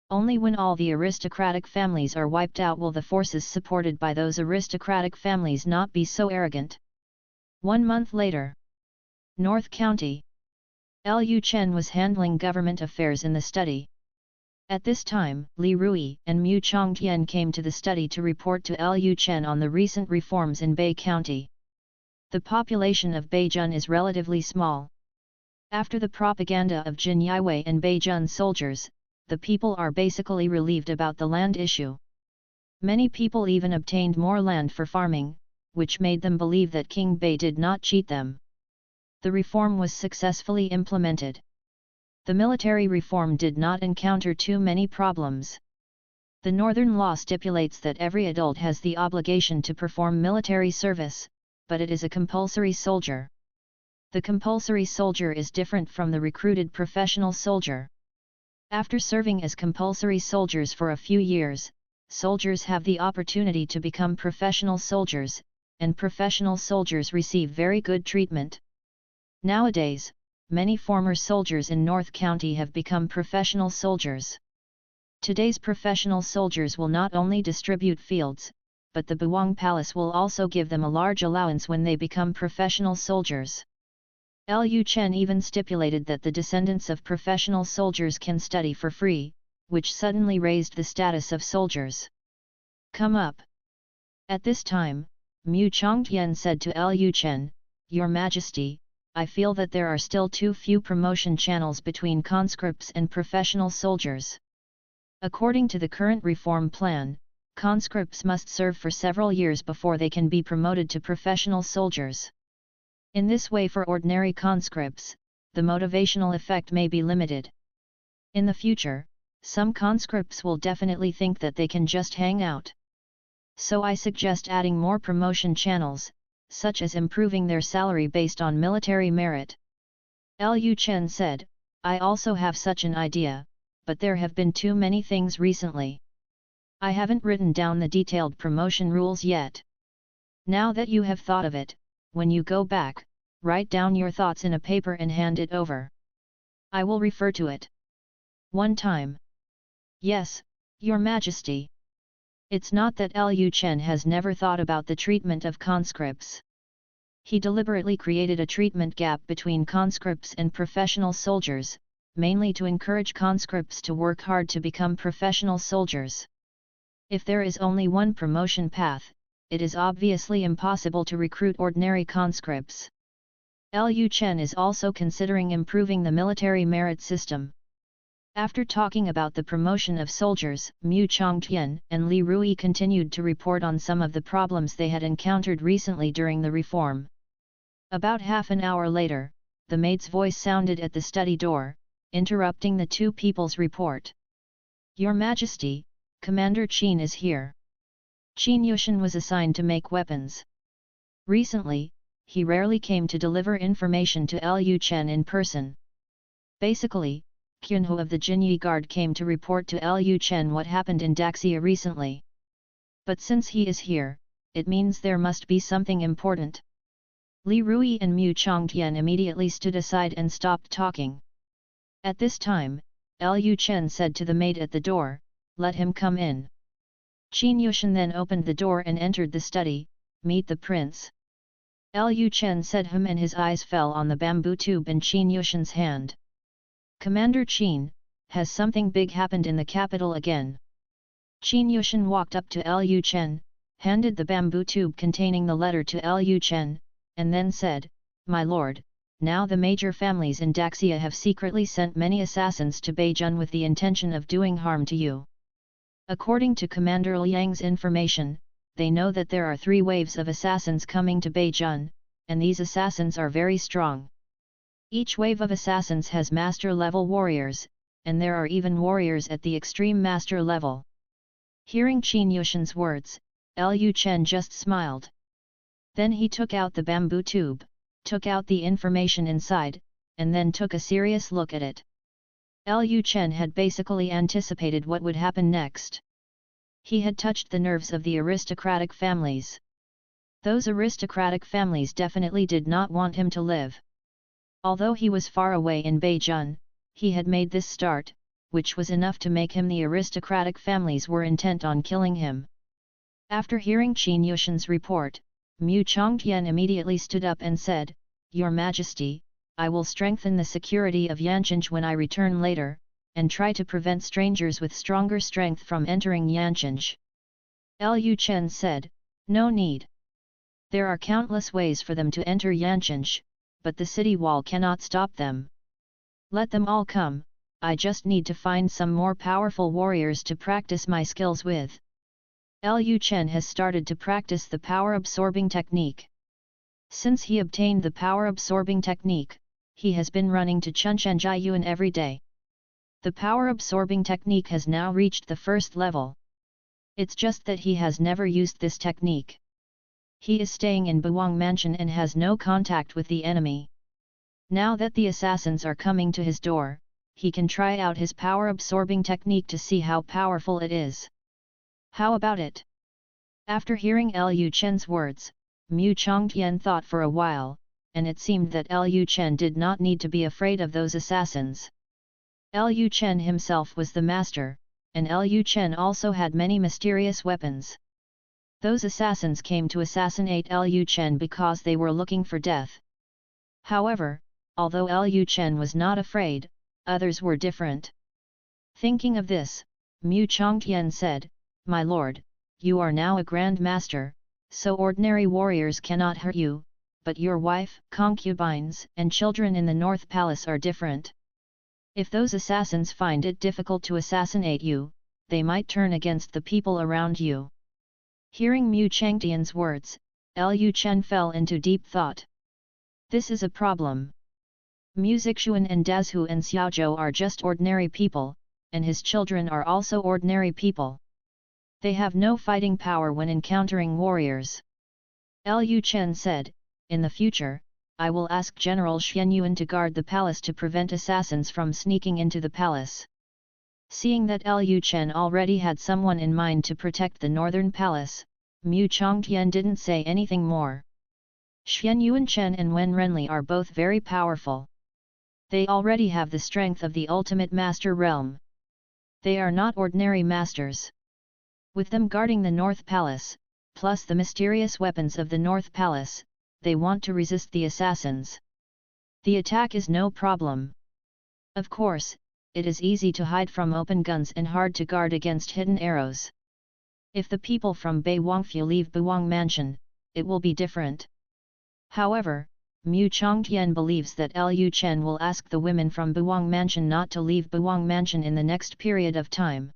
Only when all the aristocratic families are wiped out will the forces supported by those aristocratic families not be so arrogant. 1 month later. North County. Lu Chen was handling government affairs in the study. At this time, Li Rui and Mu Changtian came to the study to report to Lu Chen on the recent reforms in Bei County. The population of Beijun is relatively small. After the propaganda of Jin Yiwei and Beijun soldiers, the people are basically relieved about the land issue. Many people even obtained more land for farming, which made them believe that King Bei did not cheat them. The reform was successfully implemented. The military reform did not encounter too many problems. The northern law stipulates that every adult has the obligation to perform military service, but it is a compulsory soldier. The compulsory soldier is different from the recruited professional soldier. After serving as compulsory soldiers for a few years, soldiers have the opportunity to become professional soldiers, and professional soldiers receive very good treatment. Nowadays, many former soldiers in North County have become professional soldiers. Today's professional soldiers will not only distribute fields, but the Buwang Palace will also give them a large allowance when they become professional soldiers. Lu Chen even stipulated that the descendants of professional soldiers can study for free, which suddenly raised the status of soldiers. Come up. At this time, Mu Changtian said to Lu Chen, "Your Majesty, I feel that there are still too few promotion channels between conscripts and professional soldiers. According to the current reform plan, conscripts must serve for several years before they can be promoted to professional soldiers. In this way, for ordinary conscripts, the motivational effect may be limited. In the future, some conscripts will definitely think that they can just hang out. So I suggest adding more promotion channels, such as improving their salary based on military merit." Lu Chen said, "I also have such an idea, but there have been too many things recently. I haven't written down the detailed promotion rules yet. Now that you have thought of it, when you go back, write down your thoughts in a paper and hand it over. I will refer to it. One time. Yes, Your Majesty. It's not that Lu Chen has never thought about the treatment of conscripts. He deliberately created a treatment gap between conscripts and professional soldiers, mainly to encourage conscripts to work hard to become professional soldiers. If there is only one promotion path, it is obviously impossible to recruit ordinary conscripts. Lu Chen is also considering improving the military merit system. After talking about the promotion of soldiers, Mu Chongtian and Li Rui continued to report on some of the problems they had encountered recently during the reform. About half an hour later, the maid's voice sounded at the study door, interrupting the two people's report. Your Majesty, Commander Qin is here. Qin Yushan was assigned to make weapons. Recently, he rarely came to deliver information to Lu Chen in person. Basically, Qunhu of the Jinyi Guard came to report to Lu Chen what happened in Daxia recently. But since he is here, it means there must be something important. Li Rui and Mu Chongtian immediately stood aside and stopped talking. At this time, Lu Chen said to the maid at the door, "Let him come in." Qin Yushan then opened the door and entered the study. "Meet the prince." Lu Chen said and his eyes fell on the bamboo tube in Qin Yushan's hand. "Commander Qin, has something big happened in the capital again?" Qin Yushan walked up to Lu Chen, handed the bamboo tube containing the letter to Lu Chen, and then said, "My lord, now the major families in Daxia have secretly sent many assassins to Beijing with the intention of doing harm to you. According to Commander Liang's information, they know that there are 3 waves of assassins coming to Beijing, and these assassins are very strong. Each wave of assassins has master-level warriors, and there are even warriors at the extreme master level." Hearing Qin Yushan's words, Lu Chen just smiled. Then he took out the bamboo tube, took out the information inside, and then took a serious look at it. Lu Chen had basically anticipated what would happen next. He had touched the nerves of the aristocratic families. Those aristocratic families definitely did not want him to live. Although he was far away in Beijing, he had made this start, which was enough to make him the aristocratic families were intent on killing him. After hearing Qin Yushan's report, Mu Chongtian immediately stood up and said, "Your Majesty, I will strengthen the security of Yanqing when I return later, and try to prevent strangers with stronger strength from entering Yanqing." Lu Chen said, "No need. There are countless ways for them to enter Yanqing, but the city wall cannot stop them. Let them all come, I just need to find some more powerful warriors to practice my skills with." Lu Chen has started to practice the power-absorbing technique. Since he obtained the power-absorbing technique, he has been running to Chunshenzhiyuan every day. The power-absorbing technique has now reached the 1st level. It's just that he has never used this technique. He is staying in Buwang Mansion and has no contact with the enemy. Now that the assassins are coming to his door, he can try out his power-absorbing technique to see how powerful it is. How about it? After hearing Lu Chen's words, Mu Chongtian thought for a while, and it seemed that Lu Chen did not need to be afraid of those assassins. Lu Chen himself was the master, and Lu Chen also had many mysterious weapons. Those assassins came to assassinate Lu Chen because they were looking for death. However, although Lu Chen was not afraid, others were different. Thinking of this, Mu Chongtian said, "My lord, you are now a grand master, so ordinary warriors cannot hurt you, but your wife, concubines, and children in the North Palace are different. If those assassins find it difficult to assassinate you, they might turn against the people around you." Hearing Mu Chongtian's words, Lu Chen fell into deep thought. This is a problem. Mu Zixuan and Dazhu and Xiaozhou are just ordinary people, and his children are also ordinary people. They have no fighting power when encountering warriors. Lu Chen said, "In the future, I will ask General Xian Yuan to guard the palace to prevent assassins from sneaking into the palace." Seeing that Lu Chen already had someone in mind to protect the northern palace, Mu Chongtian didn't say anything more. Xian Chen and Wen Renli are both very powerful. They already have the strength of the ultimate master realm. They are not ordinary masters. With them guarding the North Palace, plus the mysterious weapons of the North Palace, they want to resist the assassins. The attack is no problem. Of course, it is easy to hide from open guns and hard to guard against hidden arrows. If the people from Bei Wangfu leave Buwang Mansion, it will be different. However, Mu Chongtian believes that Lu Chen will ask the women from Buwang Mansion not to leave Buwang Mansion in the next period of time.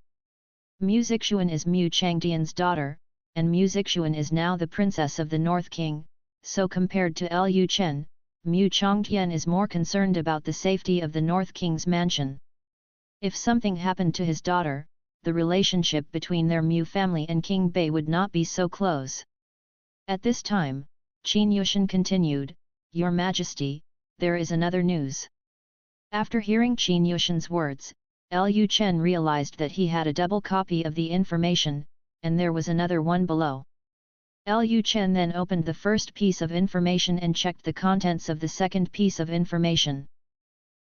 Mu Zixuan is Mu Changtian's daughter, and Mu Zixuan is now the princess of the North King, so compared to Lu Chen, Mu Chongtian is more concerned about the safety of the North King's mansion. If something happened to his daughter, the relationship between their Mu family and King Bei would not be so close. At this time, Qin Yushan continued, "Your Majesty, there is another news." After hearing Qin Yushan's words, Lu Chen realized that he had a double copy of the information, and there was another one below. Lu Chen then opened the first piece of information and checked the contents of the second piece of information.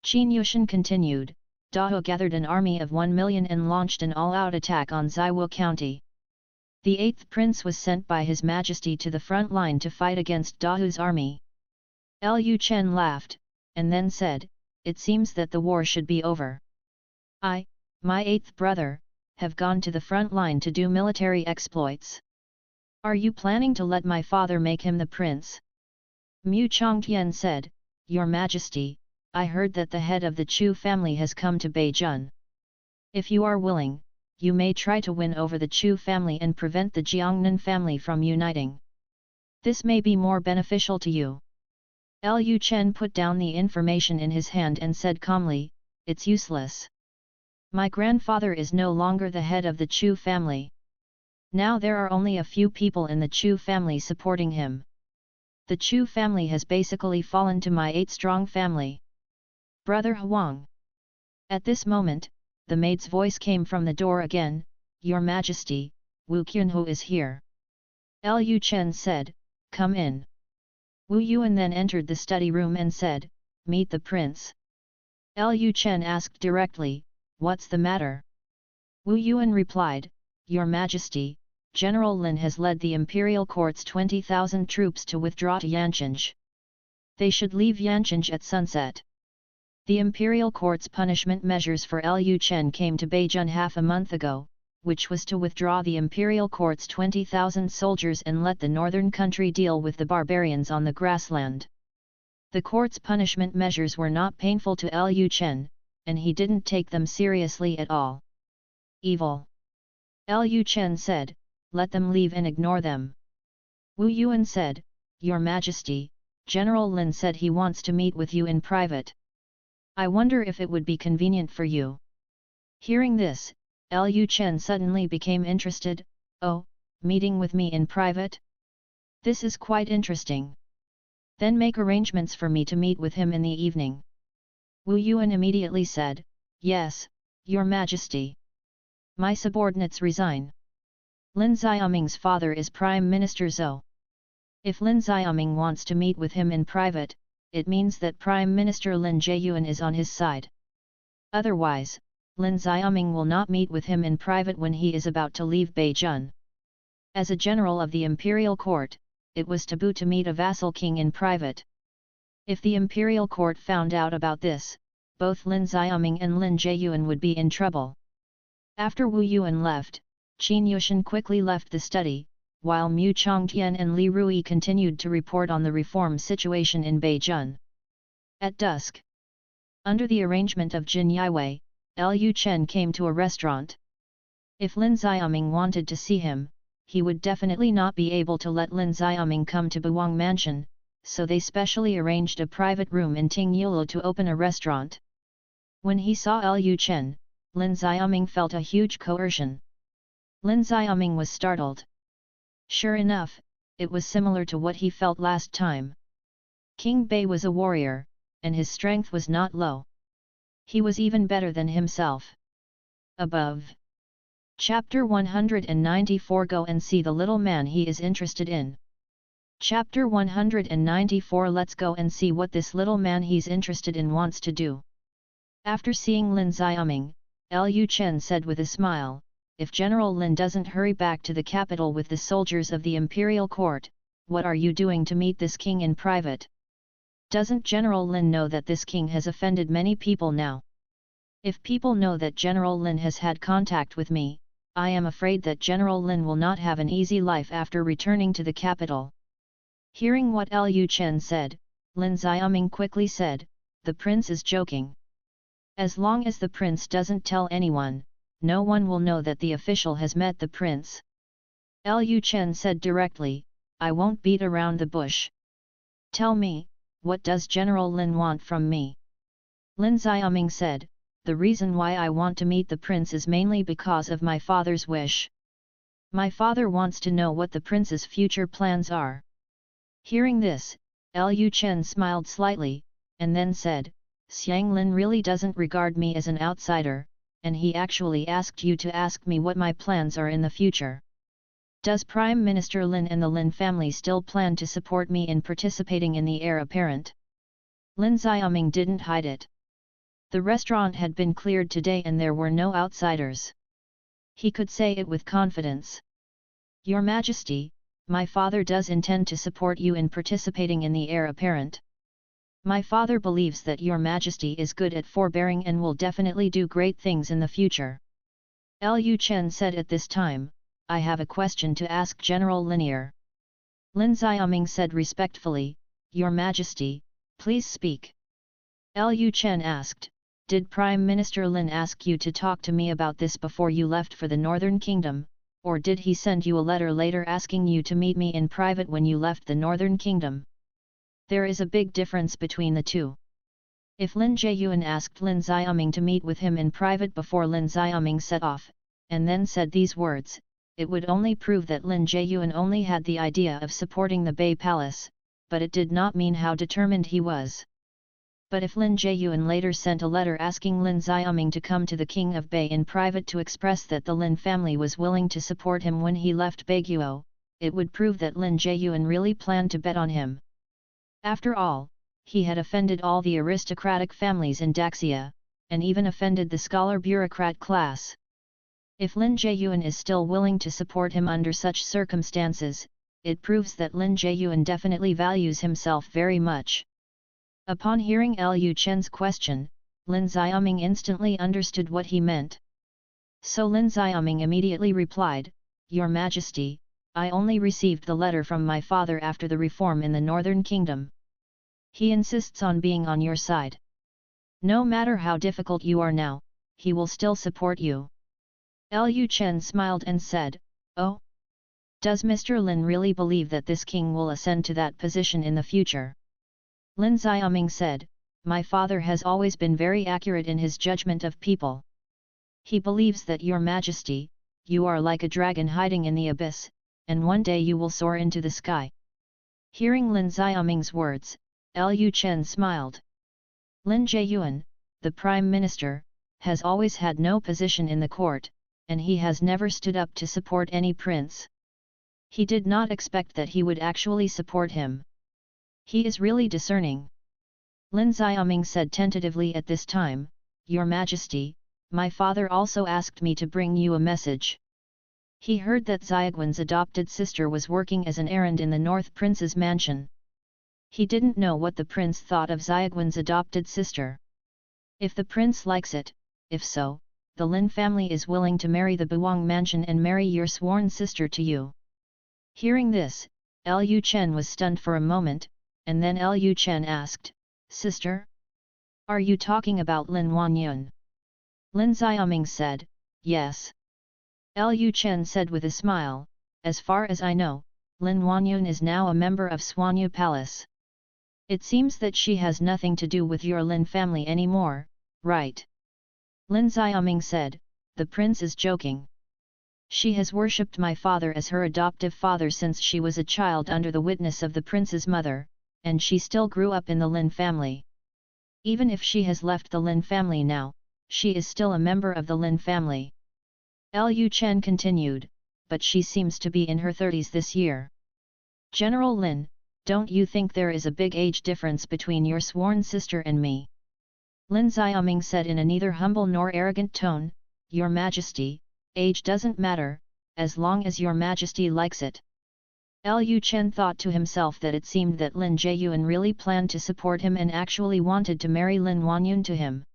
Qin Yushan continued, "Dao gathered an army of 1 million and launched an all-out attack on Zaiwu County. The 8th prince was sent by His Majesty to the front line to fight against Dahu's army." Lu Chen laughed, and then said, "It seems that the war should be over. I, my 8th brother, have gone to the front line to do military exploits. Are you planning to let my father make him the prince?" Mu Chongtian said, "Your Majesty, I heard that the head of the Chu family has come to Beijing. If you are willing, you may try to win over the Chu family and prevent the Jiangnan family from uniting. This may be more beneficial to you." Lu Chen put down the information in his hand and said calmly, "It's useless. My grandfather is no longer the head of the Chu family. Now there are only a few people in the Chu family supporting him. The Chu family has basically fallen to my 8-strong family. Brother Huang." At this moment, the maid's voice came from the door again, "Your Majesty, Wu Qunhu is here." Lu Chen said, "Come in." Wu Yuan then entered the study room and said, "Meet the prince." Lu Chen asked directly, "What's the matter?" Wu Yuan replied, "Your Majesty, General Lin has led the imperial court's 20,000 troops to withdraw to Yanqing. They should leave Yanqing at sunset." The imperial court's punishment measures for Lu Chen came to Beijing half a month ago, which was to withdraw the imperial court's 20,000 soldiers and let the northern country deal with the barbarians on the grassland. The court's punishment measures were not painful to Lu Chen, and he didn't take them seriously at all. "Evil." Lu Chen said, "Let them leave and ignore them." Wu Yuan said, "Your Majesty, General Lin said he wants to meet with you in private. I wonder if it would be convenient for you." Hearing this, Lu Chen suddenly became interested. "Oh, meeting with me in private? This is quite interesting. Then make arrangements for me to meet with him in the evening." Wu Yuan immediately said, "Yes, Your Majesty. My subordinates resign. Lin Xiaoming's father is Prime Minister Zhou. If Lin Xiaoming wants to meet with him in private, it means that Prime Minister Lin Jiayuan is on his side. Otherwise, Lin Xiaoming will not meet with him in private when he is about to leave Beijing. As a general of the imperial court, it was taboo to meet a vassal king in private. If the imperial court found out about this, both Lin Xiaoming and Lin Jiayuan would be in trouble." After Wu Yuan left, Qin Yushan quickly left the study, while Mu Chongtian and Li Rui continued to report on the reform situation in Beijing. At dusk, under the arrangement of Jin Yiwei, Lu Chen came to a restaurant. If Lin Xiaoming wanted to see him, he would definitely not be able to let Lin Xiaoming come to Buwang Mansion, so they specially arranged a private room in Tingyulo to open a restaurant. When he saw Lu Chen, Lin Xiaoming felt a huge coercion. Lin Xiaoming was startled. Sure enough, it was similar to what he felt last time. King Bei was a warrior, and his strength was not low. He was even better than himself. Above. Chapter 194. Go and see the little man he is interested in. Chapter 194. Let's go and see what this little man he's interested in wants to do. After seeing Lin Xiaoming, Lu Chen said with a smile, if General Lin doesn't hurry back to the capital with the soldiers of the imperial court, what are you doing to meet this king in private? Doesn't General Lin know that this king has offended many people now? If people know that General Lin has had contact with me, I am afraid that General Lin will not have an easy life after returning to the capital. Hearing what Lu Chen said, Lin Xiaoming quickly said, the prince is joking. As long as the prince doesn't tell anyone, no one will know that the official has met the prince. Lu Chen said directly, I won't beat around the bush. Tell me, what does General Lin want from me? Lin Xiaoming said, the reason why I want to meet the prince is mainly because of my father's wish. My father wants to know what the prince's future plans are. Hearing this, Lu Chen smiled slightly, and then said, Xiang Lin really doesn't regard me as an outsider, and he actually asked you to ask me what my plans are in the future. Does Prime Minister Lin and the Lin family still plan to support me in participating in the heir apparent? Lin Xiaoming didn't hide it. The restaurant had been cleared today and there were no outsiders. He could say it with confidence. Your Majesty, my father does intend to support you in participating in the heir apparent. My father believes that your Majesty is good at forbearing and will definitely do great things in the future. Lu Chen said at this time, I have a question to ask General Linier. Lin Xiaoming said respectfully, Your Majesty, please speak. Lu Chen asked, did Prime Minister Lin ask you to talk to me about this before you left for the Northern Kingdom, or did he send you a letter later asking you to meet me in private when you left the Northern Kingdom? There is a big difference between the two. If Lin Jieyuan asked Lin Xiaoming to meet with him in private before Lin Xiaoming set off, and then said these words, it would only prove that Lin Jieyuan only had the idea of supporting the Bei Palace, but it did not mean how determined he was. But if Lin Jieyuan later sent a letter asking Lin Xiaoming to come to the King of Bei in private to express that the Lin family was willing to support him when he left Beiguo, it would prove that Lin Jieyuan really planned to bet on him. After all, he had offended all the aristocratic families in Daxia, and even offended the scholar bureaucrat class. If Lin Jieyuan is still willing to support him under such circumstances, it proves that Lin Jieyuan definitely values himself very much. Upon hearing Lu Chen's question, Lin Xiaoming instantly understood what he meant. So Lin Xiaoming immediately replied, Your Majesty, I only received the letter from my father after the reform in the Northern Kingdom. He insists on being on your side. No matter how difficult you are now, he will still support you. Lu Chen smiled and said, Oh? Does Mr. Lin really believe that this king will ascend to that position in the future? Lin Xiaoming said, My father has always been very accurate in his judgment of people. He believes that Your Majesty, you are like a dragon hiding in the abyss, and one day you will soar into the sky. Hearing Lin Xiaoming's words, Lu Chen smiled. Lin Jieyuan, the Prime Minister, has always had no position in the court, and he has never stood up to support any prince. He did not expect that he would actually support him. He is really discerning. Lin Xiaoming said tentatively at this time, Your Majesty, my father also asked me to bring you a message. He heard that Xiaoguan's adopted sister was working as an errand in the North Prince's mansion. He didn't know what the prince thought of Xiaoguan's adopted sister. If the prince likes it, if so, the Lin family is willing to marry the Buwang mansion and marry your sworn sister to you. Hearing this, Lu Chen was stunned for a moment, and then Lu Chen asked, Sister? Are you talking about Lin Wanyun? Lin Xiaoming said, Yes. Lu Chen said with a smile, As far as I know, Lin Wanyun is now a member of Suanyu Palace. It seems that she has nothing to do with your Lin family anymore, right? Lin Xiaoming said, The prince is joking. She has worshipped my father as her adoptive father since she was a child under the witness of the prince's mother, and she still grew up in the Lin family. Even if she has left the Lin family now, she is still a member of the Lin family. Lu Chen continued, but she seems to be in her 30s this year. General Lin, don't you think there is a big age difference between your sworn sister and me? Lin Xiaoming said in a neither humble nor arrogant tone, Your Majesty, age doesn't matter, as long as your Majesty likes it. Lu Chen thought to himself that it seemed that Lin Jiayuan really planned to support him and actually wanted to marry Lin Wanyun to him.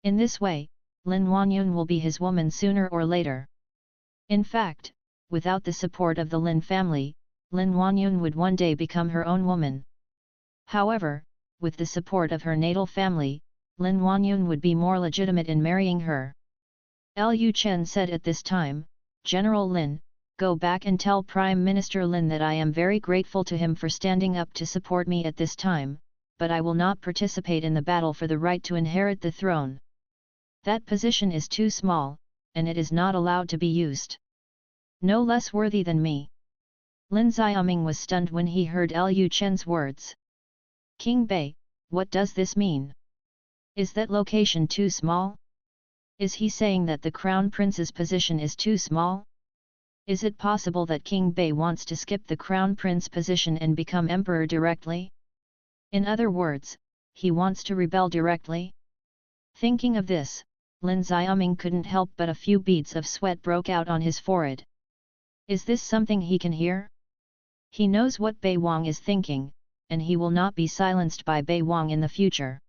In this way, Lin Wanyun will be his woman sooner or later. In fact, without the support of the Lin family, Lin Wanyun would one day become her own woman. However, with the support of her natal family, Lin Wanyun would be more legitimate in marrying her. Lu Chen said at this time, General Lin, go back and tell Prime Minister Lin that I am very grateful to him for standing up to support me at this time, but I will not participate in the battle for the right to inherit the throne. That position is too small, and it is not allowed to be used. No less worthy than me. Lin Xiaoming was stunned when he heard Lu Chen's words. King Bei, what does this mean? Is that location too small? Is he saying that the Crown Prince's position is too small? Is it possible that King Bei wants to skip the Crown Prince position and become Emperor directly? In other words, he wants to rebel directly? Thinking of this, Lin Xiaoming couldn't help but a few beads of sweat broke out on his forehead. Is this something he can hear? He knows what Bei Wang is thinking, and he will not be silenced by Bei Wang in the future.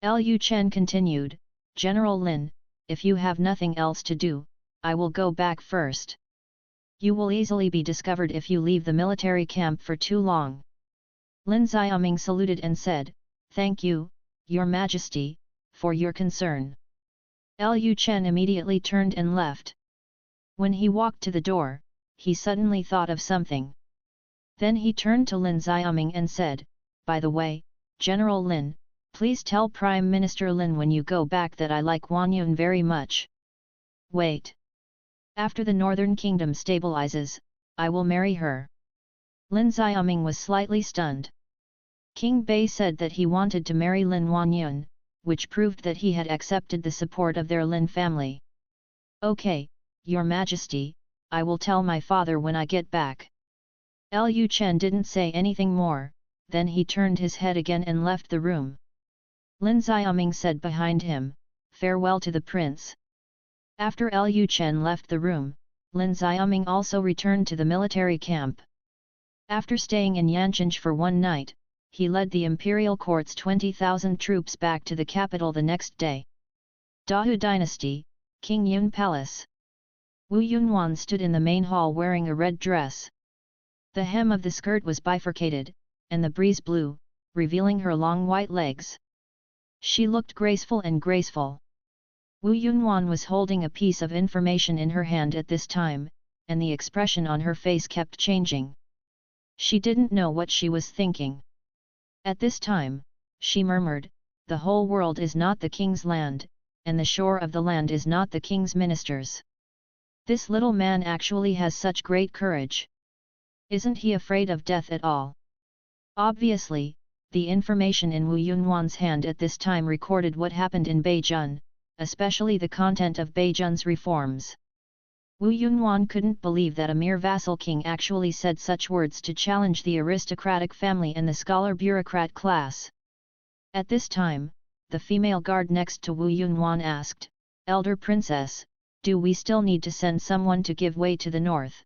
Lu Chen continued, General Lin, if you have nothing else to do, I will go back first. You will easily be discovered if you leave the military camp for too long. Lin Xiaoming saluted and said, Thank you, Your Majesty, for your concern. Lu Chen immediately turned and left. When he walked to the door, he suddenly thought of something. Then he turned to Lin Xiaoming and said, By the way, General Lin, please tell Prime Minister Lin when you go back that I like Wanyun very much. Wait. After the Northern Kingdom stabilizes, I will marry her. Lin Xiaoming was slightly stunned. King Bei said that he wanted to marry Lin Wanyun, which proved that he had accepted the support of their Lin family. Okay, Your Majesty, I will tell my father when I get back. Lu Chen didn't say anything more, then he turned his head again and left the room. Lin Xiaoming said behind him, Farewell to the prince. After Lu Chen left the room, Lin Xiaoming also returned to the military camp. After staying in Yancheng for one night, he led the imperial court's 20,000 troops back to the capital the next day. Dahou Dynasty, King Yun Palace. Wu Yunwan stood in the main hall wearing a red dress. The hem of the skirt was bifurcated, and the breeze blew, revealing her long white legs. She looked graceful and graceful. Wu Yunwan was holding a piece of information in her hand at this time, and the expression on her face kept changing. She didn't know what she was thinking. At this time, she murmured, The whole world is not the king's land, and the shore of the land is not the king's ministers. This little man actually has such great courage. Isn't he afraid of death at all? Obviously, the information in Wu Yunwan's hand at this time recorded what happened in Beijun, especially the content of Beijun's reforms. Wu Yunwan couldn't believe that a mere vassal king actually said such words to challenge the aristocratic family and the scholar-bureaucrat class. At this time, the female guard next to Wu Yunwan asked, Elder Princess, do we still need to send someone to give way to the north?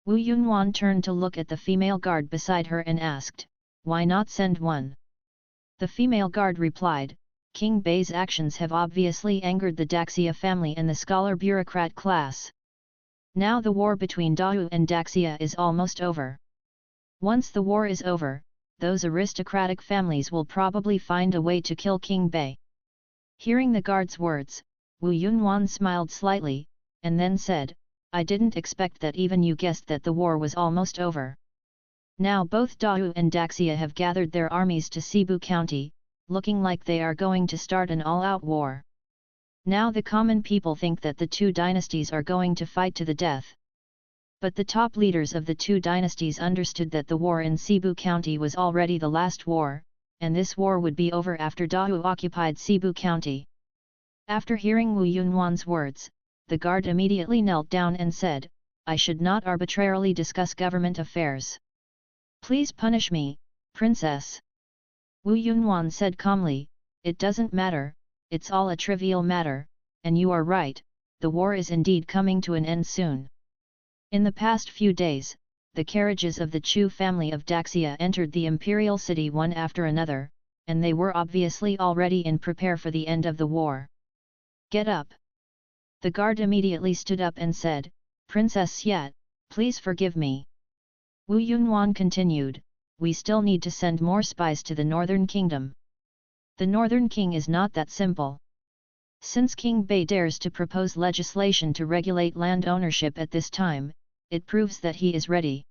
Wu Yunwan turned to look at the female guard beside her and asked, Why not send one? The female guard replied, King Bei's actions have obviously angered the Daxia family and the scholar-bureaucrat class. Now the war between Dahou and Daxia is almost over. Once the war is over, those aristocratic families will probably find a way to kill King Bei. Hearing the guard's words, Wu Yunwan smiled slightly, and then said, I didn't expect that even you guessed that the war was almost over. Now both Dahou and Daxia have gathered their armies to Cebu County, looking like they are going to start an all-out war. Now the common people think that the two dynasties are going to fight to the death. But the top leaders of the two dynasties understood that the war in Cebu County was already the last war, and this war would be over after Dahou occupied Cebu County. After hearing Wu Yunwan's words, the guard immediately knelt down and said, I should not arbitrarily discuss government affairs. Please punish me, princess. Wu Yunhuan said calmly, it doesn't matter, it's all a trivial matter, and you are right, the war is indeed coming to an end soon. In the past few days, the carriages of the Chu family of Daxia entered the imperial city one after another, and they were obviously already in prepare for the end of the war. Get up! The guard immediately stood up and said, Princess Xia, please forgive me. Wu Yunhuan continued, we still need to send more spies to the northern kingdom. The northern king is not that simple. Since King Bei dares to propose legislation to regulate land ownership at this time, it proves that he is ready.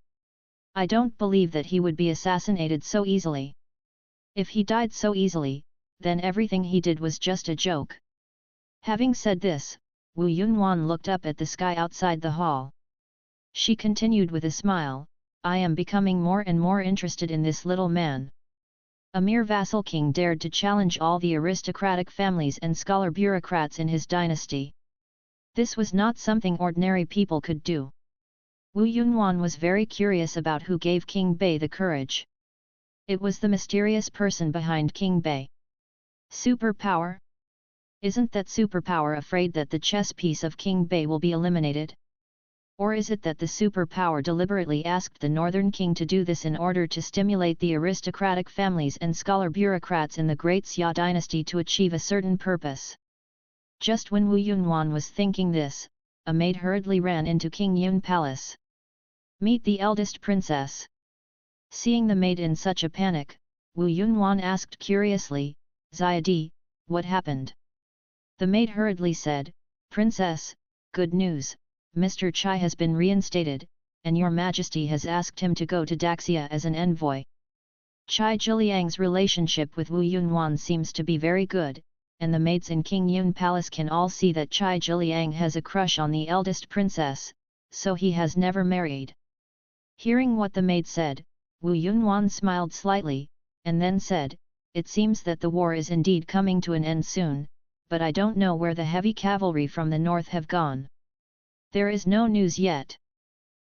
I don't believe that he would be assassinated so easily. If he died so easily, then everything he did was just a joke. Having said this, Wu Yunhuan looked up at the sky outside the hall. She continued with a smile, I am becoming more and more interested in this little man. A mere vassal king dared to challenge all the aristocratic families and scholar bureaucrats in his dynasty. This was not something ordinary people could do. Wu Yunhuan was very curious about who gave King Bei the courage. It was the mysterious person behind King Bei. Superpower? Isn't that superpower afraid that the chess piece of King Bei will be eliminated? Or is it that the superpower deliberately asked the northern king to do this in order to stimulate the aristocratic families and scholar bureaucrats in the Great Xia Dynasty to achieve a certain purpose? Just when Wu Yunhuan was thinking this, a maid hurriedly ran into King Yun Palace. Meet the eldest princess. Seeing the maid in such a panic, Wu Yunhuan asked curiously, Xiadi, what happened? The maid hurriedly said, Princess, good news, Mr. Chai has been reinstated, and your majesty has asked him to go to Daxia as an envoy. Chai Jiliang's relationship with Wu Yunhuan seems to be very good, and the maids in King Yun Palace can all see that Chai Jiliang has a crush on the eldest princess, so he has never married. Hearing what the maid said, Wu Yunhuan smiled slightly, and then said, it seems that the war is indeed coming to an end soon, but I don't know where the heavy cavalry from the north have gone. There is no news yet.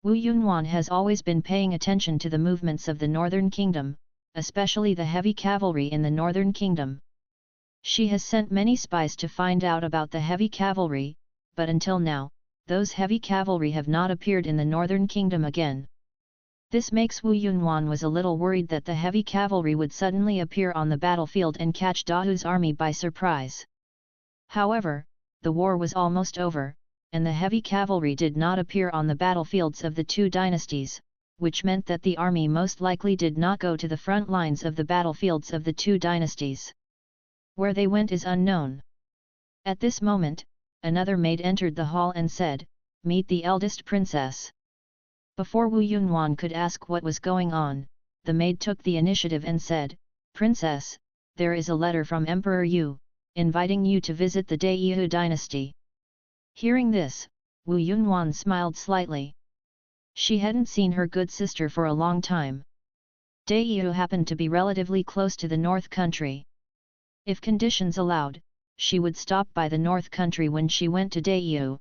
Wu Yunhuan has always been paying attention to the movements of the northern kingdom, especially the heavy cavalry in the northern kingdom. She has sent many spies to find out about the heavy cavalry, but until now, those heavy cavalry have not appeared in the northern kingdom again. This makes Wu Yunhuan was a little worried that the heavy cavalry would suddenly appear on the battlefield and catch Dahu's army by surprise. However, the war was almost over, and the heavy cavalry did not appear on the battlefields of the two dynasties, which meant that the army most likely did not go to the front lines of the battlefields of the two dynasties. Where they went is unknown. At this moment, another maid entered the hall and said, Meet the eldest princess. Before Wu Yunhuan could ask what was going on, the maid took the initiative and said, Princess, there is a letter from Emperor Yu, inviting you to visit the Daiyu dynasty. Hearing this, Wu Yunhuan smiled slightly. She hadn't seen her good sister for a long time. Daiyu happened to be relatively close to the north country. If conditions allowed, she would stop by the north country when she went to Daiyu.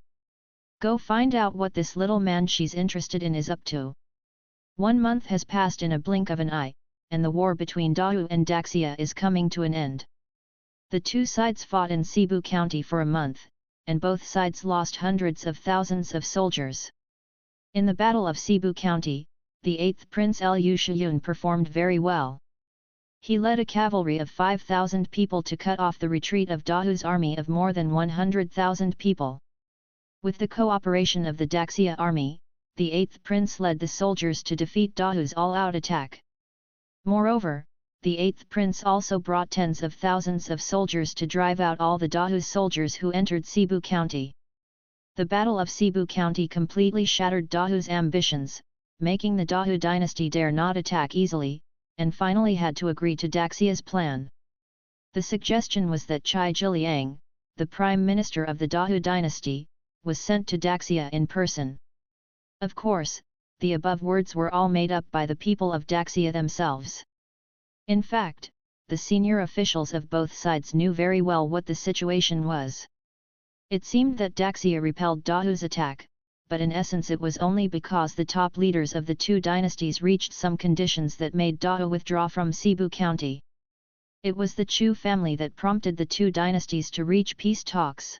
Go find out what this little man she's interested in is up to. 1 month has passed in a blink of an eye, and the war between Dahu and Daxia is coming to an end. The two sides fought in Cebu County for a month, and both sides lost hundreds of thousands of soldiers. In the Battle of Cebu County, the 8th Prince Lu Chen performed very well. He led a cavalry of 5,000 people to cut off the retreat of Dahu's army of more than 100,000 people. With the cooperation of the Daxia army, the 8th Prince led the soldiers to defeat Dahu's all-out attack. Moreover, the 8th Prince also brought tens of thousands of soldiers to drive out all the Dahu's soldiers who entered Cebu County. The Battle of Cebu County completely shattered Dahu's ambitions, making the Dahu dynasty dare not attack easily, and finally had to agree to Daxia's plan. The suggestion was that Chai Jiliang, the Prime Minister of the Dahu dynasty, was sent to Daxia in person. Of course, the above words were all made up by the people of Daxia themselves. In fact, the senior officials of both sides knew very well what the situation was. It seemed that Daxia repelled Dahu's attack, but in essence it was only because the top leaders of the two dynasties reached some conditions that made Dao withdraw from Cebu County. It was the Chu family that prompted the two dynasties to reach peace talks.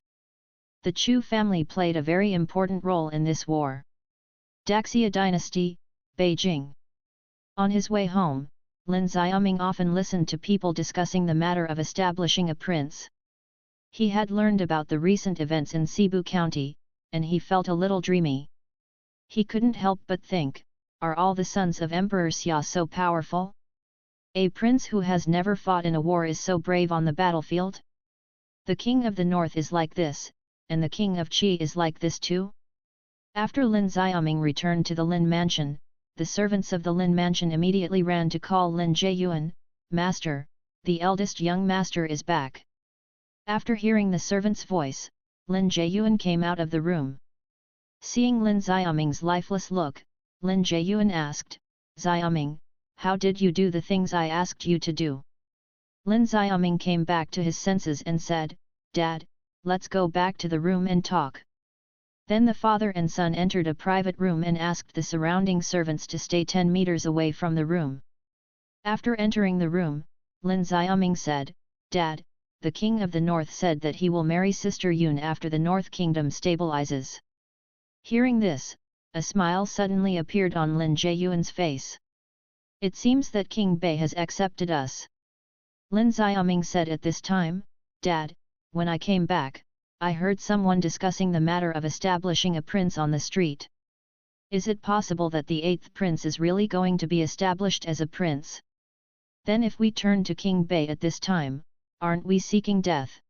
The Chu family played a very important role in this war. Xia Dynasty, Beijing. On his way home, Lin Xiaoming often listened to people discussing the matter of establishing a prince. He had learned about the recent events in Cebu County, and he felt a little dreamy. He couldn't help but think, are all the sons of Emperor Xia so powerful? A prince who has never fought in a war is so brave on the battlefield? The king of the north is like this, and the king of Qi is like this too? After Lin Xiaoming returned to the Lin mansion, the servants of the Lin mansion immediately ran to call Lin Jieyuan, "Master, the eldest young master is back." After hearing the servant's voice, Lin Jieyuan came out of the room. Seeing Lin Xiaoming's lifeless look, Lin Jieyuan asked, "Xiaoming, how did you do the things I asked you to do?" Lin Xiaoming came back to his senses and said, "Dad, let's go back to the room and talk." Then the father and son entered a private room and asked the surrounding servants to stay 10 meters away from the room. After entering the room, Lin Xiaoming said, "Dad, the king of the north said that he will marry Sister Yun after the North Kingdom stabilizes." Hearing this, a smile suddenly appeared on Lin Jieyuan's face. "It seems that King Bei has accepted us." Lin Xiaoming said at this time, "Dad, when I came back, I heard someone discussing the matter of establishing a prince on the street. Is it possible that the 8th prince is really going to be established as a prince? Then if we turn to King Bei at this time, aren't we seeking death?"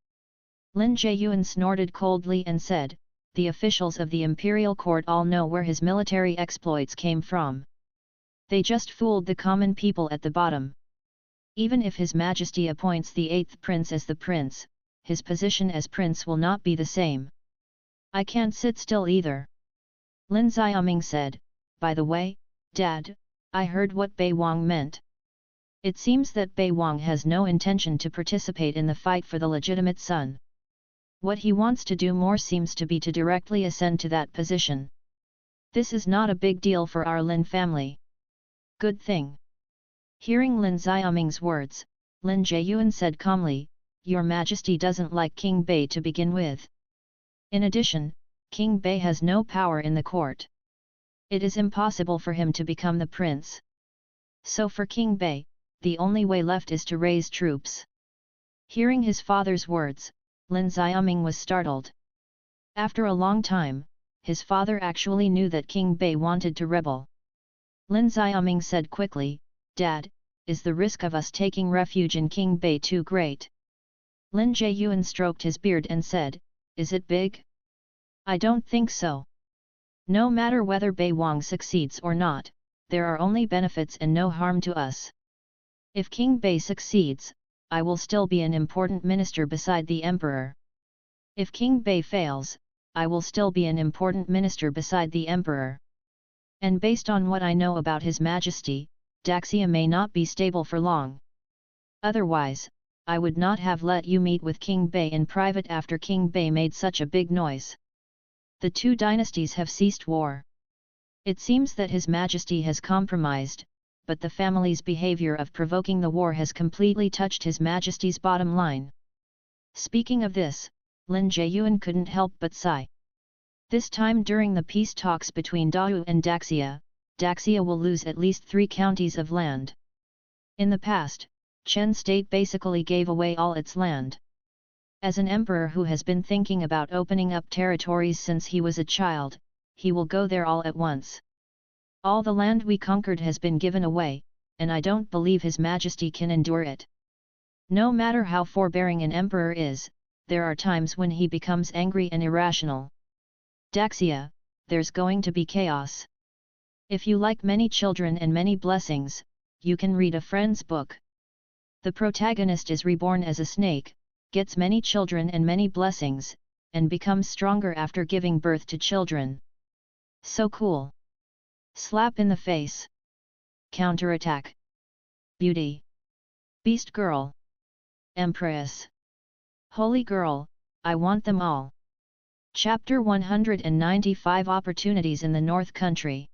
Lin Jieyuan snorted coldly and said, "The officials of the imperial court all know where his military exploits came from. They just fooled the common people at the bottom. Even if His Majesty appoints the 8th prince as the prince, his position as prince will not be the same. I can't sit still either." Lin Xiaoming said, "By the way, Dad, I heard what Bei Wang meant. It seems that Bei Wang has no intention to participate in the fight for the legitimate son. What he wants to do more seems to be to directly ascend to that position. This is not a big deal for our Lin family." "Good thing." Hearing Lin Xiaoming's words, Lin Jieyuan said calmly, "Your Majesty doesn't like King Bei to begin with. In addition, King Bei has no power in the court. It is impossible for him to become the prince. So for King Bei, the only way left is to raise troops." Hearing his father's words, Lin Xiaoming was startled. After a long time, his father actually knew that King Bei wanted to rebel. Lin Xiaoming said quickly, "Dad, is the risk of us taking refuge in King Bei too great?" Lin Jieyuan stroked his beard and said, "Is it big? I don't think so. No matter whether Bei Wang succeeds or not, there are only benefits and no harm to us. If King Bei succeeds, I will still be an important minister beside the emperor. If King Bei fails, I will still be an important minister beside the emperor. And based on what I know about His Majesty, Xia may not be stable for long. Otherwise, I would not have let you meet with King Bei in private after King Bei made such a big noise. The two dynasties have ceased war. It seems that His Majesty has compromised, but the family's behavior of provoking the war has completely touched His Majesty's bottom line." Speaking of this, Lin Jieyuan couldn't help but sigh. This time during the peace talks between Dao and Xia, Xia will lose at least 3 counties of land. In the past, Chen state basically gave away all its land. As an emperor who has been thinking about opening up territories since he was a child, he will go there all at once. All the land we conquered has been given away, and I don't believe His Majesty can endure it. No matter how forbearing an emperor is, there are times when he becomes angry and irrational. Xia, there's going to be chaos. If you like many children and many blessings, you can read a friend's book. The protagonist is reborn as a snake, gets many children and many blessings, and becomes stronger after giving birth to children. So cool! Slap in the face. Counterattack. Beauty. Beast girl. Empress. Holy girl, I want them all. Chapter 195 Opportunities in the North Country.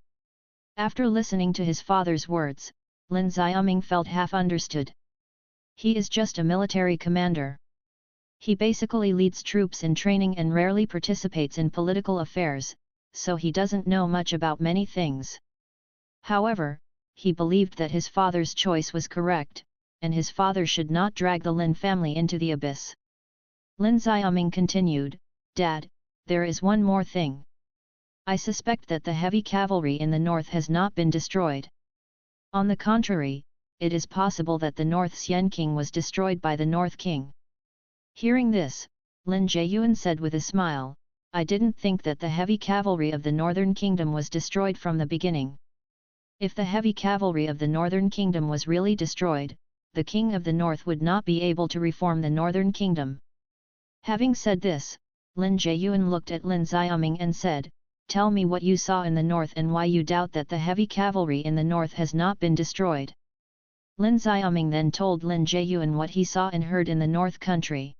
After listening to his father's words, Lin Xiaoming felt half understood. He is just a military commander. He basically leads troops in training and rarely participates in political affairs, so he doesn't know much about many things. However, he believed that his father's choice was correct, and his father should not drag the Lin family into the abyss. Lin Xiaoming continued, "Dad, there is one more thing. I suspect that the heavy cavalry in the north has not been destroyed. On the contrary, it is possible that the North Xian King was destroyed by the North King." Hearing this, Lin Jiayuan said with a smile, "I didn't think that the heavy cavalry of the Northern Kingdom was destroyed from the beginning. If the heavy cavalry of the Northern Kingdom was really destroyed, the King of the North would not be able to reform the Northern Kingdom." Having said this, Lin Jiayuan looked at Lin Xiaoming and said, "Tell me what you saw in the north and why you doubt that the heavy cavalry in the north has not been destroyed." Lin Xiaoming then told Lin Jiayuan what he saw and heard in the north country.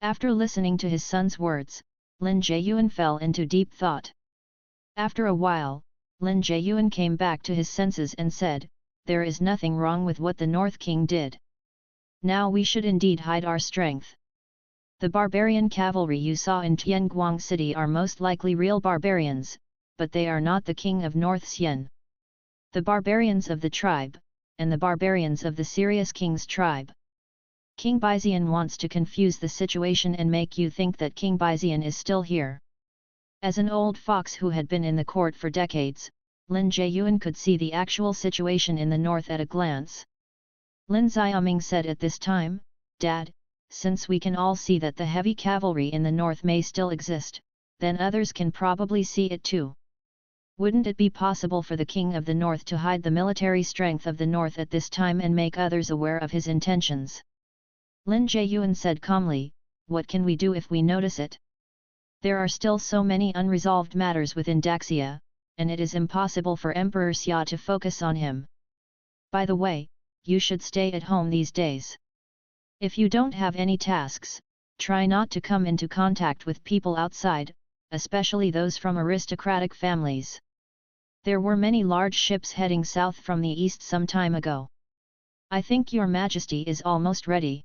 After listening to his son's words, Lin Jiayuan fell into deep thought. After a while, Lin Jiayuan came back to his senses and said, "There is nothing wrong with what the North King did. Now we should indeed hide our strength. The barbarian cavalry you saw in Tianguang city are most likely real barbarians, but they are not the king of North Xian. The barbarians of the tribe, and the barbarians of the Serious King's tribe. King Baixian wants to confuse the situation and make you think that King Baixian is still here." As an old fox who had been in the court for decades, Lin Jiayuan could see the actual situation in the north at a glance. Lin Xiaoming said at this time, "Dad, since we can all see that the heavy cavalry in the north may still exist, then others can probably see it too. Wouldn't it be possible for the king of the north to hide the military strength of the north at this time and make others aware of his intentions?" Lin Jiayuan said calmly, "What can we do if we notice it? There are still so many unresolved matters within Daxia, and it is impossible for Emperor Xia to focus on him. By the way, you should stay at home these days. If you don't have any tasks, try not to come into contact with people outside, especially those from aristocratic families. There were many large ships heading south from the east some time ago. I think your Majesty is almost ready."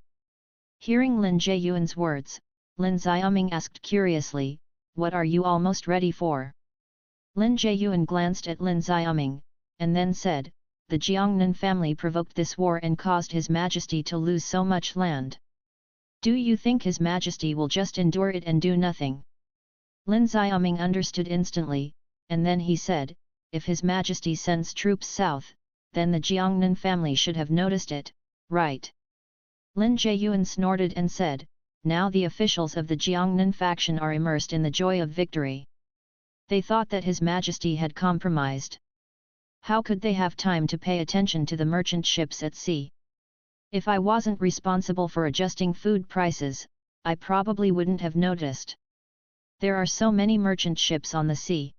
Hearing Lin Jiayuan's words, Lin Xiaoming asked curiously, "What are you almost ready for?" Lin Jiayuan glanced at Lin Xiaoming, and then said, "The Jiangnan family provoked this war and caused His Majesty to lose so much land. Do you think His Majesty will just endure it and do nothing?" Lin Xiaoming understood instantly, and then he said, "If His Majesty sends troops south, then the Jiangnan family should have noticed it, right?" Lin Jiayuan snorted and said, "Now the officials of the Jiangnan faction are immersed in the joy of victory. They thought that His Majesty had compromised. How could they have time to pay attention to the merchant ships at sea? If I wasn't responsible for adjusting food prices, I probably wouldn't have noticed. There are so many merchant ships on the sea.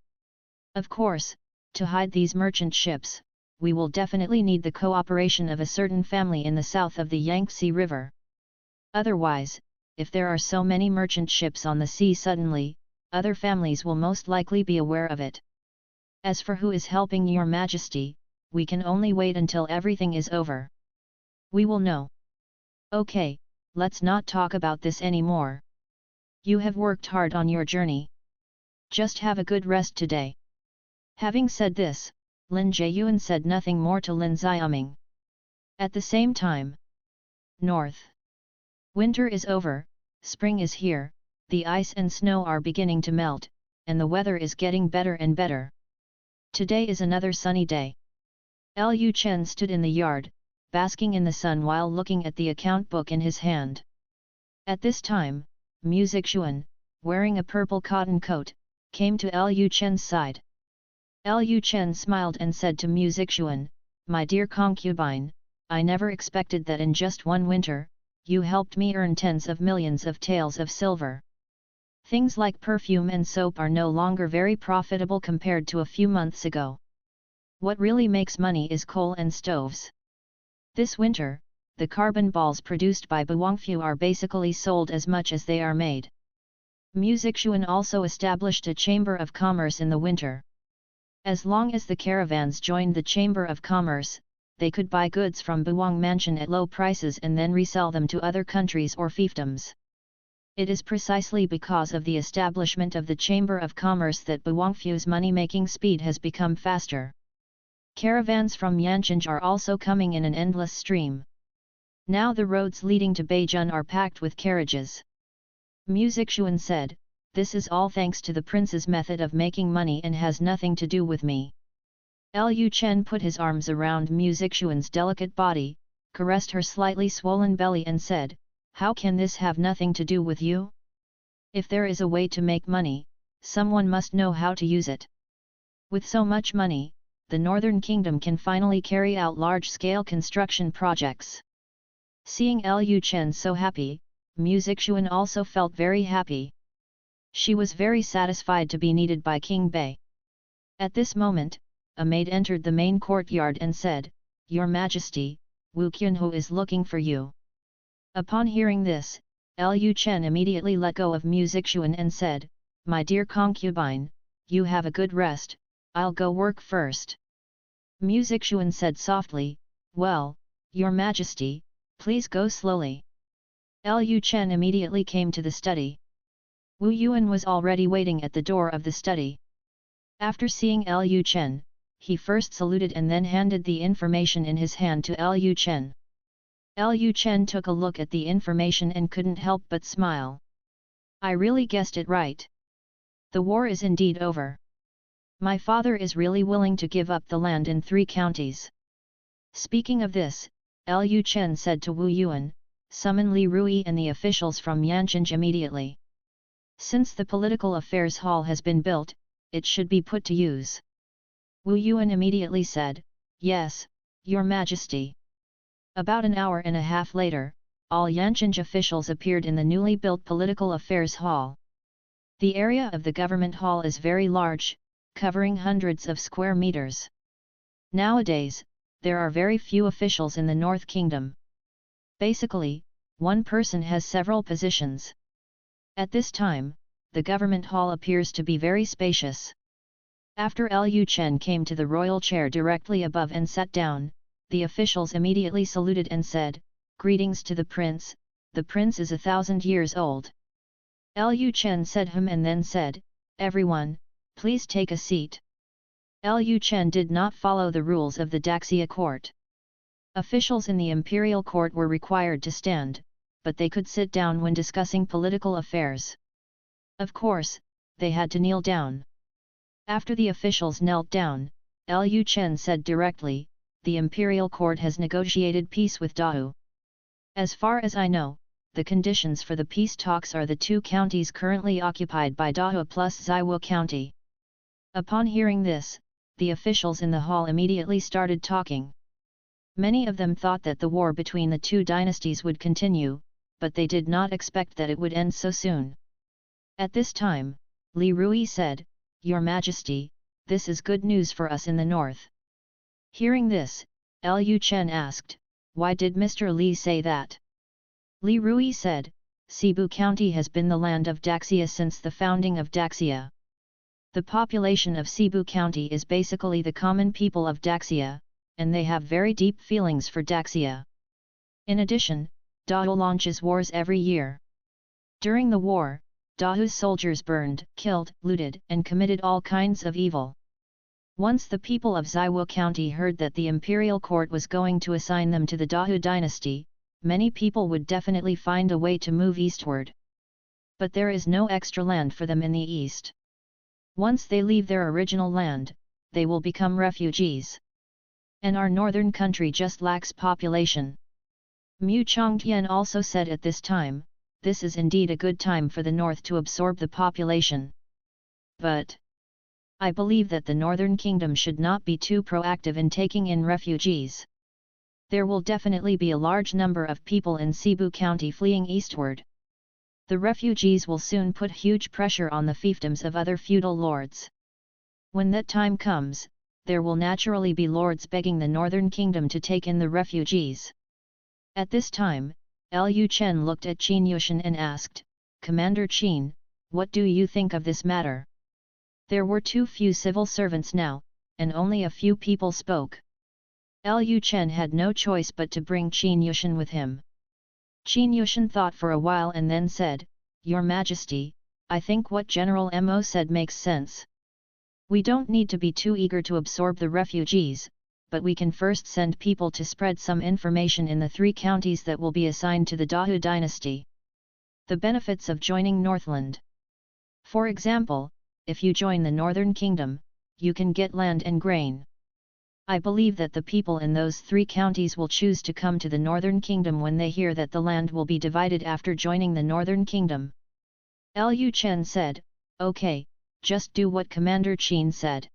Of course, to hide these merchant ships, we will definitely need the cooperation of a certain family in the south of the Yangtze River. Otherwise, if there are so many merchant ships on the sea suddenly, other families will most likely be aware of it. As for who is helping your Majesty, we can only wait until everything is over. We will know. Okay, let's not talk about this anymore. You have worked hard on your journey. Just have a good rest today." Having said this, Lin Jiayuan said nothing more to Lin Xiaoming. At the same time, north. Winter is over, spring is here, the ice and snow are beginning to melt, and the weather is getting better and better. Today is another sunny day. Lu Chen stood in the yard, basking in the sun while looking at the account book in his hand. At this time, Mu Zixuan, wearing a purple cotton coat, came to Lu Chen's side. Lu Chen smiled and said to Mu Zixuan, "My dear concubine, I never expected that in just one winter, you helped me earn tens of millions of taels of silver. Things like perfume and soap are no longer very profitable compared to a few months ago. What really makes money is coal and stoves. This winter, the carbon balls produced by Buwangfu are basically sold as much as they are made. Mu Zixuan also established a chamber of commerce in the winter. As long as the caravans joined the chamber of commerce, they could buy goods from Buwang Mansion at low prices and then resell them to other countries or fiefdoms. It is precisely because of the establishment of the Chamber of Commerce that Buwangfu's money-making speed has become faster. Caravans from Yancheng are also coming in an endless stream. Now the roads leading to Beijing are packed with carriages. Mu Zixuan said, "This is all thanks to the prince's method of making money and has nothing to do with me." Lu Chen put his arms around Mu Zixuan's delicate body, caressed her slightly swollen belly and said, "How can this have nothing to do with you? If there is a way to make money, someone must know how to use it. With so much money, the Northern Kingdom can finally carry out large-scale construction projects." Seeing Lu Chen so happy, Mu Zixuan also felt very happy. She was very satisfied to be needed by King Bei. At this moment, a maid entered the main courtyard and said, "Your Majesty, Wu Qianhu is looking for you." Upon hearing this, Lu Chen immediately let go of Mu Zixuan and said, "My dear concubine, you have a good rest, I'll go work first." Mu Zixuan said softly, "Well, Your Majesty, please go slowly." Lu Chen immediately came to the study. Wu Yuan was already waiting at the door of the study. After seeing Lu Chen, he first saluted and then handed the information in his hand to Lu Chen. Lu Chen took a look at the information and couldn't help but smile. "I really guessed it right. The war is indeed over. My father is really willing to give up the land in 3 counties." Speaking of this, Lu Chen said to Wu Yuan, "Summon Li Rui and the officials from Yancheng immediately. Since the political affairs hall has been built, it should be put to use." Wu Yuan immediately said, "Yes, Your Majesty." About an hour and a half later, all Yancheng officials appeared in the newly built Political Affairs Hall. The area of the government hall is very large, covering hundreds of square meters. Nowadays, there are very few officials in the North Kingdom. Basically, one person has several positions. At this time, the government hall appears to be very spacious. After Lu Chen came to the royal chair directly above and sat down, the officials immediately saluted and said, "Greetings to the prince is 1,000 years old." Lu Chen said and then said, "Everyone, please take a seat." Lu Chen did not follow the rules of the Daxia court. Officials in the imperial court were required to stand, but they could sit down when discussing political affairs. Of course, they had to kneel down. After the officials knelt down, Lu Chen said directly, "The imperial court has negotiated peace with Dahou. As far as I know, the conditions for the peace talks are the 2 counties currently occupied by Dahou plus Zaiwu County." Upon hearing this, the officials in the hall immediately started talking. Many of them thought that the war between the 2 dynasties would continue, but they did not expect that it would end so soon. At this time, Li Rui said, "Your Majesty, this is good news for us in the north." Hearing this, Lu Chen asked, "Why did Mr. Li say that?" Li Rui said, "Cebu County has been the land of Daxia since the founding of Daxia. The population of Cebu County is basically the common people of Daxia, and they have very deep feelings for Daxia. In addition, Dahou launches wars every year. During the war, Dahou's soldiers burned, killed, looted, and committed all kinds of evil. Once the people of Zaiwu County heard that the imperial court was going to assign them to the Dahou dynasty, many people would definitely find a way to move eastward. But there is no extra land for them in the east. Once they leave their original land, they will become refugees. And our northern country just lacks population." Mu Chongtian also said at this time, "This is indeed a good time for the north to absorb the population. But I believe that the Northern Kingdom should not be too proactive in taking in refugees. There will definitely be a large number of people in Cebu County fleeing eastward. The refugees will soon put huge pressure on the fiefdoms of other feudal lords. When that time comes, there will naturally be lords begging the Northern Kingdom to take in the refugees." At this time, Lu Chen looked at Qin Yushan and asked, "Commander Qin, what do you think of this matter? There were too few civil servants now, and only a few people spoke. Lu Chen had no choice but to bring Qin Yushan with him. Qin Yushan thought for a while and then said, Your Majesty, I think what General Mo said makes sense. We don't need to be too eager to absorb the refugees, but we can first send people to spread some information in the 3 counties that will be assigned to the Dahu dynasty. The benefits of joining Northland. For example, if you join the Northern Kingdom, you can get land and grain. I believe that the people in those 3 counties will choose to come to the Northern Kingdom when they hear that the land will be divided after joining the Northern Kingdom. Lu Chen said, Okay, just do what Commander Qin said.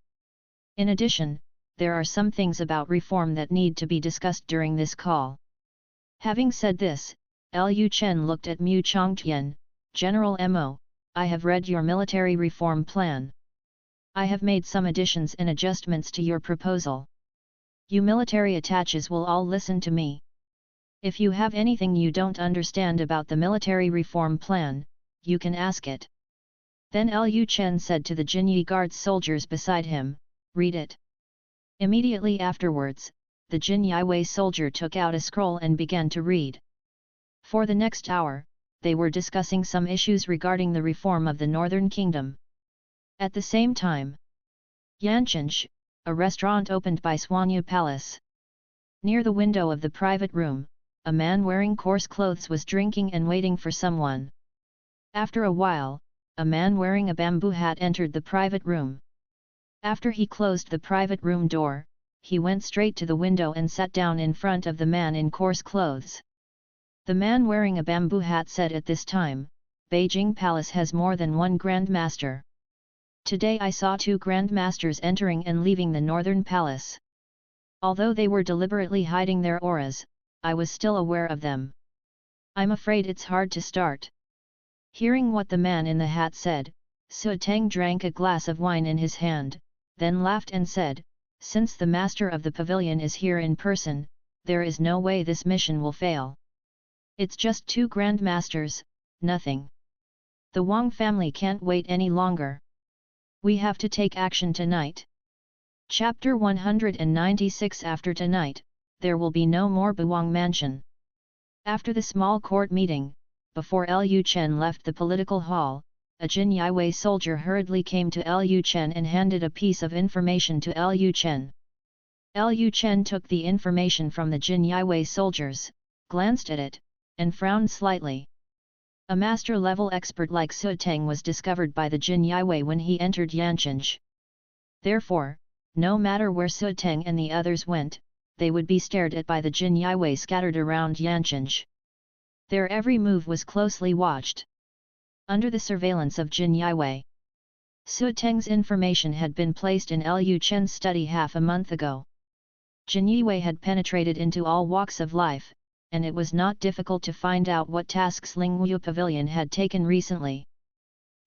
In addition, there are some things about reform that need to be discussed during this call. Having said this, Lu Chen looked at Mu Chongtian, General Mo, I have read your military reform plan. I have made some additions and adjustments to your proposal. You military attaches will all listen to me. If you have anything you don't understand about the military reform plan, you can ask it. Then Lu Chen said to the Jinyi Guards soldiers beside him, Read it. Immediately afterwards, the Jinyi soldier took out a scroll and began to read. For the next hour, they were discussing some issues regarding the reform of the Northern Kingdom. At the same time, Yancheng, a restaurant opened by Swanyu Palace. Near the window of the private room, a man wearing coarse clothes was drinking and waiting for someone. After a while, a man wearing a bamboo hat entered the private room. After he closed the private room door, he went straight to the window and sat down in front of the man in coarse clothes. The man wearing a bamboo hat said at this time, Beijing Palace has more than 1 Grand Master. Today I saw 2 Grand Masters entering and leaving the Northern Palace. Although they were deliberately hiding their auras, I was still aware of them. I'm afraid it's hard to start. Hearing what the man in the hat said, Su Teng drank a glass of wine in his hand, then laughed and said, Since the master of the pavilion is here in person, there is no way this mission will fail. It's just 2 Grand Masters, nothing. The Wang family can't wait any longer. We have to take action tonight. Chapter 196 After tonight, there will be no more Buwang Mansion. After the small court meeting, before Lu Chen left the political hall, a Jinyi soldier hurriedly came to Lu Chen and handed a piece of information to Lu Chen. Lu Chen took the information from the Jinyi soldiers, glanced at it, and frowned slightly. A master-level expert like Su Teng was discovered by the Jinyi when he entered Yancheng. Therefore, no matter where Su Teng and the others went, they would be stared at by the Jinyi scattered around Yancheng. Their every move was closely watched. Under the surveillance of Jinyi, Su Teng's information had been placed in Lu Chen's study half a month ago. Jinyi had penetrated into all walks of life, and it was not difficult to find out what tasks Lingwu Pavilion had taken recently.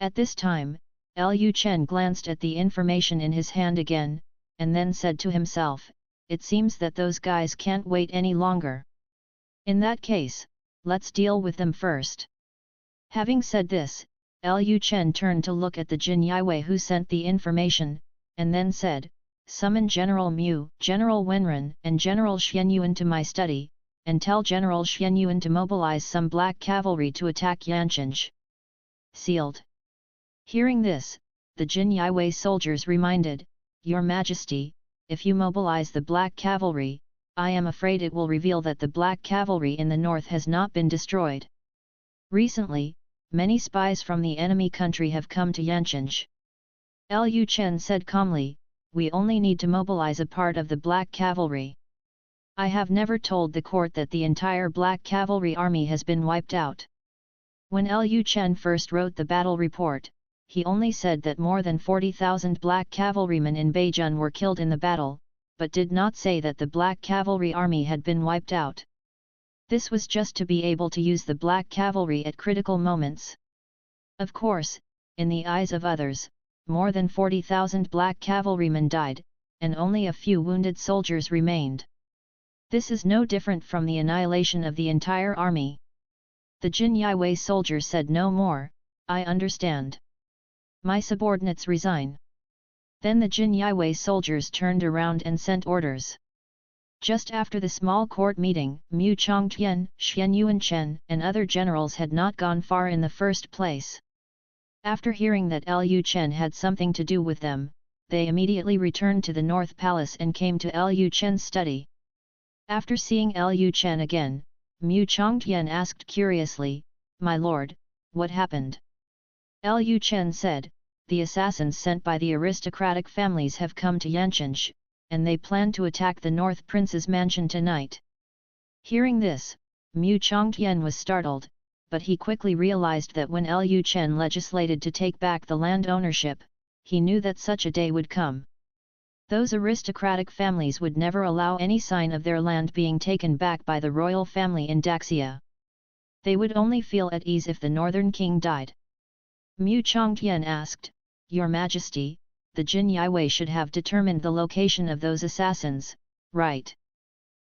At this time, Lu Chen glanced at the information in his hand again, and then said to himself, It seems that those guys can't wait any longer. In that case, let's deal with them first. Having said this, Lu Chen turned to look at the Jinyi who sent the information, and then said, Summon General Mu, General Wenren and General Xianyuan to my study, and tell General Xianyuan to mobilize some black cavalry to attack Yancheng. Sealed. Hearing this, the Jinyi soldiers reminded, Your Majesty, if you mobilize the black cavalry, I am afraid it will reveal that the black cavalry in the north has not been destroyed. Recently, many spies from the enemy country have come to Yancheng. Lu Chen said calmly, We only need to mobilize a part of the black cavalry. I have never told the court that the entire Black Cavalry army has been wiped out. When Lu Chen first wrote the battle report, he only said that more than 40,000 Black Cavalrymen in Beijing were killed in the battle, but did not say that the Black Cavalry army had been wiped out. This was just to be able to use the Black Cavalry at critical moments. Of course, in the eyes of others, more than 40,000 Black Cavalrymen died, and only a few wounded soldiers remained. This is no different from the annihilation of the entire army. The Jinyi soldier said no more, I understand. My subordinates resign. Then the Jin Yiwei soldiers turned around and sent orders. Just after the small court meeting, Mu Chongtian, Xian Yuanchen, and other generals had not gone far in the first place. After hearing that Lu Chen had something to do with them, they immediately returned to the North Palace and came to Lu Chen's study. After seeing Lu Chen again, Mu Chongtian asked curiously, "My lord, what happened?" Lu Chen said, "The assassins sent by the aristocratic families have come to Yancheng, and they plan to attack the North Prince's mansion tonight." Hearing this, Mu Chongtian was startled, but he quickly realized that when Lu Chen legislated to take back the land ownership, he knew that such a day would come. Those aristocratic families would never allow any sign of their land being taken back by the royal family in Daxia. They would only feel at ease if the northern king died. Mu Chongtian asked, "Your Majesty, the Jin Yiwei should have determined the location of those assassins, right?"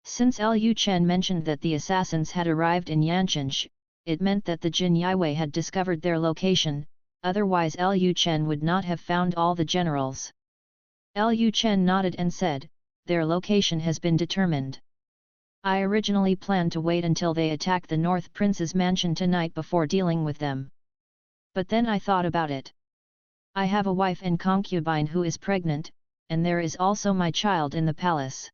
Since Lu Chen mentioned that the assassins had arrived in Yancheng, it meant that the Jin Yiwei had discovered their location, otherwise Lu Chen would not have found all the generals. Lu Chen nodded and said, "Their location has been determined. I originally planned to wait until they attack the North Prince's mansion tonight before dealing with them. But then I thought about it. I have a wife and concubine who is pregnant, and there is also my child in the palace.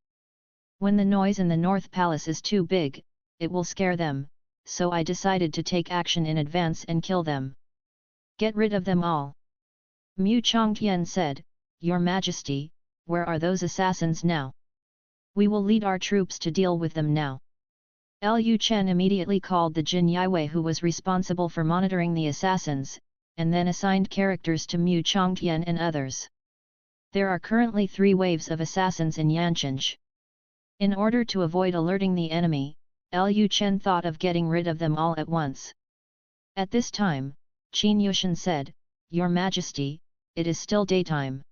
When the noise in the North Palace is too big, it will scare them, so I decided to take action in advance and kill them. Get rid of them all." Mu Chongtian said, "Your Majesty, where are those assassins now? We will lead our troops to deal with them now." Lu Chen immediately called the Jin Yiwei who was responsible for monitoring the assassins, and then assigned characters to Mu Chongtian and others. There are currently 3 waves of assassins in Yancheng. In order to avoid alerting the enemy, Lu Chen thought of getting rid of them all at once. At this time, Qin Yushan said, "Your Majesty, it is still daytime.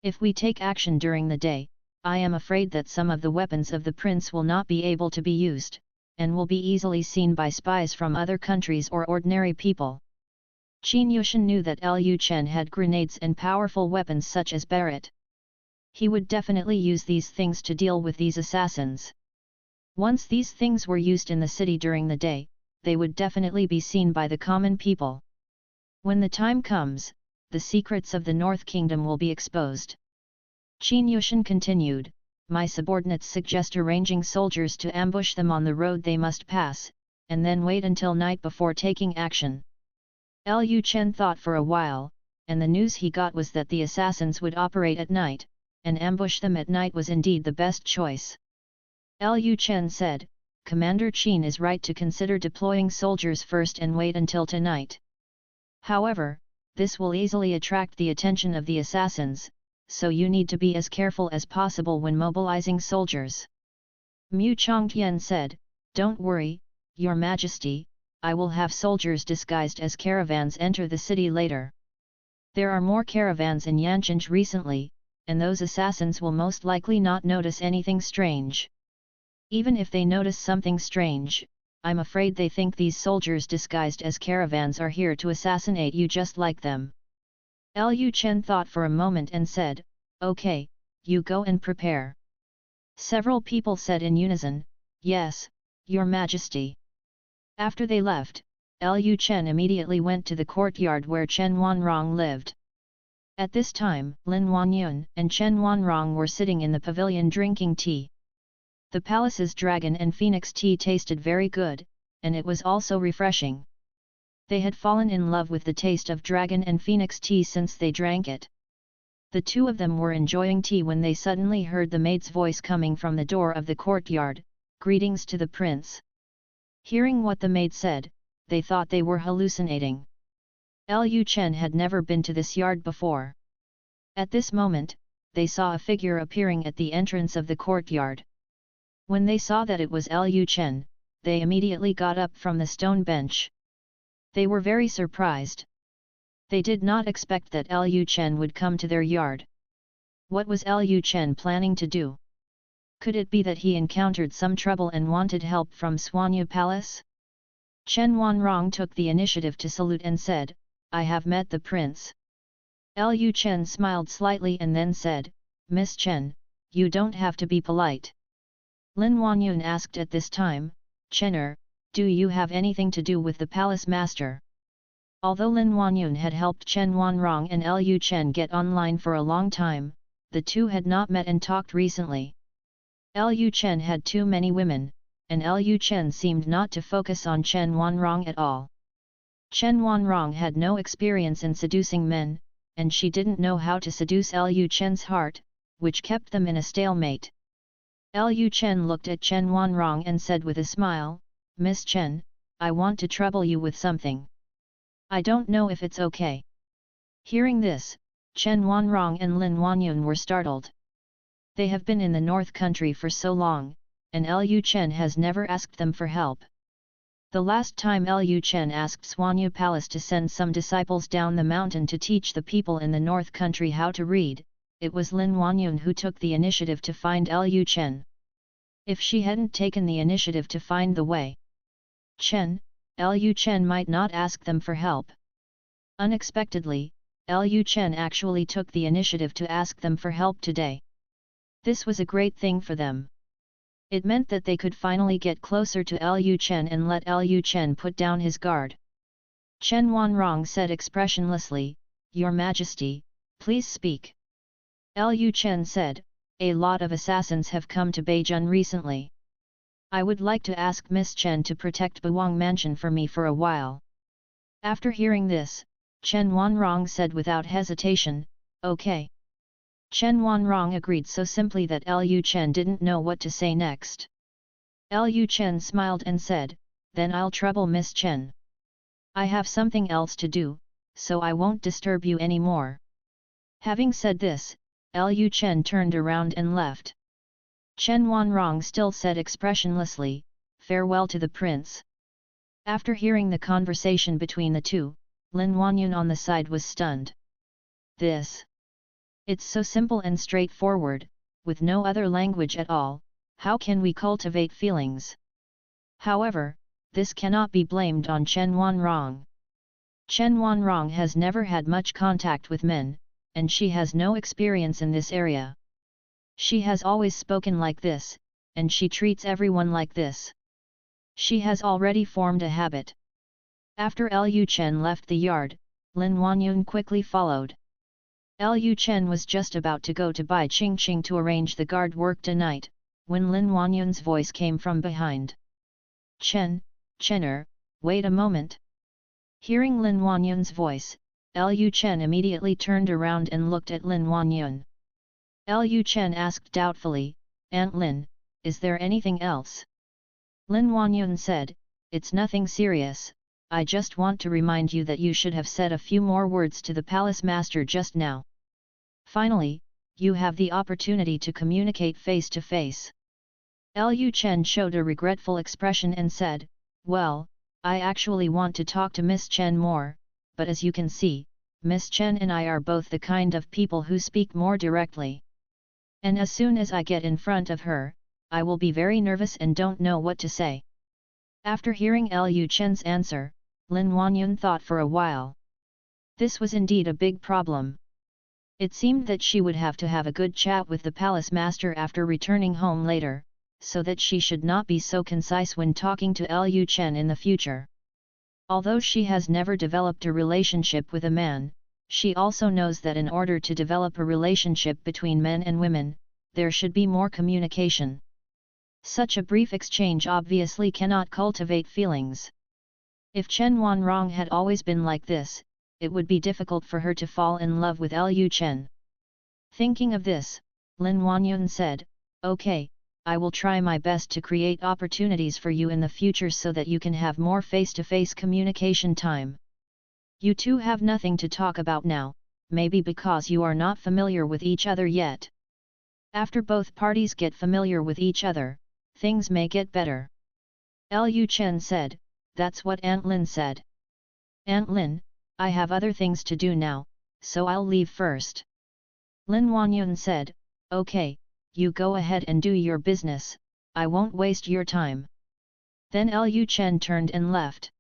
If we take action during the day, I am afraid that some of the weapons of the prince will not be able to be used, and will be easily seen by spies from other countries or ordinary people." Qin Yushan knew that Lu Chen had grenades and powerful weapons such as Barrett. He would definitely use these things to deal with these assassins. Once these things were used in the city during the day, they would definitely be seen by the common people. When the time comes, the secrets of the North Kingdom will be exposed. Qin Yushan continued, "My subordinates suggest arranging soldiers to ambush them on the road they must pass, and then wait until night before taking action." Lu Chen thought for a while, and the news he got was that the assassins would operate at night, and ambush them at night was indeed the best choice. Lu Chen said, "Commander Qin is right to consider deploying soldiers first and wait until tonight. However, this will easily attract the attention of the assassins, so you need to be as careful as possible when mobilizing soldiers." Mu Chongtian said, "Don't worry, Your Majesty, I will have soldiers disguised as caravans enter the city later. There are more caravans in Yancheng recently, and those assassins will most likely not notice anything strange. Even if they notice something strange, I'm afraid they think these soldiers disguised as caravans are here to assassinate you just like them." Lu Chen thought for a moment and said, "Okay, you go and prepare." Several people said in unison, "Yes, Your Majesty." After they left, Lu Chen immediately went to the courtyard where Chen Wanrong lived. At this time, Lin Wanyun and Chen Wanrong were sitting in the pavilion drinking tea. The palace's dragon and phoenix tea tasted very good, and it was also refreshing. They had fallen in love with the taste of dragon and phoenix tea since they drank it. The two of them were enjoying tea when they suddenly heard the maid's voice coming from the door of the courtyard, "Greetings to the prince." Hearing what the maid said, they thought they were hallucinating. Lu Chen had never been to this yard before. At this moment, they saw a figure appearing at the entrance of the courtyard. When they saw that it was Lu Chen, they immediately got up from the stone bench. They were very surprised. They did not expect that Lu Chen would come to their yard. What was Lu Chen planning to do? Could it be that he encountered some trouble and wanted help from Suanya Palace? Chen Wanrong took the initiative to salute and said, I have met the prince. Lu Chen smiled slightly and then said, Miss Chen, you don't have to be polite. Lin Wanyun asked at this time, Chener, do you have anything to do with the palace master? Although Lin Wanyun had helped Chen Wanrong and Lu Chen get online for a long time, the two had not met and talked recently. Lu Chen had too many women, and Lu Chen seemed not to focus on Chen Wanrong at all. Chen Wanrong had no experience in seducing men, and she didn't know how to seduce Lu Chen's heart, which kept them in a stalemate. Lu Chen looked at Chen Wanrong and said with a smile, Miss Chen, I want to trouble you with something. I don't know if it's okay. Hearing this, Chen Wanrong and Lin Wanyun were startled. They have been in the North Country for so long, and Lu Chen has never asked them for help. The last time Lu Chen asked Swanyu Palace to send some disciples down the mountain to teach the people in the North Country how to read, it was Lin Wanyun who took the initiative to find Lu Chen. If she hadn't taken the initiative to find the way, Lu Chen might not ask them for help. Unexpectedly, Lu Chen actually took the initiative to ask them for help today. This was a great thing for them. It meant that they could finally get closer to Lu Chen and let Lu Chen put down his guard. Chen Wanrong said expressionlessly, Your Majesty, please speak. Lu Chen said, A lot of assassins have come to Beijing recently. I would like to ask Miss Chen to protect Buwang Mansion for me for a while. After hearing this, Chen Wanrong said without hesitation, Okay. Chen Wanrong agreed so simply that Lu Chen didn't know what to say next. Lu Chen smiled and said, Then I'll trouble Miss Chen. I have something else to do, so I won't disturb you anymore. Having said this, Lu Chen turned around and left. Chen Wanrong still said expressionlessly, Farewell to the prince. After hearing the conversation between the two, Lin Wanyun on the side was stunned. It's so simple and straightforward, with no other language at all, how can we cultivate feelings? However, this cannot be blamed on Chen Wanrong. Chen Wanrong has never had much contact with men, and she has no experience in this area. She has always spoken like this, and she treats everyone like this. She has already formed a habit. After Lu Chen left the yard, Lin Wanyun quickly followed. Lu Chen was just about to go to Bai Qingqing to arrange the guard work tonight, when Lin Wanyun's voice came from behind. Chener, wait a moment. Hearing Lin Wanyun's voice, Lu Chen immediately turned around and looked at Lin Wanyun. Lu Chen asked doubtfully, Aunt Lin, is there anything else? Lin Wanyun said, It's nothing serious, I just want to remind you that you should have said a few more words to the palace master just now. Finally, you have the opportunity to communicate face to face. Lu Chen showed a regretful expression and said, Well, I actually want to talk to Miss Chen more, but as you can see, Miss Chen and I are both the kind of people who speak more directly. And as soon as I get in front of her, I will be very nervous and don't know what to say. After hearing Lu Chen's answer, Lin Wanyun thought for a while. This was indeed a big problem. It seemed that she would have to have a good chat with the palace master after returning home later, so that she should not be so concise when talking to Lu Chen in the future. Although she has never developed a relationship with a man, she also knows that in order to develop a relationship between men and women, there should be more communication. Such a brief exchange obviously cannot cultivate feelings. If Chen Wanrong had always been like this, it would be difficult for her to fall in love with Lu Chen. Thinking of this, Lin Wanyun said, Okay, I will try my best to create opportunities for you in the future so that you can have more face-to-face communication time. You two have nothing to talk about now, maybe because you are not familiar with each other yet. After both parties get familiar with each other, things may get better. Lu Chen said, That's what Aunt Lin said. Aunt Lin, I have other things to do now, so I'll leave first. Lin Wanyun said, Okay, you go ahead and do your business, I won't waste your time. Then Lu Chen turned and left.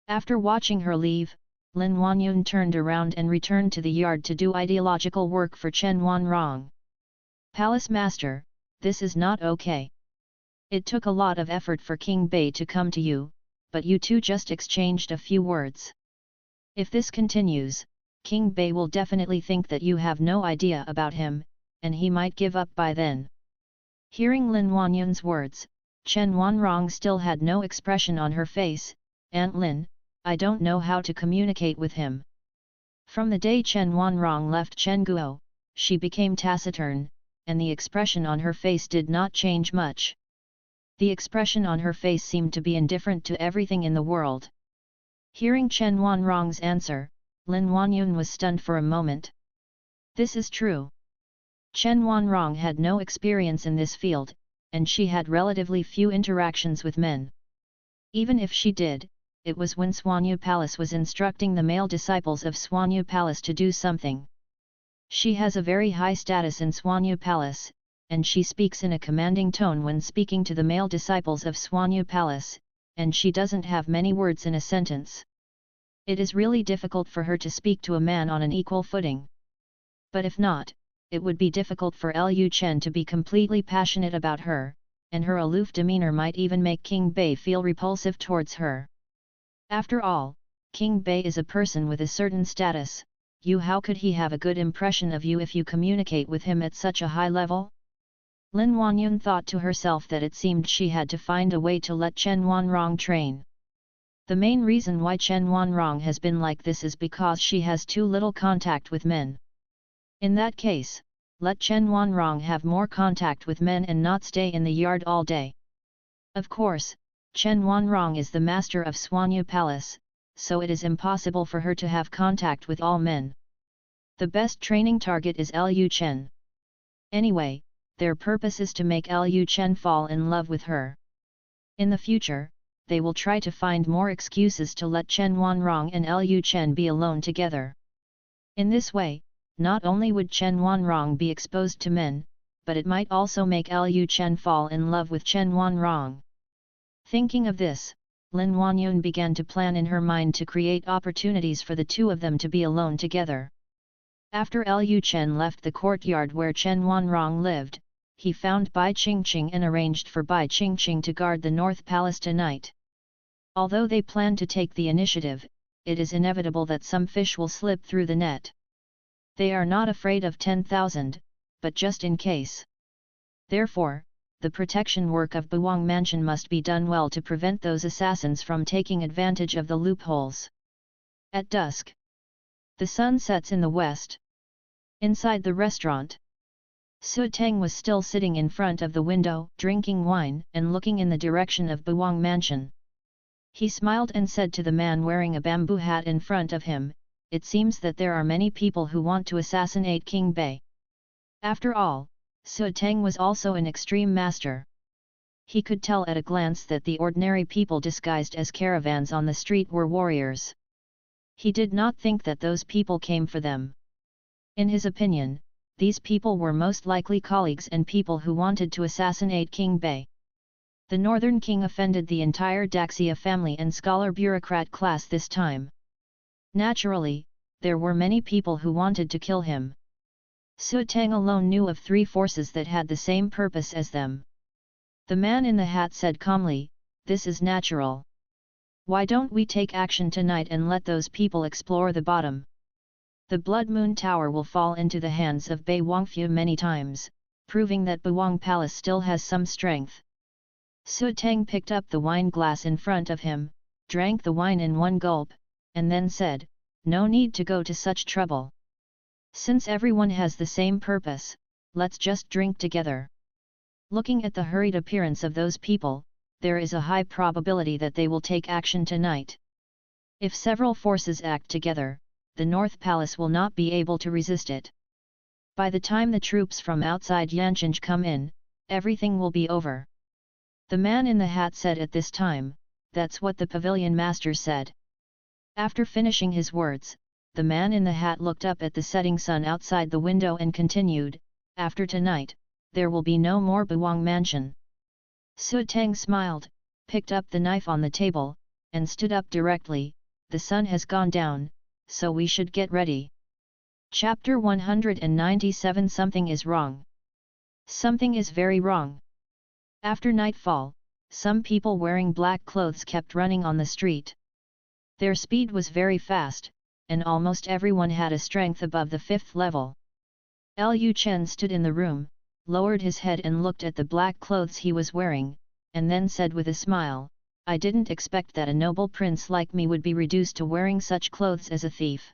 After watching her leave, Lin Wanyun turned around and returned to the yard to do ideological work for Chen Wanrong. Palace Master, this is not okay. It took a lot of effort for King Bei to come to you, but you two just exchanged a few words. If this continues, King Bei will definitely think that you have no idea about him, and he might give up by then. Hearing Lin Wanyun's words, Chen Wanrong still had no expression on her face. Aunt Lin, I don't know how to communicate with him. From the day Chen Wanrong left Chengguo, she became taciturn, and the expression on her face did not change much. The expression on her face seemed to be indifferent to everything in the world. Hearing Chen Wanrong's answer, Lin Wanyun was stunned for a moment. This is true. Chen Wanrong had no experience in this field, and she had relatively few interactions with men. Even if she did, it was when Swanyu Palace was instructing the male disciples of Swanyu Palace to do something. She has a very high status in Swanyu Palace, and she speaks in a commanding tone when speaking to the male disciples of Swanyu Palace, and she doesn't have many words in a sentence. It is really difficult for her to speak to a man on an equal footing. But if not, it would be difficult for Lu Chen to be completely passionate about her, and her aloof demeanor might even make King Bei feel repulsive towards her. After all, King Bei is a person with a certain status. How could he have a good impression of you if you communicate with him at such a high level? Lin Wanyun thought to herself that it seemed she had to find a way to let Chen Wanrong train. The main reason why Chen Wanrong has been like this is because she has too little contact with men. In that case, let Chen Wanrong have more contact with men and not stay in the yard all day. Of course, Chen Wanrong is the master of Swanyu Palace, so it is impossible for her to have contact with all men. The best training target is Lu Chen. Anyway, their purpose is to make Lu Chen fall in love with her. In the future, they will try to find more excuses to let Chen Wanrong and Lu Chen be alone together. In this way, not only would Chen Wanrong be exposed to men, but it might also make Lu Chen fall in love with Chen Wanrong. Thinking of this, Lin Wanyun began to plan in her mind to create opportunities for the two of them to be alone together. After Lu Chen left the courtyard where Chen Wanrong lived, he found Bai Qingqing and arranged for Bai Qingqing to guard the North Palace tonight. Although they plan to take the initiative, it is inevitable that some fish will slip through the net. They are not afraid of 10,000, but just in case. Therefore, the protection work of Bawang Mansion must be done well to prevent those assassins from taking advantage of the loopholes. At dusk, the sun sets in the west. Inside the restaurant, Su Teng was still sitting in front of the window, drinking wine and looking in the direction of Bawang Mansion. He smiled and said to the man wearing a bamboo hat in front of him, "It seems that there are many people who want to assassinate King Bei." After all, Su Teng was also an extreme master. He could tell at a glance that the ordinary people disguised as caravans on the street were warriors. He did not think that those people came for them. In his opinion, these people were most likely colleagues and people who wanted to assassinate King Bei. The northern king offended the entire Daxia family and scholar bureaucrat class this time. Naturally, there were many people who wanted to kill him. Su Teng alone knew of 3 forces that had the same purpose as them. The man in the hat said calmly, "This is natural. Why don't we take action tonight and let those people explore the bottom? The Blood Moon Tower will fall into the hands of Bei Wangfu many times, proving that Bawang Palace still has some strength." Su Teng picked up the wine glass in front of him, drank the wine in one gulp, and then said, "No need to go to such trouble. Since everyone has the same purpose, let's just drink together." Looking at the hurried appearance of those people, there is a high probability that they will take action tonight. If several forces act together, the North Palace will not be able to resist it. By the time the troops from outside Yanqing come in, everything will be over. The man in the hat said at this time, "That's what the pavilion master said." After finishing his words, the man in the hat looked up at the setting sun outside the window and continued, "After tonight, there will be no more Bawang Mansion." Su Teng smiled, picked up the knife on the table, and stood up directly. "The sun has gone down, so we should get ready. Chapter 197. Something is wrong. Something is very wrong. After nightfall, some people wearing black clothes kept running on the street. Their speed was very fast, and almost everyone had a strength above the 5th level. Lu Chen stood in the room, lowered his head and looked at the black clothes he was wearing, and then said with a smile, "I didn't expect that a noble prince like me would be reduced to wearing such clothes as a thief."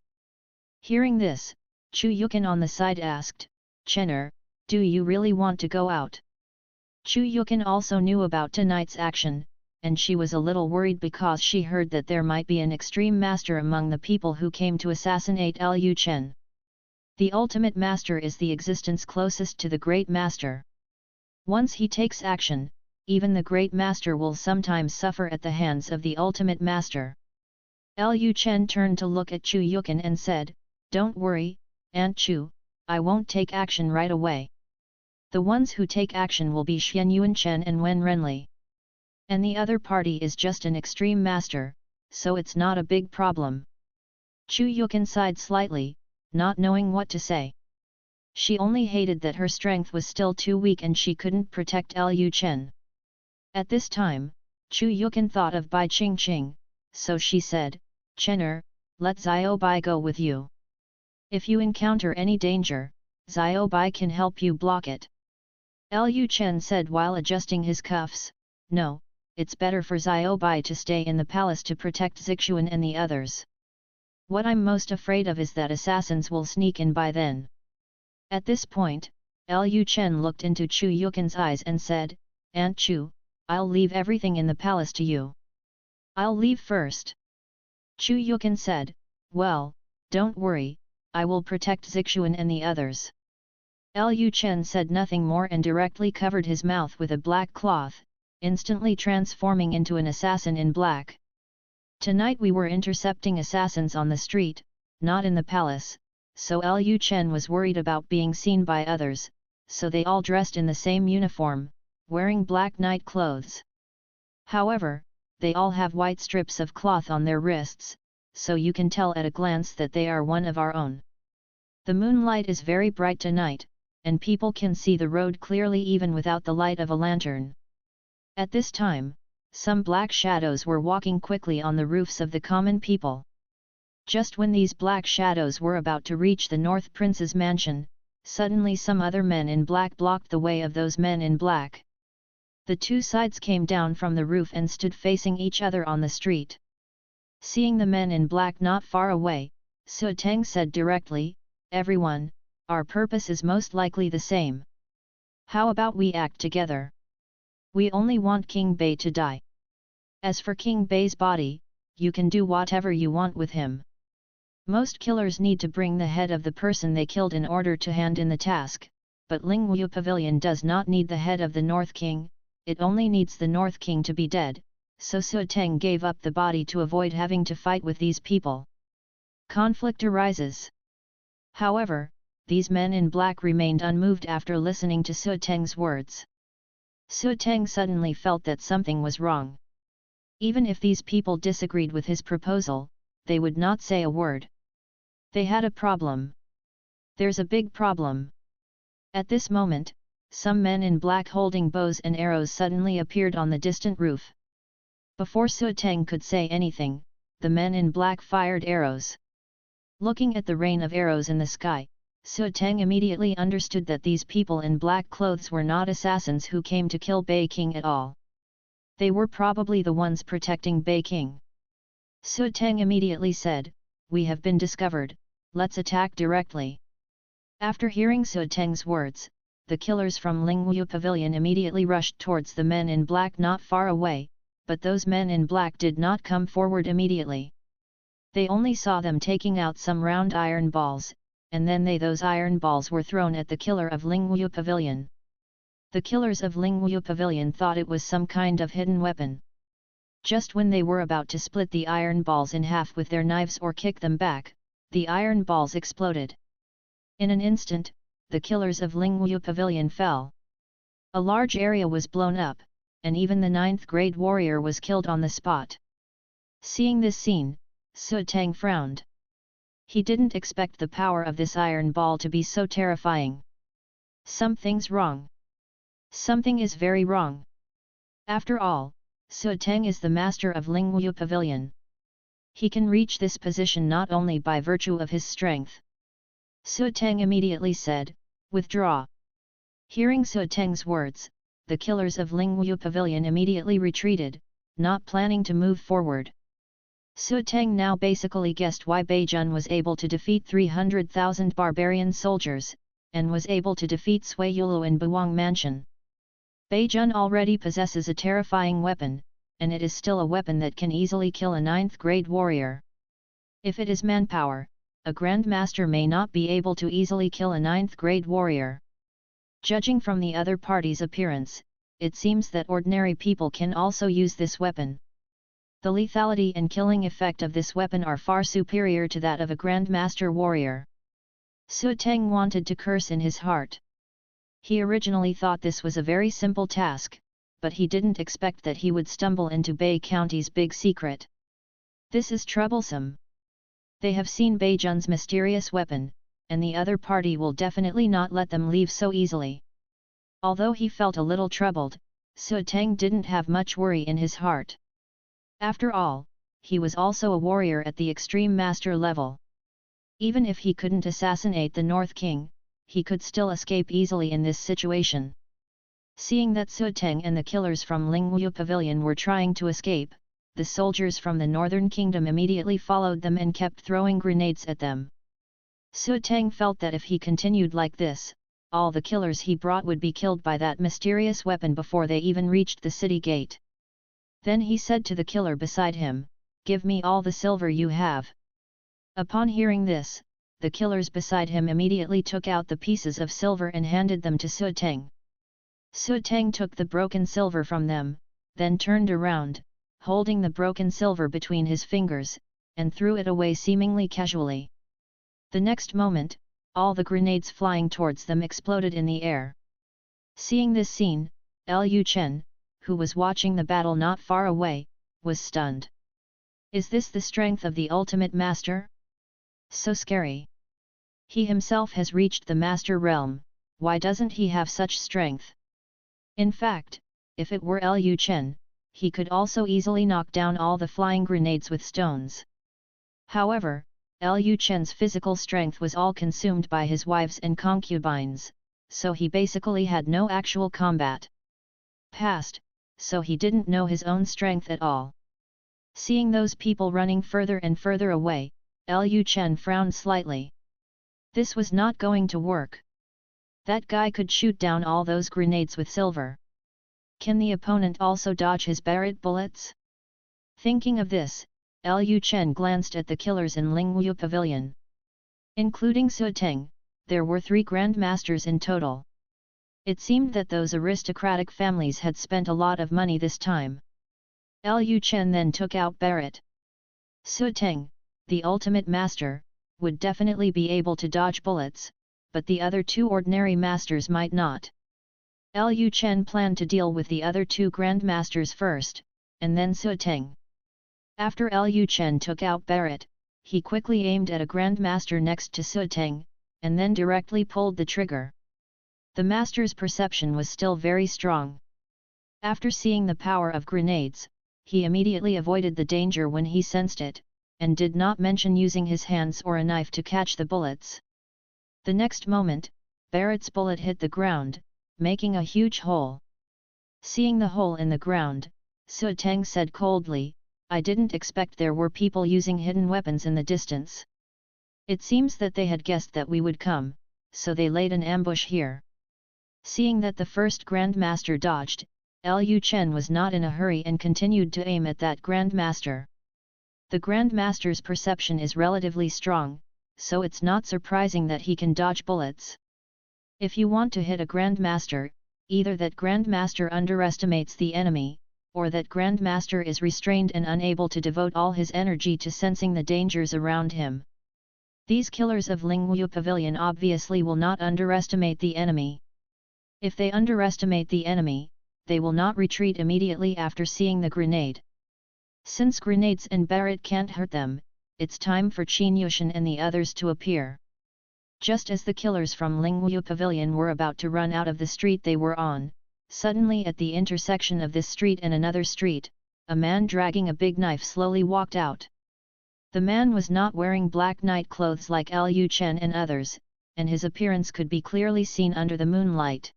Hearing this, Chu Yukin on the side asked, "Chener, do you really want to go out?" Chu Yukin also knew about tonight's action, and she was a little worried because she heard that there might be an extreme master among the people who came to assassinate Lu Chen. The ultimate master is the existence closest to the great master. Once he takes action, even the great master will sometimes suffer at the hands of the ultimate master. Lu Chen turned to look at Chu Yukin and said, "Don't worry, Aunt Chu, I won't take action right away. The ones who take action will be Xian Yuanchen and Wen Renli. And the other party is just an extreme master, so it's not a big problem." Chu Yukin sighed slightly, not knowing what to say. She only hated that her strength was still too weak and she couldn't protect Lu Chen. At this time, Chu Yukin thought of Bai Qingqing, so she said, "Chener, let Xiao Bai go with you. If you encounter any danger, Xiao Bai can help you block it." Lu Chen said while adjusting his cuffs, "No, it's better for Xiao Bai to stay in the palace to protect Zixuan and the others. What I'm most afraid of is that assassins will sneak in by then." At this point, Lu Chen looked into Chu Yukin's eyes and said, "Aunt Chu, I'll leave everything in the palace to you." "I'll leave first." Chu Yukin said, "Well, don't worry, I will protect Zixuan and the others." Lu Chen said nothing more and directly covered his mouth with a black cloth, instantly transforming into an assassin in black. Tonight we were intercepting assassins on the street, not in the palace, so Lu Chen was worried about being seen by others, so they all dressed in the same uniform, wearing black night clothes. However, they all have white strips of cloth on their wrists, so you can tell at a glance that they are one of our own. The moonlight is very bright tonight, and people can see the road clearly even without the light of a lantern. At this time, some black shadows were walking quickly on the roofs of the common people. Just when these black shadows were about to reach the North Prince's mansion, suddenly some other men in black blocked the way of those men in black. The two sides came down from the roof and stood facing each other on the street. Seeing the men in black not far away, Su Teng said directly, "Everyone, our purpose is most likely the same. How about we act together? We only want King Bei to die. As for King Bei's body, you can do whatever you want with him. Most killers need to bring the head of the person they killed in order to hand in the task, but Lingwu Pavilion does not need the head of the North King, it only needs the North King to be dead, so Su Teng gave up the body to avoid having to fight with these people." Conflict arises. However, these men in black remained unmoved after listening to Su Teng's words. Su Teng suddenly felt that something was wrong. Even if these people disagreed with his proposal, they would not say a word. They had a problem. There's a big problem. At this moment, some men in black holding bows and arrows suddenly appeared on the distant roof. Before Su Teng could say anything, the men in black fired arrows. Looking at the rain of arrows in the sky, Su Teng immediately understood that these people in black clothes were not assassins who came to kill Bei King at all. They were probably the ones protecting Bei King. Su Teng immediately said, "We have been discovered, let's attack directly." After hearing Su Teng's words, the killers from Lingwu Pavilion immediately rushed towards the men in black not far away, but those men in black did not come forward immediately. They only saw them taking out some round iron balls, and then those iron balls were thrown at the killer of Lingwu Pavilion. The killers of Lingwu Pavilion thought it was some kind of hidden weapon. Just when they were about to split the iron balls in half with their knives or kick them back, the iron balls exploded. In an instant, the killers of Lingwu Pavilion fell. A large area was blown up, and even the 9th grade warrior was killed on the spot. Seeing this scene, Su Teng frowned. He didn't expect the power of this iron ball to be so terrifying. Something's wrong. Something is very wrong. After all, Suoteng is the master of Lingwu Pavilion. He can reach this position not only by virtue of his strength. Suoteng immediately said, "Withdraw." Hearing Suoteng's words, the killers of Lingwu Pavilion immediately retreated, not planning to move forward. Suoteng now basically guessed why Beijun was able to defeat 300,000 barbarian soldiers, and was able to defeat Sui Yulu in Buwang Mansion. Beijun already possesses a terrifying weapon, and it is still a weapon that can easily kill a 9th grade warrior. If it is manpower, a Grand Master may not be able to easily kill a 9th grade warrior. Judging from the other party's appearance, it seems that ordinary people can also use this weapon. The lethality and killing effect of this weapon are far superior to that of a Grand Master warrior. Suoteng wanted to curse in his heart. He originally thought this was a very simple task, but he didn't expect that he would stumble into Bei County's big secret. This is troublesome. They have seen Beijun's mysterious weapon, and the other party will definitely not let them leave so easily. Although he felt a little troubled, Suoteng didn't have much worry in his heart. After all, he was also a warrior at the extreme master level. Even if he couldn't assassinate the North King, he could still escape easily in this situation. Seeing that Suoteng and the killers from Lingwu Pavilion were trying to escape, the soldiers from the Northern Kingdom immediately followed them and kept throwing grenades at them. Suoteng felt that if he continued like this, all the killers he brought would be killed by that mysterious weapon before they even reached the city gate. Then he said to the killer beside him, "Give me all the silver you have." Upon hearing this, the killers beside him immediately took out the pieces of silver and handed them to Suoteng. Suoteng took the broken silver from them, then turned around, holding the broken silver between his fingers, and threw it away seemingly casually. The next moment, all the grenades flying towards them exploded in the air. Seeing this scene, Lu Chen, who was watching the battle not far away, was stunned. Is this the strength of the ultimate master? So scary. He himself has reached the master realm, why doesn't he have such strength? In fact, if it were Lu Chen, he could also easily knock down all the flying grenades with stones. However, Lu Chen's physical strength was all consumed by his wives and concubines, so he basically had no actual combat past, so he didn't know his own strength at all. Seeing those people running further and further away, Lu Chen frowned slightly. This was not going to work. That guy could shoot down all those grenades with silver. Can the opponent also dodge his Barrett bullets? Thinking of this, Lu Chen glanced at the killers in Lingwu Pavilion. Including Suoteng, there were 3 Grand Masters in total. It seemed that those aristocratic families had spent a lot of money this time. Lu Chen then took out Barrett. Suoteng, the ultimate master, would definitely be able to dodge bullets, but the other 2 ordinary masters might not. Lu Chen planned to deal with the other 2 Grand Masters first, and then Suoteng. After Lu Chen took out Barrett, he quickly aimed at a Grand Master next to Suoteng, and then directly pulled the trigger. The master's perception was still very strong. After seeing the power of grenades, he immediately avoided the danger when he sensed it, and did not mention using his hands or a knife to catch the bullets. The next moment, Barrett's bullet hit the ground, making a huge hole. Seeing the hole in the ground, Suoteng said coldly, "I didn't expect there were people using hidden weapons in the distance. It seems that they had guessed that we would come, so they laid an ambush here." Seeing that the first Grand Master dodged, Lu Chen was not in a hurry and continued to aim at that Grand Master. The Grand Master's perception is relatively strong, so it's not surprising that he can dodge bullets. If you want to hit a Grand Master, either that Grand Master underestimates the enemy, or that Grand Master is restrained and unable to devote all his energy to sensing the dangers around him. These killers of Lingwu Pavilion obviously will not underestimate the enemy. If they underestimate the enemy, they will not retreat immediately after seeing the grenade. Since grenades and Barrett can't hurt them, it's time for Qin Yushan and the others to appear. Just as the killers from Lingwu Pavilion were about to run out of the street they were on, suddenly at the intersection of this street and another street, a man dragging a big knife slowly walked out. The man was not wearing black night clothes like Lu Chen and others, and his appearance could be clearly seen under the moonlight.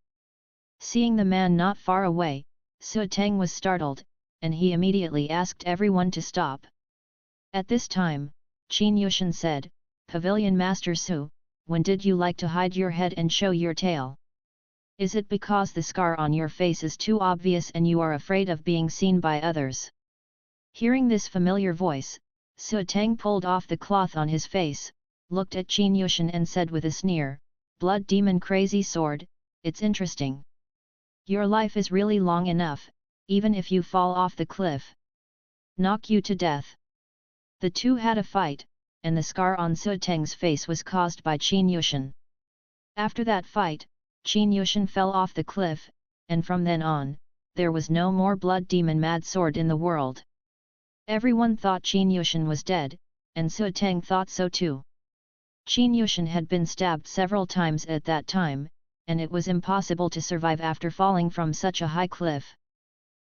Seeing the man not far away, Su Teng was startled, and he immediately asked everyone to stop. At this time, Qin Yushan said, "Pavilion Master Su, when did you like to hide your head and show your tail? Is it because the scar on your face is too obvious and you are afraid of being seen by others?" Hearing this familiar voice, Su Teng pulled off the cloth on his face, looked at Qin Yushan and said with a sneer, "Blood Demon Crazy Sword, it's interesting. Your life is really long enough, even if you fall off the cliff. Knock you to death." The two had a fight, and the scar on Su Teng's face was caused by Qin Yushan. After that fight, Qin Yushan fell off the cliff, and from then on, there was no more Blood Demon Mad Sword in the world. Everyone thought Qin Yushan was dead, and Su Teng thought so too. Qin Yushan had been stabbed several times at that time, and it was impossible to survive after falling from such a high cliff.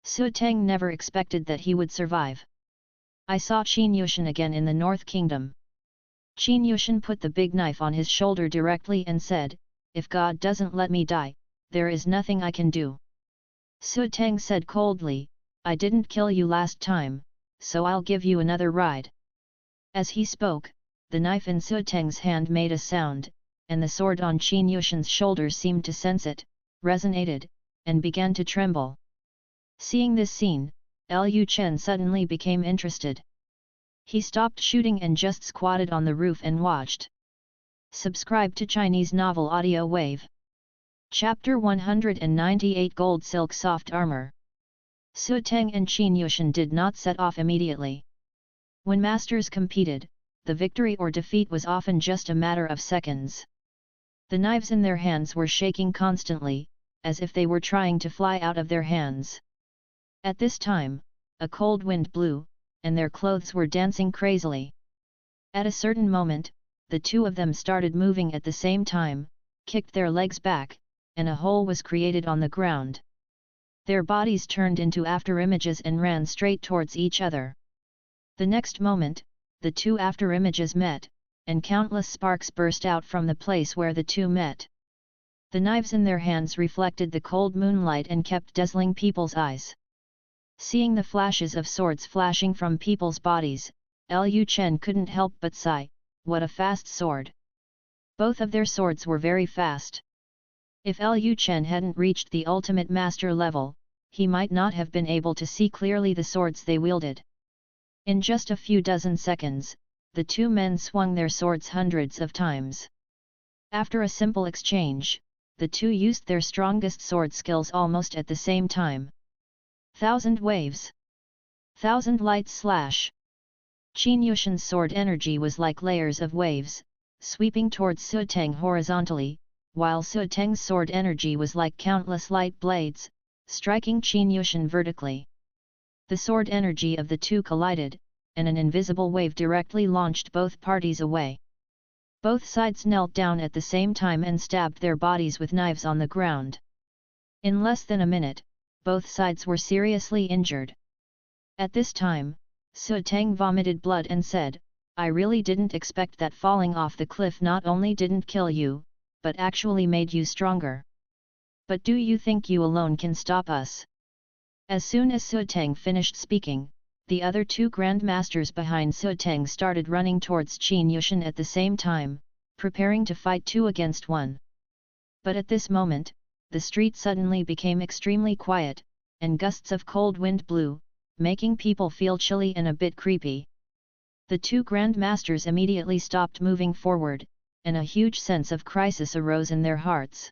Su Teng never expected that he would survive. "I saw Qin Yushan again in the North Kingdom." Qin Yushan put the big knife on his shoulder directly and said, "If God doesn't let me die, there is nothing I can do." Su Teng said coldly, "I didn't kill you last time, so I'll give you another ride." As he spoke, the knife in Su Teng's hand made a sound, and the sword on Qin Yushan's shoulder seemed to sense it, resonated, and began to tremble. Seeing this scene, Lu Chen suddenly became interested. He stopped shooting and just squatted on the roof and watched. Subscribe to Chinese Novel Audio Wave. Chapter 198 Gold Silk Soft Armor. Su Teng and Qin Yushan did not set off immediately. When masters competed, the victory or defeat was often just a matter of seconds. The knives in their hands were shaking constantly, as if they were trying to fly out of their hands. At this time, a cold wind blew, and their clothes were dancing crazily. At a certain moment, the two of them started moving at the same time, kicked their legs back, and a hole was created on the ground. Their bodies turned into afterimages and ran straight towards each other. The next moment, the two afterimages met, and countless sparks burst out from the place where the two met. The knives in their hands reflected the cold moonlight and kept dazzling people's eyes. Seeing the flashes of swords flashing from people's bodies, Lu Chen couldn't help but sigh, "What a fast sword!" Both of their swords were very fast. If Lu Chen hadn't reached the ultimate master level, he might not have been able to see clearly the swords they wielded. In just a few dozen seconds, the two men swung their swords hundreds of times. After a simple exchange, the two used their strongest sword skills almost at the same time. 1,000 waves. 1,000 light slash. Qin Yushan's sword energy was like layers of waves, sweeping towards Su Teng horizontally, while Su Teng's sword energy was like countless light blades, striking Qin Yushan vertically. The sword energy of the two collided, and an invisible wave directly launched both parties away. Both sides knelt down at the same time and stabbed their bodies with knives on the ground. In less than a minute, both sides were seriously injured. At this time, Su Teng vomited blood and said, "I really didn't expect that falling off the cliff not only didn't kill you, but actually made you stronger. But do you think you alone can stop us?" As soon as Su Teng finished speaking, the other two grandmasters behind Su Teng started running towards Qin Yushan at the same time, preparing to fight 2 against 1. But at this moment, the street suddenly became extremely quiet, and gusts of cold wind blew, making people feel chilly and a bit creepy. The two grandmasters immediately stopped moving forward, and a huge sense of crisis arose in their hearts.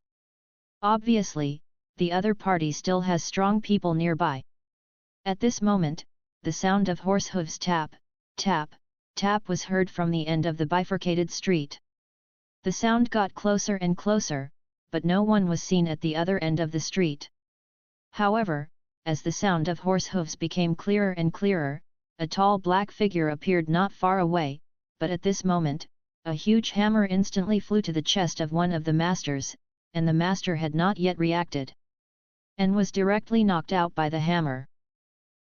Obviously, the other party still has strong people nearby. At this moment, the sound of horse hooves tap, tap, tap was heard from the end of the bifurcated street. The sound got closer and closer, but no one was seen at the other end of the street. However, as the sound of horse hooves became clearer and clearer, a tall black figure appeared not far away, but at this moment, a huge hammer instantly flew to the chest of one of the masters, and the master had not yet reacted, and was directly knocked out by the hammer.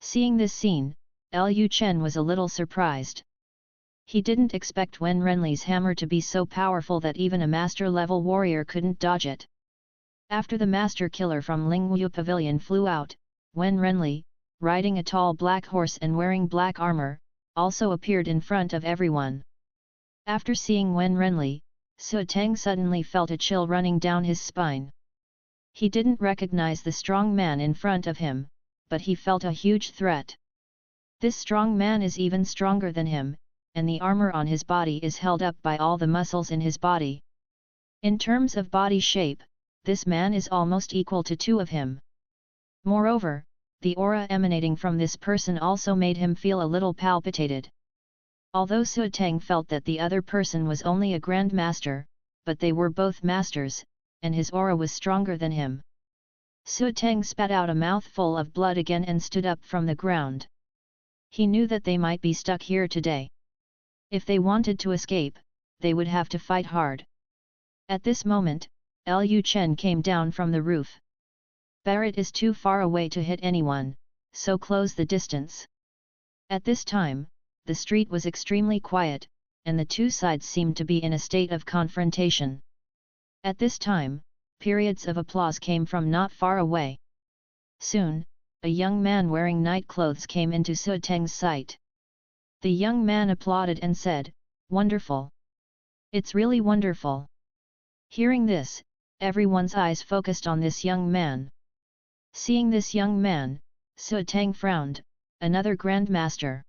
Seeing this scene, Lu Chen was a little surprised. He didn't expect Wen Renli's hammer to be so powerful that even a master-level warrior couldn't dodge it. After the master killer from Lingwu Pavilion flew out, Wen Renli, riding a tall black horse and wearing black armor, also appeared in front of everyone. After seeing Wen Renli, Su Teng suddenly felt a chill running down his spine. He didn't recognize the strong man in front of him, but he felt a huge threat. This strong man is even stronger than him, and the armor on his body is held up by all the muscles in his body. In terms of body shape, this man is almost equal to two of him. Moreover, the aura emanating from this person also made him feel a little palpitated. Although Su Teng felt that the other person was only a Grand Master, but they were both masters, and his aura was stronger than him. Su Teng spat out a mouthful of blood again and stood up from the ground. He knew that they might be stuck here today. If they wanted to escape, they would have to fight hard. At this moment, Lu Chen came down from the roof. Barrett is too far away to hit anyone, so close the distance. At this time, the street was extremely quiet, and the two sides seemed to be in a state of confrontation. At this time, periods of applause came from not far away. Soon, a young man wearing night clothes came into Su Teng's sight. The young man applauded and said, "Wonderful! It's really wonderful!" Hearing this, everyone's eyes focused on this young man. Seeing this young man, Su Teng frowned. Another Grand Master.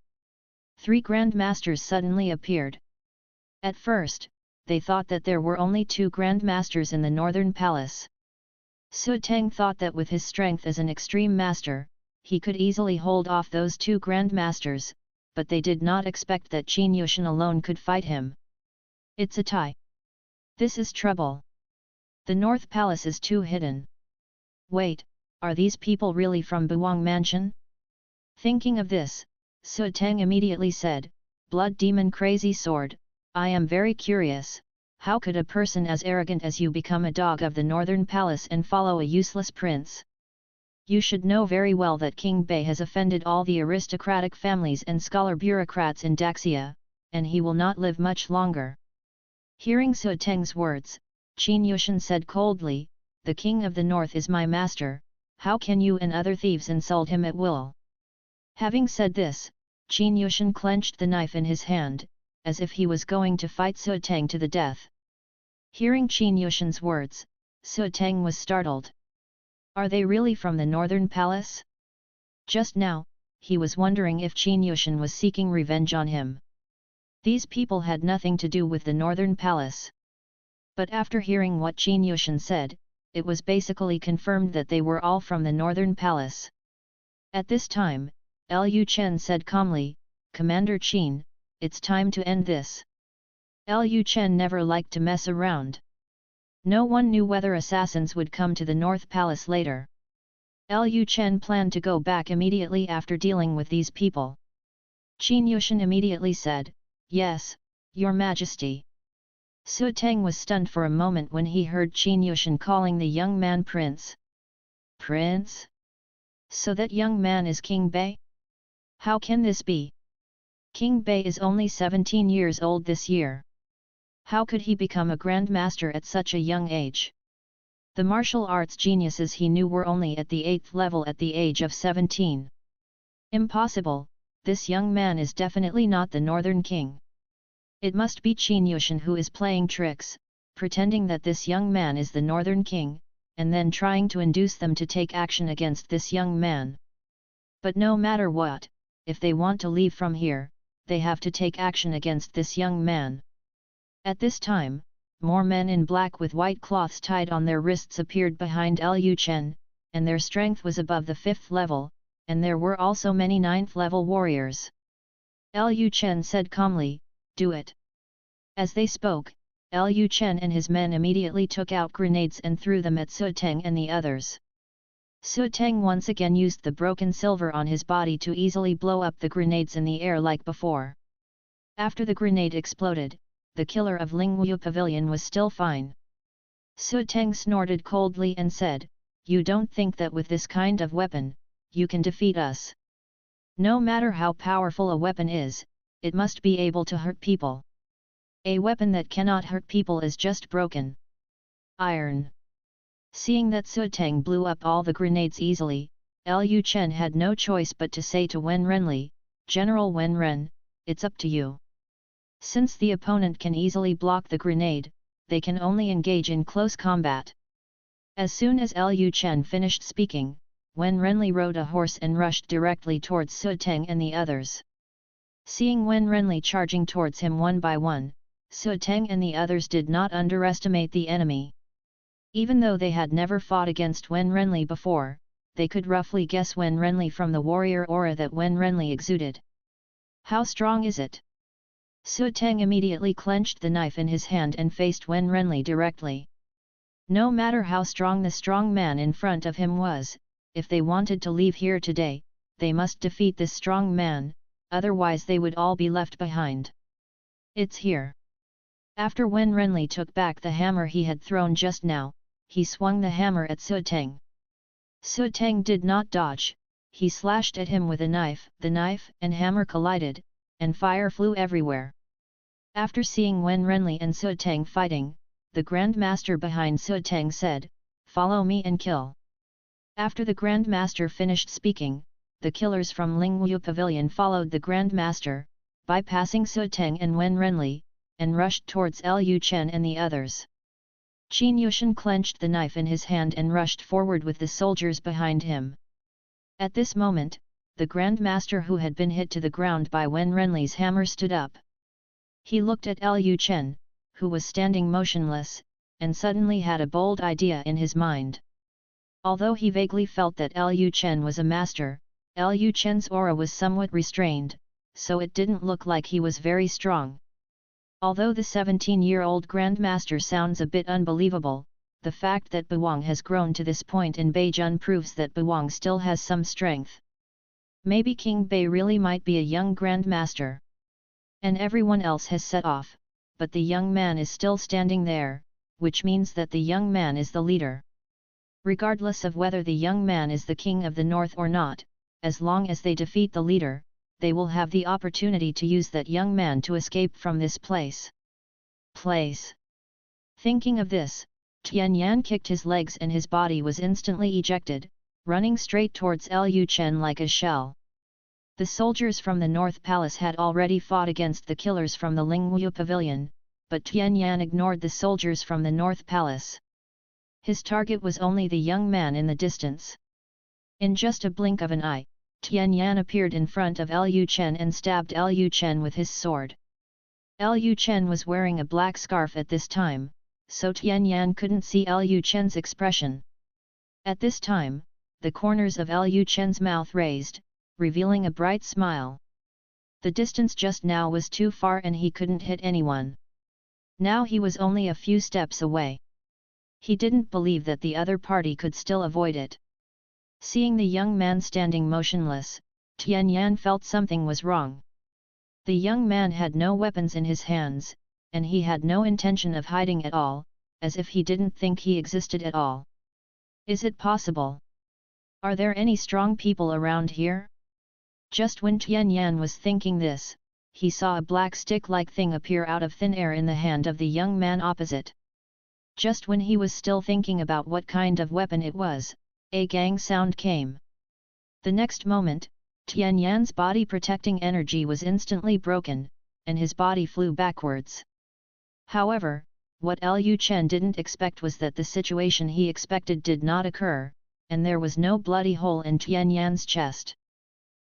3 Grand Masters suddenly appeared. At first, they thought that there were only 2 Grand Masters in the Northern Palace. Su Teng thought that with his strength as an extreme master, he could easily hold off those 2 Grand Masters, but they did not expect that Qin Yushan alone could fight him. It's a tie. This is trouble. The North Palace is too hidden. Wait, are these people really from Buwang Mansion? Thinking of this, Su Teng immediately said, "Blood Demon Crazy Sword, I am very curious, how could a person as arrogant as you become a dog of the Northern Palace and follow a useless prince? You should know very well that King Bei has offended all the aristocratic families and scholar bureaucrats in Daxia, and he will not live much longer." Hearing Su Teng's words, Qin Yushan said coldly, "The King of the North is my master, how can you and other thieves insult him at will?" Having said this, Qin Yushan clenched the knife in his hand, as if he was going to fight Su Teng to the death. Hearing Qin Yushan's words, Su Teng was startled. Are they really from the Northern Palace? Just now, he was wondering if Qin Yushan was seeking revenge on him. These people had nothing to do with the Northern Palace. But after hearing what Qin Yushan said, it was basically confirmed that they were all from the Northern Palace. At this time, Lu Chen said calmly, "Commander Qin, it's time to end this." Lu Chen never liked to mess around. No one knew whether assassins would come to the North Palace later. Lu Chen planned to go back immediately after dealing with these people. Qin Yushan immediately said, "Yes, Your Majesty." Su Teng was stunned for a moment when he heard Qin Yushan calling the young man Prince. Prince? So that young man is King Bei? How can this be? King Bei is only 17 years old this year. How could he become a Grand Master at such a young age? The martial arts geniuses he knew were only at the 8th level at the age of 17. Impossible, this young man is definitely not the Northern King. It must be Qin Yushan who is playing tricks, pretending that this young man is the Northern King, and then trying to induce them to take action against this young man. But no matter what, if they want to leave from here, they have to take action against this young man. At this time, more men in black with white cloths tied on their wrists appeared behind Lu Chen, and their strength was above the 5th level, and there were also many 9th level warriors. Lu Chen said calmly, "Do it." As they spoke, Lu Chen and his men immediately took out grenades and threw them at Su Teng and the others. Su Teng once again used the broken silver on his body to easily blow up the grenades in the air like before. After the grenade exploded, the killer of Lingwu Pavilion was still fine. Su Teng snorted coldly and said, "You don't think that with this kind of weapon, you can defeat us? No matter how powerful a weapon is, it must be able to hurt people. A weapon that cannot hurt people is just broken iron." Seeing that Su Teng blew up all the grenades easily, Lu Chen had no choice but to say to Wen Renli, "General Wen Ren, it's up to you. Since the opponent can easily block the grenade, they can only engage in close combat." As soon as Lu Chen finished speaking, Wen Renli rode a horse and rushed directly towards Su Teng and the others. Seeing Wen Renli charging towards him one by one, Su Teng and the others did not underestimate the enemy. Even though they had never fought against Wen Renli before, they could roughly guess Wen Renli from the warrior aura that Wen Renli exuded. "How strong is it?" Su Teng immediately clenched the knife in his hand and faced Wen Renli directly. No matter how strong the strong man in front of him was, if they wanted to leave here today, they must defeat this strong man, otherwise they would all be left behind. "It's here." After Wen Renli took back the hammer he had thrown just now, he swung the hammer at Su Teng. Su Teng did not dodge, he slashed at him with a knife. The knife and hammer collided, and fire flew everywhere. After seeing Wen Renli and Su Teng fighting, the Grand Master behind Su Teng said, "Follow me and kill." After the Grand Master finished speaking, the killers from Lingwu Pavilion followed the Grand Master, bypassing Su Teng and Wen Renli, and rushed towards Lu Chen and the others. Qin Yushan clenched the knife in his hand and rushed forward with the soldiers behind him. At this moment, the Grand Master who had been hit to the ground by Wen Renli's hammer stood up. He looked at Lu Chen, who was standing motionless, and suddenly had a bold idea in his mind. Although he vaguely felt that Lu Chen was a master, Lu Chen's aura was somewhat restrained, so it didn't look like he was very strong. Although the 17-year-old Grand Master sounds a bit unbelievable, the fact that Buwang has grown to this point in Beijun proves that Buwang still has some strength. Maybe King Bei really might be a young Grand Master. And everyone else has set off, but the young man is still standing there, which means that the young man is the leader. Regardless of whether the young man is the king of the north or not, as long as they defeat the leader, they will have the opportunity to use that young man to escape from this place. Thinking of this, Tianyan kicked his legs and his body was instantly ejected, running straight towards Lu Chen like a shell. The soldiers from the North Palace had already fought against the killers from the Lingwu Pavilion, but Tianyan ignored the soldiers from the North Palace. His target was only the young man in the distance. In just a blink of an eye, Tianyan appeared in front of Lu Chen and stabbed Lu Chen with his sword. Lu Chen was wearing a black scarf at this time, so Tianyan couldn't see Lu Chen's expression. At this time, the corners of Lu Chen's mouth raised, revealing a bright smile. The distance just now was too far and he couldn't hit anyone. Now he was only a few steps away. He didn't believe that the other party could still avoid it. Seeing the young man standing motionless, Tianyan felt something was wrong. The young man had no weapons in his hands, and he had no intention of hiding at all, as if he didn't think he existed at all. Is it possible? Are there any strong people around here? Just when Tianyan was thinking this, he saw a black stick-like thing appear out of thin air in the hand of the young man opposite. Just when he was still thinking about what kind of weapon it was, a gang sound came. The next moment, Tianyan's body protecting energy was instantly broken, and his body flew backwards. However, what Lu Chen didn't expect was that the situation he expected did not occur, and there was no bloody hole in Tianyan's chest.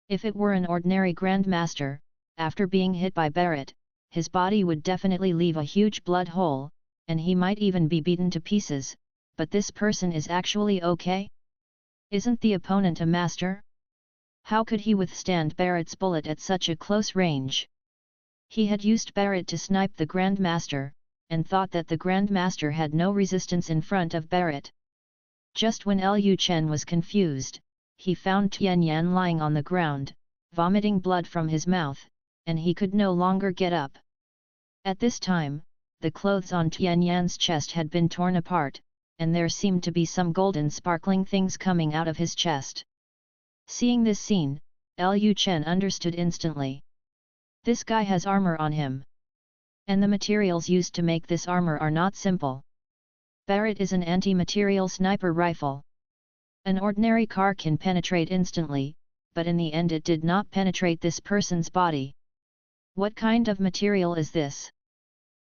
If it were an ordinary Grand Master, after being hit by Barrett, his body would definitely leave a huge blood hole, and he might even be beaten to pieces, but this person is actually okay? Isn't the opponent a master? How could he withstand Barrett's bullet at such a close range? He had used Barrett to snipe the Grand Master, and thought that the Grand Master had no resistance in front of Barrett. Just when Lu Chen was confused, he found Tianyan lying on the ground, vomiting blood from his mouth, and he could no longer get up. At this time, the clothes on Tianyan's chest had been torn apart, and there seemed to be some golden sparkling things coming out of his chest. Seeing this scene, Lu Chen understood instantly. This guy has armor on him. And the materials used to make this armor are not simple. Barrett is an anti-material sniper rifle. An ordinary car can penetrate instantly, but in the end it did not penetrate this person's body. What kind of material is this?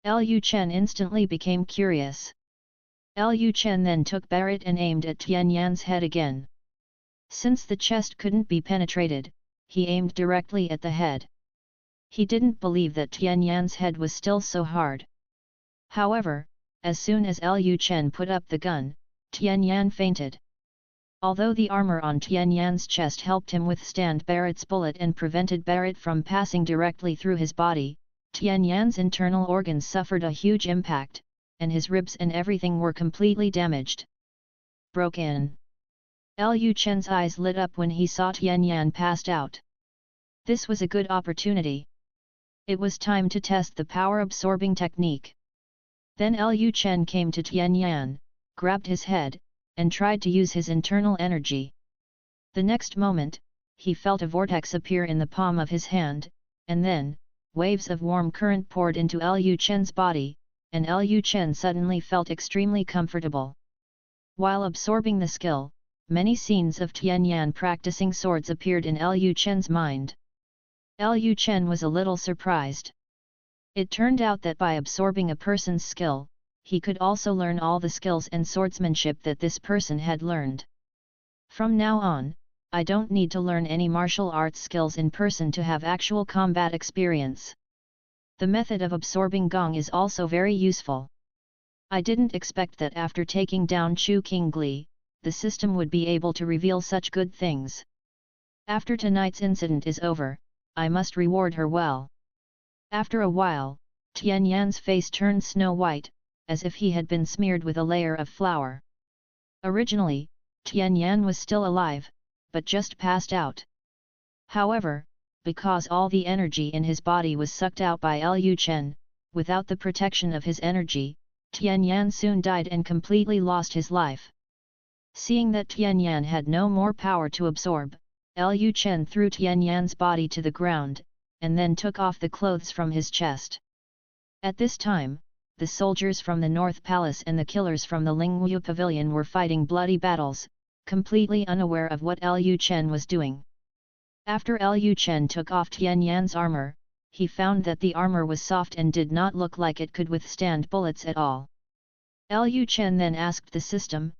Lu Chen instantly became curious. Lu Chen then took Barrett and aimed at Tianyan's head again. Since the chest couldn't be penetrated, he aimed directly at the head. He didn't believe that Tianyan's head was still so hard. However, as soon as Lu Chen put up the gun, Tianyan fainted. Although the armor on Tianyan's chest helped him withstand Barrett's bullet and prevented Barrett from passing directly through his body, Tianyan's internal organs suffered a huge impact, and his ribs and everything were completely damaged. Broken. Lu Chen's eyes lit up when he saw Tianyan passed out. This was a good opportunity. It was time to test the power-absorbing technique. Then Lu Chen came to Tianyan, grabbed his head, and tried to use his internal energy. The next moment, he felt a vortex appear in the palm of his hand, and then, waves of warm current poured into Lu Chen's body, and Lu Chen suddenly felt extremely comfortable. While absorbing the skill, many scenes of Tianyan practicing swords appeared in Lu Chen's mind. Lu Chen was a little surprised. It turned out that by absorbing a person's skill, he could also learn all the skills and swordsmanship that this person had learned. From now on, I don't need to learn any martial arts skills in person to have actual combat experience. The method of absorbing gong is also very useful. I didn't expect that after taking down Chu Qingli, the system would be able to reveal such good things. After tonight's incident is over, I must reward her well. After a while, Tianyan's face turned snow white, as if he had been smeared with a layer of flour. Originally, Tianyan was still alive, but just passed out. However, because all the energy in his body was sucked out by Lu Chen, without the protection of his energy, Tianyan soon died and completely lost his life. Seeing that Tianyan had no more power to absorb, Lu Chen threw Tianyan's body to the ground, and then took off the clothes from his chest. At this time, the soldiers from the North Palace and the killers from the Lingwu Pavilion were fighting bloody battles, completely unaware of what Lu Chen was doing. After Lu Chen took off Tianyan's armor, he found that the armor was soft and did not look like it could withstand bullets at all. Lu Chen then asked the system,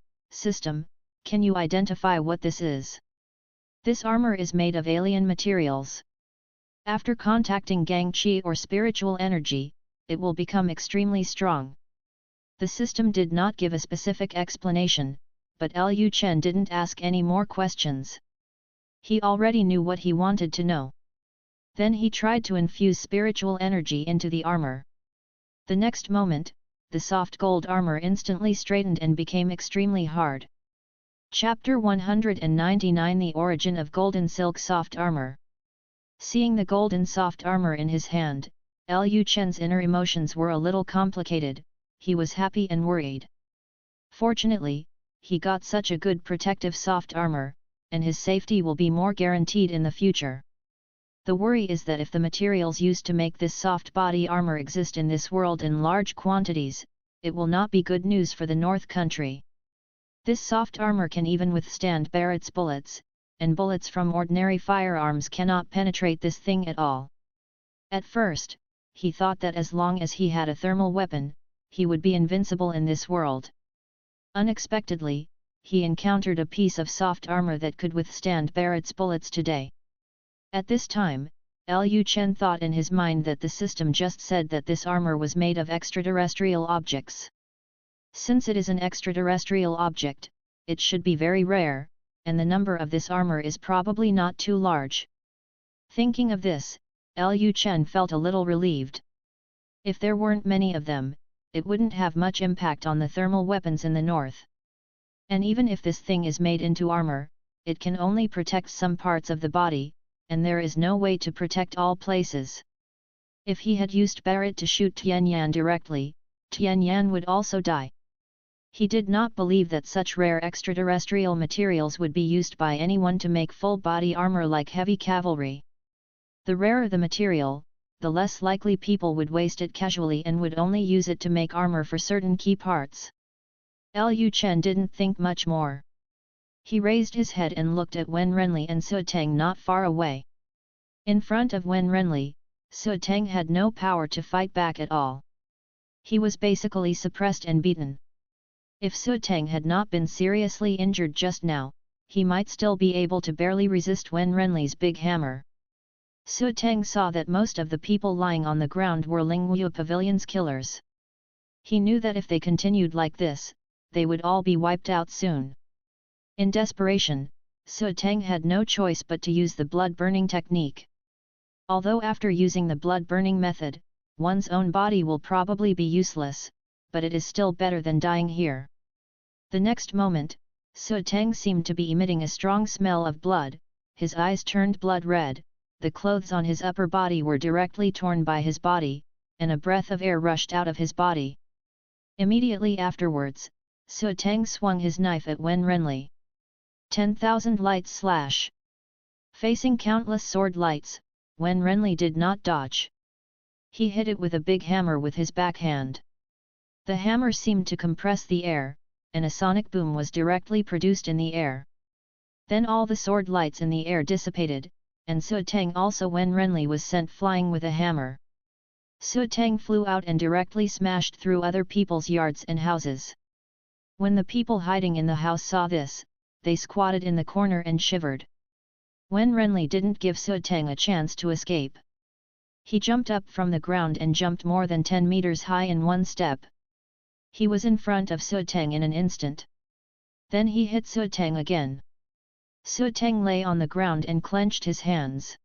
can you identify what this is? This armor is made of alien materials. After contacting Gang Qi or spiritual energy, it will become extremely strong. The system did not give a specific explanation, but Lu Chen didn't ask any more questions. He already knew what he wanted to know. Then he tried to infuse spiritual energy into the armor. The next moment, the soft gold armor instantly straightened and became extremely hard. Chapter 199 The Origin of Golden Silk Soft Armor. Seeing the golden soft armor in his hand, Lu Chen's inner emotions were a little complicated. He was happy and worried. Fortunately, he got such a good protective soft armor, and his safety will be more guaranteed in the future. The worry is that if the materials used to make this soft body armor exist in this world in large quantities, it will not be good news for the North Country. This soft armor can even withstand Barrett's bullets, and bullets from ordinary firearms cannot penetrate this thing at all. At first, he thought that as long as he had a thermal weapon, he would be invincible in this world. Unexpectedly, he encountered a piece of soft armor that could withstand Barrett's bullets today. At this time, Lu Chen thought in his mind that the system just said that this armor was made of extraterrestrial objects. Since it is an extraterrestrial object, it should be very rare, and the number of this armor is probably not too large. Thinking of this, Lu Chen felt a little relieved. If there weren't many of them, it wouldn't have much impact on the thermal weapons in the north. And even if this thing is made into armor, it can only protect some parts of the body, and there is no way to protect all places. If he had used Barrett to shoot Tianyan directly, Tianyan would also die. He did not believe that such rare extraterrestrial materials would be used by anyone to make full-body armor like heavy cavalry. The rarer the material, the less likely people would waste it casually and would only use it to make armor for certain key parts. Lu Chen didn't think much more. He raised his head and looked at Wen Renli and Su Teng not far away. In front of Wen Renli, Su Teng had no power to fight back at all. He was basically suppressed and beaten. If Su Teng had not been seriously injured just now, he might still be able to barely resist Wen Renli's big hammer. Su Teng saw that most of the people lying on the ground were Lingwu Pavilion's killers. He knew that if they continued like this, they would all be wiped out soon. In desperation, Su Teng had no choice but to use the blood-burning technique. Although after using the blood-burning method, one's own body will probably be useless, but it is still better than dying here. The next moment, Su Teng seemed to be emitting a strong smell of blood, his eyes turned blood red, the clothes on his upper body were directly torn by his body, and a breath of air rushed out of his body. Immediately afterwards, Su Teng swung his knife at Wen Renli. 10,000 lights slash. Facing countless sword lights, Wen Renli did not dodge. He hit it with a big hammer with his backhand. The hammer seemed to compress the air, and a sonic boom was directly produced in the air. Then all the sword lights in the air dissipated, and Su Teng also Wen Renli was sent flying with a hammer. Su Teng flew out and directly smashed through other people's yards and houses. When the people hiding in the house saw this, they squatted in the corner and shivered. Wen Renli didn't give Su Teng a chance to escape. He jumped up from the ground and jumped more than 10 meters high in one step. He was in front of Su Teng in an instant. Then he hit Su Teng again. Su Teng lay on the ground and clenched his hands.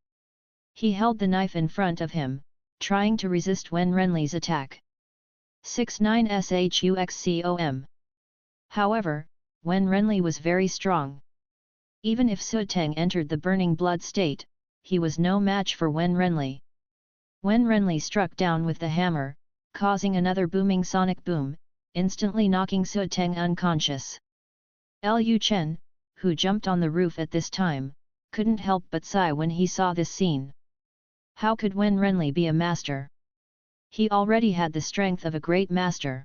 He held the knife in front of him, trying to resist Wen Renli's attack. 69 SHUXCOM. However, Wen Renli was very strong. Even if Su Teng entered the burning blood state, he was no match for Wen Renli. Wen Renli struck down with the hammer, causing another booming sonic boom, instantly knocking Su Teng unconscious. Lu Chen, who jumped on the roof at this time, couldn't help but sigh when he saw this scene. How could Wen Renli be a master? He already had the strength of a great master.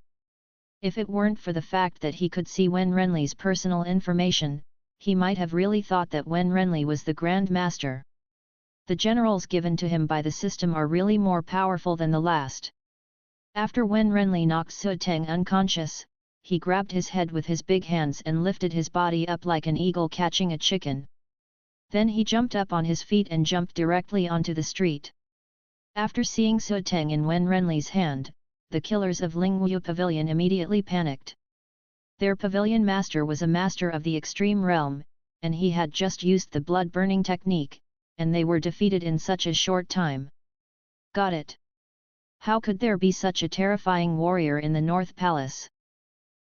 If it weren't for the fact that he could see Wen Renli's personal information, he might have really thought that Wen Renli was the Grand Master. The generals given to him by the system are really more powerful than the last. After Wen Renli knocked Su Teng unconscious, he grabbed his head with his big hands and lifted his body up like an eagle catching a chicken. Then he jumped up on his feet and jumped directly onto the street. After seeing Su Teng in Wen Renli's hand, the killers of Lingwu Pavilion immediately panicked. Their pavilion master was a master of the extreme realm, and he had just used the blood-burning technique, and they were defeated in such a short time. Got it. How could there be such a terrifying warrior in the North Palace?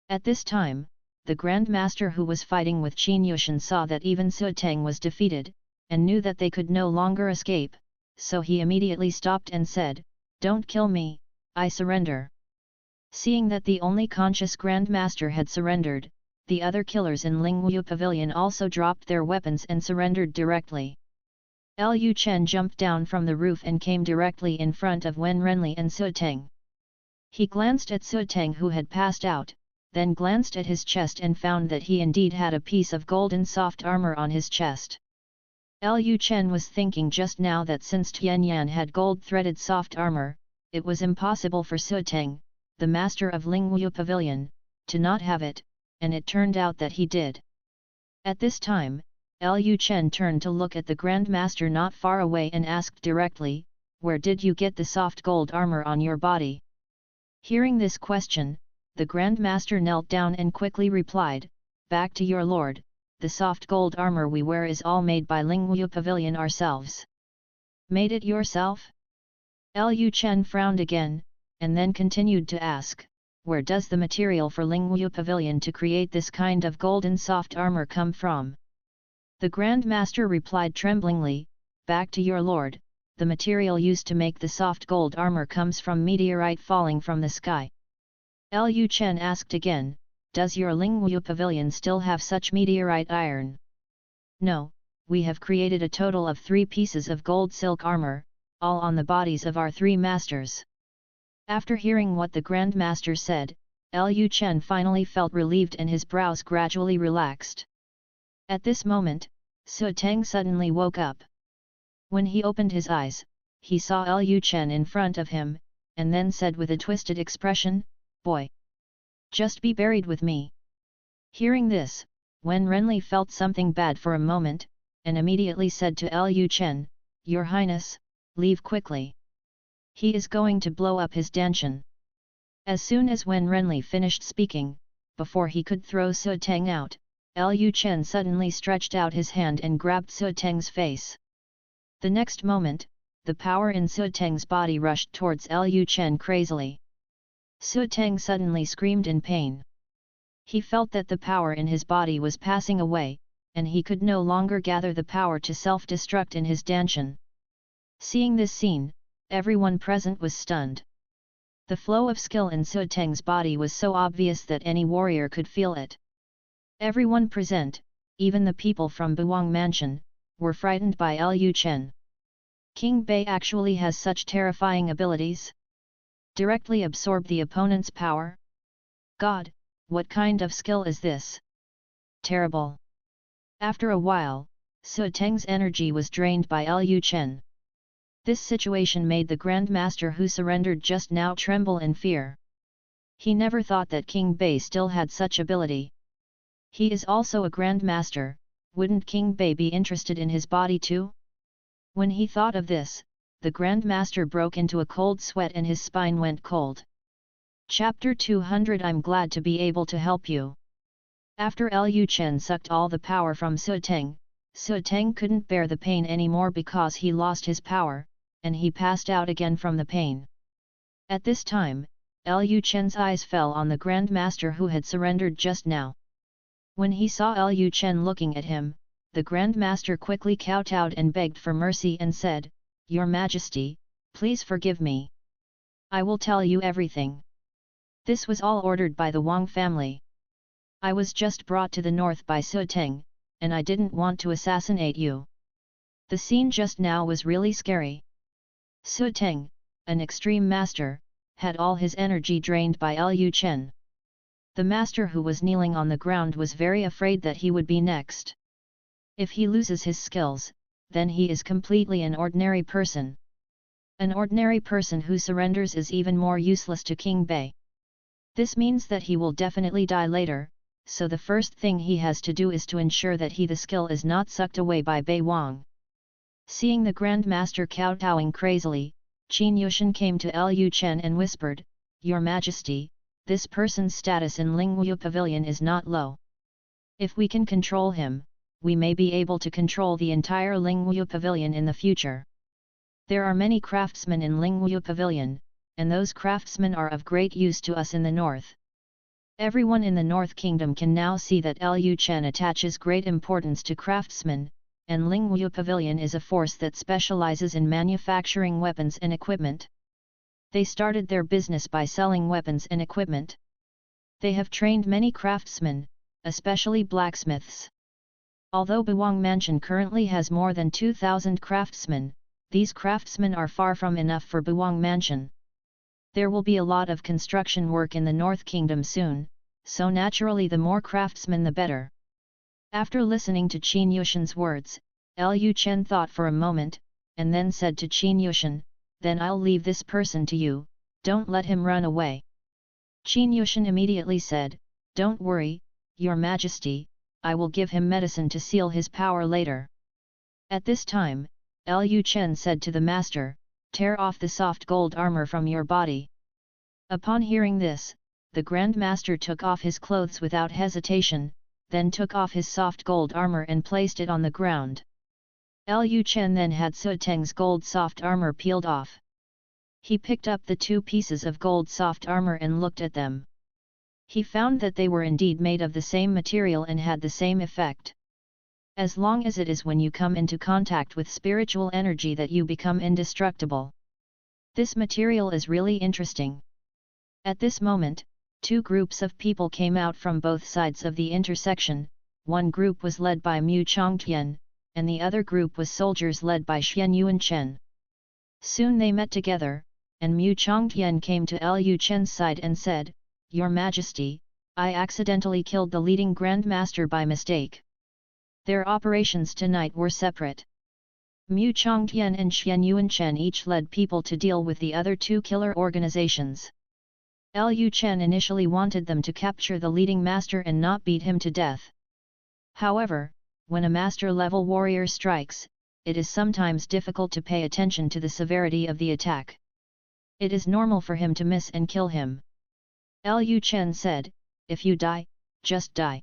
At this time, the Grand Master who was fighting with Qin Yushan saw that even Su Teng was defeated, and knew that they could no longer escape, so he immediately stopped and said, "Don't kill me, I surrender." Seeing that the only conscious Grand Master had surrendered, the other killers in Lingwu Pavilion also dropped their weapons and surrendered directly. Lu Chen jumped down from the roof and came directly in front of Wen Renli and Su Teng. He glanced at Su Teng who had passed out, then glanced at his chest and found that he indeed had a piece of golden soft armor on his chest. Lu Chen was thinking just now that since Tianyan had gold-threaded soft armor, it was impossible for Su Teng, the master of Lingwu Pavilion, to not have it, and it turned out that he did. At this time, Lu Chen turned to look at the Grand Master not far away and asked directly, "Where did you get the soft gold armor on your body?" Hearing this question, the Grand Master knelt down and quickly replied, "Back to your lord, the soft gold armor we wear is all made by Lingwu Pavilion ourselves." "Made it yourself?" Lu Chen frowned again, and then continued to ask, "Where does the material for Lingwu Pavilion to create this kind of golden soft armor come from?" The Grand Master replied tremblingly, back to your lord, the material used to make the soft gold armor comes from meteorite falling from the sky. Lu Chen asked again, does your Lingwu pavilion still have such meteorite iron? No, we have created a total of 3 pieces of gold silk armor, all on the bodies of our 3 masters. After hearing what the Grand Master said, Lu Chen finally felt relieved and his brows gradually relaxed. At this moment, Su Teng suddenly woke up. When he opened his eyes, he saw Lu Chen in front of him, and then said with a twisted expression, "Boy! Just be buried with me." Hearing this, Wen Renli felt something bad for a moment, and immediately said to Lu Chen, "Your Highness, leave quickly. He is going to blow up his danshan." As soon as Wen Renli finished speaking, before he could throw Su Teng out, Lu Chen suddenly stretched out his hand and grabbed Su Teng's face. The next moment, the power in Su Teng's body rushed towards Lu Chen crazily. Su Teng suddenly screamed in pain. He felt that the power in his body was passing away, and he could no longer gather the power to self-destruct in his danshan. Seeing this scene, everyone present was stunned. The flow of skill in Su Teng's body was so obvious that any warrior could feel it. Everyone present, even the people from Buwang Mansion, were frightened by Lu Chen. King Bei actually has such terrifying abilities? Directly absorb the opponent's power? God, what kind of skill is this? Terrible! After a while, Su Teng's energy was drained by Lu Chen. This situation made the Grand Master who surrendered just now tremble in fear. He never thought that King Bei still had such ability. He is also a Grand Master, wouldn't King Bei be interested in his body too? When he thought of this, the Grand Master broke into a cold sweat and his spine went cold. Chapter 200 I'm glad to be able to help you. After Lu Chen sucked all the power from Su Teng couldn't bear the pain anymore because he lost his power, and he passed out again from the pain. At this time, Lu Chen's eyes fell on the Grand Master who had surrendered just now. When he saw Lu Chen looking at him, the Grand Master quickly kowtowed and begged for mercy and said, "Your Majesty, please forgive me. I will tell you everything. This was all ordered by the Wang family. I was just brought to the north by Su Teng, and I didn't want to assassinate you." The scene just now was really scary. Su Teng, an extreme master, had all his energy drained by Lu Chen. The master who was kneeling on the ground was very afraid that he would be next. If he loses his skills, then he is completely an ordinary person. An ordinary person who surrenders is even more useless to King Bei. This means that he will definitely die later, so the first thing he has to do is to ensure that the skill is not sucked away by Bei Wang. Seeing the Grand Master kowtowing crazily, Qin Yushan came to Lu Chen and whispered, "Your Majesty, this person's status in Lingwu Pavilion is not low. If we can control him, we may be able to control the entire Lingwu Pavilion in the future. There are many craftsmen in Lingwu Pavilion, and those craftsmen are of great use to us in the north. Everyone in the North Kingdom can now see that Lu Chen attaches great importance to craftsmen, and Lingwu Pavilion is a force that specializes in manufacturing weapons and equipment. They started their business by selling weapons and equipment. They have trained many craftsmen, especially blacksmiths. Although Buwang Mansion currently has more than 2,000 craftsmen, these craftsmen are far from enough for Buwang Mansion. There will be a lot of construction work in the North Kingdom soon, so naturally the more craftsmen the better." After listening to Qin Yushan's words, Lu Chen thought for a moment, and then said to Qin Yushan, "Then I'll leave this person to you, don't let him run away." Qin Yushan immediately said, "Don't worry, Your Majesty, I will give him medicine to seal his power later." At this time, Lu Chen said to the master, "Tear off the soft gold armor from your body." Upon hearing this, the Grand Master took off his clothes without hesitation, then took off his soft gold armor and placed it on the ground. Lu Chen then had Su Teng's gold soft armor peeled off. He picked up the 2 pieces of gold soft armor and looked at them. He found that they were indeed made of the same material and had the same effect. As long as it is when you come into contact with spiritual energy that you become indestructible. This material is really interesting. At this moment, two groups of people came out from both sides of the intersection. One group was led by Mu Chongtian, and the other group was soldiers led by Lu Chen. Soon they met together, and Mu Chongtian came to Lu Chen's side and said, "Your Majesty, I accidentally killed the leading Grand Master by mistake." Their operations tonight were separate. Mu Chongtian and Lu Chen each led people to deal with the other two killer organizations. Lu Chen initially wanted them to capture the leading master and not beat him to death. However, when a master-level warrior strikes, it is sometimes difficult to pay attention to the severity of the attack. It is normal for him to miss and kill him. Lu Chen said, "If you die, just die."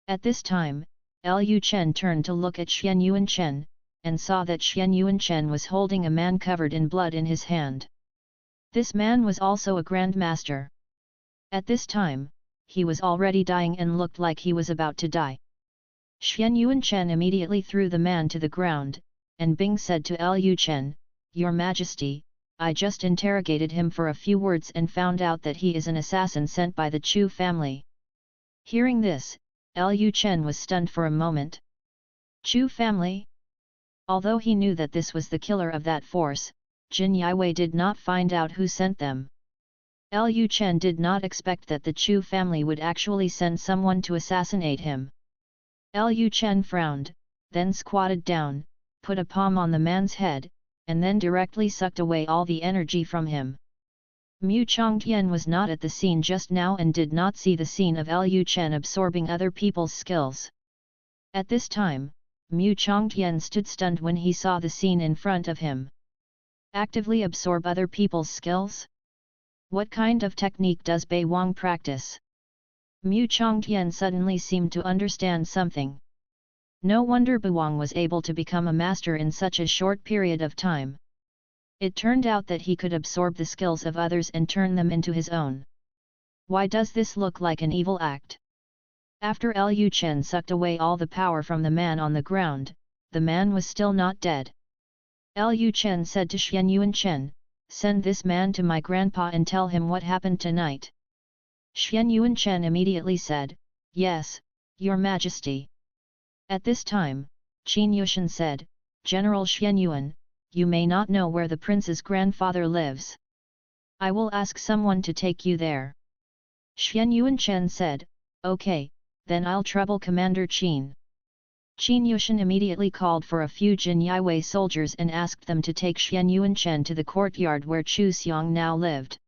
At this time, Lu Chen turned to look at Lu Chen, and saw that Lu Chen was holding a man covered in blood in his hand. This man was also a Grand Master. At this time, he was already dying and looked like he was about to die. Lu Chen immediately threw the man to the ground, and Bing said to Lu Chen, "Your Majesty, I just interrogated him for a few words and found out that he is an assassin sent by the Chu family." Hearing this, Lu Chen was stunned for a moment. Chu family? Although he knew that this was the killer of that force, Jin Yiwei did not find out who sent them. Lu Chen did not expect that the Chu family would actually send someone to assassinate him. Lu Chen frowned, then squatted down, put a palm on the man's head, and then directly sucked away all the energy from him. Mu Chongtian was not at the scene just now and did not see the scene of Lu Chen absorbing other people's skills. At this time, Mu Chongtian stood stunned when he saw the scene in front of him. Actively absorb other people's skills? What kind of technique does Bei Wang practice? Mu Chongtian suddenly seemed to understand something. No wonder Bei Wang was able to become a master in such a short period of time. It turned out that he could absorb the skills of others and turn them into his own. Why does this look like an evil act? After Lu Chen sucked away all the power from the man on the ground, the man was still not dead. Lu Chen said to Lu Chen, "Send this man to my grandpa and tell him what happened tonight." Lu Chen immediately said, "Yes, Your Majesty." At this time, Qin Yushan said, "General Yuan, you may not know where the prince's grandfather lives. I will ask someone to take you there." Yuan Chen said, "Okay, then I'll trouble Commander Qin." Qin Yushan immediately called for a few Jin Yiwei soldiers and asked them to take Yuan Chen to the courtyard where Chu Xiong now lived.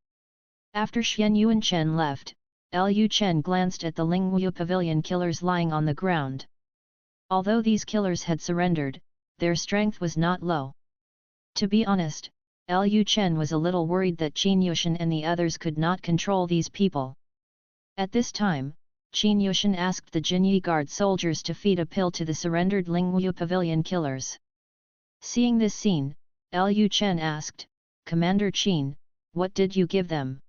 After Yuan Chen left, Lu Chen glanced at the Lingwu Pavilion killers lying on the ground. Although these killers had surrendered, their strength was not low. To be honest, Lu Chen was a little worried that Qin Yushan and the others could not control these people. At this time, Qin Yushan asked the Jinyi Guard soldiers to feed a pill to the surrendered Lingwu Pavilion killers. Seeing this scene, Lu Chen asked, "Commander Qin, what did you give them?"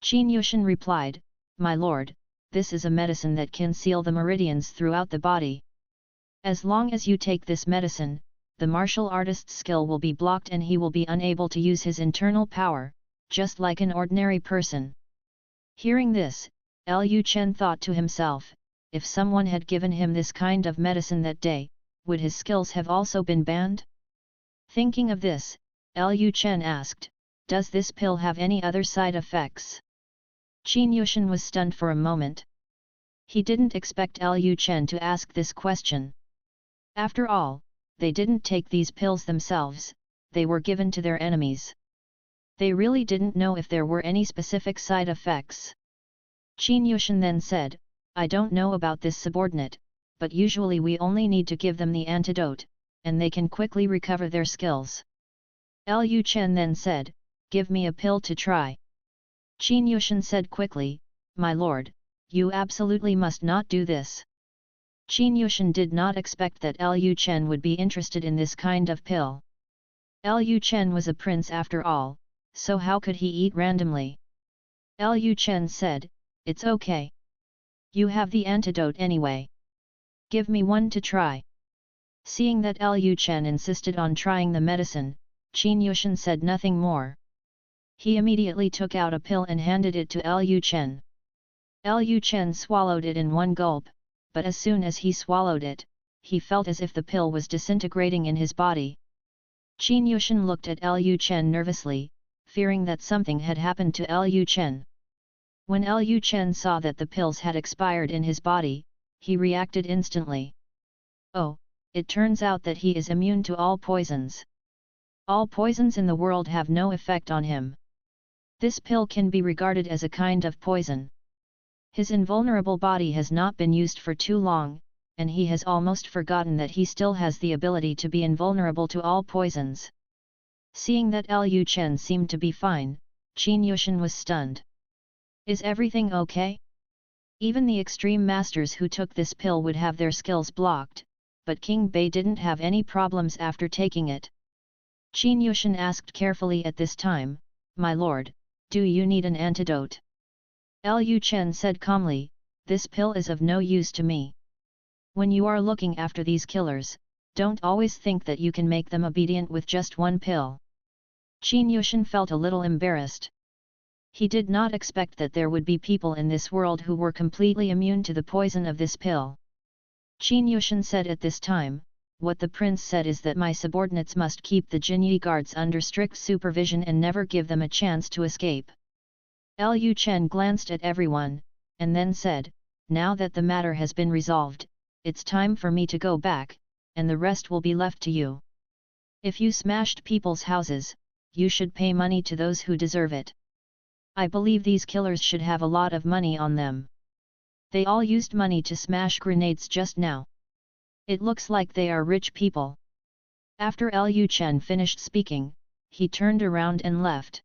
Qin Yushan replied, "My lord, this is a medicine that can seal the meridians throughout the body. As long as you take this medicine, the martial artist's skill will be blocked and he will be unable to use his internal power, just like an ordinary person." Hearing this, Lu Chen thought to himself, if someone had given him this kind of medicine that day, would his skills have also been banned? Thinking of this, Lu Chen asked, "Does this pill have any other side effects?" Qin Yushan was stunned for a moment. He didn't expect Lu Chen to ask this question. After all, they didn't take these pills themselves, they were given to their enemies. They really didn't know if there were any specific side effects. Qin Yushan then said, "I don't know about this subordinate, but usually we only need to give them the antidote, and they can quickly recover their skills." Lu Chen then said, "Give me a pill to try." Qin Yushan said quickly, "My lord, you absolutely must not do this." Qin Yushan did not expect that Lu Chen would be interested in this kind of pill. Lu Chen was a prince after all, so how could he eat randomly? Lu Chen said, "It's okay. You have the antidote anyway." Give me one to try. Seeing that Lu Chen insisted on trying the medicine, Qin Yushan said nothing more. He immediately took out a pill and handed it to Lu Chen. Lu Chen swallowed it in one gulp, but as soon as he swallowed it, he felt as if the pill was disintegrating in his body. Qin Yushan looked at Lu Chen nervously, fearing that something had happened to Lu Chen. When Lu Chen saw that the pills had expired in his body, he reacted instantly. Oh, it turns out that he is immune to all poisons. All poisons in the world have no effect on him. This pill can be regarded as a kind of poison. His invulnerable body has not been used for too long, and he has almost forgotten that he still has the ability to be invulnerable to all poisons. Seeing that Lu Chen seemed to be fine, Qin Yushan was stunned. Is everything okay? Even the extreme masters who took this pill would have their skills blocked, but King Bei didn't have any problems after taking it. Qin Yushan asked carefully at this time, "My lord, do you need an antidote?" Lu Chen said calmly, "This pill is of no use to me. When you are looking after these killers, don't always think that you can make them obedient with just one pill." Qin Yushan felt a little embarrassed. He did not expect that there would be people in this world who were completely immune to the poison of this pill. Qin Yushan said at this time, "What the prince said is that my subordinates must keep the Jinyi guards under strict supervision and never give them a chance to escape." Lu Chen glanced at everyone, and then said, "Now that the matter has been resolved, it's time for me to go back, and the rest will be left to you. If you smashed people's houses, you should pay money to those who deserve it. I believe these killers should have a lot of money on them. They all used money to smash grenades just now. It looks like they are rich people." After Lu Chen finished speaking, he turned around and left.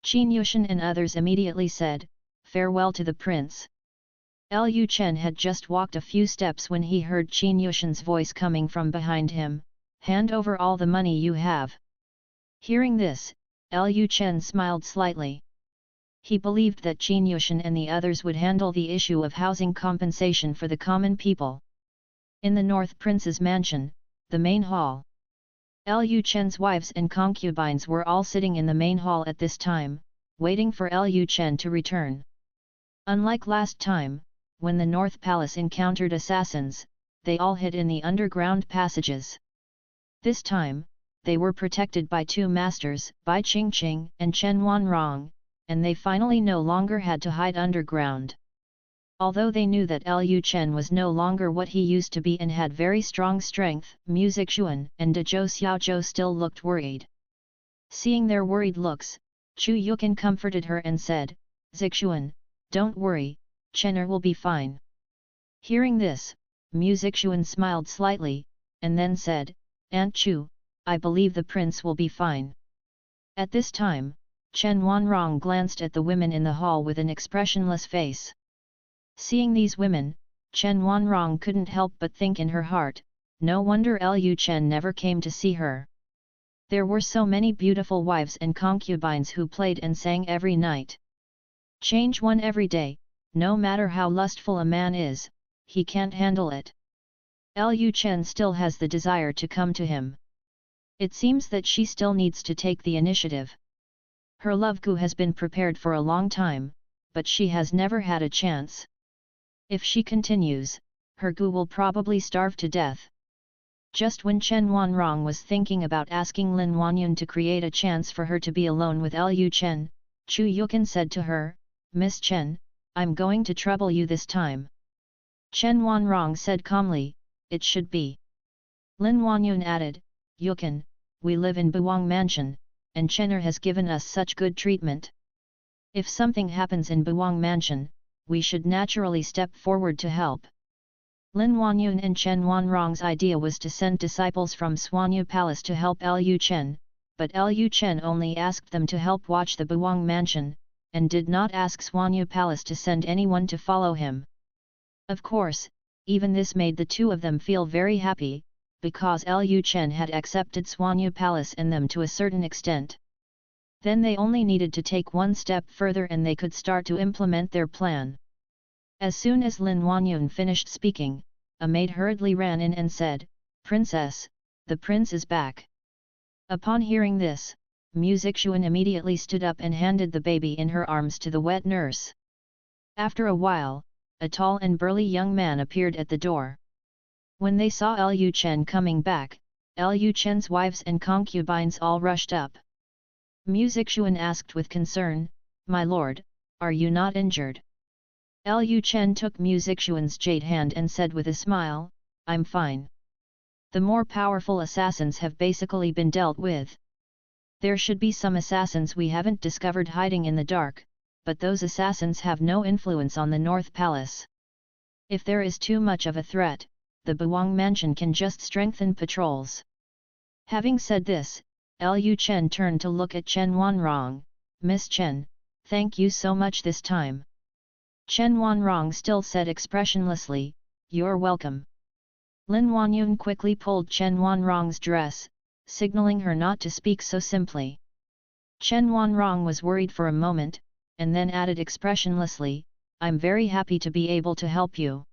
Qin Yushan and others immediately said, "Farewell to the prince." Lu Chen had just walked a few steps when he heard Qin Yushan's voice coming from behind him, "Hand over all the money you have." Hearing this, Lu Chen smiled slightly. He believed that Qin Yushan and the others would handle the issue of housing compensation for the common people. In the North Prince's mansion, the main hall. Lu Chen's wives and concubines were all sitting in the main hall at this time, waiting for Lu Chen to return. Unlike last time, when the North Palace encountered assassins, they all hid in the underground passages. This time, they were protected by two masters, Bai Qingqing and Chen Wanrong, and they finally no longer had to hide underground. Although they knew that Lu Chen was no longer what he used to be and had very strong strength, Mu Zixuan and Dezhou Xiaozhou still looked worried. Seeing their worried looks, Chu Yuqin comforted her and said, "Zixuan, don't worry, Chener will be fine." Hearing this, Mu Zixuan smiled slightly, and then said, "Aunt Chu, I believe the prince will be fine." At this time, Chen Wanrong glanced at the women in the hall with an expressionless face. Seeing these women, Chen Wanrong couldn't help but think in her heart, no wonder Lu Chen never came to see her. There were so many beautiful wives and concubines who played and sang every night. Change one every day, no matter how lustful a man is, he can't handle it. Lu Chen still has the desire to come to him. It seems that she still needs to take the initiative. Her love gu has been prepared for a long time, but she has never had a chance. If she continues, her gu will probably starve to death. Just when Chen Wanrong was thinking about asking Lin Wanyun to create a chance for her to be alone with Lu Chen, Chu Yuqin said to her, "Miss Chen, I'm going to trouble you this time." Chen Wanrong said calmly, "It should be." Lin Wanyun added, "Yuqin, we live in Buwang Mansion, and Chener has given us such good treatment. If something happens in Buwang Mansion, we should naturally step forward to help." Lin Wanyun and Chen Wanrong's idea was to send disciples from Swanyu Palace to help Lu Chen, but Lu Chen only asked them to help watch the Buwang Mansion, and did not ask Swanyu Palace to send anyone to follow him. Of course, even this made the two of them feel very happy, because Lu Chen had accepted Swanyu Palace and them to a certain extent. Then they only needed to take one step further and they could start to implement their plan. As soon as Lin Wanyun finished speaking, a maid hurriedly ran in and said, "Princess, the prince is back." Upon hearing this, Mu Zixuan immediately stood up and handed the baby in her arms to the wet nurse. After a while, a tall and burly young man appeared at the door. When they saw Lu Chen coming back, Lu Chen's wives and concubines all rushed up. Mu Zixuan asked with concern, "My lord, are you not injured?" Lu Chen took Mu Zixuan's jade hand and said with a smile, "I'm fine. The more powerful assassins have basically been dealt with. There should be some assassins we haven't discovered hiding in the dark, but those assassins have no influence on the North Palace. If there is too much of a threat, the Buwang Mansion can just strengthen patrols." Having said this, Lu Chen turned to look at Chen Wanrong. "Miss Chen, thank you so much this time." Chen Wanrong still said expressionlessly, "You're welcome." Lin Wanyun quickly pulled Chen Wanrong's dress, signaling her not to speak so simply. Chen Wanrong was worried for a moment, and then added expressionlessly, "I'm very happy to be able to help you."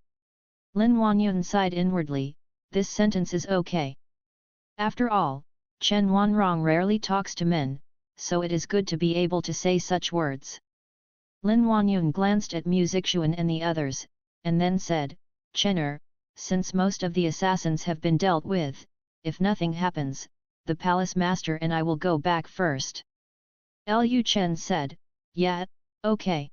Lin Wanyun sighed inwardly, this sentence is okay. After all, Chen Wanrong rarely talks to men, so it is good to be able to say such words. Lin Wanyun glanced at Mu Zixuan and the others, and then said, "Chener, since most of the assassins have been dealt with, if nothing happens, the palace master and I will go back first." Lu Chen said, "Yeah, okay."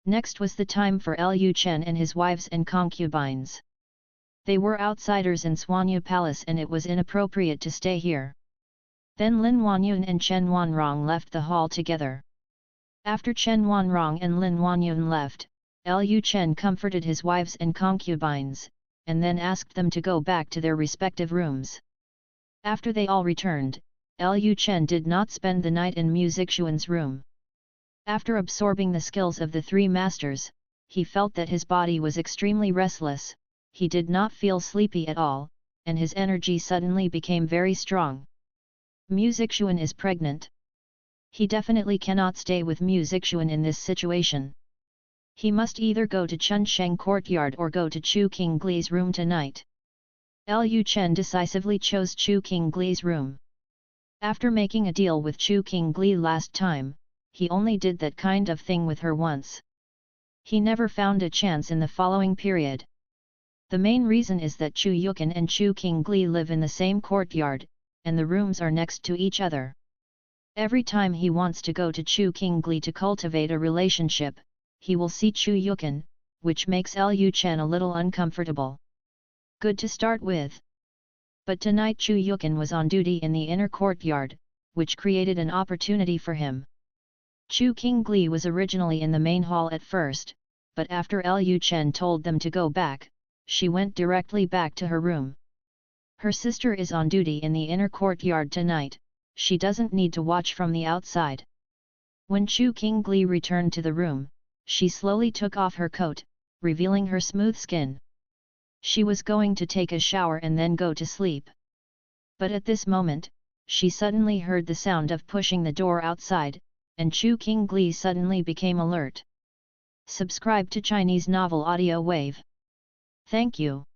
Next was the time for Lu Chen and his wives and concubines. They were outsiders in Swanyu Palace and it was inappropriate to stay here. Then Lin Wanyun and Chen Wanrong left the hall together. After Chen Wanrong and Lin Wanyun left, Lu Chen comforted his wives and concubines, and then asked them to go back to their respective rooms. After they all returned, Lu Chen did not spend the night in Mu Zixuan's room. After absorbing the skills of the three masters, he felt that his body was extremely restless, he did not feel sleepy at all, and his energy suddenly became very strong. Mu Zixuan is pregnant. He definitely cannot stay with Mu Zixuan in this situation. He must either go to Chunsheng courtyard or go to Chu Qinggli's room tonight. Lu Chen decisively chose Chu Qinggli's room. After making a deal with Chu Qingli last time, he only did that kind of thing with her once. He never found a chance in the following period. The main reason is that Chu Yukan and Chu Qingli live in the same courtyard, and the rooms are next to each other. Every time he wants to go to Chu Qingli to cultivate a relationship, he will see Chu Yukan, which makes Lu Chen a little uncomfortable. Good to start with. But tonight Chu Yukan was on duty in the inner courtyard, which created an opportunity for him. Chu Qingli was originally in the main hall at first, but after Lu Chen told them to go back, she went directly back to her room. Her sister is on duty in the inner courtyard tonight, she doesn't need to watch from the outside. When Chu Qingli returned to the room, she slowly took off her coat, revealing her smooth skin. She was going to take a shower and then go to sleep. But at this moment, she suddenly heard the sound of pushing the door outside, and Chu Qingli suddenly became alert. Subscribe to Chinese Novel Audio Wave. Thank you.